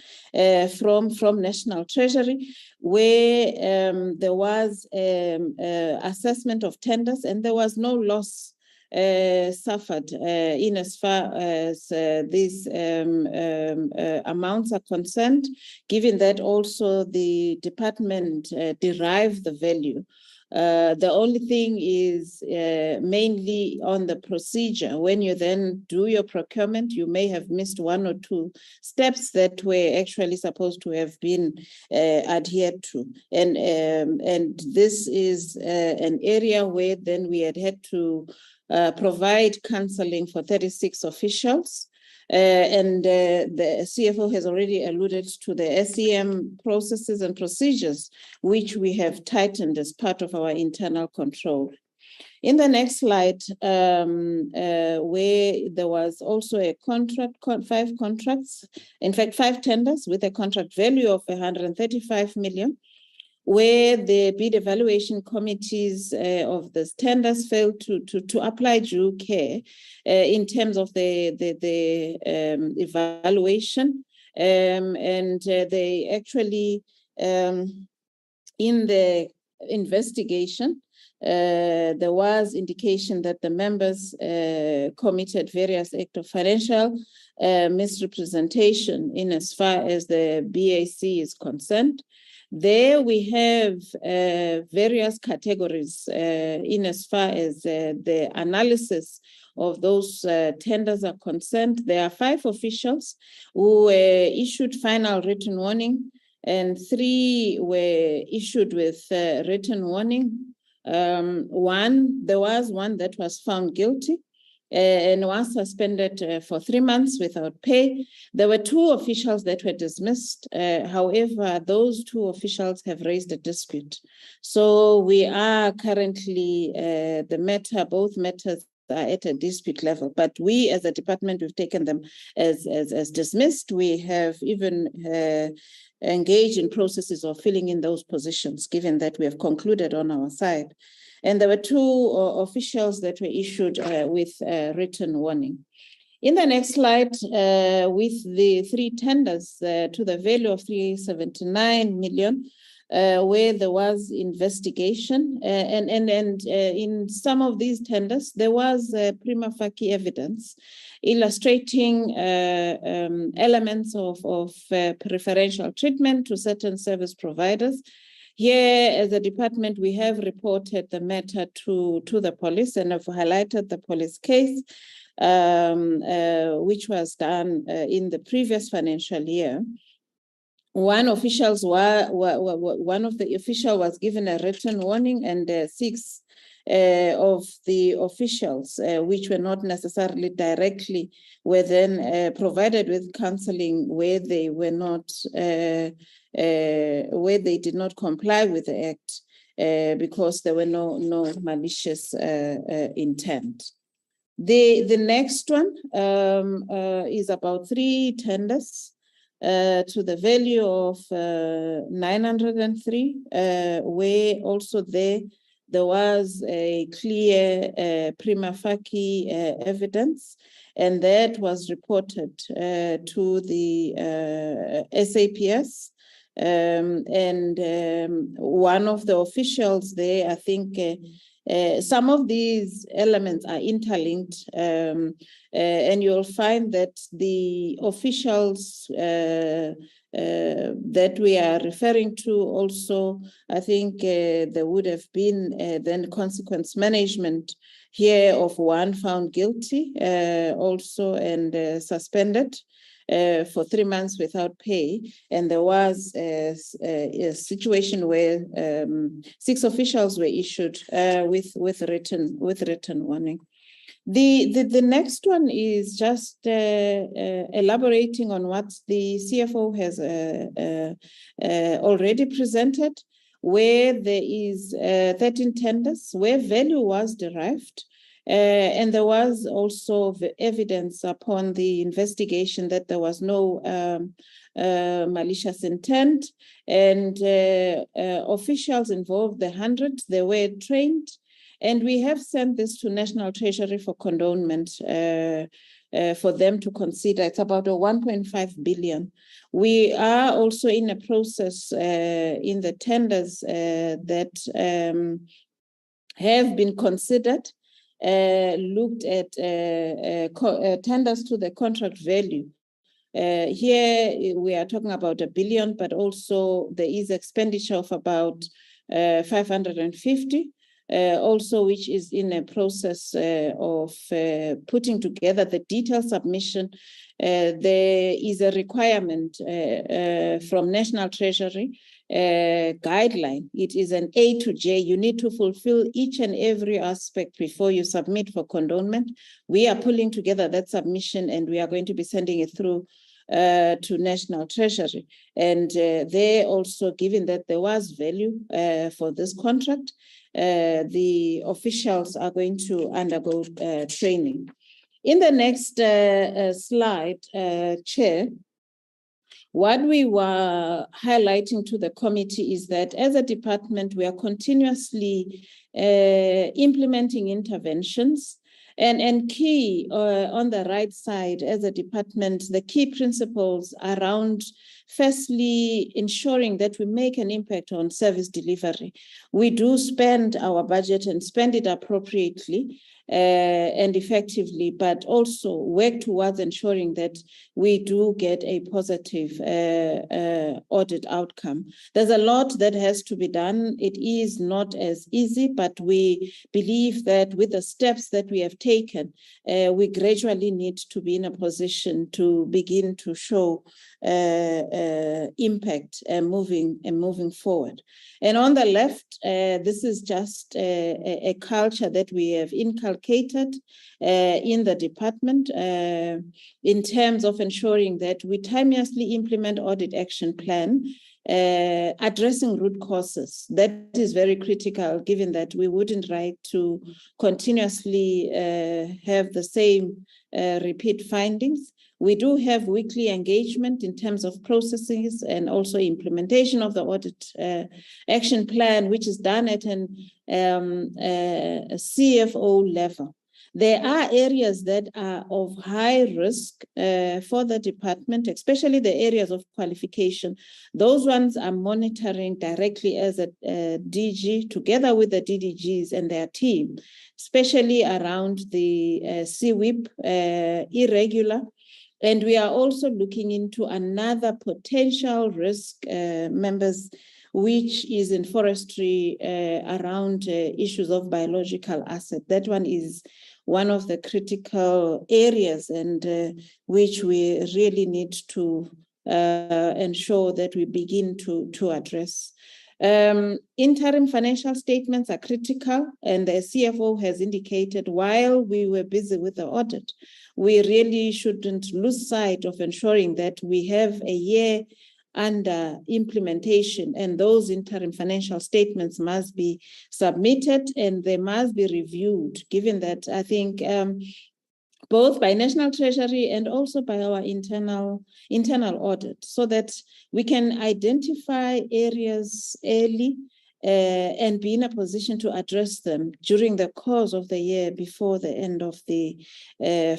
from National Treasury, where there was assessment of tenders and there was no loss suffered in as far as these amounts are concerned, given that also the department derived the value. The only thing is mainly on the procedure. When you then do your procurement, you may have missed 1 or 2 steps that were actually supposed to have been adhered to. And this is an area where then we had to provide counseling for 36 officials. And the CFO has already alluded to the SEM processes and procedures, which we have tightened as part of our internal control. In the next slide, where there was also a contract, 5 contracts, in fact, 5 tenders with a contract value of 135 million, where the bid evaluation committees of the tenders failed to apply due care in terms of the evaluation. And they actually, in the investigation, there was indication that the members committed various acts of financial misrepresentation in as far as the BAC is concerned. There we have various categories in as far as the analysis of those tenders are concerned. There are 5 officials who issued final written warning, and 3 were issued with written warning. There was one that was found guilty and was suspended for 3 months without pay. There were 2 officials that were dismissed. However, those 2 officials have raised a dispute. So we are currently, both matters are at a dispute level, but we as a department, we've taken them as dismissed. We have even engaged in processes of filling in those positions, given that we have concluded on our side. And there were 2 officials that were issued with written warning. In the next slide, with the 3 tenders to the value of 379 million, where there was investigation, and in some of these tenders, there was prima facie evidence illustrating elements of preferential treatment to certain service providers. Here, as a department, we have reported the matter to the police and have highlighted the police case, which was done in the previous financial year. One of the officials was given a written warning, and 6 of the officials, which were not necessarily directly, were then provided with counseling where they were not where they did not comply with the Act because there were no malicious intent. The next one is about 3 tenders to the value of 903, where also there was a clear prima facie evidence, and that was reported to the SAPS. One of the officials there, I think some of these elements are interlinked, and you'll find that the officials that we are referring to also, I think there would have been then consequence management here of one found guilty also and suspended for 3 months without pay. And there was a situation where 6 officials were issued with written warning. The next one is just elaborating on what the CFO has already presented, where there is 13 tenders, where value was derived. And there was also the evidence upon the investigation that there was no malicious intent, and officials involved, the 100, they were trained. And we have sent this to National Treasury for condonement for them to consider. It's about 1.5 billion. We are also in a process in the tenders that have been considered, looked at tenders to the contract value. Here we are talking about 1 billion, but also there is expenditure of about 550. Also, which is in a process of putting together the detailed submission. There is a requirement from National Treasury guideline. It is an A to J. You need to fulfill each and every aspect before you submit for condonement. We are pulling together that submission, and we are going to be sending it through to National Treasury. And they also, given that there was value for this contract, the officials are going to undergo training. In the next slide, Chair, what we were highlighting to the committee is that as a department, we are continuously implementing interventions. And key on the right side as a department, the key principles around, firstly, ensuring that we make an impact on service delivery. We do spend our budget and spend it appropriately and effectively, but also work towards ensuring that we do get a positive audit outcome. There's a lot that has to be done. It is not as easy, but we believe that with the steps that we have taken, we gradually need to be in a position to begin to show impact moving forward. And on the left, this is just a culture that we have inculcated in the department in terms of ensuring that we timeously implement audit action plan, addressing root causes. That is very critical, given that we wouldn't like to continuously have the same repeat findings. We do have weekly engagement in terms of processes and also implementation of the audit action plan, which is done at an CFO level. There are areas that are of high risk for the department, especially the areas of qualification. Those ones are monitoring directly as a DG together with the DDGs and their team, especially around the CWIP irregular. And we are also looking into another potential risk members, which is in forestry around issues of biological asset. That one is one of the critical areas and which we really need to ensure that we begin to address. Interim financial statements are critical, and the CFO has indicated while we were busy with the audit, we really shouldn't lose sight of ensuring that we have a year under implementation, and those interim financial statements must be submitted and they must be reviewed, given that I think both by National Treasury and also by our internal audit, so that we can identify areas early and be in a position to address them during the course of the year before the end of the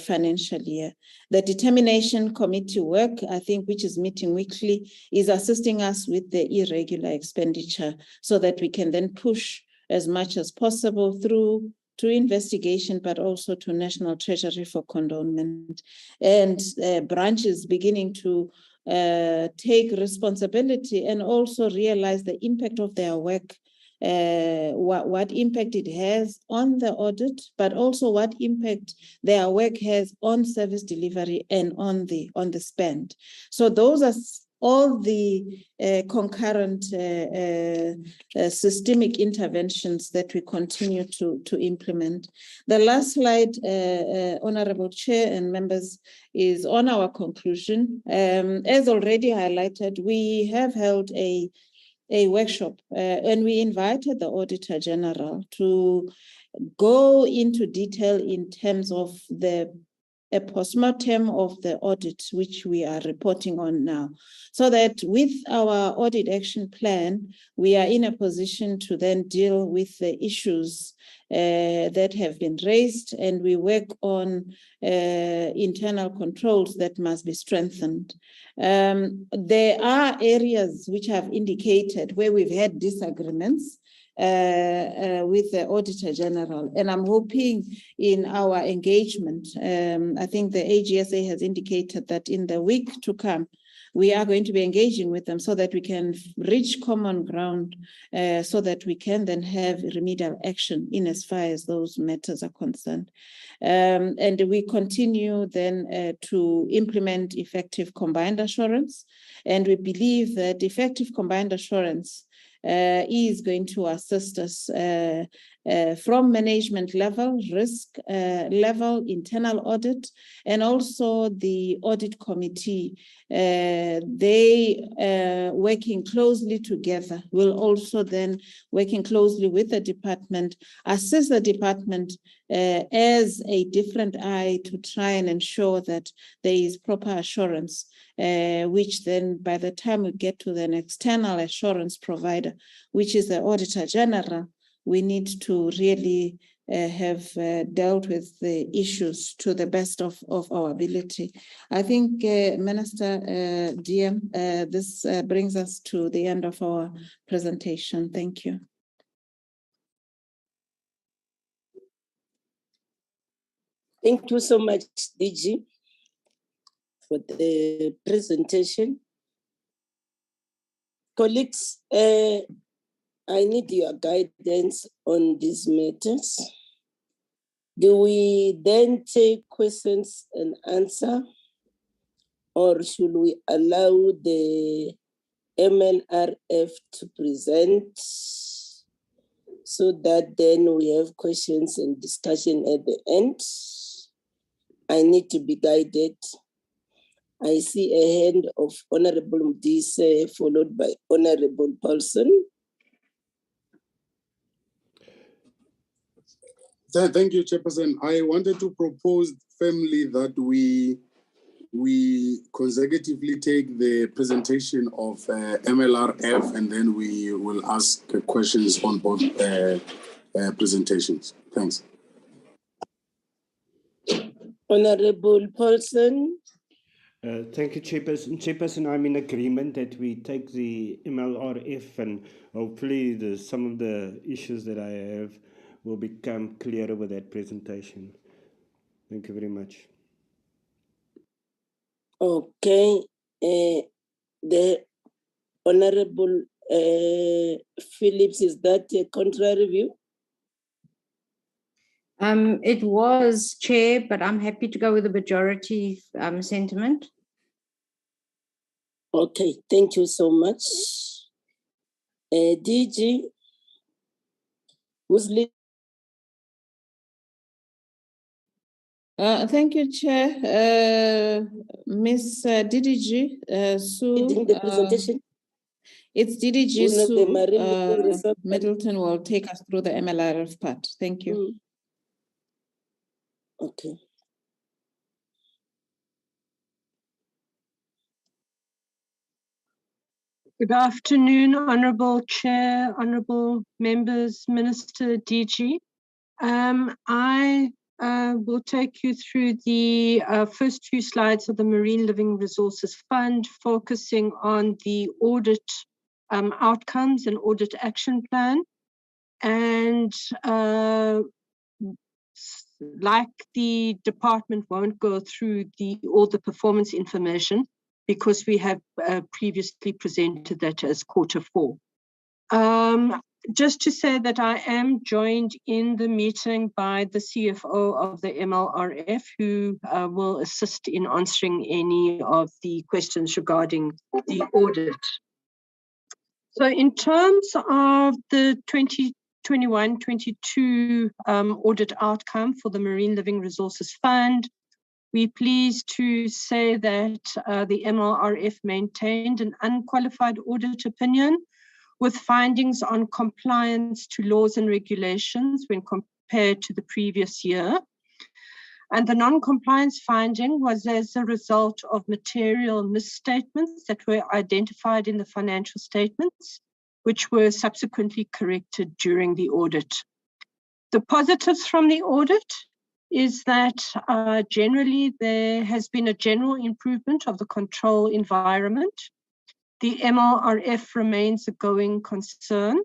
financial year. The determination committee work, I think, which is meeting weekly, is assisting us with the irregular expenditure so that we can then push as much as possible through to investigation, but also to National Treasury for condonement. And branches beginning to take responsibility and also realize the impact of their work, what impact it has on the audit, but also what impact their work has on service delivery and on the spend. So those are all the concurrent systemic interventions that we continue to implement. The last slide, Honorable Chair and members, is on our conclusion. As already highlighted, we have held a workshop and we invited the Auditor General to go into detail in terms of a postmortem of the audit, which we are reporting on now, so that with our audit action plan, we are in a position to then deal with the issues that have been raised, and we work on internal controls that must be strengthened. There are areas which have indicated where we've had disagreements with the Auditor General. And I'm hoping in our engagement, I think the AGSA has indicated that in the week to come, we are going to be engaging with them so that we can reach common ground, so that we can then have remedial action in as far as those matters are concerned. And we continue then to implement effective combined assurance. And we believe that effective combined assurance is going to assist us from management level, risk level, internal audit, and also the audit committee. They working closely together will also then, working closely with the department, assist the department as a different eye to try and ensure that there is proper assurance, which then by the time we get to an external assurance provider, which is the Auditor General, we need to really have dealt with the issues to the best of our ability. I think, Minister DM, this brings us to the end of our presentation. Thank you. Thank you so much, DG, for the presentation. Colleagues, I need your guidance on these matters. Do we then take questions and answer, or should we allow the MLRF to present so that then we have questions and discussion at the end? I need to be guided. I see a hand of Honorable Mdise, followed by Honorable Paulson. Thank you, Chairperson. I wanted to propose firmly that we consecutively take the presentation of MLRF, and then we will ask questions on both presentations. Thanks. Honorable Paulson. Thank you, Chairperson. Chairperson, I'm in agreement that we take the MLRF, and hopefully some of the issues that I have will become clearer with that presentation. Thank you very much. Okay. The Honorable Phillips, is that a contrary view? It was, Chair, but I'm happy to go with the majority sentiment. Okay, thank you so much. DG, who's leading? Thank you, Chair. Ms. DDG Sue. Reading the presentation. It's DDG One of the Sue Marine Living Resource Middleton will take us through the MLRF part. Thank you. Okay. Good afternoon, Honourable Chair, Honourable Members, Minister DG. I will take you through the first few slides of the Marine Living Resources Fund, focusing on the audit outcomes and audit action plan. And like the department won't go through all the performance information because we have previously presented that as Q4. Just to say that I am joined in the meeting by the CFO of the MLRF, who will assist in answering any of the questions regarding the audit. So in terms of the 2021-22 audit outcome for the Marine Living Resources Fund, we're pleased to say that the MLRF maintained an unqualified audit opinion with findings on compliance to laws and regulations when compared to the previous year. And the non-compliance finding was as a result of material misstatements that were identified in the financial statements, which were subsequently corrected during the audit. The positives from the audit is that generally there has been a general improvement of the control environment. The MLRF remains a going concern.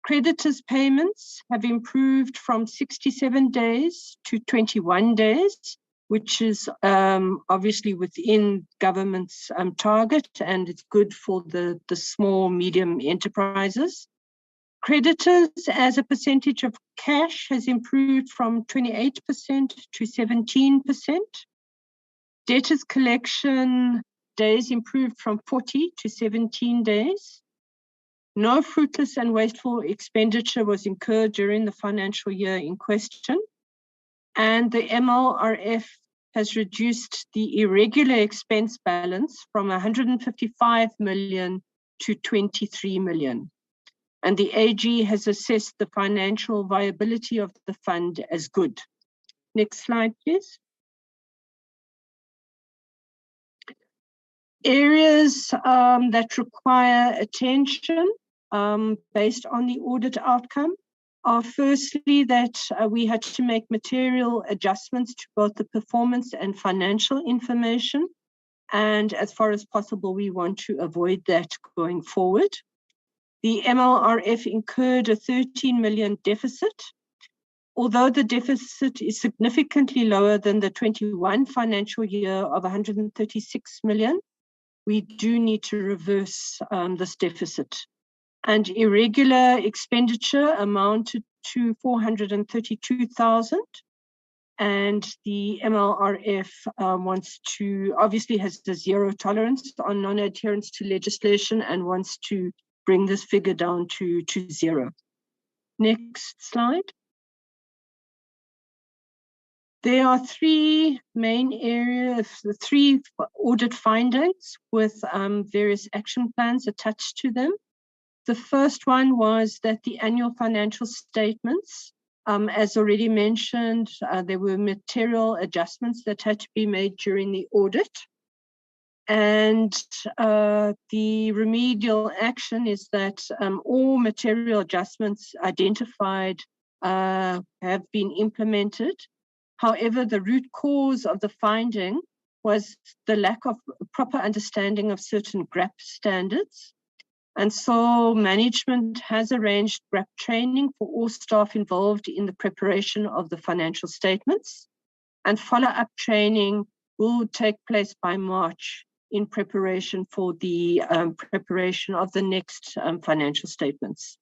Creditors' payments have improved from 67 days to 21 days, which is obviously within government's target, and it's good for the small, medium enterprises. Creditors as a percentage of cash has improved from 28% to 17%. Debtors collection days improved from 40 to 17 days. No fruitless and wasteful expenditure was incurred during the financial year in question. And the MLRF has reduced the irregular expense balance from 155 million to 23 million. And the AG has assessed the financial viability of the fund as good. Next slide, please. Areas that require attention based on the audit outcome are firstly that we had to make material adjustments to both the performance and financial information. And as far as possible, we want to avoid that going forward. The MLRF incurred a 13 million deficit. Although the deficit is significantly lower than the 21 financial year of 136 million, we do need to reverse this deficit. And irregular expenditure amounted to 432,000. And the MLRF obviously has the zero tolerance on non-adherence to legislation and wants to bring this figure down to zero. Next slide. There are three main areas, the three audit findings with various action plans attached to them. The first one was that the annual financial statements, as already mentioned, there were material adjustments that had to be made during the audit. And the remedial action is that all material adjustments identified have been implemented. However, the root cause of the finding was the lack of proper understanding of certain GRAP standards. And so management has arranged GRAP training for all staff involved in the preparation of the financial statements. And follow-up training will take place by March in preparation for the preparation of the next financial statements.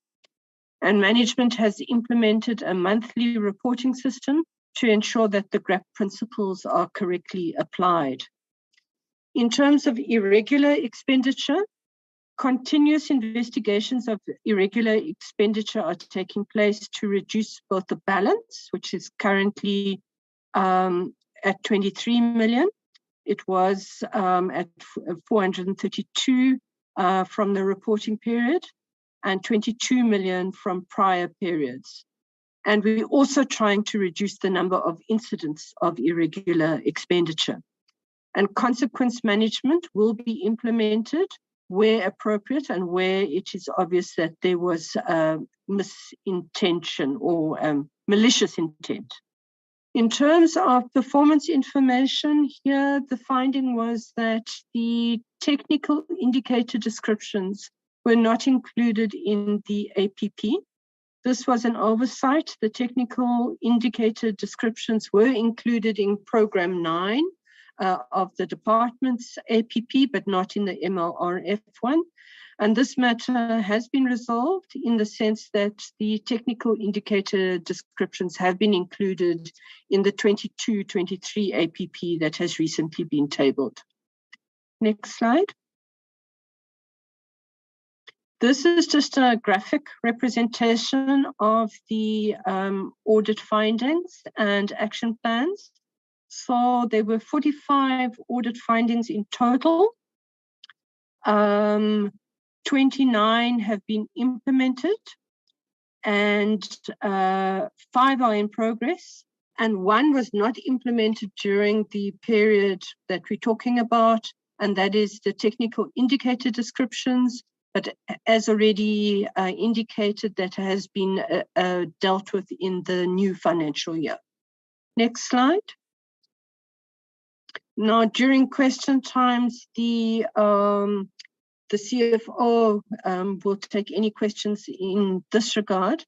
And management has implemented a monthly reporting system to ensure that the GRAP principles are correctly applied. In terms of irregular expenditure, continuous investigations of irregular expenditure are taking place to reduce both the balance, which is currently at 23 million. It was at 432 from the reporting period and 22 million from prior periods. And we're also trying to reduce the number of incidents of irregular expenditure. And consequence management will be implemented where appropriate and where it is obvious that there was misintention or malicious intent. In terms of performance information, here the finding was that the technical indicator descriptions were not included in the APP. This was an oversight. The technical indicator descriptions were included in Program 9 of the department's APP, but not in the MLRF one. And this matter has been resolved in the sense that the technical indicator descriptions have been included in the 22-23 APP that has recently been tabled. Next slide. This is just a graphic representation of the audit findings and action plans. So there were 45 audit findings in total. 29 have been implemented and 5 are in progress, and 1 was not implemented during the period that we're talking about, and that is the technical indicator descriptions, but as already indicated, that has been dealt with in the new financial year. Next slide. Now, during question times, the CFO will take any questions in this regard.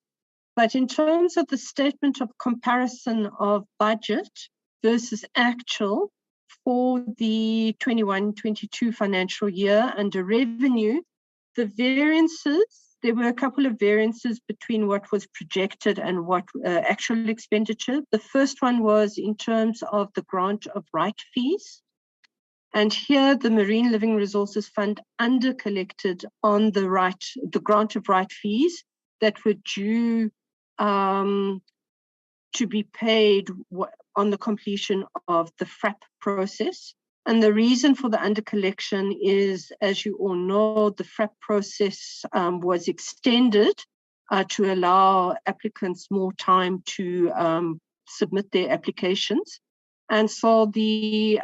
But in terms of the statement of comparison of budget versus actual for the 21-22 financial year under revenue, the variances, there were a couple of variances between what was projected and what actual expenditure. The first one was in terms of the grant of right fees. And here the Marine Living Resources Fund under-collected on the grant of right fees that were due to be paid on the completion of the FRAP process. And the reason for the under-collection is, as you all know, the FRAP process was extended to allow applicants more time to submit their applications. And so the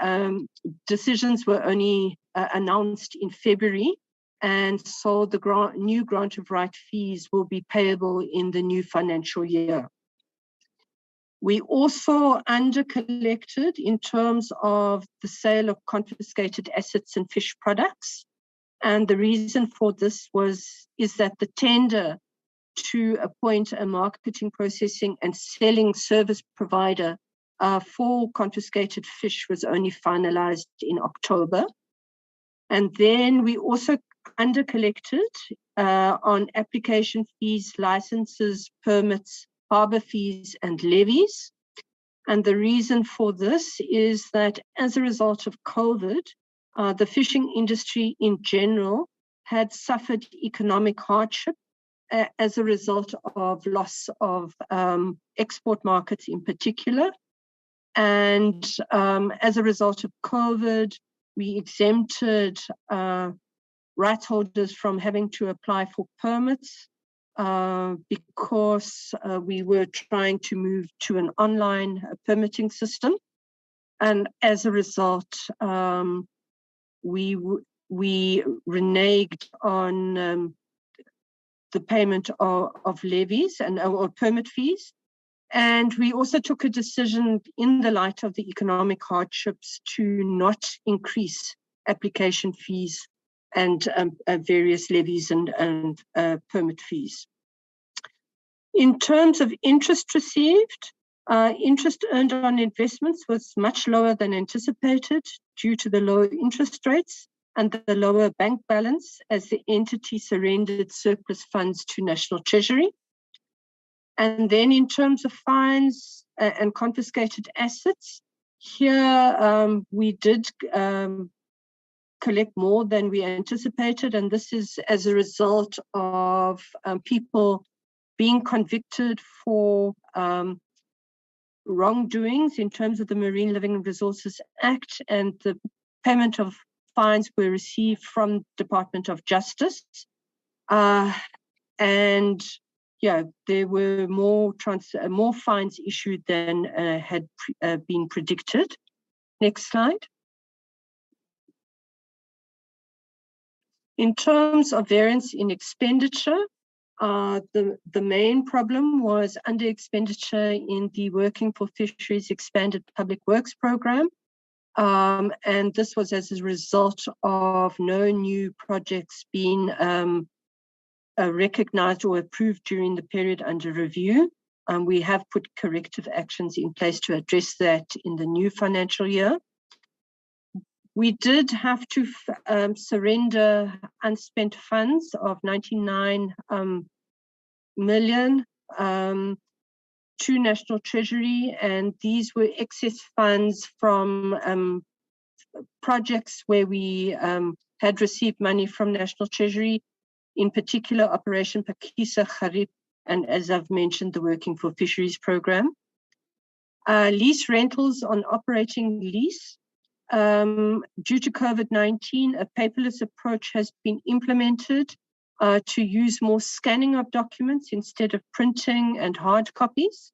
decisions were only announced in February. And so the new grant of right fees will be payable in the new financial year. We also under-collected in terms of the sale of confiscated assets and fish products. And the reason for this is that the tender to appoint a marketing, processing and selling service provider for confiscated fish was only finalized in October. And then we also under-collected on application fees, licenses, permits, harbour fees and levies. And the reason for this is that as a result of COVID, the fishing industry in general had suffered economic hardship as a result of loss of export markets in particular. And as a result of COVID, we exempted rights holders from having to apply for permits because we were trying to move to an online permitting system. And as a result, we reneged on the payment of levies or permit fees. And we also took a decision in the light of the economic hardships to not increase application fees and various levies and permit fees. In terms of interest received, interest earned on investments was much lower than anticipated due to the lower interest rates and the lower bank balance as the entity surrendered surplus funds to National Treasury. And then in terms of fines and confiscated assets, here we did collect more than we anticipated. And this is as a result of people being convicted for wrongdoings in terms of the Marine Living Resources Act, and the payment of fines were received from Department of Justice. And yeah, there were more fines issued than had been predicted. Next slide. In terms of variance in expenditure, the main problem was under expenditure in the Working for Fisheries Expanded Public Works Program. And this was as a result of no new projects being recognized or approved during the period under review. We have put corrective actions in place to address that in the new financial year. We did have to surrender unspent funds of 99 million to National Treasury, and these were excess funds from projects where we had received money from National Treasury, in particular Operation Pakisa Kharib, and as I've mentioned, the Working for Fisheries program. Lease rentals on operating lease. Due to COVID-19, a paperless approach has been implemented to use more scanning of documents instead of printing and hard copies.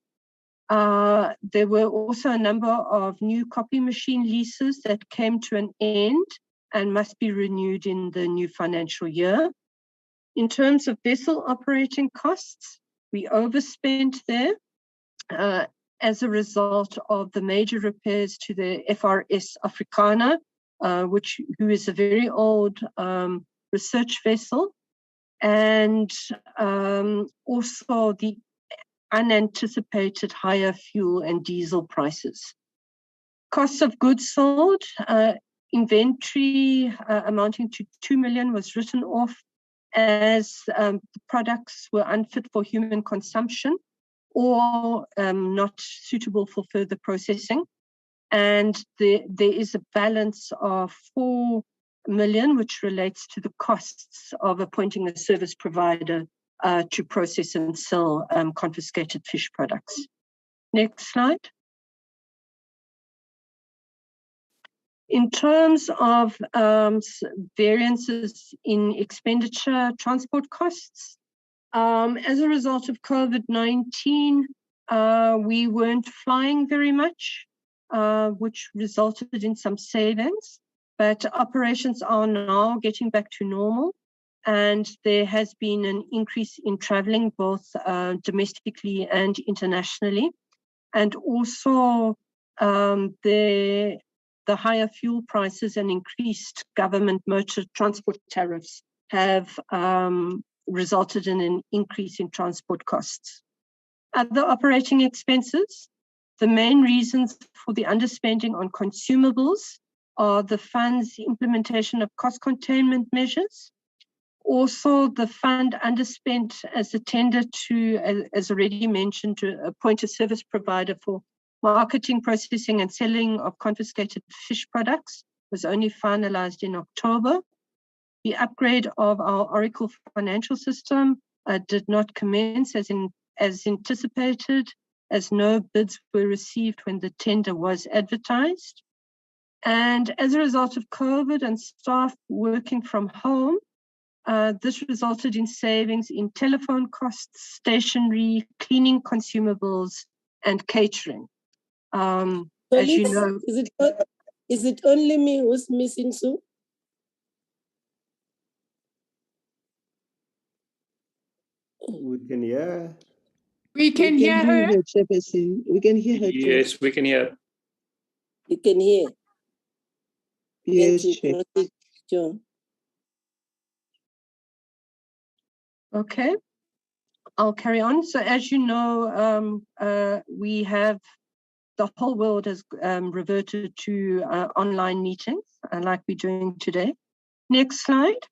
There were also a number of new copy machine leases that came to an end and must be renewed in the new financial year. In terms of vessel operating costs, we overspent there as a result of the major repairs to the FRS Africana, who is a very old research vessel, and also the unanticipated higher fuel and diesel prices. Costs of goods sold, inventory amounting to 2 million was written off as the products were unfit for human consumption or not suitable for further processing. And there is a balance of 4 million, which relates to the costs of appointing a service provider to process and sell confiscated fish products. Next slide. In terms of variances in expenditure, transport costs, as a result of COVID-19, we weren't flying very much, which resulted in some savings, but operations are now getting back to normal, and there has been an increase in traveling both domestically and internationally, and also the higher fuel prices and increased government motor transport tariffs have resulted in an increase in transport costs. Other operating expenses, the main reasons for the underspending on consumables are the fund's implementation of cost containment measures. Also, the fund underspent as a tender to, as already mentioned, to appoint a service provider for marketing, processing, and selling of confiscated fish products was only finalized in October. The upgrade of our Oracle financial system did not commence as anticipated, as no bids were received when the tender was advertised. And as a result of COVID and staff working from home, this resulted in savings in telephone costs, stationery, cleaning consumables, and catering. As you know, is it only me who's missing, Sue? We can hear. We can hear her. Chairperson. We can hear her. Yes, we can hear. You can hear. Yes, Chair. John. Okay, I'll carry on. So as you know, we have, the whole world has reverted to online meetings, like we're doing today. Next slide.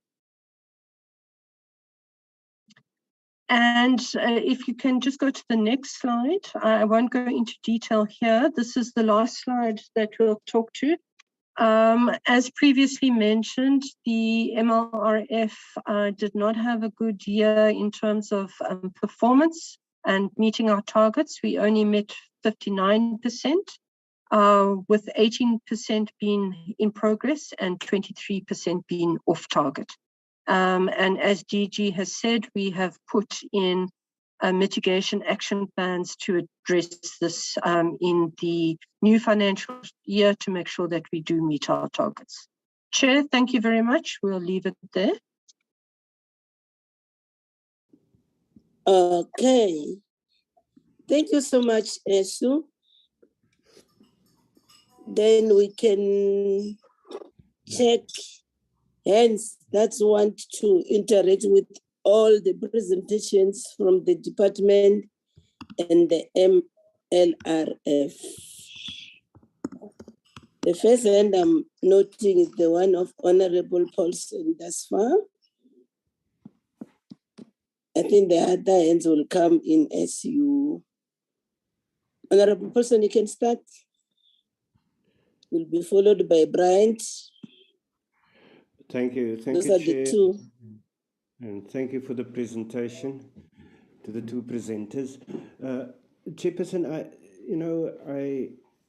And if you can just go to the next slide. I won't go into detail here. This is the last slide that we'll talk to. As previously mentioned, the MLRF did not have a good year in terms of performance and meeting our targets. We only met 59%, with 18% being in progress and 23% being off target. And as DG has said, we have put in mitigation action plans to address this in the new financial year to make sure that we do meet our targets. Chair, thank you very much. We'll leave it there. Okay. Thank you so much, Sue. Then we can check hands that want to interact with all the presentations from the department and the MLRF. The first hand I'm noting is the one of Honorable Paulson thus far. I think the other hands will come in as you. Honorable Paulson, you can start. Will be followed by Bryant. Thank you. Thank Those you, are Chair. the two. And thank you for the presentation to the two presenters. Chairperson,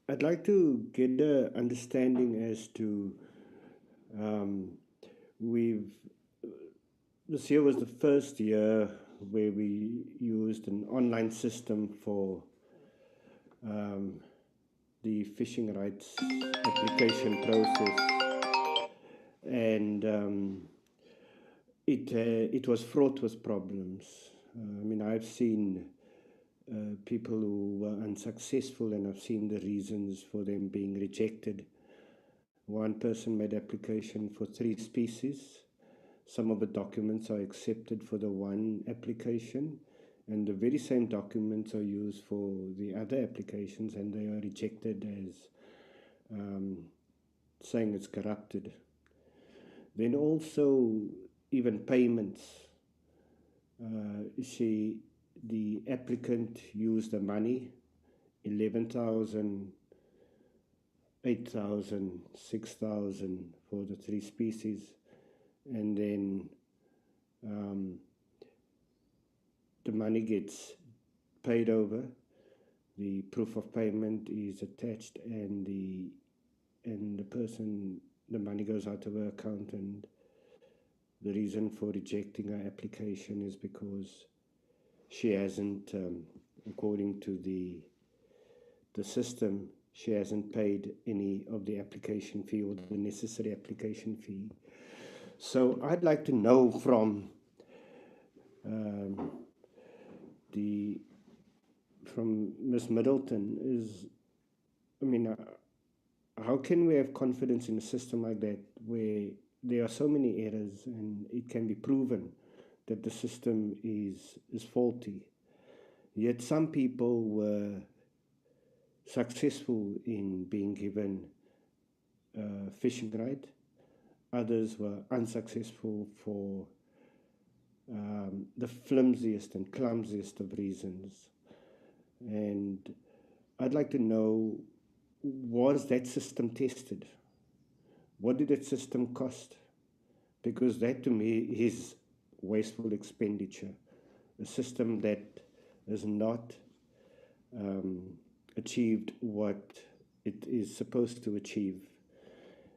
I'd like to get an understanding as to this year was the first year where we used an online system for the fishing rights application process, and it was fraught with problems. I mean, I've seen people who were unsuccessful, and I've seen the reasons for them being rejected. One person made application for 3 species. Some of the documents are accepted for the one application, and the very same documents are used for the other applications, and they are rejected as saying it's corrupted. Then also even payments. The applicant used the money, 11,000, 8,000, 6,000 for the 3 species, and then the money gets paid over, the proof of payment is attached, and the money goes out of her account, and the reason for rejecting her application is because she hasn't, according to the system, she hasn't paid any of the application fee or the necessary application fee. So I'd like to know from Ms. Middleton how can we have confidence in a system like that where there are so many errors and it can be proven that the system is faulty, yet some people were successful in being given fishing right, others were unsuccessful for the flimsiest and clumsiest of reasons. And I'd like to know, was that system tested? What did that system cost? Because that to me is wasteful expenditure, a system that has not achieved what it is supposed to achieve.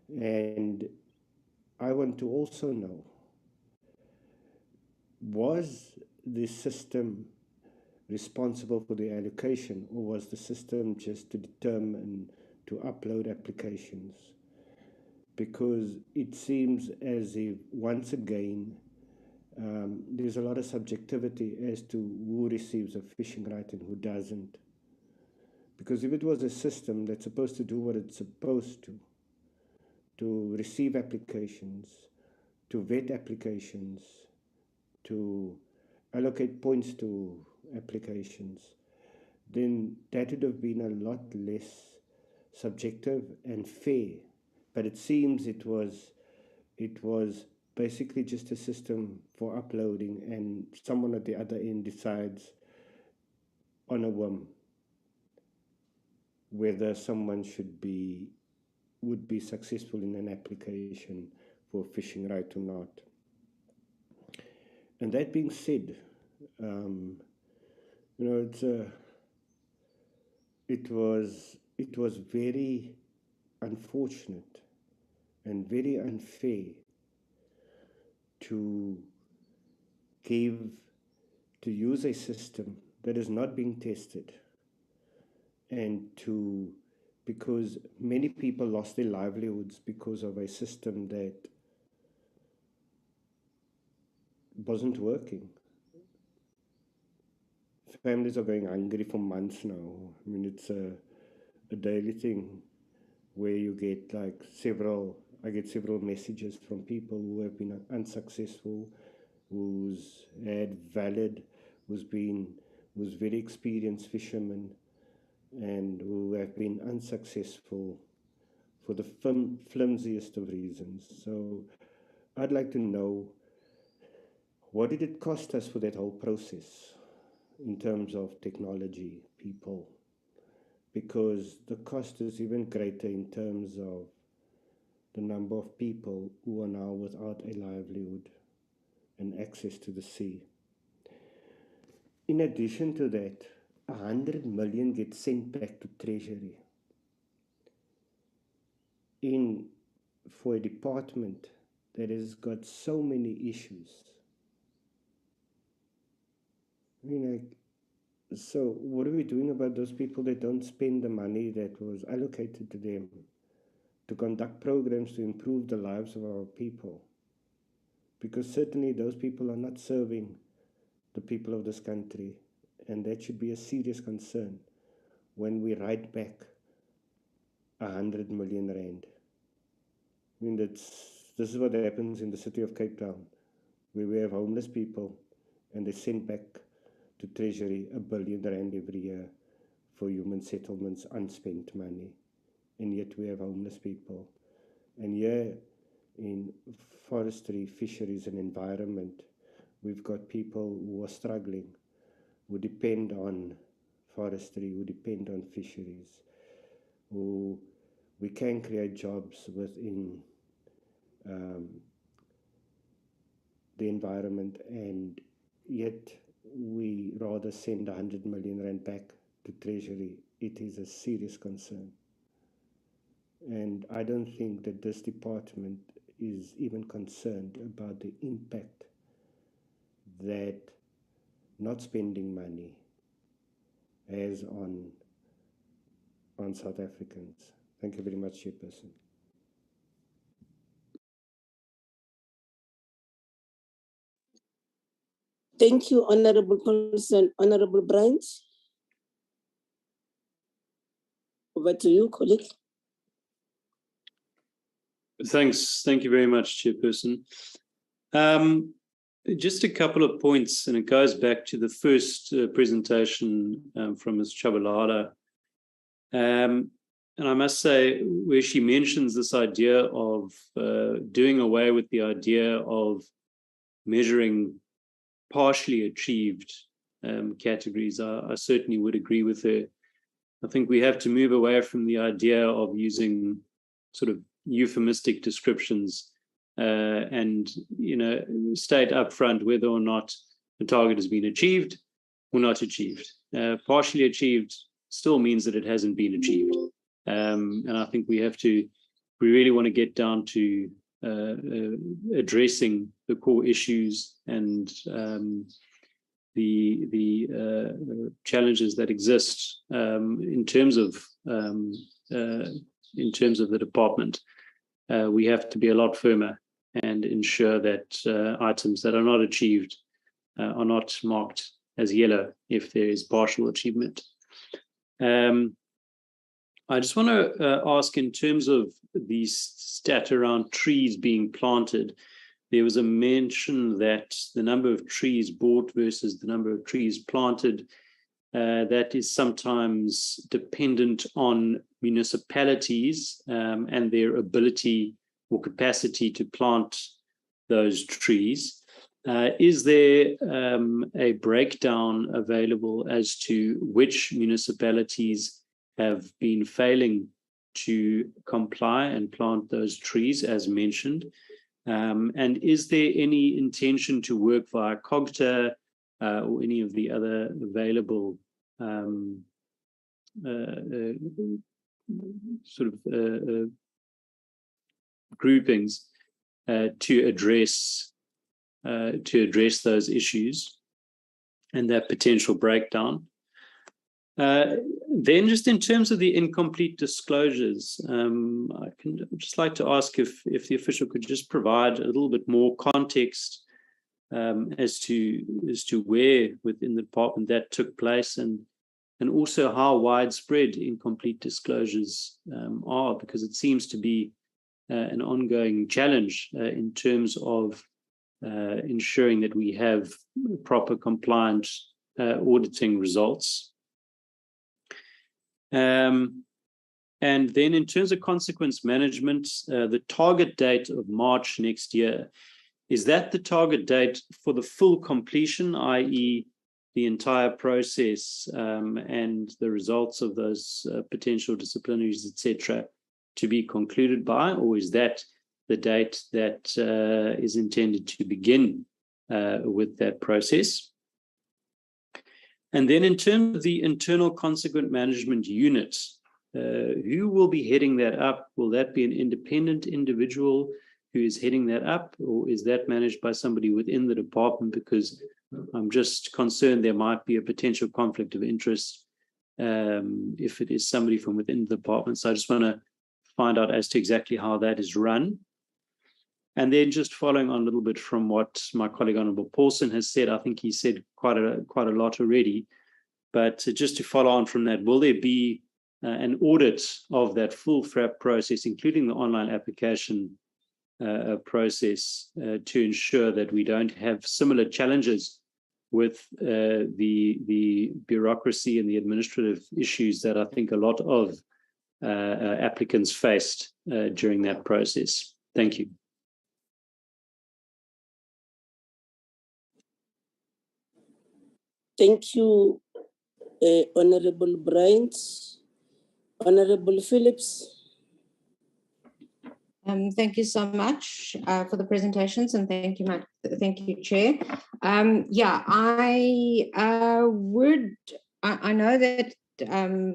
And I want to also know, was the system responsible for the allocation, or was the system just to determine to upload applications? Because it seems as if, once again, there's a lot of subjectivity as to who receives a fishing right and who doesn't. Because if it was a system that's supposed to do what it's supposed to receive applications, to vet applications, to allocate points to applications, then that would have been a lot less subjective and fair. But it seems it was basically just a system for uploading, and someone at the other end decides on a whim whether someone would be successful in an application for fishing right or not. And that being said, it was very unfortunate and very unfair to use a system that is not being tested, and because many people lost their livelihoods because of a system that wasn't working. Families are going hungry for months now. I mean, it's a daily thing where you get I get several messages from people who have been unsuccessful, who's very experienced fishermen, and who have been unsuccessful for the flimsiest of reasons. So I'd like to know, what did it cost us for that whole process in terms of technology, people? Because the cost is even greater in terms of the number of people who are now without a livelihood and access to the sea. In addition to that, 100 million gets sent back to Treasury. For a department that has got so many issues. So what are we doing about those people that don't spend the money that was allocated to them to conduct programs to improve the lives of our people? Because certainly those people are not serving the people of this country, and that should be a serious concern when we write back 100 million rand. I mean, this is what happens in the city of Cape Town, where we have homeless people and they send back to Treasury 1 billion rand every year for human settlements, unspent money. And yet we have homeless people. And here in Forestry, Fisheries and Environment, we've got people who are struggling, who depend on forestry, who depend on fisheries, who we can create jobs within the environment, and yet we rather send 100 million rand back to Treasury. It is a serious concern. And I don't think that this department is even concerned about the impact that not spending money has on South Africans. Thank you very much, Chairperson. Thank you, Honorable Colson. Honorable Bryant. Over to you, colleague. Thanks. Thank you very much, Chairperson. Just a couple of points, and it goes back to the first presentation from Ms. Chabalala. And I must say, where she mentions this idea of doing away with the idea of measuring partially achieved categories, I certainly would agree with her. I think we have to move away from the idea of using sort of euphemistic descriptions and state upfront whether or not the target has been achieved or not achieved. Partially achieved still means that it hasn't been achieved. And I think we really want to get down to addressing the core issues and the challenges that exist in terms of the department. We have to be a lot firmer and ensure that items that are not achieved are not marked as yellow if there is partial achievement. I just want to ask, in terms of the stat around trees being planted, there was a mention that the number of trees bought versus the number of trees planted, that is sometimes dependent on municipalities and their ability or capacity to plant those trees. Is there a breakdown available as to which municipalities have been failing to comply and plant those trees as mentioned? And is there any intention to work via COGTA or any of the other available groupings to address those issues and that potential breakdown. Then just in terms of the incomplete disclosures, I'd just like to ask if the official could just provide a little bit more context as to where within the department that took place, and also how widespread incomplete disclosures are, because it seems to be an ongoing challenge in terms of ensuring that we have proper compliant auditing results. And then in terms of consequence management, the target date of March next year, is that the target date for the full completion, i.e. the entire process and the results of those potential disciplinaries, etc., to be concluded by, or is that the date that is intended to begin with that process? And then in terms of the internal consequent management unit, who will be heading that up? Will that be an independent individual who is heading that up, or is that managed by somebody within the department? Because I'm just concerned there might be a potential conflict of interest if it is somebody from within the department. So I just want to find out as to exactly how that is run. And then just following on a little bit from what my colleague Honourable Paulson has said, I think he said quite a lot already, but just to follow on from that, will there be an audit of that full FRAP process, including the online application process, to ensure that we don't have similar challenges with the bureaucracy and the administrative issues that I think a lot of applicants faced during that process? Thank you. Thank you, Honorable Bryant. Honorable Phillips. Thank you so much for the presentations, and thank you, Chair. Yeah, I know that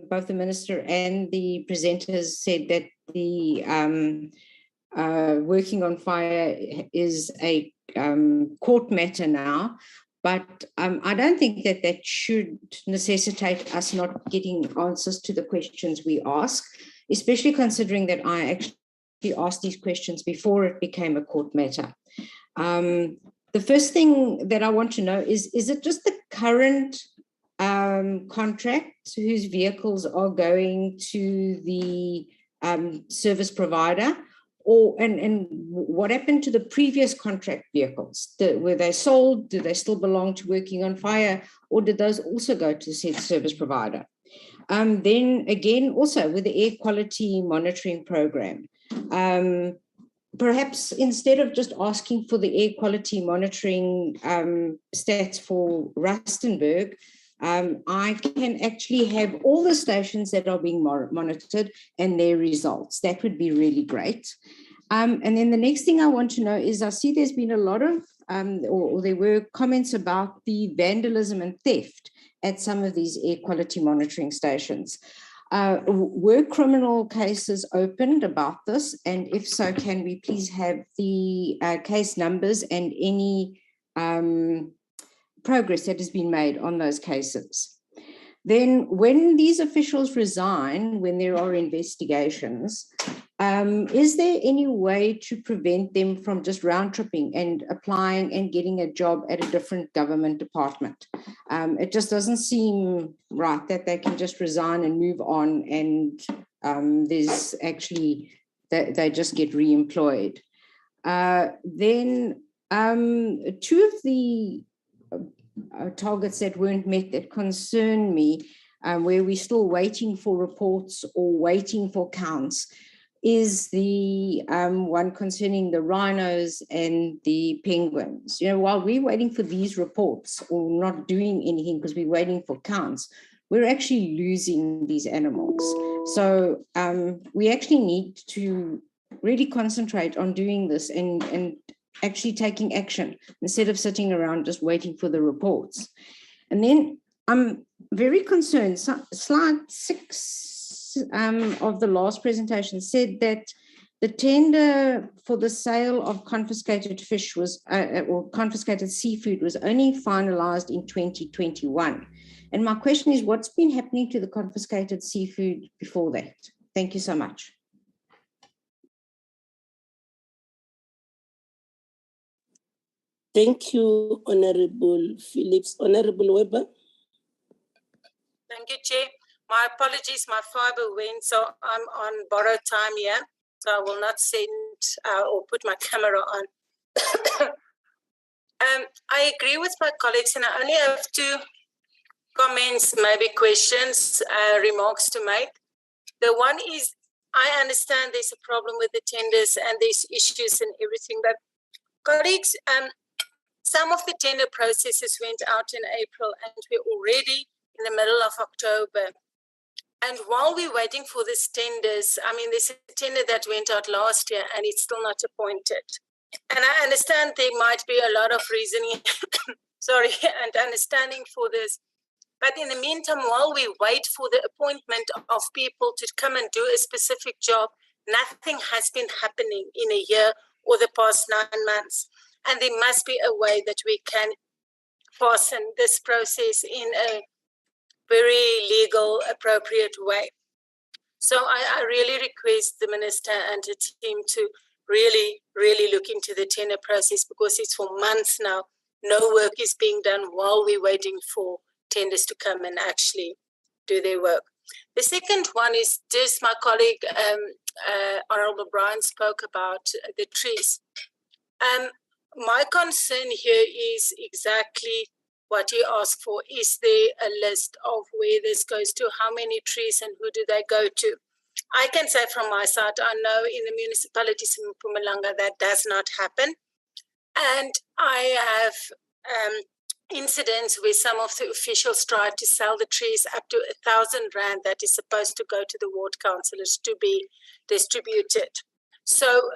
both the Minister and the presenters said that the working on fire is a court matter now, but I don't think that should necessitate us not getting answers to the questions we ask, especially considering that I actually asked these questions before it became a court matter. The first thing that I want to know is it just the current contract whose vehicles are going to the service provider, and what happened to the previous contract vehicles? Were they sold? Do they still belong to Working on Fire, or did those also go to the said service provider? Then again, also with the air quality monitoring program, perhaps instead of just asking for the air quality monitoring stats for Rustenburg, I can actually have all the stations that are being monitored and their results. That would be really great. And then the next thing I want to know is, I see there's been a lot of, or there were comments about the vandalism and theft at some of these air quality monitoring stations. Were criminal cases opened about this? And if so, can we please have the case numbers and any progress that has been made on those cases? Then when these officials resign, when there are investigations, is there any way to prevent them from just round-tripping and applying and getting a job at a different government department? It just doesn't seem right that they can just resign and move on, and there's actually, they just get re-employed. Then two of the targets that weren't met that concern me, where we're still waiting for reports or waiting for counts, is the one concerning the rhinos and the penguins. You know, while we're waiting for these reports or not doing anything because we're waiting for counts, we're actually losing these animals. So we actually need to really concentrate on doing this and actually taking action instead of sitting around just waiting for the reports. And then I'm very concerned. Slide 6 of the last presentation said that the tender for the sale of confiscated fish was, or confiscated seafood was only finalized in 2021. And my question is, what's been happening to the confiscated seafood before that? Thank you so much. Thank you, Honorable Phillips. Honorable Weber. Thank you, Chair. My apologies, my fiber went, so I'm on borrowed time here. So I will not send or put my camera on. I agree with my colleagues, and I only have 2 comments, maybe questions, remarks to make. The one is, I understand there's a problem with the tenders and there's issues and everything, but colleagues, some of the tender processes went out in April and we're already in the middle of October. And while we're waiting for these tenders, I mean, there's a tender that went out last year and it's still not appointed. And I understand there might be a lot of reasoning, sorry, and understanding for this. But in the meantime, while we wait for the appointment of people to come and do a specific job, nothing has been happening in a year or the past 9 months. And there must be a way that we can fasten this process in a very legal, appropriate way. So I really request the Minister and the team to really, really look into the tender process, because it's for months now. No work is being done while we're waiting for tenders to come and actually do their work. The second one is just my colleague, Honourable Brian, spoke about the trees. My concern here is exactly what he asked for. Is there a list of where this goes to, how many trees and who do they go to? I can say from my side, I know in the municipalities in Mpumalanga that does not happen. And I have incidents where some of the officials try to sell the trees up to R1,000 that is supposed to go to the ward councillors to be distributed. So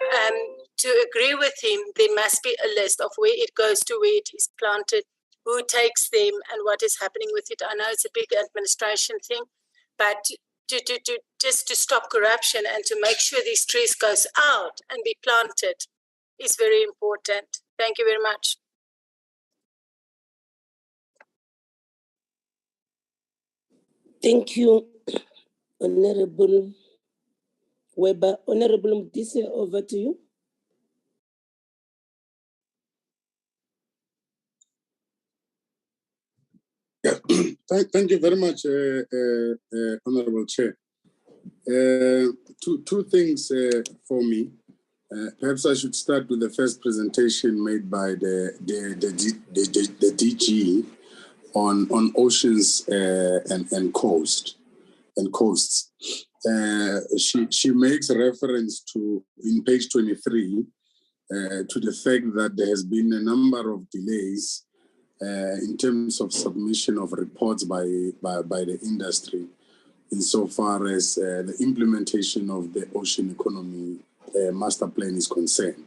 to agree with him, there must be a list of where it goes to, where it is planted, who takes them and what is happening with it. I know it's a big administration thing, but just to stop corruption and to make sure these trees goes out and be planted is very important. Thank you very much. Thank you, Honorable Weber. Honorable Mdise, over to you. Yeah. Thank you very much, Honorable Chair. Two things for me. Perhaps I should start with the first presentation made by the DG on oceans and coasts. She makes reference to, in page 23, to the fact that there has been a number of delays in terms of submission of reports by the industry, insofar as the implementation of the ocean economy master plan is concerned.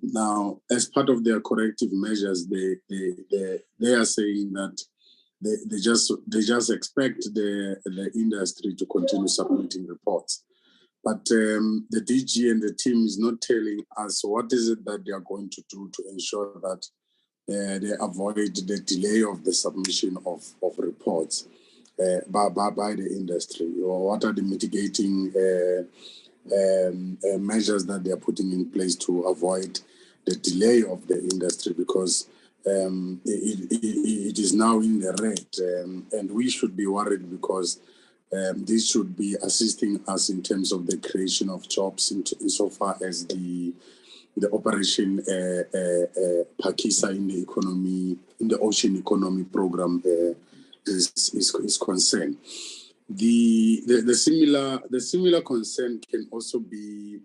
Now, as part of their corrective measures, they are saying that they just expect the industry to continue submitting reports. But the DG and the team is not telling us what is it that they are going to do to ensure that they avoid the delay of the submission of reports by the industry, or what are the mitigating measures that they are putting in place to avoid the delay of the industry, because it is now in the red, and we should be worried because this should be assisting us in terms of the creation of jobs insofar as the operation Pakisa in the economy, in the ocean economy program is concerned. The similar concern can also be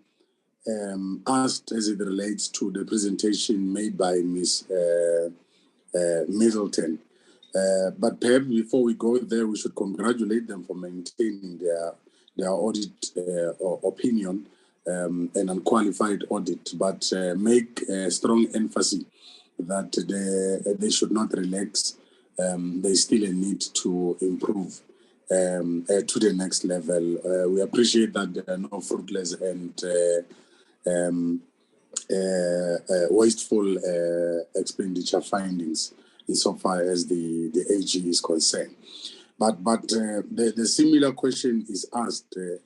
asked as it relates to the presentation made by Ms. Middleton. But perhaps before we go there, we should congratulate them for maintaining their audit opinion an unqualified audit, but make a strong emphasis that they should not relax. There's still a need to improve to the next level. We appreciate that there are no fruitless and wasteful expenditure findings insofar as the AG is concerned. But the similar question is asked to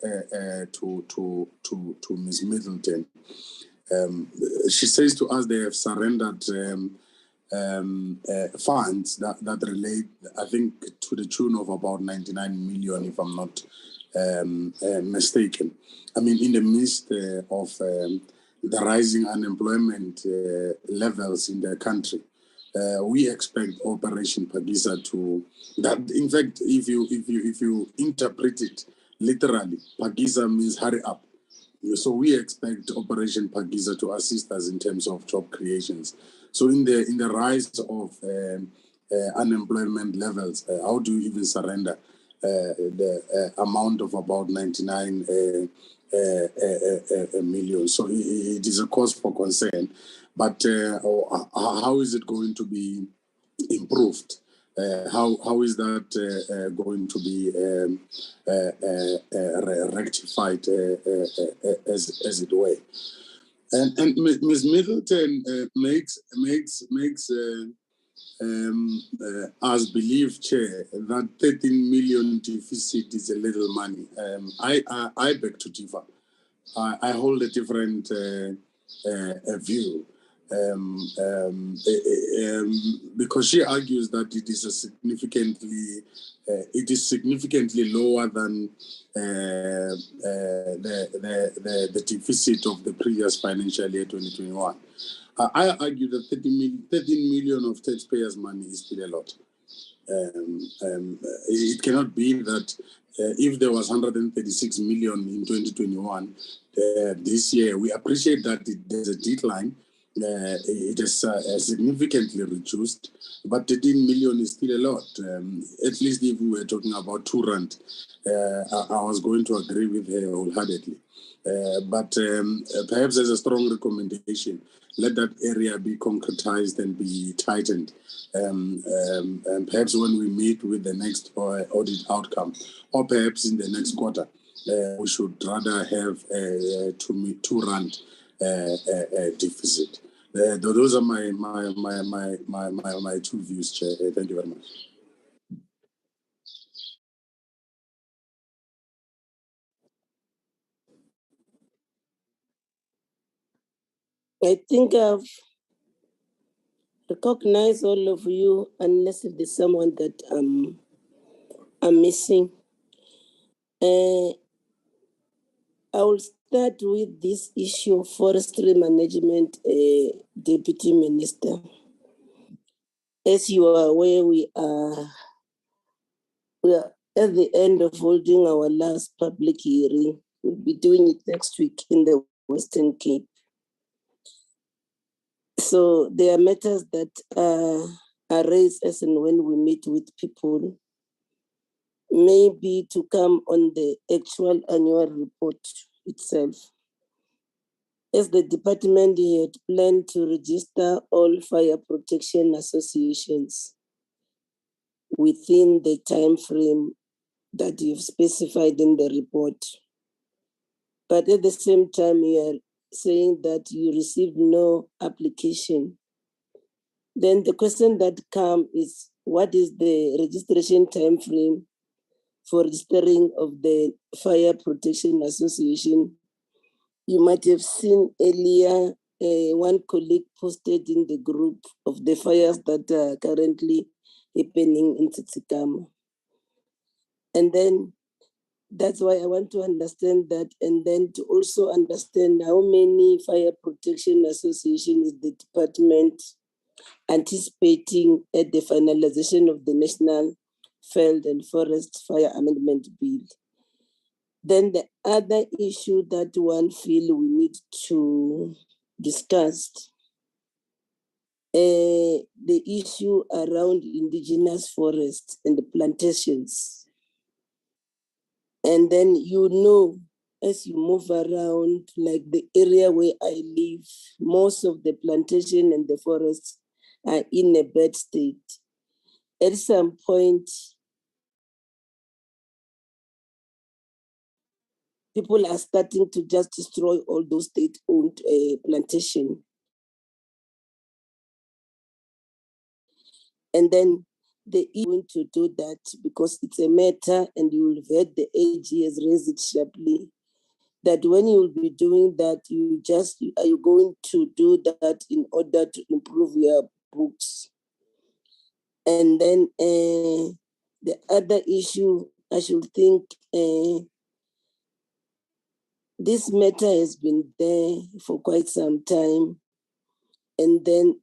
Ms. Middleton. She says to us they have surrendered funds that relate, I think, to the tune of about 99 million, if I'm not mistaken. I mean, in the midst of the rising unemployment levels in the country, we expect Operation Pagisa to that. In fact, if you interpret it literally, Pagisa means hurry up. So we expect Operation Pagisa to assist us in terms of job creations. So in the rise of unemployment levels, how do you even surrender the amount of about 99 million? So it is a cause for concern. But how is it going to be improved? How is that going to be rectified as it were? And Ms. Middleton makes us believe, Chair, that 13 million deficit is a little money. I beg to differ. I hold a different view. Because she argues that it is significantly lower than the deficit of the previous financial year 2021. I argue that 13 million of taxpayers' money is still a lot. It cannot be that if there was 136 million in 2021, this year, we appreciate that there's a decline. It is significantly reduced, but 13 million is still a lot. At least if we were talking about 2 rand, I was going to agree with her wholeheartedly. But perhaps as a strong recommendation, let that area be concretized and be tightened. And perhaps when we meet with the next audit outcome, or perhaps in the next quarter, we should rather have 2 rand deficit. Those are my 2 views, Chair. Thank you very much. I think I've recognized all of you, unless if there's someone that I'm missing. I will start with this issue of forestry management, Deputy Minister. As you are aware, we are at the end of holding our last public hearing. We'll be doing it next week in the Western Cape. So there are matters that are raised as and when we meet with people, maybe to come on the actual annual report itself. As the department had planned to register all fire protection associations within the time frame that you've specified in the report. But at the same time, you are saying that you received no application. Then the question that comes is, what is the registration time frame for registering of the Fire Protection Association? You might have seen earlier, one colleague posted in the group of the fires that are currently happening in Tsitsikamma. And then that's why I want to understand that, and then to also understand how many fire protection associations the department anticipating at the finalization of the National Field and Forest Fire Amendment Bill. Then the other issue that one feel we need to discuss, the issue around indigenous forests and the plantations. And then as you move around, like the area where I live, most of the plantation and the forests are in a bad state. At some point, people are starting to just destroy all those state-owned plantation. And then they are going to do that because it's a matter, and you will have heard the AG has raised it sharply, that when you will be doing that, are you going to do that in order to improve your books? And then the other issue, I should think, this matter has been there for quite some time. And then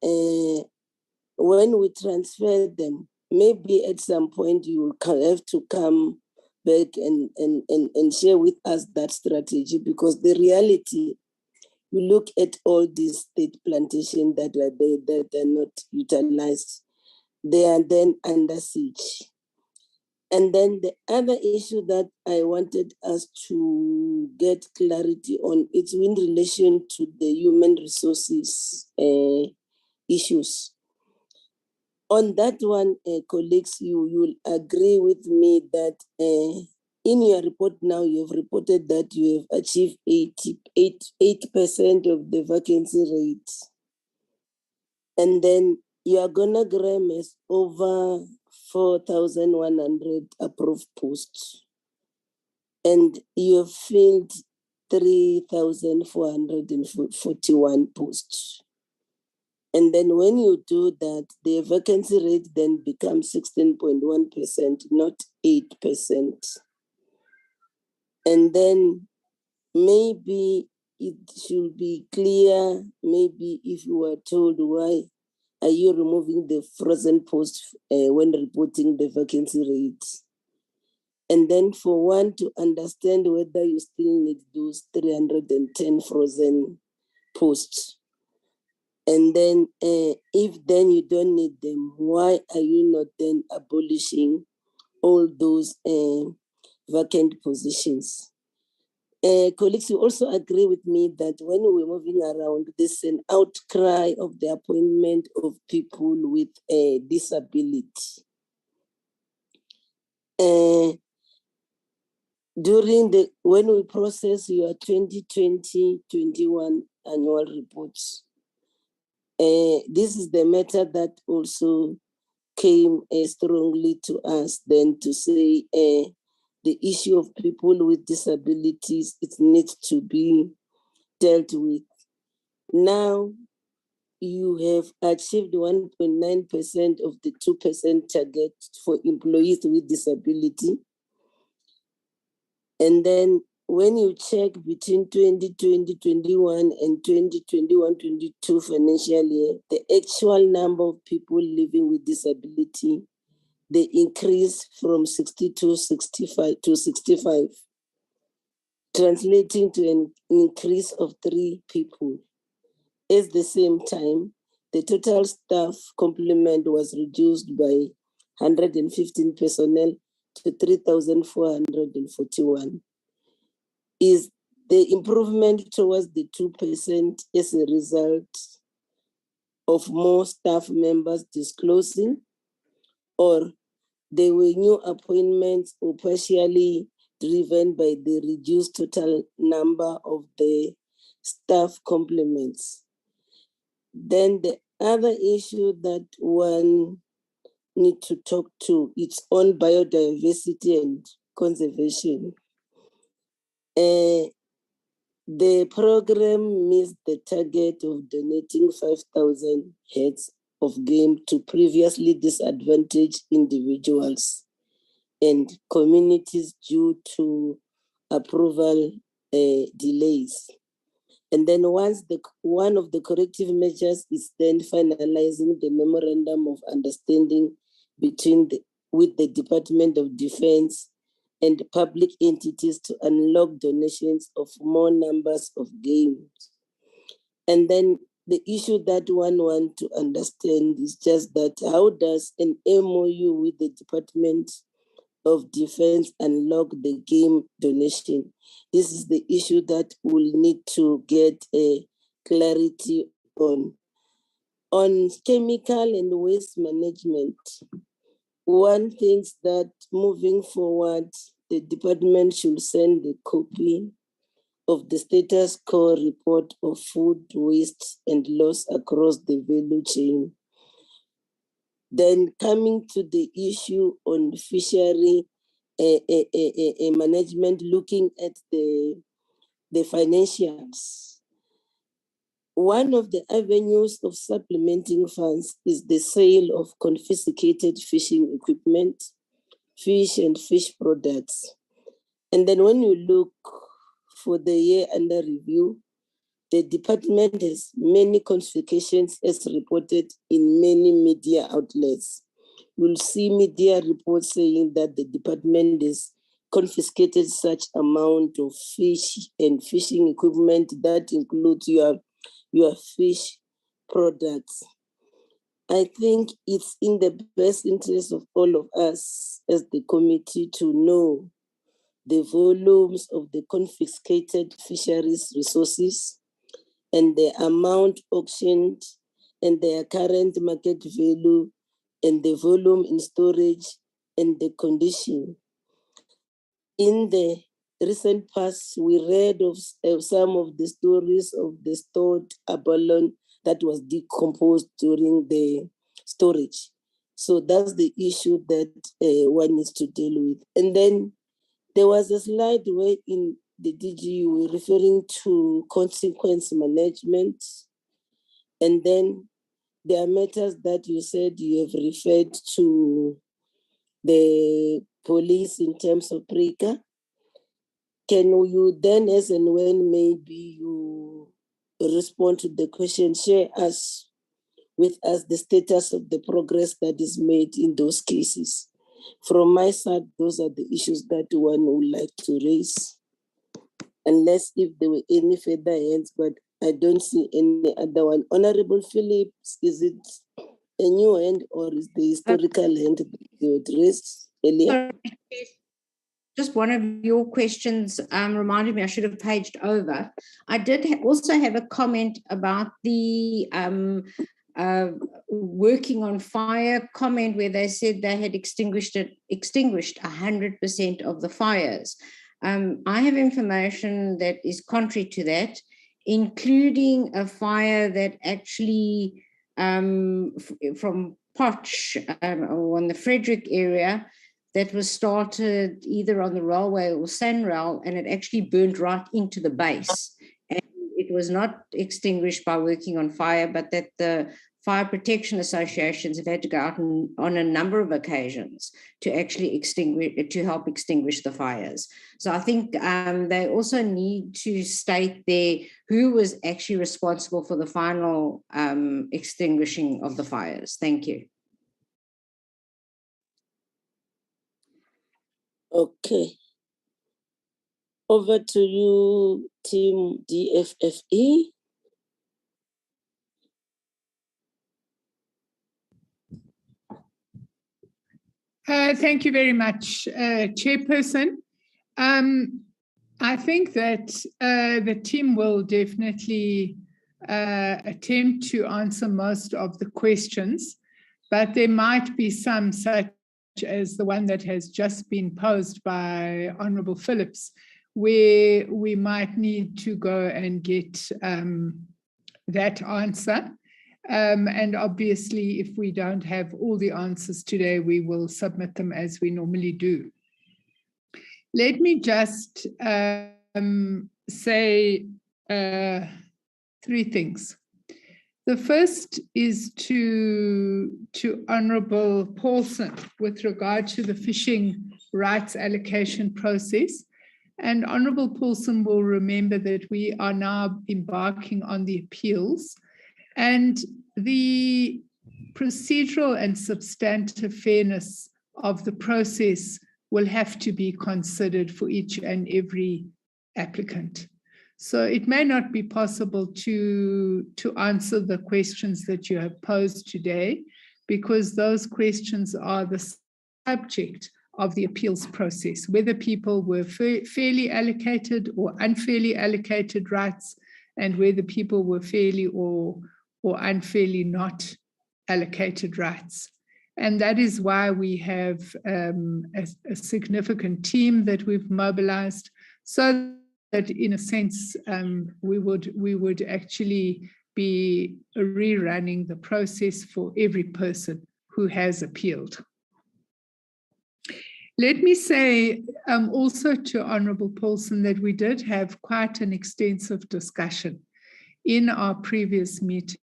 when we transfer them, maybe at some point you will have to come back and share with us that strategy, because the reality, you look at all these state plantations that are there that are not utilized, they are then under siege. And then the other issue that I wanted us to get clarity on, it's in relation to the human resources issues. On that one, colleagues, you will agree with me that in your report now, you have reported that you have achieved 8% of the vacancy rate. And then your gonogram is over 4,100 approved posts. And you have filled 3,441 posts. And then when you do that, the vacancy rate then becomes 16.1%, not 8%. And then maybe it should be clear, maybe if you were told why are you removing the frozen post when reporting the vacancy rate? And then for one to understand whether you still need those 310 frozen posts. And then if then you don't need them, why are you not then abolishing all those vacant positions? Colleagues, you also agree with me that when we're moving around, there's an outcry of the appointment of people with a disability. When we process your 2020-21 annual reports, this is the matter that also came strongly to us then to say the issue of people with disabilities, it needs to be dealt with. Now you have achieved 1.9% of the 2% target for employees with disability. And then when you check between 2020-21 and 2021-22 financial year, the actual number of people living with disability, they increased from 60 to 65, translating to an increase of 3 people. At the same time, the total staff complement was reduced by 115 personnel to 3,441. Is the improvement towards the 2% as a result of more staff members disclosing, or there were new appointments or partially driven by the reduced total number of the staff complements? Then the other issue that one need to talk to, it's on biodiversity and conservation. The program missed the target of donating 5,000 heads of game to previously disadvantaged individuals and communities due to approval delays. And then once one of the corrective measures is then finalizing the memorandum of understanding with the Department of Defense and public entities to unlock donations of more numbers of games. And then the issue that one wants to understand is just that how does an MOU with the department of Defense unlock the game donation. This is the issue that we'll need to get a clarity on. On chemical and waste management, one thinks that moving forward, the department should send a copy of the status quo report of food waste and loss across the value chain. Then coming to the issue on fishery management, looking at the financials. One of the avenues of supplementing funds is the sale of confiscated fishing equipment, fish and fish products. And then when you look for the year under review, the department has many confiscations as reported in many media outlets. You'll see media reports saying that the department has confiscated such amount of fish and fishing equipment that includes your fish products. I think it's in the best interest of all of us as the committee to know the volumes of the confiscated fisheries resources and the amount auctioned and their current market value and the volume in storage and the condition. In the recent past, we read of some of the stories of the stored abalone that was decomposed during the storage. So that's the issue that one needs to deal with. And then there was a slide where in the DG you were referring to consequence management. And then there are matters that you said you have referred to the police in terms of PRICA. Can you then, as and when maybe you respond to the question, share with us the status of the progress that is made in those cases? From my side, those are the issues that one would like to raise. Unless if there were any further hands, but I don't see any other one. Honorable Phillips, is it a new hand or is the historical hand that you addressed earlier? Just one of your questions reminded me I should have paged over. I did also have a comment about the working on fire comment where they said they had extinguished 100% of the fires. I have information that is contrary to that, including a fire that actually from Potch on the Frederick area that was started either on the railway or Sanrail, and it actually burned right into the base. And it was not extinguished by working on fire, but that the fire protection associations have had to go out on a number of occasions to actually help extinguish the fires. So I think they also need to state there who was actually responsible for the final extinguishing of the fires. Thank you. Okay. Over to you, Team DFFE. Thank you very much, Chairperson. I think that the team will definitely attempt to answer most of the questions, but there might be some such as the one that has just been posed by Honourable Phillips, where we might need to go and get that answer. And obviously, if we don't have all the answers today, we will submit them as we normally do. Let me just say 3 things. The first is to Honourable Paulson with regard to the fishing rights allocation process. And Honourable Paulson will remember that we are now embarking on the appeals, and the procedural and substantive fairness of the process will have to be considered for each and every applicant. So it may not be possible to answer the questions that you have posed today, because those questions are the subject of the appeals process, whether people were fairly allocated or unfairly allocated rights, and whether people were fairly or unfairly not allocated rights. And that is why we have a significant team that we've mobilized, so that in a sense, we would actually be rerunning the process for every person who has appealed. Let me say also to Honourable Paulson that we did have quite an extensive discussion in our previous meeting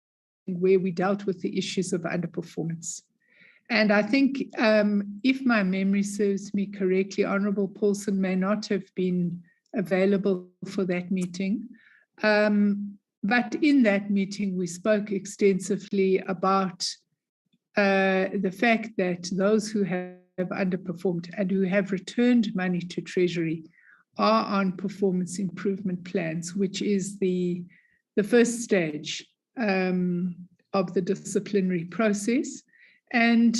where we dealt with the issues of underperformance. And I think if my memory serves me correctly, Honourable Paulson may not have been available for that meeting. But in that meeting, we spoke extensively about the fact that those who have underperformed and who have returned money to Treasury are on performance improvement plans, which is the first stage of the disciplinary process. And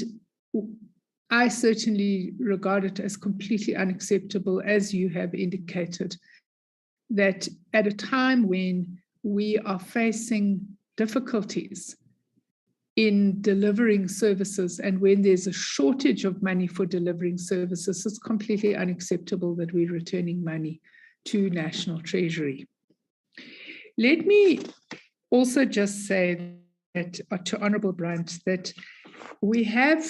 I certainly regard it as completely unacceptable, as you have indicated, that at a time when we are facing difficulties in delivering services and when there's a shortage of money for delivering services, it's completely unacceptable that we're returning money to National Treasury. Let me also just say that to Honourable Brunt that we have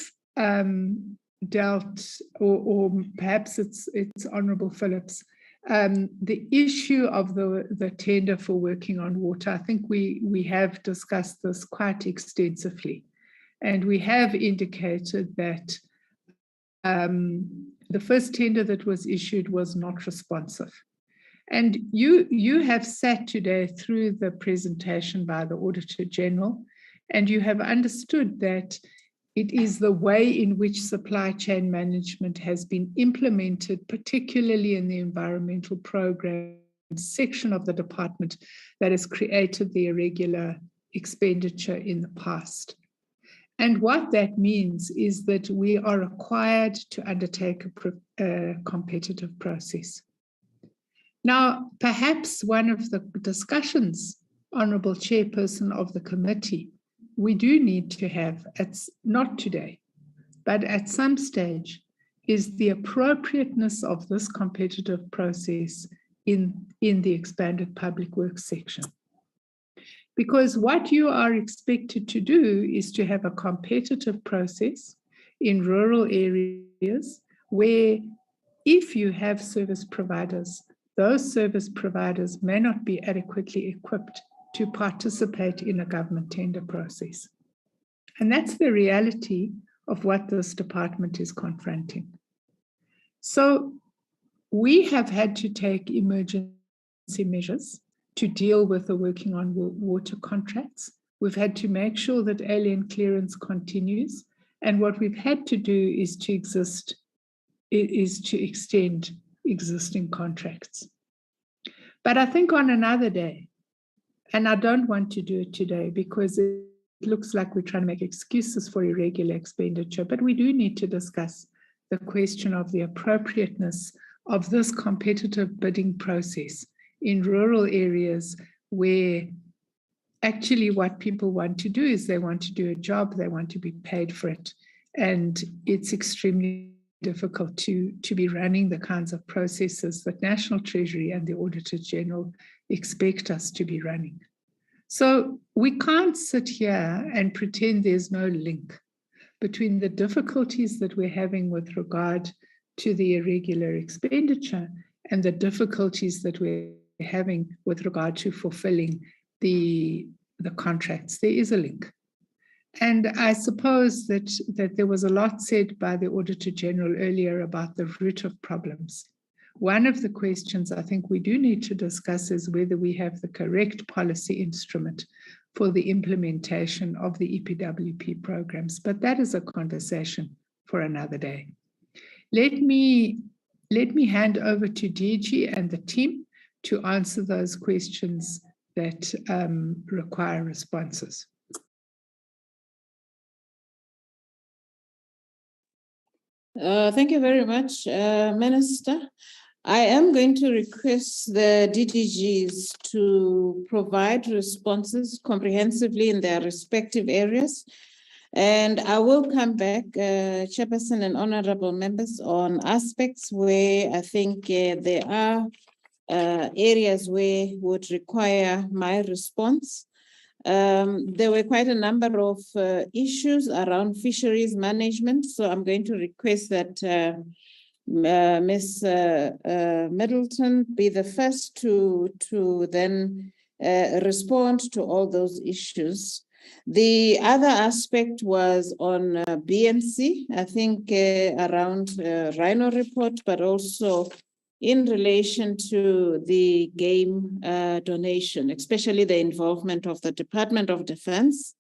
dealt, or perhaps it's Honourable Phillips, the issue of the tender for working on water. I think we have discussed this quite extensively, and we have indicated that the first tender that was issued was not responsive. And you have sat today through the presentation by the Auditor-General, and you have understood that it is the way in which supply chain management has been implemented, particularly in the environmental program section of the department, that has created the irregular expenditure in the past. And what that means is that we are required to undertake a competitive process. Now, perhaps one of the discussions, Honourable Chairperson of the committee, we do need to have, not today, but at some stage, is the appropriateness of this competitive process in the expanded public works section. Because what you are expected to do is to have a competitive process in rural areas where, if you have service providers, those service providers may not be adequately equipped to participate in a government tender process. And that's the reality of what this department is confronting. So we have had to take emergency measures to deal with the working on water contracts. We've had to make sure that alien clearance continues. And what we've had to do is to extend existing contracts. But I think on another day, and I don't want to do it today because it looks like we're trying to make excuses for irregular expenditure, but we do need to discuss the question of the appropriateness of this competitive bidding process in rural areas where actually what people want to do is they want to do a job, they want to be paid for it. And it's extremely difficult to be running the kinds of processes that National Treasury and the Auditor-General expect us to be running. So we can't sit here and pretend there's no link between the difficulties that we're having with regard to the irregular expenditure and the difficulties that we're having with regard to fulfilling the contracts. There is a link. And I suppose that there was a lot said by the Auditor-General earlier about the root of problems. One of the questions I think we do need to discuss is whether we have the correct policy instrument for the implementation of the EPWP programs, but that is a conversation for another day. Let me hand over to DG and the team to answer those questions that require responses. Thank you very much, Minister. I am going to request the DDGs to provide responses comprehensively in their respective areas. And I will come back, Chairperson and honorable members, on aspects where I think there are areas where would require my response. There were quite a number of issues around fisheries management, so I'm going to request that Ms. Middleton be the first to then respond to all those issues. The other aspect was on BNC, I think around rhino report, but also in relation to the game donation, especially the involvement of the Department of Defense.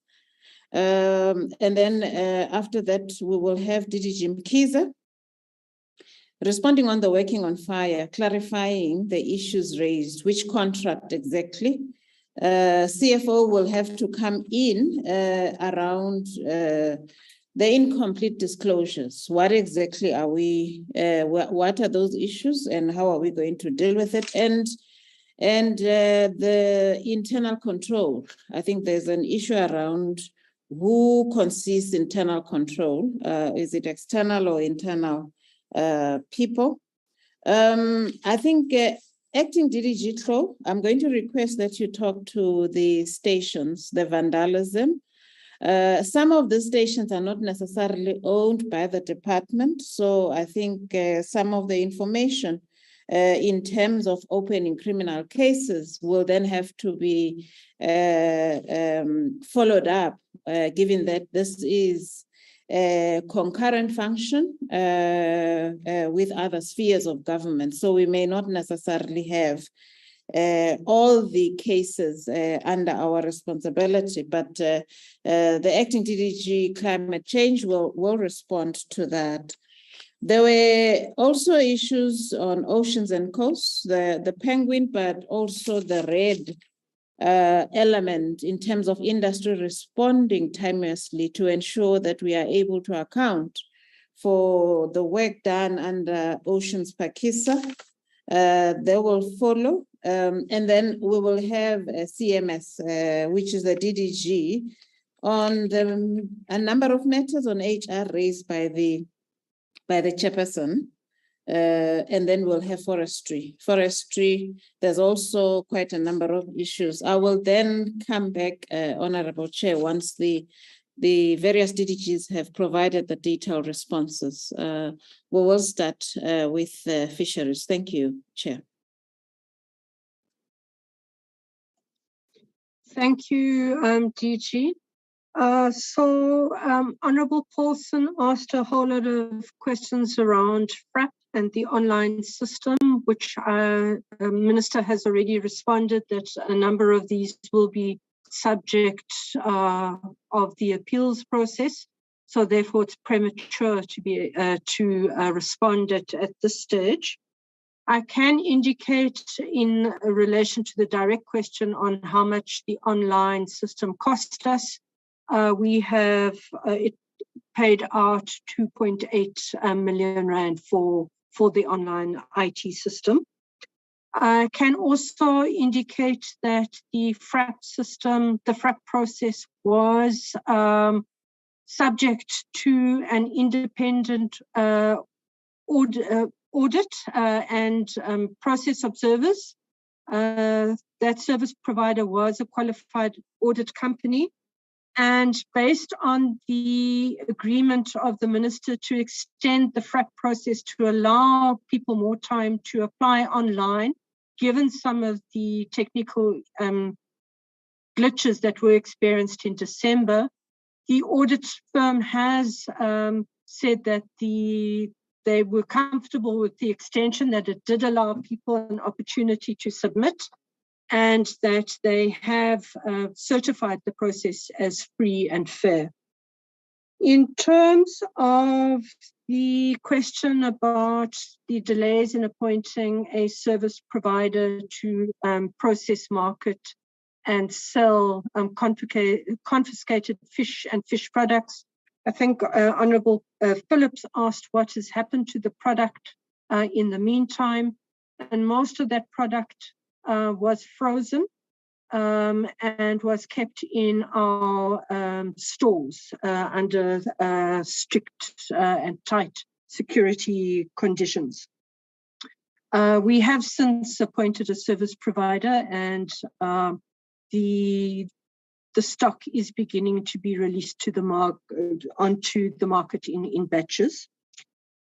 And then after that, we will have DDG Mkiza responding on the working on fire, clarifying the issues raised, which contract exactly. CFO will have to come in around the incomplete disclosures. What exactly are we, what are those issues and how are we going to deal with it? And the internal control. I think there's an issue around who consists internal control. Is it external or internal people? I think Acting DDG Tlo, I'm going to request that you talk to the stations, the vandalism. Some of the stations are not necessarily owned by the department, so I think some of the information in terms of opening criminal cases will then have to be followed up, given that this is a concurrent function with other spheres of government. So we may not necessarily have all the cases under our responsibility, but the Acting DDG Climate Change will respond to that. There were also issues on oceans and coasts, the penguin, but also the red element in terms of industry responding timelessly to ensure that we are able to account for the work done under Oceans Pakisa. They will follow. And then we will have a CMS, which is the DDG, on a number of matters on HR raised by the chairperson. And then we'll have forestry. Forestry, there's also quite a number of issues. I will then come back, Honorable Chair, once the various DDGs have provided the detailed responses. We will start with fisheries. Thank you, Chair. Thank you, DG. Honorable Paulson asked a whole lot of questions around FRAP and the online system, which Minister has already responded that a number of these will be subject of the appeals process. So therefore it's premature to be respond at this stage. I can indicate in relation to the direct question on how much the online system cost us, we have it paid out 2.8 million rand for the online IT system. I can also indicate that the FRAP system, the FRAP process was subject to an independent audit and process observers. That service provider was a qualified audit company. And based on the agreement of the minister to extend the FRAP process to allow people more time to apply online, given some of the technical glitches that were experienced in December, the audit firm has said that they were comfortable with the extension, that it did allow people an opportunity to submit, and that they have certified the process as free and fair. In terms of the question about the delays in appointing a service provider to process, market, and sell confiscated fish and fish products, I think Honourable Phillips asked what has happened to the product in the meantime, and most of that product was frozen and was kept in our stores under strict and tight security conditions. We have since appointed a service provider, and the stock is beginning to be released to the onto the market in batches.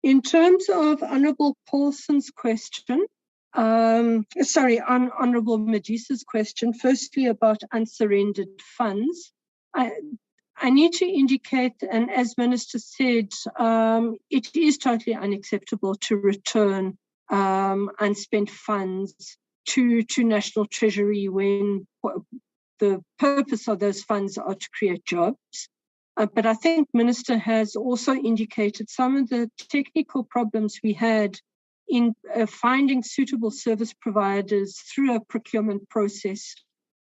In terms of Honourable Paulson's question, Honourable Medisa's question, firstly about unsurrendered funds, I need to indicate, and as Minister said, it is totally unacceptable to return unspent funds to National Treasury when the purpose of those funds are to create jobs. But I think Minister has also indicated some of the technical problems we had in finding suitable service providers through a procurement process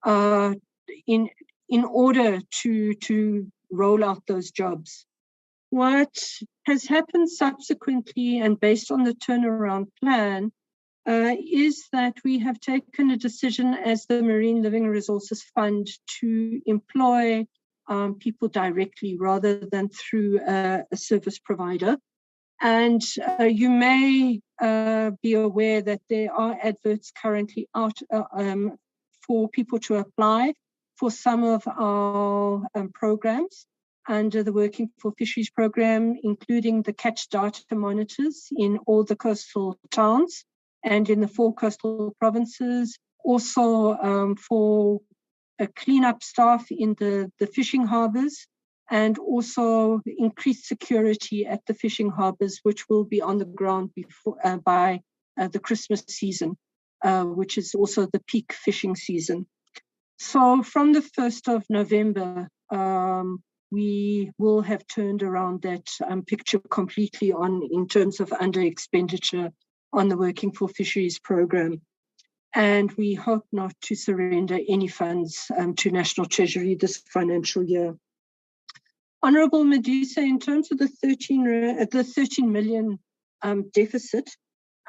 in order to roll out those jobs. What has happened subsequently and based on the turnaround plan is that we have taken a decision as the Marine Living Resources Fund to employ people directly rather than through a service provider. And you may be aware that there are adverts currently out for people to apply for some of our programs under the Working for Fisheries program, including the catch data monitors in all the coastal towns and in the 4 coastal provinces, also for cleanup staff in the fishing harbours, and also increased security at the fishing harbours, which will be on the ground by the Christmas season, which is also the peak fishing season. So from the 1st of November, we will have turned around that picture completely in terms of under expenditure on the Working for Fisheries program. And we hope not to surrender any funds to National Treasury this financial year. Honourable Medisa, in terms of the 13 million deficit,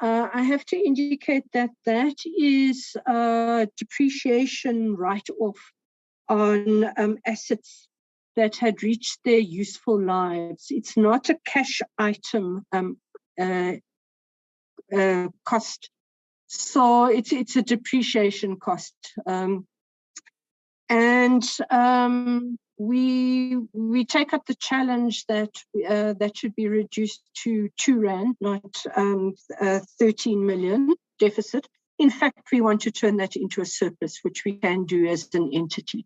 I have to indicate that that is a depreciation write-off on assets that had reached their useful lives. It's not a cash item cost. So it's a depreciation cost. We take up the challenge that that should be reduced to 2 rand, not 13 million deficit. In fact, we want to turn that into a surplus, which we can do as an entity.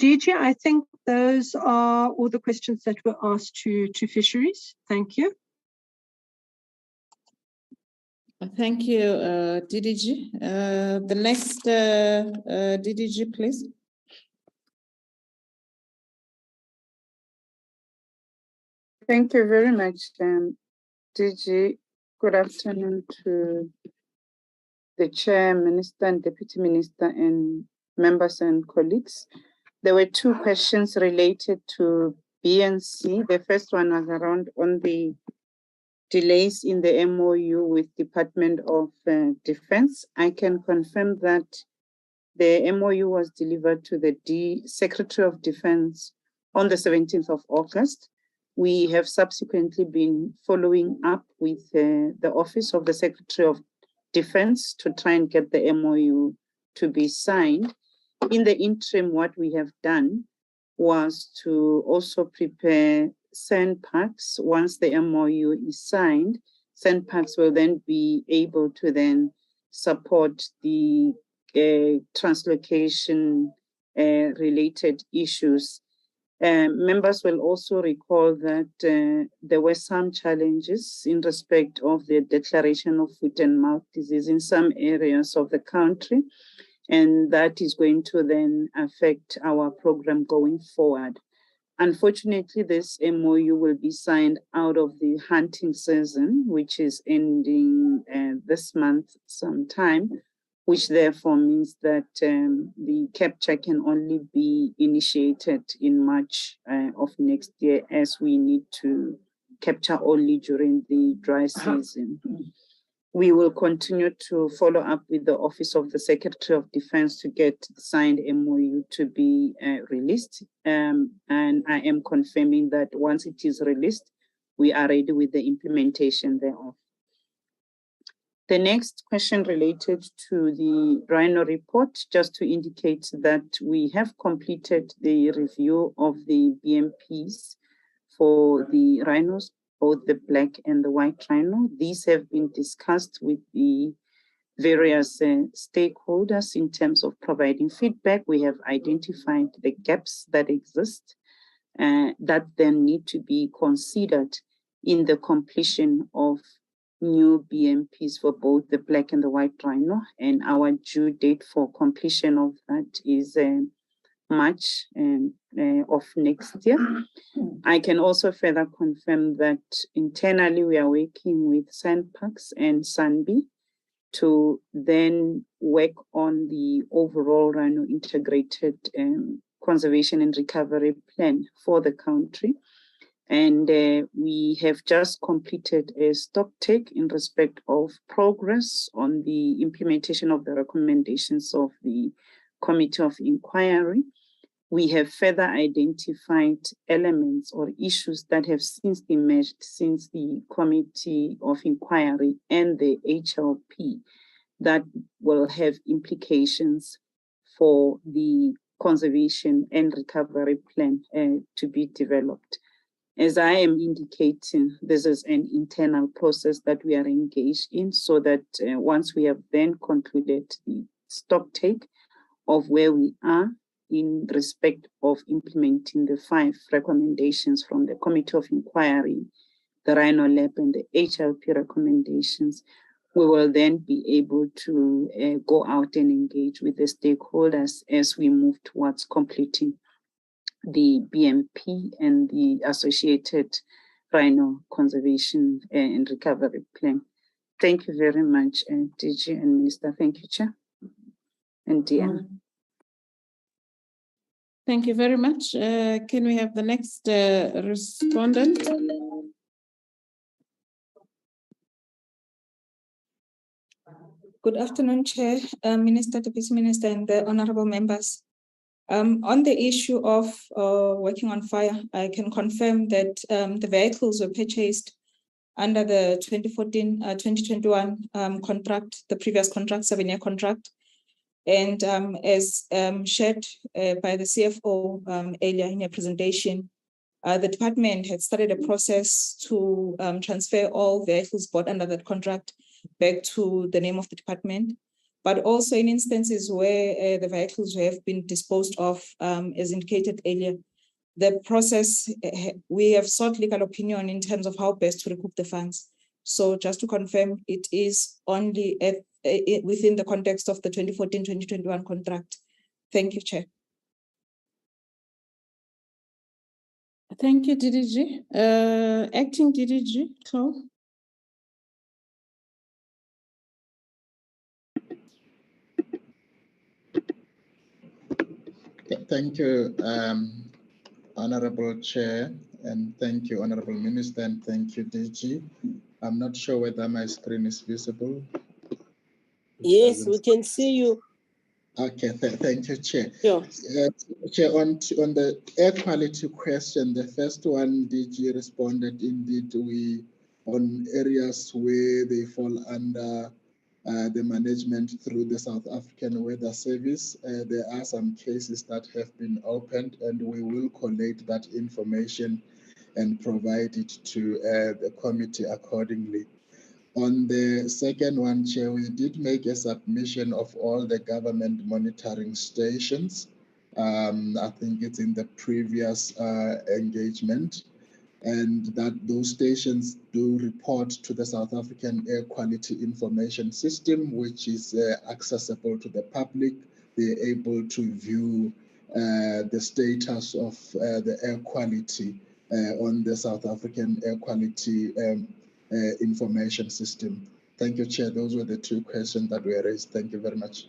DG, I think those are all the questions that were asked to fisheries. Thank you. Thank you, DDG. The next DDG, please. Thank you very much, DG. Good afternoon to the Chair, Minister and Deputy Minister, and members and colleagues. There were 2 questions related to BNC. The first one was around on the delays in the MOU with Department of Defence. I can confirm that the MOU was delivered to the Secretary of Defence on the 17th of August. We have subsequently been following up with the Office of the Secretary of Defence to try and get the MOU to be signed. In the interim, what we have done was to also prepare sandpacks. Once the MOU is signed, sandpacks will then be able to then support the translocation related issues. Members will also recall that there were some challenges in respect of the declaration of foot and mouth disease in some areas of the country, and that is going to then affect our program going forward. Unfortunately, this MOU will be signed out of the hunting season, which is ending this month sometime. which therefore means that the capture can only be initiated in March of next year, as we need to capture only during the dry season. We will continue to follow up with the Office of the Secretary of Defense to get the signed MOU to be released. And I am confirming that once it is released, we are ready with the implementation thereof. The next question related to the rhino report, just to indicate that we have completed the review of the BMPs for the rhinos, both the black and the white rhino. These have been discussed with the various stakeholders in terms of providing feedback. We have identified the gaps that exist that then need to be considered in the completion of new BMPs for both the black and the white rhino. And our due date for completion of that is March of next year. I can also further confirm that internally we are working with Sandparks and Sanbi to then work on the overall rhino integrated conservation and recovery plan for the country. And we have just completed a stock take in respect of progress on the implementation of the recommendations of the Committee of Inquiry. We have further identified elements or issues that have since emerged since the Committee of Inquiry and the HLP that will have implications for the conservation and recovery plan to be developed. As I am indicating, this is an internal process that we are engaged in, so that once we have then concluded the stock take of where we are in respect of implementing the 5 recommendations from the Committee of Inquiry, the Rhino Lab and the HLP recommendations, we will then be able to go out and engage with the stakeholders as we move towards completing the BMP and the associated rhino conservation and recovery plan. Thank you very much, DG and Minister. Thank you, Chair. And Deanna. Thank you very much. Can we have the next respondent? Good afternoon, Chair, Minister, Deputy Minister, and the honorable members. On the issue of working on fire, I can confirm that the vehicles were purchased under the 2014-2021 contract, the previous contract, 7-year contract. And as shared by the CFO earlier in your presentation, the department had started a process to transfer all vehicles bought under that contract back to the name of the department. But also in instances where the vehicles have been disposed of, as indicated earlier, the process, we have sought legal opinion in terms of how best to recoup the funds. So just to confirm, it is only within the context of the 2014-2021 contract. Thank you, Chair. Thank you, DDG. Acting DDG, Claude. Thank you, Honorable Chair, and thank you, Honorable Minister, and thank you, DG. I'm not sure whether my screen is visible. Yes, we can see you. Okay, thank you, Chair. Sure. Chair, on the air quality question, the first one, DG responded, indeed, we on areas where they fall under the management through the South African Weather Service. There are some cases that have been opened, and we will collate that information and provide it to the committee accordingly. On the second one, Chair, we did make a submission of all the government monitoring stations. I think it's in the previous engagement, and that those stations do report to the South African Air Quality Information System, which is accessible to the public. They're able to view the status of the air quality on the South African Air Quality Information System. Thank you, Chair. Those were the two questions that were raised. Thank you very much.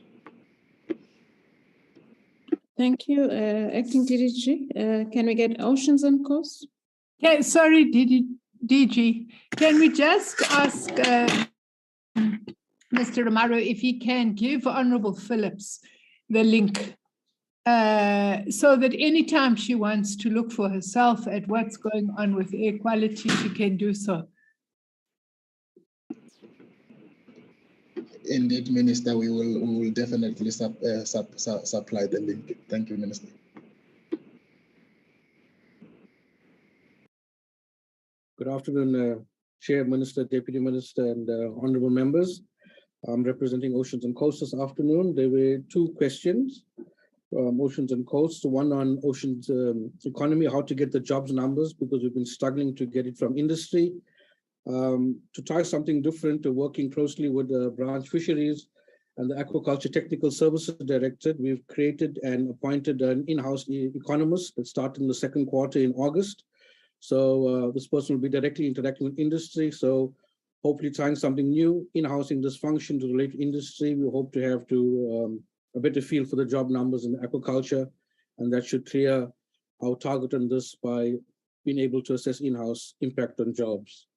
Thank you, Acting DDG. Can we get oceans and coasts? Yeah, sorry, DG. Can we just ask Mr. Romero if he can give Honorable Phillips the link so that anytime she wants to look for herself at what's going on with air quality, she can do so. Indeed, Minister, we will definitely supply the link. Thank you, Minister. Good afternoon, Chair, Minister, Deputy Minister, and honorable members. I'm representing Oceans and Coasts this afternoon. There were two questions, Oceans and Coasts. One on oceans economy, how to get the jobs numbers, because we've been struggling to get it from industry. To try something different, to working closely with the branch fisheries and the Aquaculture Technical Services Directorate, we've created and appointed an in-house economist that started in the second quarter in August. So this person will be directly interacting with industry. So hopefully trying something new, in-housing this function to relate to industry. We hope to have a better feel for the job numbers in aquaculture, and that should clear our target on this by being able to assess in-house impact on jobs.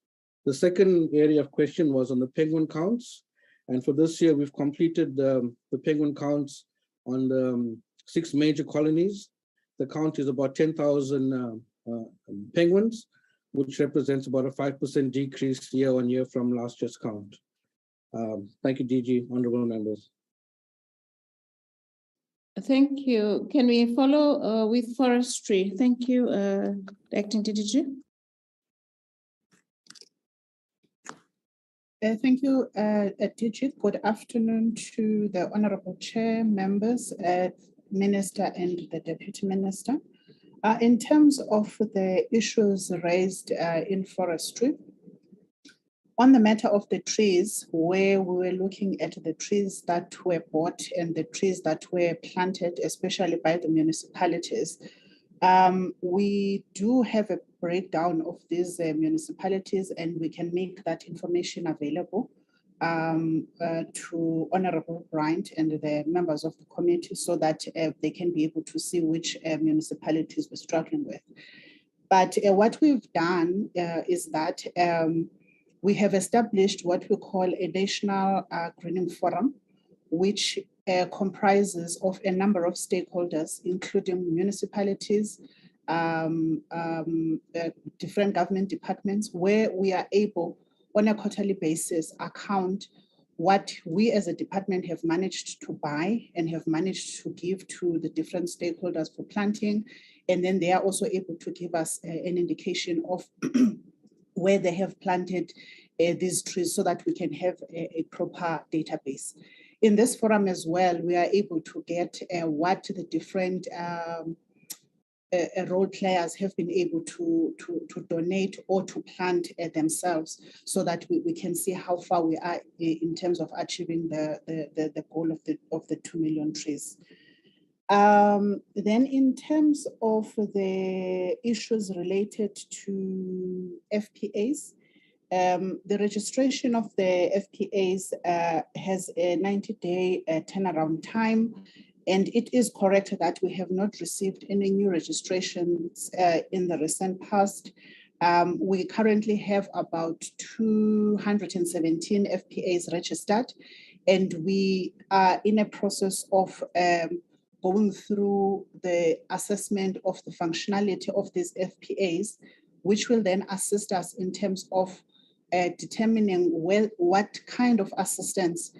The second area of question was on the penguin counts. And for this year, we've completed the penguin counts on the 6 major colonies. The count is about 10,000 penguins, which represents about a 5% decrease year on year from last year's count. Thank you, DG, honorable members. Thank you. Can we follow with forestry? Thank you, Acting DDG. Thank you, DG. Good afternoon to the Honorable Chair, members, Minister, and the Deputy Minister. In terms of the issues raised in forestry, on the matter of the trees, where we were looking at the trees that were bought and the trees that were planted, especially by the municipalities, we do have a breakdown of these municipalities, and we can make that information available to Honorable Bryant and the members of the committee so that they can be able to see which municipalities we're struggling with. But what we've done is that we have established what we call a national greening forum, which comprises of a number of stakeholders, including municipalities, different government departments, where we are able on a quarterly basis account what we as a department have managed to buy and have managed to give to the different stakeholders for planting. And then they are also able to give us an indication of where they have planted these trees so that we can have a proper database. In this forum as well, we are able to get what the different role players have been able to donate or to plant themselves so that we can see how far we are in terms of achieving the goal of the 2 million trees. Then in terms of the issues related to FPAs, the registration of the FPAs has a 90-day turnaround time. And it is correct that we have not received any new registrations in the recent past. We currently have about 217 FPAs registered, and we are in a process of going through the assessment of the functionality of these FPAs, which will then assist us in terms of determining what kind of assistance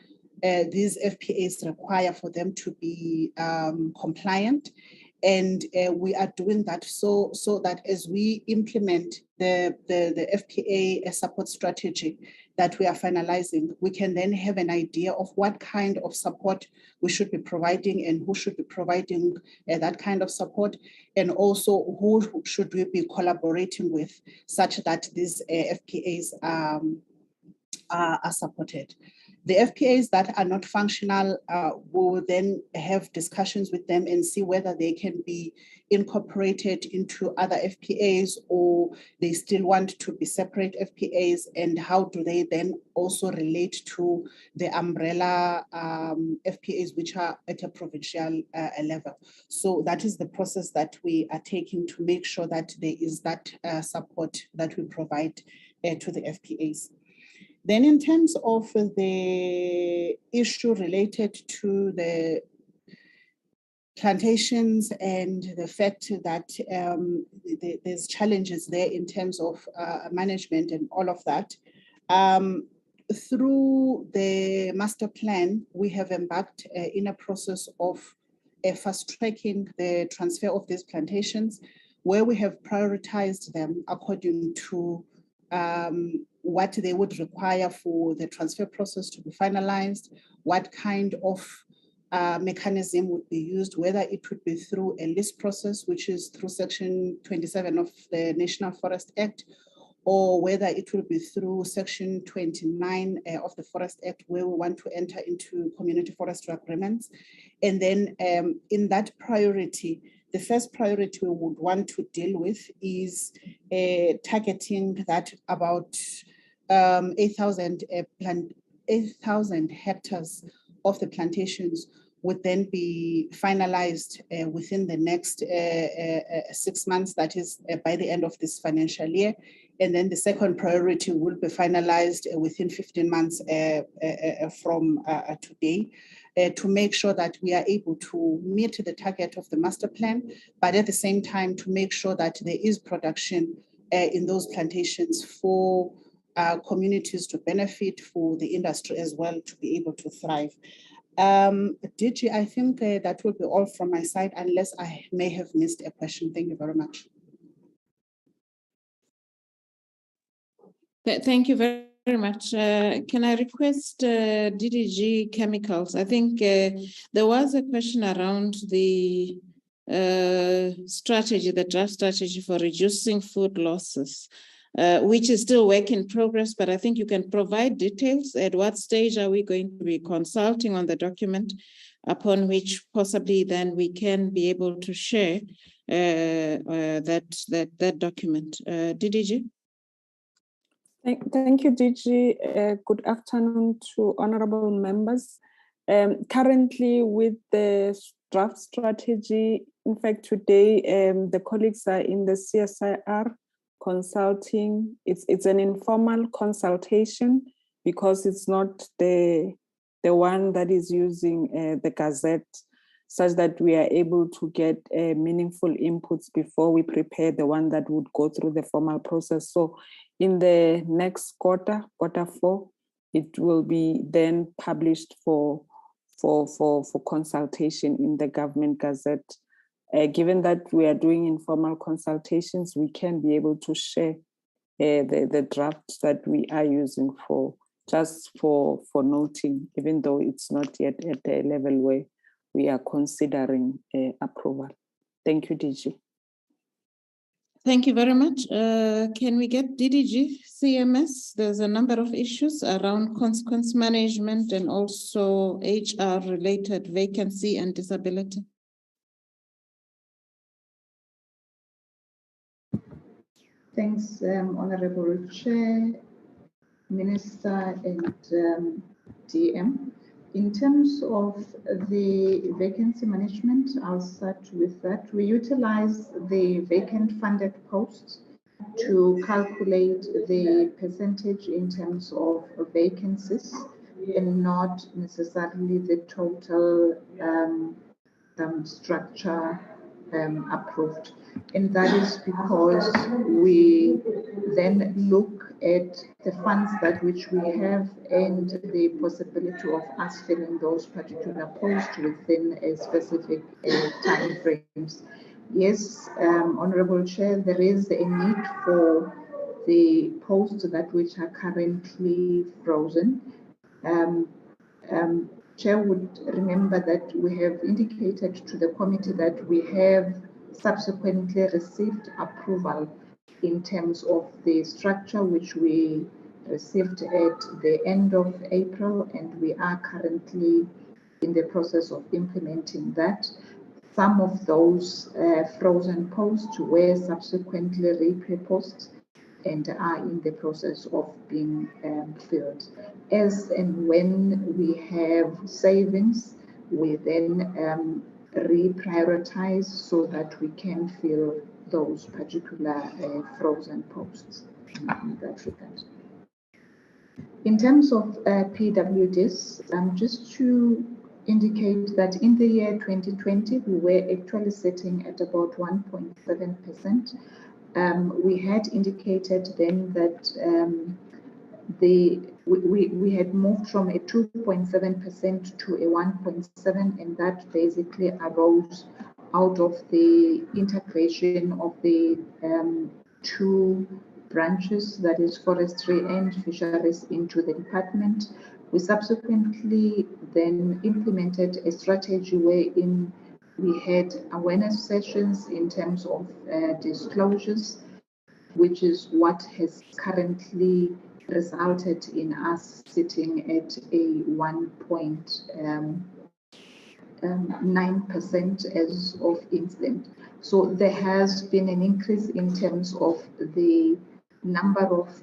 these FPAs require for them to be compliant. And we are doing that so that as we implement the FPA support strategy that we are finalizing, we can then have an idea of what kind of support we should be providing and who should be providing that kind of support, and also who should we be collaborating with such that these FPAs are supported. The FPAs that are not functional, we will then have discussions with them and see whether they can be incorporated into other FPAs or they still want to be separate FPAs, and how do they then also relate to the umbrella FPAs which are at a provincial level. So that is the process that we are taking to make sure that there is that support that we provide to the FPAs. Then in terms of the issue related to the plantations and the fact that there's challenges there in terms of management and all of that, through the master plan, we have embarked in a process of fast-tracking the transfer of these plantations, where we have prioritized them according to what they would require for the transfer process to be finalized, what kind of mechanism would be used, whether it would be through a lease process, which is through Section 27 of the National Forest Act, or whether it will be through Section 29 of the Forest Act, where we want to enter into community forestry agreements. And then in that priority, the first priority we would want to deal with is targeting that about 8,000 hectares of the plantations would then be finalized within the next 6 months, that is by the end of this financial year. And then the second priority will be finalized within 15 months from today, to make sure that we are able to meet the target of the master plan, but at the same time to make sure that there is production in those plantations for communities to benefit, for the industry as well to be able to thrive. DG, I think that will be all from my side, unless I may have missed a question. Thank you very much. Thank you very much. Can I request DDG Chemicals? I think there was a question around the strategy, the draft strategy for reducing food losses, which is still work in progress, but I think you can provide details. At what stage are we going to be consulting on the document, upon which possibly then we can be able to share that document? DDG? Thank you, DG. Good afternoon to honorable members. Currently with the draft strategy, in fact, today the colleagues are in the CSIR consulting. It's an informal consultation because it's not the one that is using the Gazette, such that we are able to get meaningful inputs before we prepare the one that would go through the formal process. So in the next quarter 4, it will be then published for consultation in the Government Gazette. Given that we are doing informal consultations, we can be able to share the drafts that we are using for noting, even though it's not yet at a level where we are considering approval. Thank you, DG. Thank you very much. Can we get DDG CMS? There's a number of issues around consequence management and also HR related vacancy and disability. Thanks, Honorable Chair, Minister and DM. In terms of the vacancy management, I'll start with that. We utilize the vacant funded posts to calculate the percentage in terms of vacancies and not necessarily the total structure approved. And that is because we then look at the funds that which we have and the possibility of us filling those particular posts within a specific time frames. Yes, Honorable Chair, there is a need for the posts that which are currently frozen. Chair would remember that we have indicated to the committee that we have subsequently received approval in terms of the structure which we received at the end of April, and we are currently in the process of implementing that. Some of those frozen posts were subsequently repurposed and are in the process of being filled. As and when we have savings, we then reprioritize so that we can fill those particular frozen posts in that regard. In terms of PWDs, just to indicate that in the year 2020, we were actually sitting at about 1.7%. We had indicated then that we had moved from a 2.7% to a 1.7%, and that basically arose out of the integration of the two branches, that is forestry and fisheries, into the department. We subsequently then implemented a strategy wherein we had awareness sessions in terms of disclosures, which is what has currently resulted in us sitting at a 1.9% as of incident. So there has been an increase in terms of the number of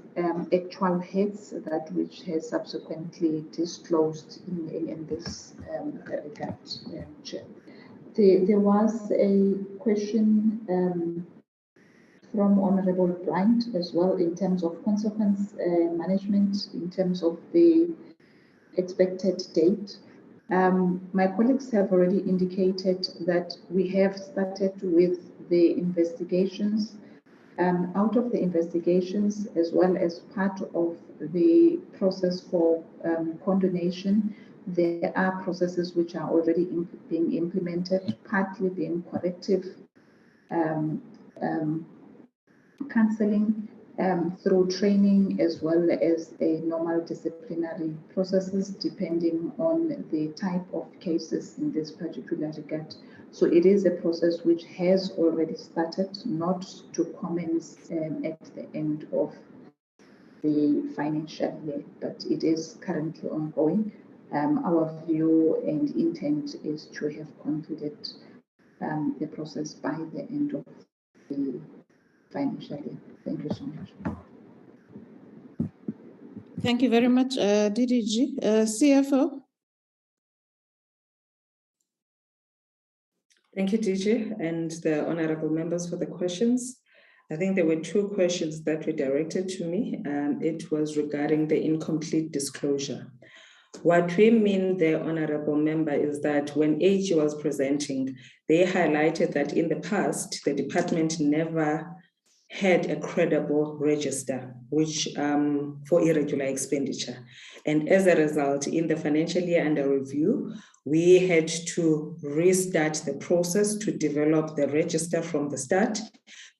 actual hits that which has subsequently disclosed in this regard, Chair. There was a question from Honorable Bryant as well in terms of consequence management, in terms of the expected date. My colleagues have already indicated that we have started with the investigations. Out of the investigations, as well as part of the process for condonation, there are processes which are already being implemented, partly being corrective counseling through training, as well as a normal disciplinary processes, depending on the type of cases in this particular regard. So it is a process which has already started, not to commence at the end of the financial year, but it is currently ongoing. Our view and intent is to have concluded the process by the end of the financial year. Thank you so much. Thank you very much, DDG. CFO. Thank you, DG, and the honorable members for the questions. I think there were two questions that were directed to me, and it was regarding the incomplete disclosure. What we mean there, honorable member, is that when AG was presenting, they highlighted that in the past, the department never had a credible register which for irregular expenditure. And as a result, in the financial year under review, we had to restart the process to develop the register from the start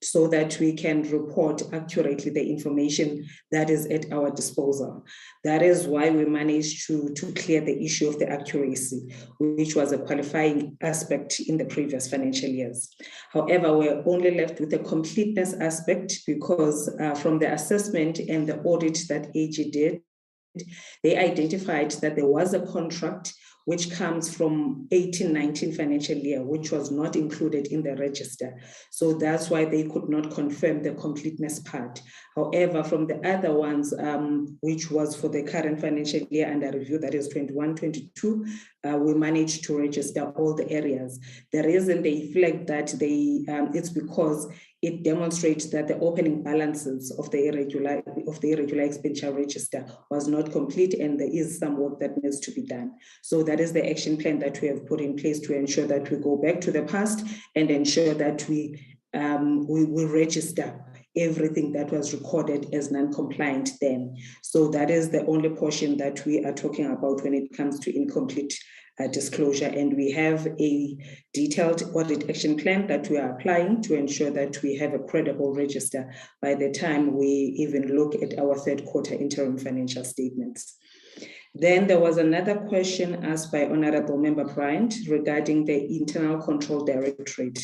so that we can report accurately the information that is at our disposal. That is why we managed to clear the issue of the accuracy, which was a qualifying aspect in the previous financial years. However, we're only left with the completeness aspect because from the assessment and the audit that AG did, they identified that there was a contract which comes from 18-19 financial year, which was not included in the register. So that's why they could not confirm the completeness part. However, from the other ones, which was for the current financial year under review, that is 21-22, we managed to register all the areas. The reason they flagged that it's because it demonstrates that the opening balances of the irregular expenditure register was not complete, and there is some work that needs to be done. So that is the action plan that we have put in place to ensure that we go back to the past and ensure that we register everything that was recorded as non-compliant then. So that is the only portion that we are talking about when it comes to incomplete disclosure. And we have a detailed audit action plan that we are applying to ensure that we have a credible register by the time we even look at our third quarter interim financial statements. Then there was another question asked by Honorable Member Bryant regarding the Internal Control Directorate.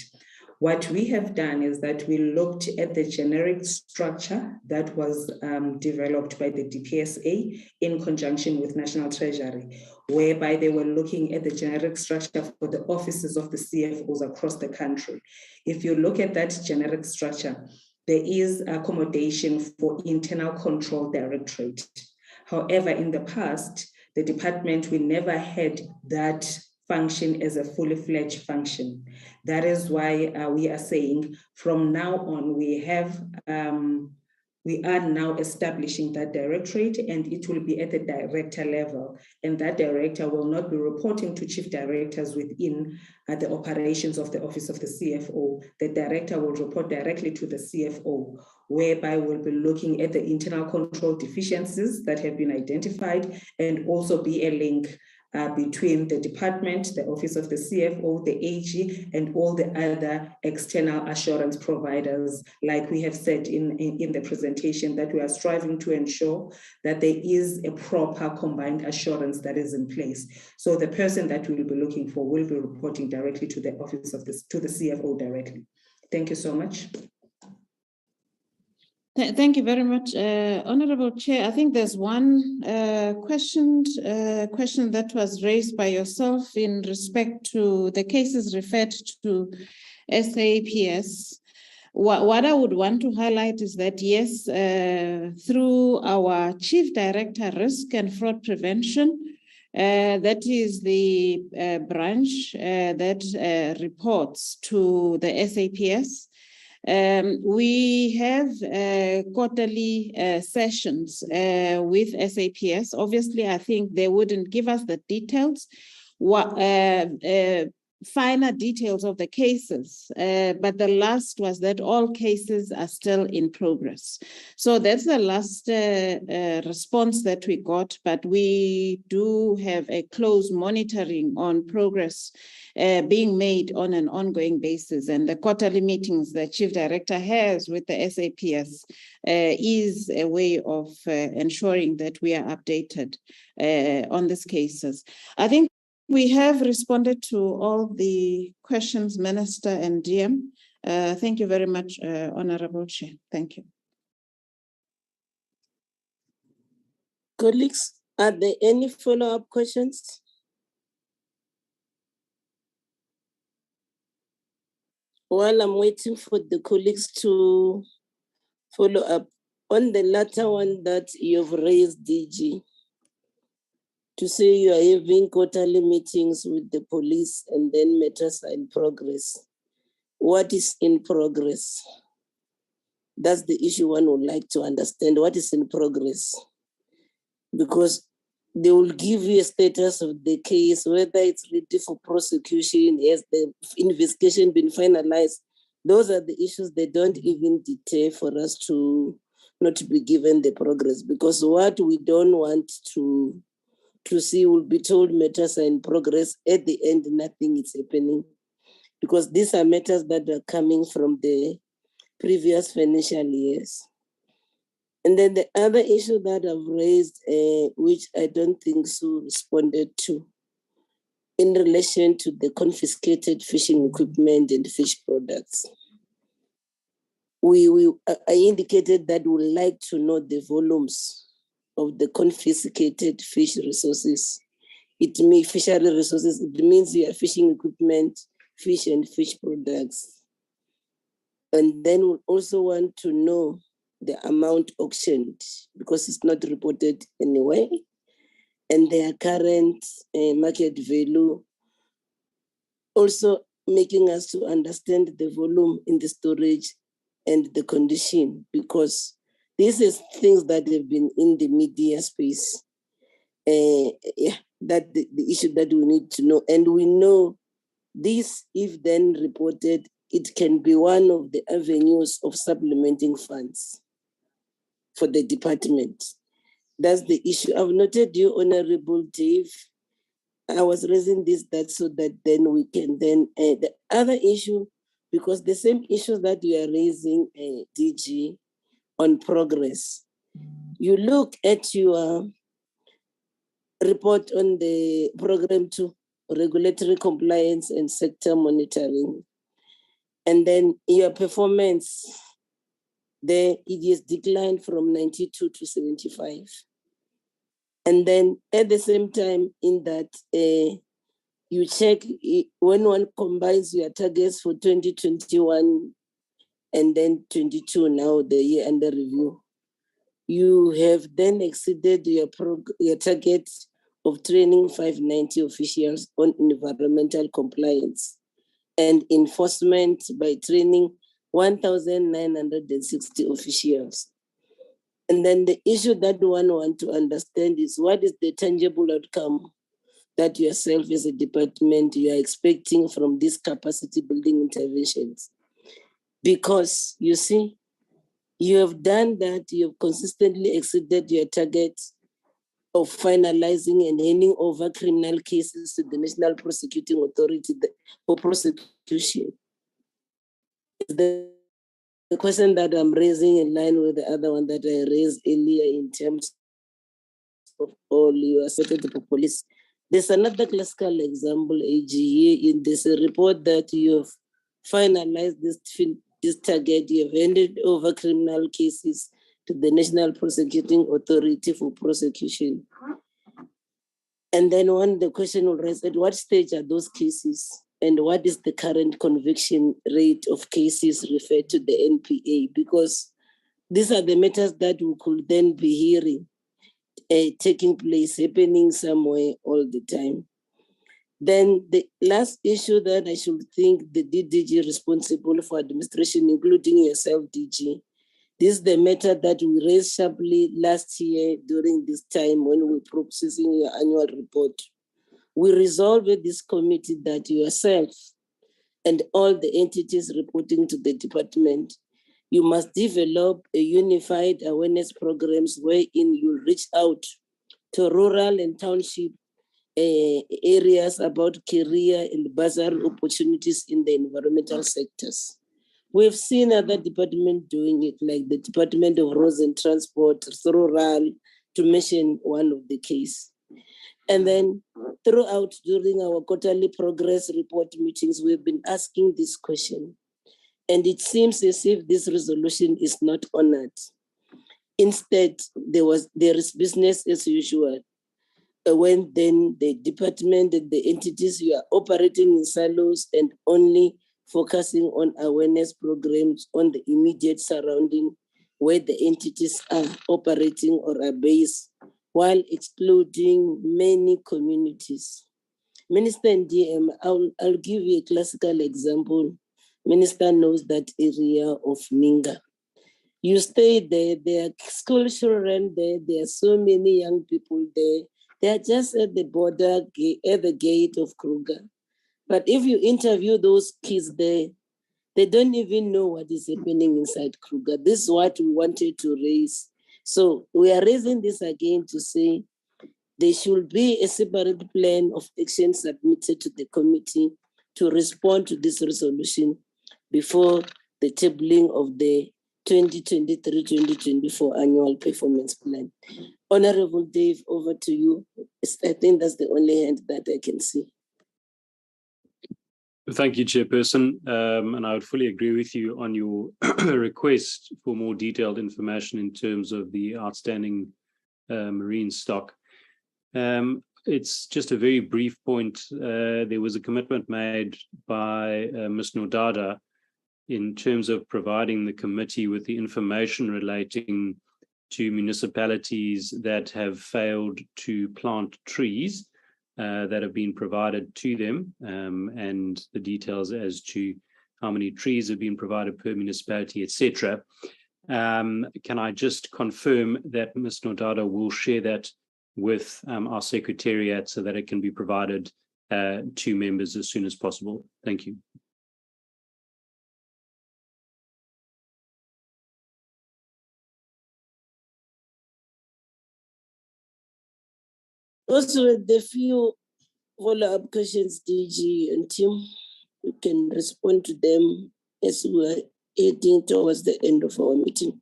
What we have done is that we looked at the generic structure that was developed by the DPSA in conjunction with National Treasury, whereby they were looking at the generic structure for the offices of the CFOs across the country. If you look at that generic structure, there is accommodation for internal control directorate. However, in the past, the department, we never had that function as a fully fledged function. That is why we are saying from now on, we are now establishing that directorate, and it will be at the director level. And that director will not be reporting to chief directors within the operations of the office of the CFO. The director will report directly to the CFO, whereby we'll be looking at the internal control deficiencies that have been identified, and also be a link between the department, the office of the CFO, the AG, and all the other external assurance providers. Like we have said in the presentation, that we are striving to ensure that there is a proper combined assurance that is in place. So the person that we will be looking for will be reporting directly to the office of to the CFO directly. Thank you so much. Thank you very much, Honorable Chair. I think there's one question that was raised by yourself in respect to the cases referred to SAPS. What I would want to highlight is that, yes, through our Chief Director, Risk and Fraud Prevention, that is the branch that reports to the SAPS. We have quarterly sessions with SAPS. Obviously, I think they wouldn't give us the details, finer details of the cases, but the last was that all cases are still in progress. So that's the last response that we got, but we do have a close monitoring on progress being made on an ongoing basis, and the quarterly meetings the Chief Director has with the SAPS is a way of ensuring that we are updated on these cases. I think we have responded to all the questions, Minister and DM. Thank you very much, Honorable Chair. Thank you. Colleagues, are there any follow-up questions? While I'm waiting for the colleagues to follow up, on the latter one that you've raised, DG, to say you are having quarterly meetings with the police and then matters are in progress. What is in progress? That's the issue one would like to understand. What is in progress? Because they will give you a status of the case, whether it's ready for prosecution, has the investigation been finalized. Those are the issues they don't even deter for us to not be given the progress, because what we don't want to see will be told matters are in progress. At the end, nothing is happening, because these are matters that are coming from the previous financial years. And then the other issue that I've raised, which I don't think Sue responded to, in relation to the confiscated fishing equipment and fish products. I indicated that we would like to know the volumes of the confiscated fish resources. It means fishery resources. It means your fishing equipment, fish and fish products. And then we also want to know the amount auctioned, because it's not reported anyway, and their current market value. Also making us to understand the volume in the storage and the condition, because this is things that have been in the media space. That the issue that we need to know. And we know this, if then reported, it can be one of the avenues of supplementing funds for the department. That's the issue. I've noted you, Honorable Dave. I was raising this so that then we can then, the other issue, because the same issues that you are raising, DG, on progress. You look at your report on the program 2, regulatory compliance and sector monitoring. And then your performance, there it is declined from 92 to 75. And then at the same time in that, you check when one combines your targets for 2021 and then 22 now, the year under review, you have then exceeded your target of training 590 officials on environmental compliance and enforcement by training 1,960 officials. And then the issue that one want to understand is what is the tangible outcome that yourself as a department you are expecting from these capacity building interventions? Because you see, you have done that, you have consistently exceeded your target of finalizing and handing over criminal cases to the National Prosecuting Authority for prosecution. The question that I'm raising in line with the other one that I raised earlier in terms of all you asserted the police. There's another classical example, AG, in this report that you have finalized this target, you have handed over criminal cases to the National Prosecuting Authority for prosecution. And then the question will raise, at what stage are those cases? And what is the current conviction rate of cases referred to the NPA? Because these are the matters that we could then be hearing taking place, happening somewhere all the time. Then the last issue that I should think the DDG responsible for administration, including yourself, DG, this is the matter that we raised sharply last year during this time when we were processing your annual report. We resolved with this committee that yourself and all the entities reporting to the department, you must develop a unified awareness programs wherein you reach out to rural and township areas about career and bursary opportunities in the environmental sectors. We've seen other departments doing it, like the Department of Roads and Transport, rural, to mention one of the case. And then throughout during our quarterly progress report meetings, we've been asking this question. And it seems as if this resolution is not honored. Instead, there is business as usual. When then the department and the entities, you are operating in silos and only focusing on awareness programs on the immediate surrounding where the entities are operating or are based, while excluding many communities. Minister and DM, I'll give you a classical example. Minister knows that area of Minga. You stay there, there are school children there, there are so many young people there. They are just at the border, at the gate of Kruger. But if you interview those kids there, they don't even know what is happening inside Kruger. This is what we wanted to raise. So we are raising this again to say there should be a separate plan of action submitted to the committee to respond to this resolution before the tabling of the 2023-2024 annual performance plan. Honorable Dave, over to you. I think that's the only hand that I can see. Thank you, Chairperson. And I would fully agree with you on your request for more detailed information in terms of the outstanding marine stock. It's just a very brief point. There was a commitment made by Ms. Nodada in terms of providing the committee with the information relating to municipalities that have failed to plant trees that have been provided to them, and the details as to how many trees have been provided per municipality, etc. Can I just confirm that Ms. Nodada will share that with our secretariat so that it can be provided to members as soon as possible? Thank you. Also, the few follow-up questions, DG and team, you can respond to them as we are heading towards the end of our meeting.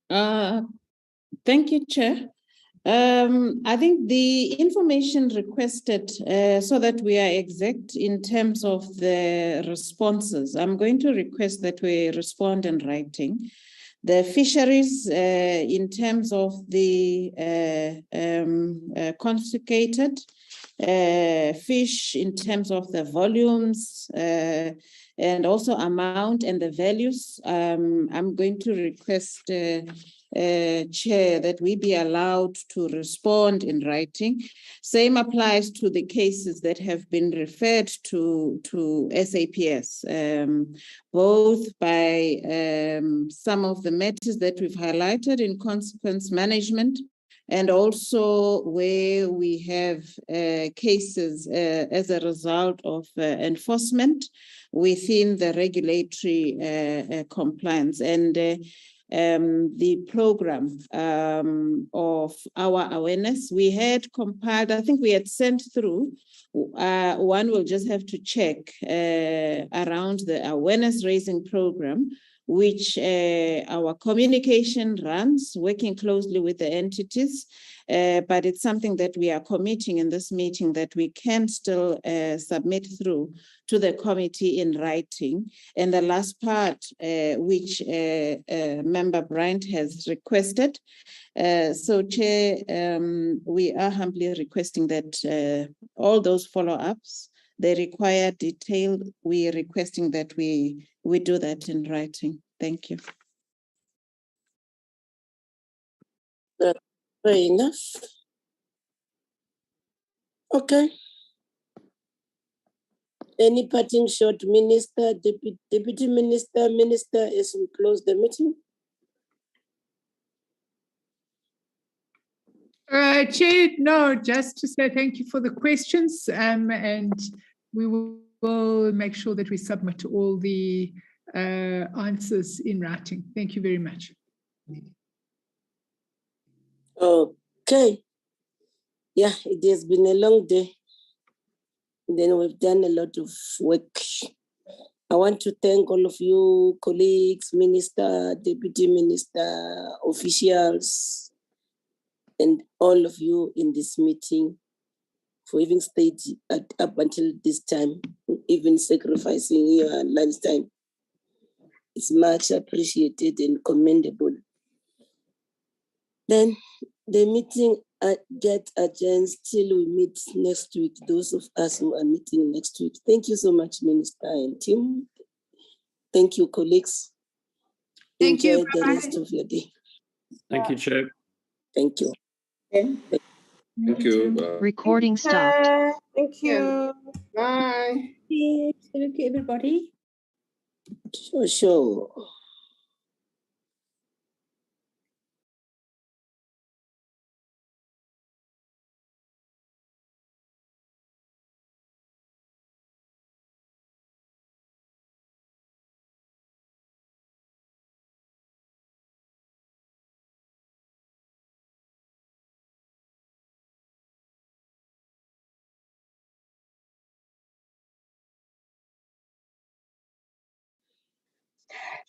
Thank you, Chair. I think the information requested, so that we are exact in terms of the responses, I'm going to request that we respond in writing. The fisheries, in terms of the confiscated fish, in terms of the volumes, and also amount and the values, I'm going to request, Chair, that we be allowed to respond in writing. Same applies to the cases that have been referred to SAPS, both by some of the matters that we've highlighted in consequence management, and also where we have cases as a result of enforcement within the regulatory compliance. And the program of our awareness, we had compiled, I think we had sent through, one will just have to check around the awareness raising program, which our communication runs, working closely with the entities, but it's something that we are committing in this meeting that we can still submit through to the committee in writing. And the last part, which Member Bryant has requested. So Chair, we are humbly requesting that all those follow-ups, they require detail. We are requesting that we do that in writing. Thank you. Fair enough. Okay. Any parting shot, Minister, Deputy Minister, Minister, as we close the meeting? Chair, no, just to say thank you for the questions, and we will make sure that we submit all the answers in writing. Thank you very much. Okay. Yeah, it has been a long day. Then we've done a lot of work. I want to thank all of you, colleagues, Minister, Deputy Minister, officials, and all of you in this meeting for even stayed up until this time, even sacrificing your lunchtime. It's much appreciated and commendable. Then the meeting get adjourned till we meet next week, those of us who are meeting next week. Thank you so much, Minister and team. Thank you, colleagues. Thank you. Enjoy the rest of your day. Thank you, Chair. Thank you. Thank you. Recording stopped. Thank you. Bye. Thank you, everybody. Sure.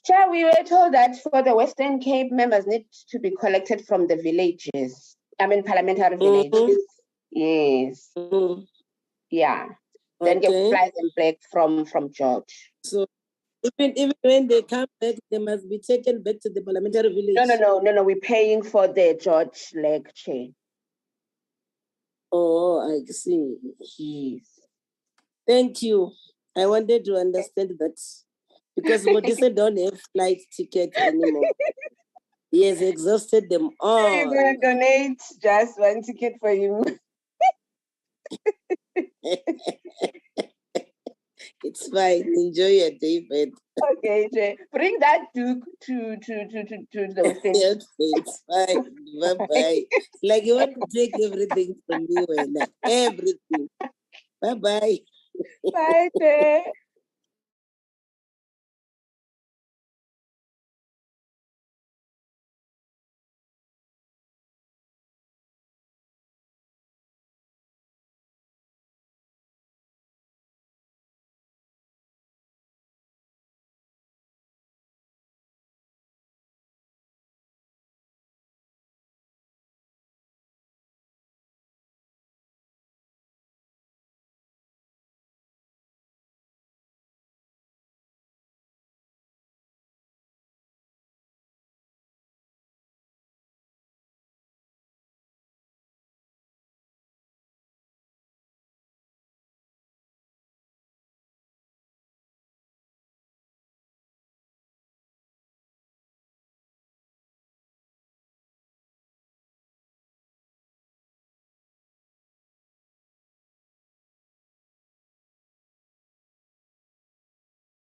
Chair, we were told that for the Western Cape, members need to be collected from the villages. I mean, parliamentary villages. Yes. Yeah. Then you fly them back from George. So even when they come back, they must be taken back to the parliamentary village. No. We're paying for the George leg, Chair. Oh, I see. Yes. Thank you. I wanted to understand that because Modise don't have flight tickets anymore. He has exhausted them all. You're going to donate just one ticket for you. It's fine. Enjoy your day, Fred. Okay, Jay. Bring that Duke to the Western. Yes, it's fine. Bye-bye. Like you want to take everything from me, everything. Bye-bye. Bye, Jay.